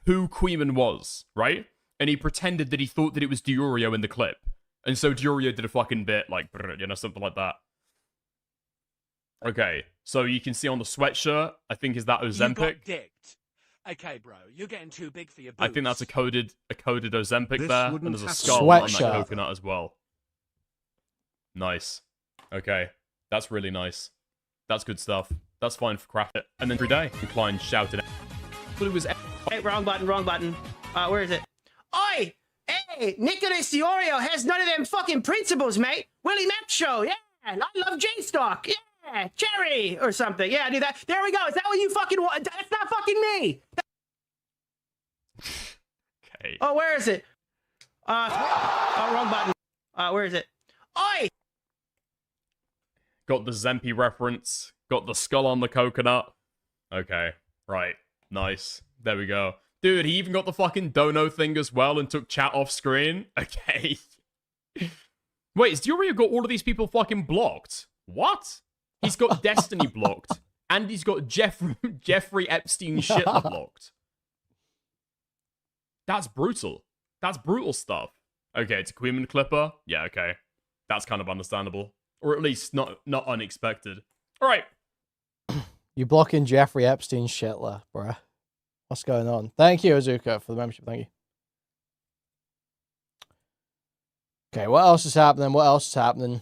who Kuihman was, right? And he pretended that he thought that it was Diorio in the clip. And so Diorio did a fucking bit, like, something like that. Okay, so you can see on the sweatshirt, I think, is that Ozempic? You got dicked. Okay, bro, you're getting too big for your boots. I think that's a coded Ozempic there, and there's a skull Sweatshirt. on that coconut as well. Nice. Okay, that's really nice. That's good stuff. That's fine for craft it. And then every day, Klein shouted. But it was. Hey, wrong button. Where is it? Oi! Hey, Nicholas Diorio has none of them fucking principles, mate. Willie Mac show, yeah. I love J-Stock, yeah. Cherry or something. Yeah, I do that. There we go. Is that what you fucking want? That's not fucking me. Okay. Oh, where is it? Wrong button. Where is it? Oi! Got the Zempi reference. Got the skull on the coconut. Okay, right. Nice. There we go. Dude, he even got the fucking dono thing as well and took chat off screen. Okay. Wait, has Duria got all of these people fucking blocked? What? He's got Destiny blocked. And he's got Jeffrey Epstein Shitler blocked. That's brutal. That's brutal stuff. Okay, it's a Kuihman Clipper. Yeah, okay. That's kind of understandable. Or at least not unexpected. All right. You blocking Jeffrey Epstein Shitler, bruh. What's going on? Thank you, Azuka, for the membership. Thank you. Okay, what else is happening? What else is happening?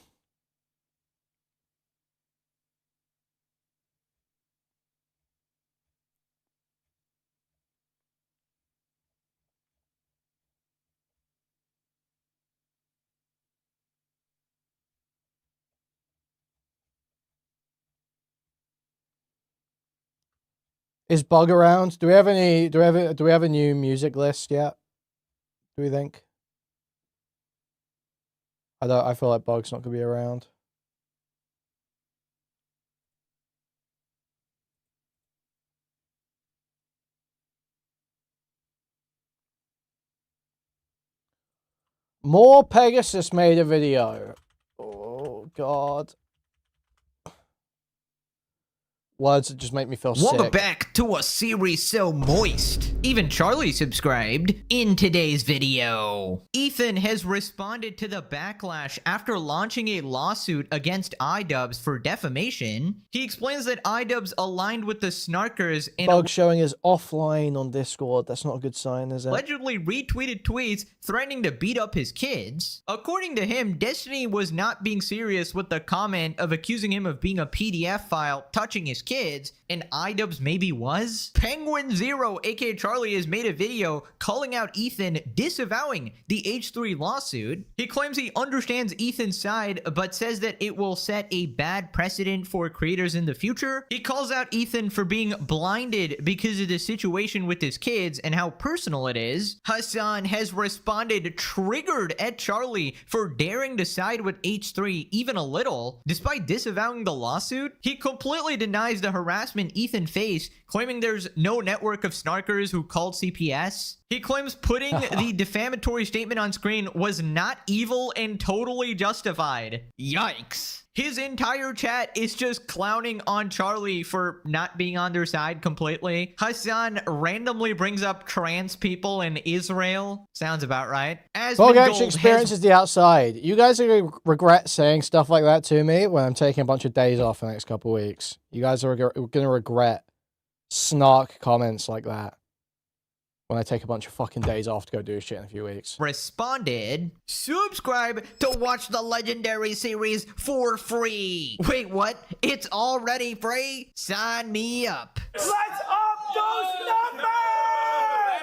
Is Bug around? Do we have any? Do we have a new music list yet? Do we think? I feel like Bug's not gonna be around. More Pegasus made a video. Oh God. Words that just make me feel Welcome sick. back to a series so moist. Even Charlie subscribed. In today's video, Ethan has responded to the backlash after launching a lawsuit against iDubbbz for defamation. He explains that iDubbbz aligned with the Snarkers and Bug showing is offline on Discord. That's not a good sign, is it? allegedly retweeted tweets threatening to beat up his kids. According to him, Destiny was not being serious with the comment of accusing him of being a PDF file touching his kids, and iDubbbz maybe was? Penguin Zero, aka Charlie, has made a video calling out Ethan, disavowing the H3 lawsuit. He claims he understands Ethan's side, but says that it will set a bad precedent for creators in the future. He calls out Ethan for being blinded because of the situation with his kids and how personal it is. Hassan has responded triggered at Charlie for daring to side with H3 even a little. Despite disavowing the lawsuit, he completely denies the harassment Ethan faced, claiming there's no network of snarkers who called CPS. He claims putting the defamatory statement on screen was not evil and totally justified. Yikes. His entire chat is just clowning on Charlie for not being on their side completely. Hassan randomly brings up trans people in Israel. Sounds about right. Bug actually experiences the outside. You guys are going to regret saying stuff like that to me when I'm taking a bunch of days off in the next couple of weeks. You guys are going to regret snark comments like that when I take a bunch of fucking days off to go do shit in a few weeks. Responded, subscribe to watch the Legendary series for free. Wait, what? It's already free? Sign me up. Let's up those numbers!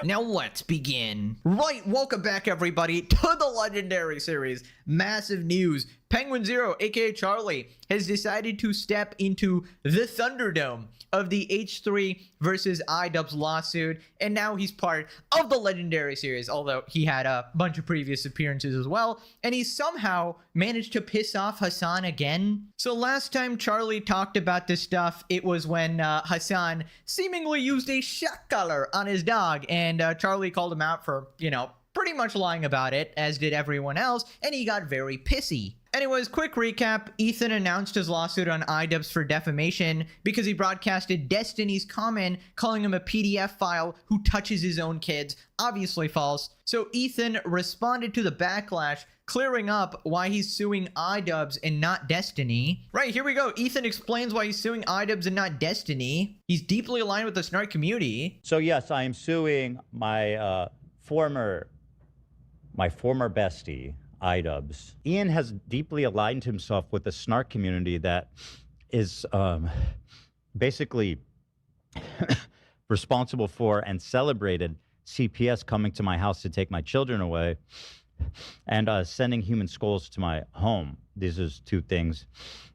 Now let's begin. Right, welcome back everybody to the Legendary series. Massive news. Penguin Zero, aka Charlie, has decided to step into the Thunderdome of the H3 versus iDubbbz lawsuit, and now he's part of the Legendary series, although he had a bunch of previous appearances as well, and he somehow managed to piss off Hassan again. So last time Charlie talked about this stuff, it was when Hassan seemingly used a shock collar on his dog, and Charlie called him out for, you know, pretty much lying about it, as did everyone else, and he got very pissy. Anyways, quick recap. Ethan announced his lawsuit on iDubbbz for defamation because he broadcasted Destiny's comment calling him a PDF file who touches his own kids. Obviously false. So Ethan responded to the backlash, clearing up why he's suing iDubbbz and not Destiny. Right, here we go. Ethan explains why he's suing iDubbbz and not Destiny. He's deeply aligned with the Snark community. So yes, I am suing my former bestie, iDubbbz. Ian has deeply aligned himself with the Snark community that is basically responsible for and celebrated CPS coming to my house to take my children away and sending human skulls to my home. These are two things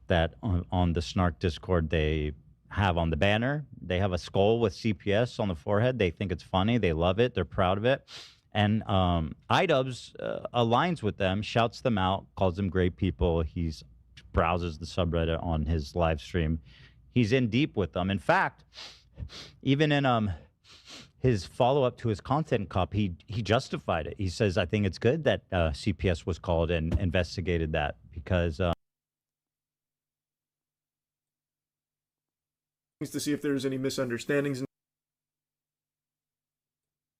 that on the Snark Discord they have on the banner. They have a skull with CPS on the forehead. They think it's funny. They love it. They're proud of it. And iDubbbz aligns with them, shouts them out, calls them great people. He browses the subreddit on his live stream. He's in deep with them. In fact, even in his follow-up to his content cop, he justified it. He says, I think it's good that CPS was called and investigated that because to see if there's any misunderstandings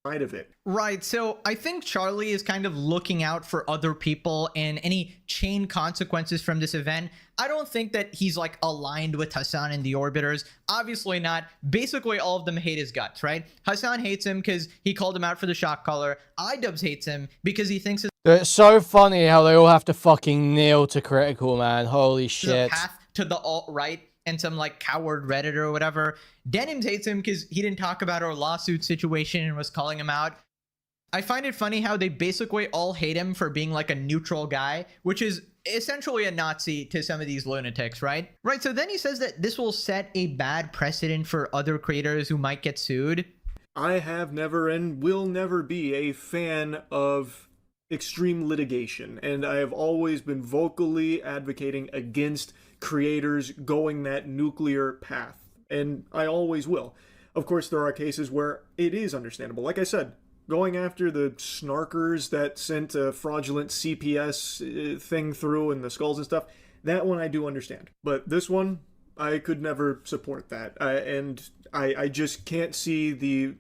inside of it. Right, so I think Charlie is kind of looking out for other people and any chain consequences from this event. I don't think that he's like aligned with Hassan and the Orbiters. Obviously not. Basically, all of them hate his guts, right? Hassan hates him because he called him out for the shock collar. iDubbbz hates him because he thinks It's so funny how they all have to fucking kneel to Critikal, man. Holy it's a shit. path to the alt-right and some like coward Redditor or whatever. Denims hates him because he didn't talk about our lawsuit situation and was calling him out. I find it funny how they basically all hate him for being like a neutral guy, which is essentially a Nazi to some of these lunatics, right? Right, so then he says that this will set a bad precedent for other creators who might get sued. I have never and will never be a fan of extreme litigation, and I have always been vocally advocating against creators going that nuclear path, and I always will. Of course, there are cases where it is understandable. Like I said, going after the snarkers that sent a fraudulent CPS thing through and the skulls and stuff, that one I do understand. But this one, I could never support that. And I just can't see the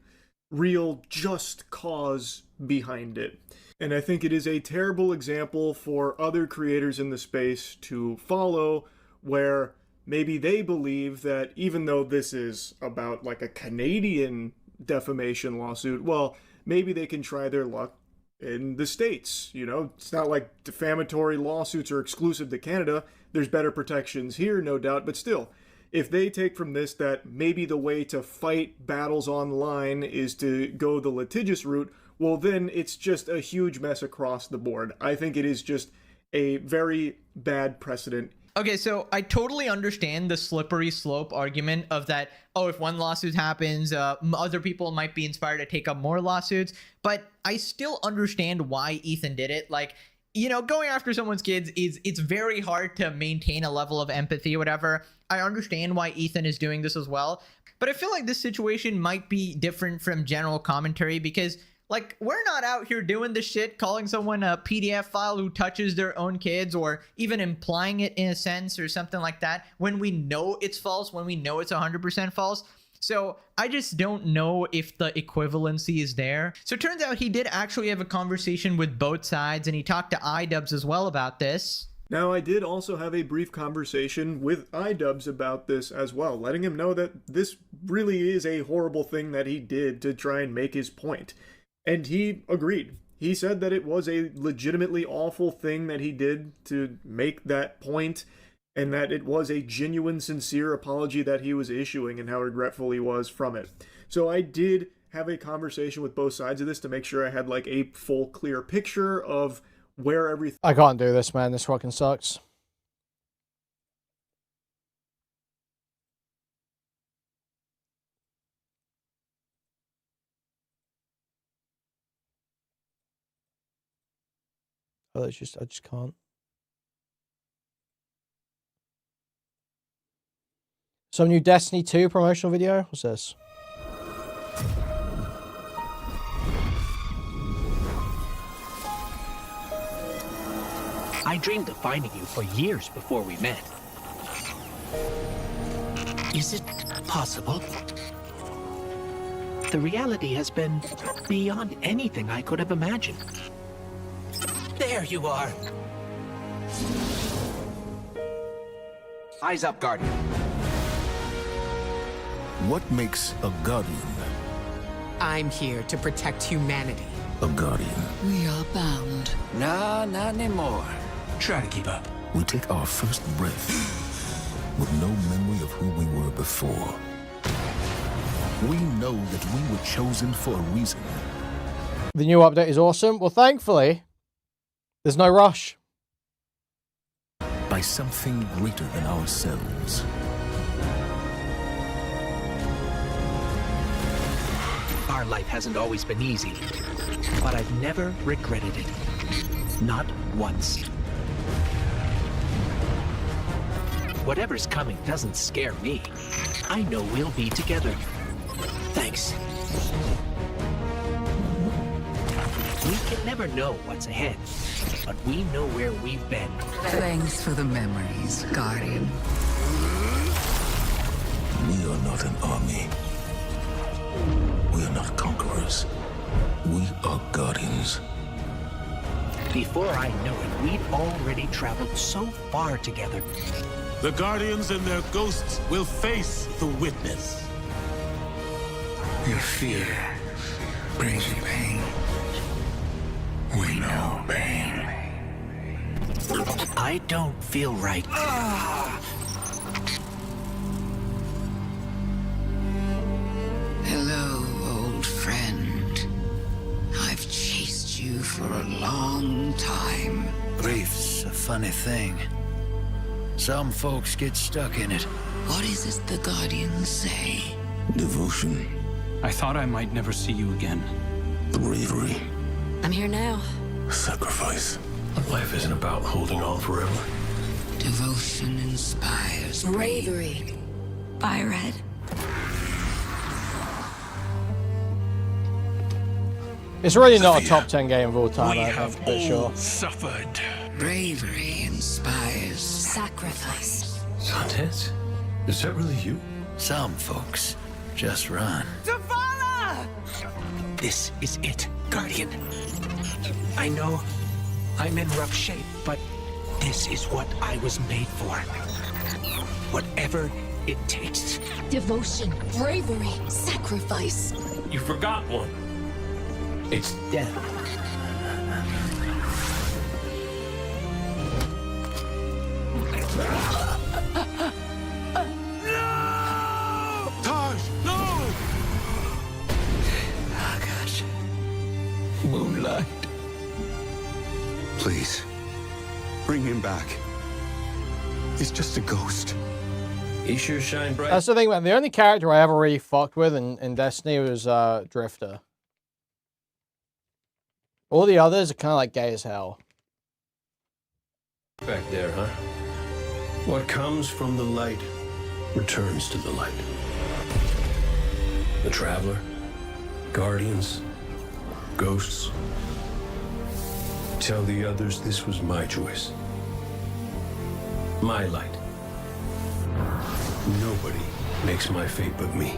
real just cause behind it. And I think it is a terrible example for other creators in the space to follow, where maybe they believe that even though this is about like a Canadian defamation lawsuit, well, maybe they can try their luck in the States. You know, it's not like defamatory lawsuits are exclusive to Canada. There's better protections here, no doubt, but still, if they take from this that maybe the way to fight battles online is to go the litigious route, well, then it's just a huge mess across the board. I think it is just a very bad precedent. Okay, so I totally understand the slippery slope argument of that, oh, if one lawsuit happens, other people might be inspired to take up more lawsuits, but I still understand why Ethan did it. Like, you know, going after someone's kids it's very hard to maintain a level of empathy or whatever. I understand why Ethan is doing this as well, but I feel like this situation might be different from general commentary because, like, we're not out here doing this shit, calling someone a PDF file who touches their own kids or even implying it in a sense or something like that when we know it's false, when we know it's 100% false. So I just don't know if the equivalency is there. So it turns out he did actually have a conversation with both sides, and he talked to iDubbbz as well about this. Now, I did also have a brief conversation with iDubbbz about this as well, letting him know that this really is a horrible thing that he did to try and make his point. And he agreed. He said that it was a legitimately awful thing that he did to make that point, and that it was a genuine, sincere apology that he was issuing and how regretful he was from it. So I did have a conversation with both sides of this to make sure I had like a full, clear picture of where everything... I can't do this, man. This fucking sucks. Oh, I just can't. Some new Destiny 2 promotional video? What's this? I dreamed of finding you for years before we met. Is it possible? The reality has been beyond anything I could have imagined. There you are. Eyes up, Guardian. What makes a Guardian I'm here to protect humanity. a Guardian? We are bound. Nah, not anymore. Try to keep up. We take our first breath with no memory of who we were before. We know that we were chosen for a reason. The new update is awesome. Well, thankfully, there's no rush. By something greater than ourselves. Our life hasn't always been easy, but I've never regretted it. Not once. Whatever's coming doesn't scare me. I know we'll be together. Thanks. can never know what's ahead, but we know where we've been. Thanks for the memories, Guardian. We are not an army. We are not conquerors. We are guardians. Before I know it, we'd already traveled so far together. The Guardians and their ghosts will face the Witness. Your fear brings you pain. We know pain. I don't feel right. Hello, old friend. I've chased you for a long time. Grief's a funny thing. Some folks get stuck in it. What is it the Guardians say? Devotion. I thought I might never see you again. Bravery. I'm here now. Sacrifice. Life isn't about holding on forever. Devotion inspires bravery. Buy red. It's really not a top 10 game of all time, I have think, for sure. suffered. Bravery inspires sacrifice. Santes? Is that really you? Some folks just run. Zavala! This is it, Guardian. I know I'm in rough shape, but this is what I was made for. Whatever it takes. Devotion, bravery, sacrifice. You forgot one. It's death. Taj, no! Oh, gosh. Moonlight. Please, bring him back. He's just a ghost. He sure shine bright. That's the thing, man. The only character I ever really fucked with in Destiny was Drifter. All the others are kind of like gay as hell. Back there, huh? What comes from the light returns to the light. The Traveler, Guardians, Ghosts. Tell the others this was my choice. My light. Nobody makes my fate but me.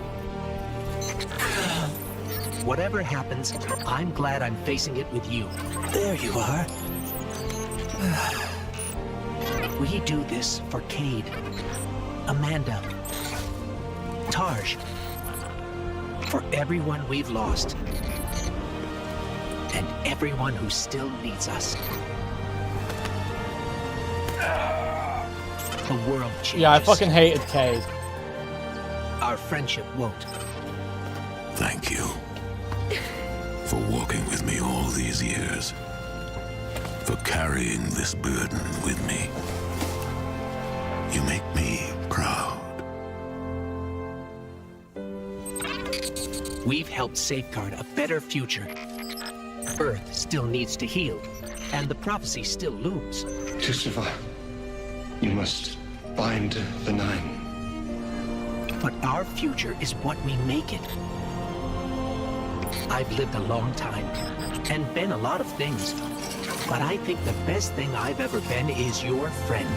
Whatever happens, I'm glad I'm facing it with you. There you are. We do this for Cade, Amanda, Tarj, for everyone we've lost, and everyone who still needs us. The world changes. Yeah, I fucking hated Cade. Our friendship won't. Thank you for walking with me all these years, for carrying this burden with me. You make me proud. We've helped safeguard a better future. Earth still needs to heal, and the prophecy still looms. To survive, you must bind the Nine. But our future is what we make it. I've lived a long time, and been a lot of things. But I think the best thing I've ever been is your friend.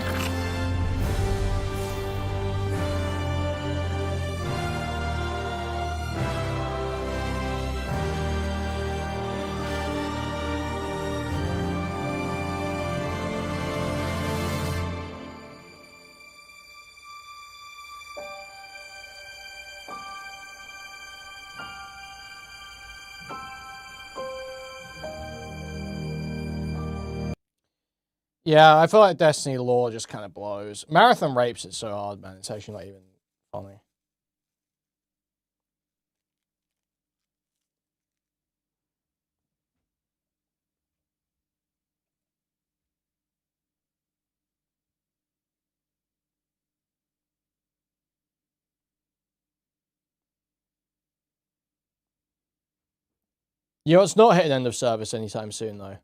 Yeah, I feel like Destiny lore just kind of blows. Marathon rapes it so hard, man. It's actually not even funny. You know, it's not hitting end of service anytime soon, though.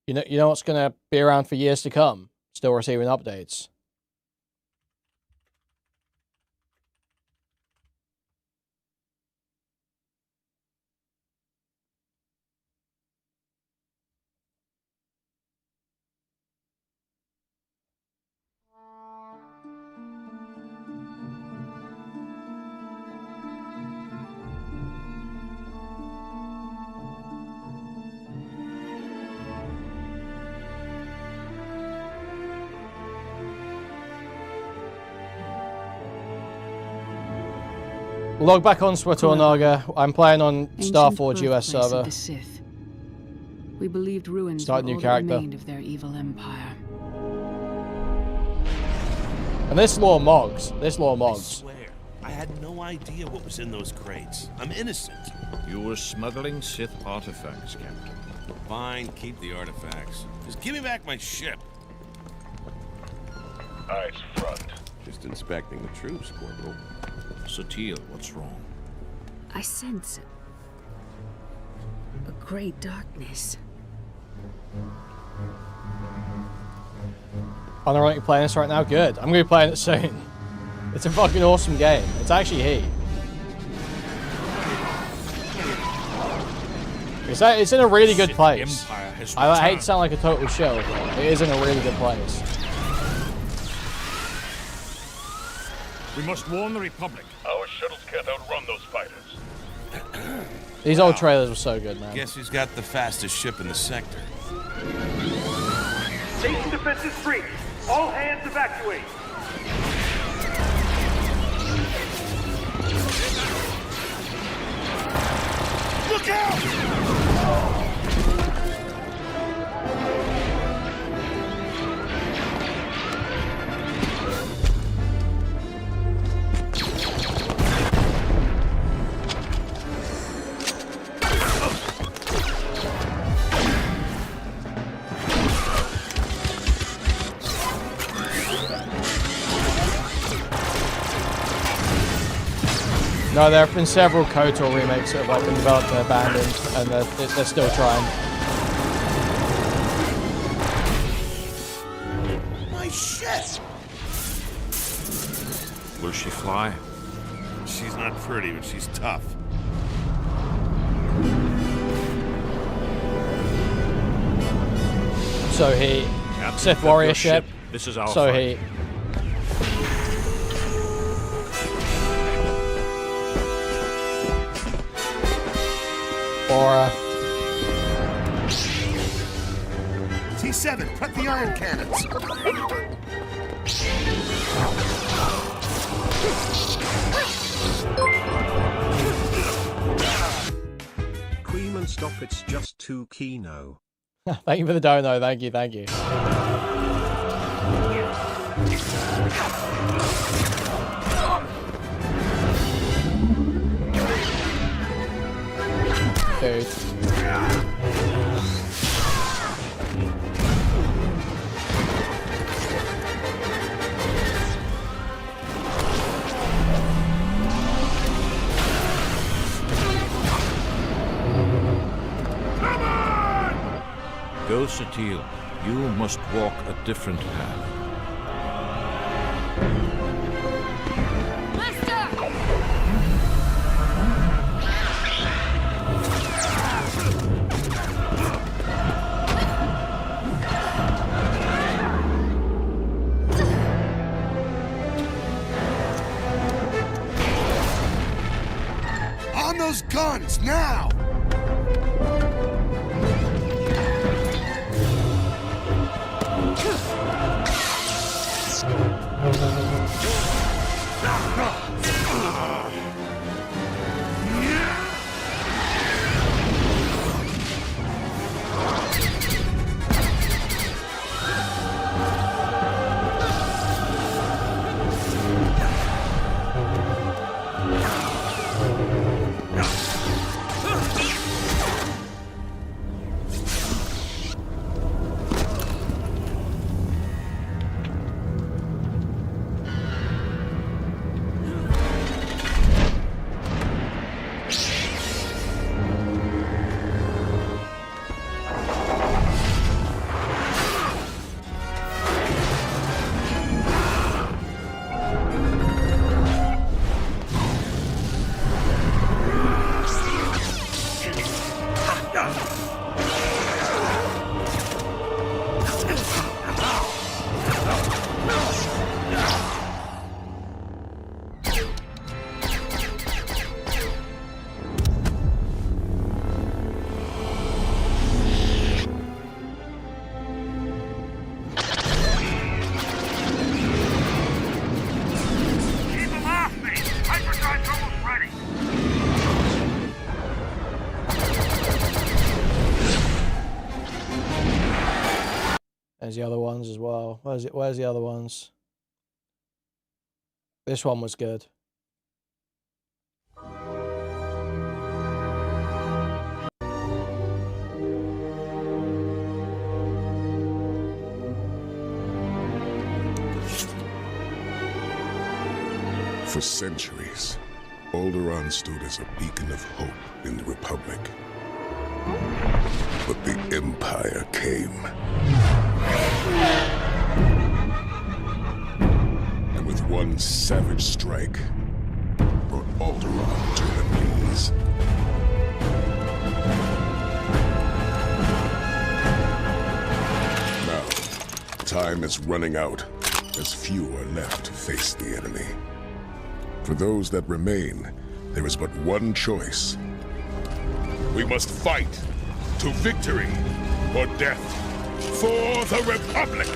You know what's going to be around for years to come? Still receiving updates. Log back on Swatornaga. I'm playing on Ancient Starforge US birthplace of server. the Sith. We believed ruins Start were new all character. that remained of their evil empire. And this lore mogs. This lore I mogs. swear, I had no idea what was in those crates. I'm innocent. You were smuggling Sith artifacts, Captain. Fine, keep the artifacts. Just give me back my ship. Eyes front. Just inspecting the troops, Corporal. Sotil, what's wrong? I sense a great darkness. Unironically playing this right now? Good. I'm going to be playing it soon. It's a fucking awesome game. It's actually heat. It's in a really good place. I hate to sound like a total shill, but it is in a really good place. We must warn the Republic. Our shuttles can't outrun those fighters. These old trailers were so good, man. Guess who's got the fastest ship in the sector? Station defenses breach. All hands evacuate. Look out! No, there have been several KOTOR remakes that have like been developed and abandoned, and they're still trying. My ship! Will she fly? She's not pretty, but she's tough. So he, Captain, Sith prep warrior your ship. This is our So fight. he. Aura. T7, prep the iron cannons. Kuihman, stop, it's just too kino. Thank you for the dono. Thank you. Thank you. Dude. Go, Sotil. You must walk a different path. On those guns, now! There's the other ones as well. Where's the other ones? This one was good. For centuries, Alderaan stood as a beacon of hope in the Republic. But the Empire came. And with one savage strike, brought Alderaan to her knees. Now, time is running out, as few are left to face the enemy. For those that remain, there is but one choice. We must fight to victory or death for the Republic!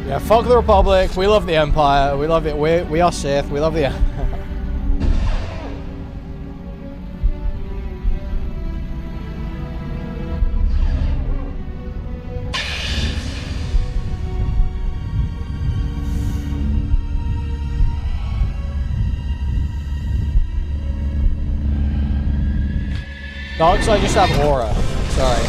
Yeah, fuck the Republic. We love the Empire. We love it. We are Sith. We love the. Dogs, I just have aura. Sorry.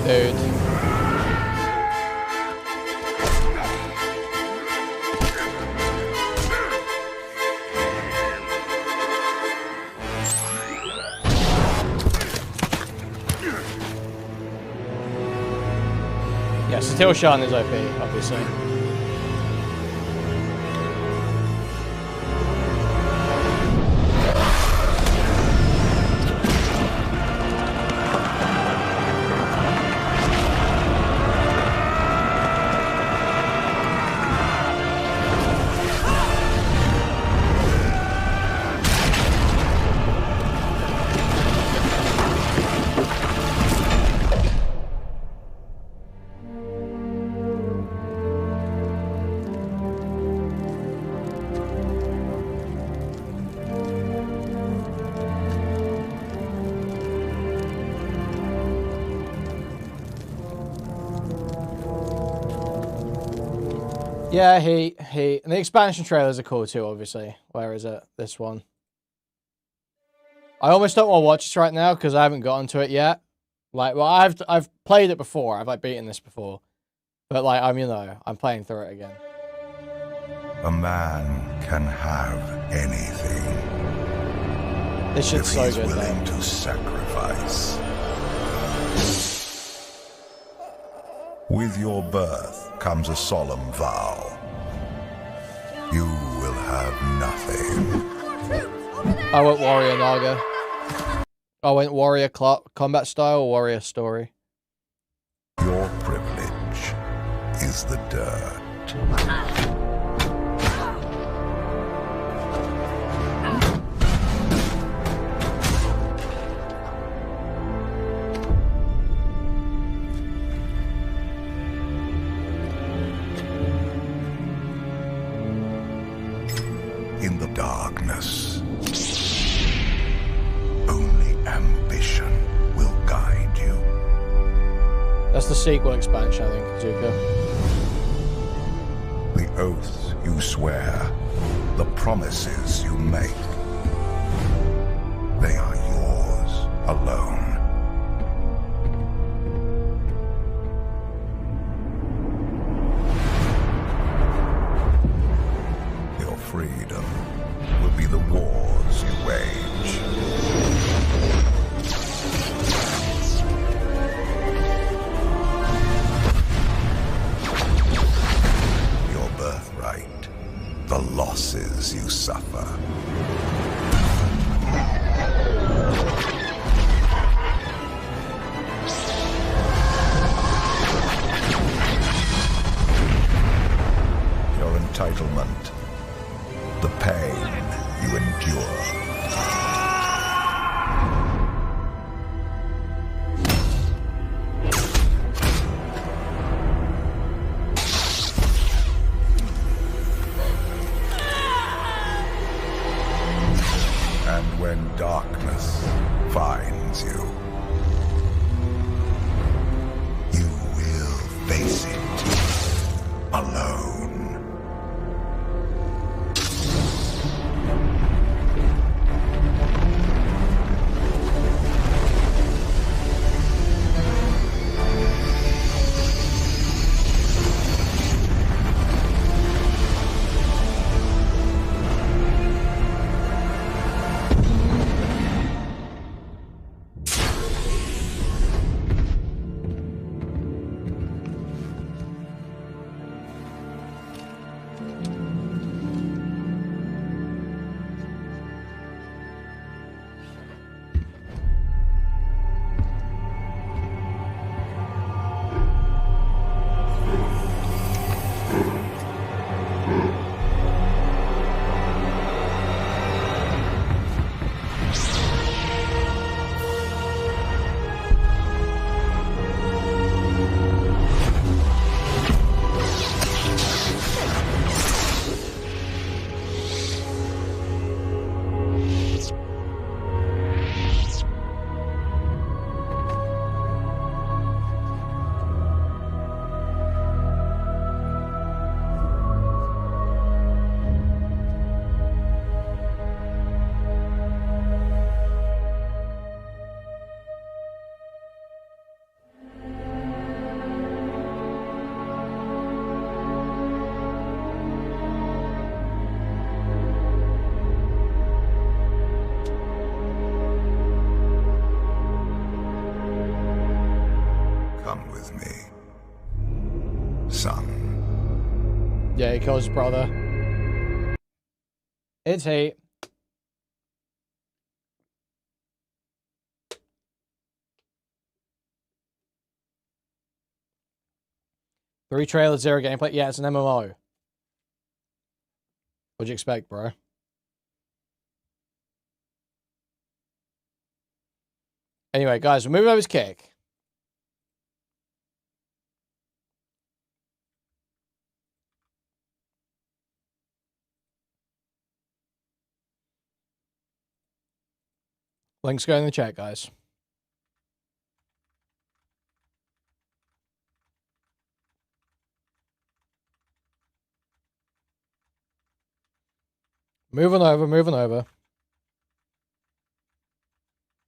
Dude. Yeah, Satil-Shan is OP, obviously. Yeah, Heat. And the expansion trailers are cool too, obviously. Where is it? This one. I almost don't want to watch this right now because I haven't gotten to it yet. Like, well, I've played it before. I've like beaten this before. But like, I'm playing through it again. A man can have anything. This shit's so good, willing to sacrifice. With your birth comes a solemn vow. You will have nothing. I went warrior Naga. I went warrior combat style or warrior story. Your privilege is the dirt. In the darkness, only ambition will guide you. That's the sequel expansion, I think, Zuka. The oaths you swear, the promises you make, they are yours alone. Your freedom will be the wars you wage. Your birthright, the losses you suffer. Your entitlement, the pain you endure. And when darkness finds you, you will face it alone. Come with me, son. Yeah, he kills his brother. It's hate. Three trailers, zero gameplay. Yeah, it's an MMO. What'd you expect, bro? Anyway, guys, we're moving over to Kick. Links go in the chat, guys. Moving over, moving over.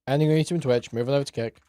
Ending on YouTube and Twitch, moving over to Kick.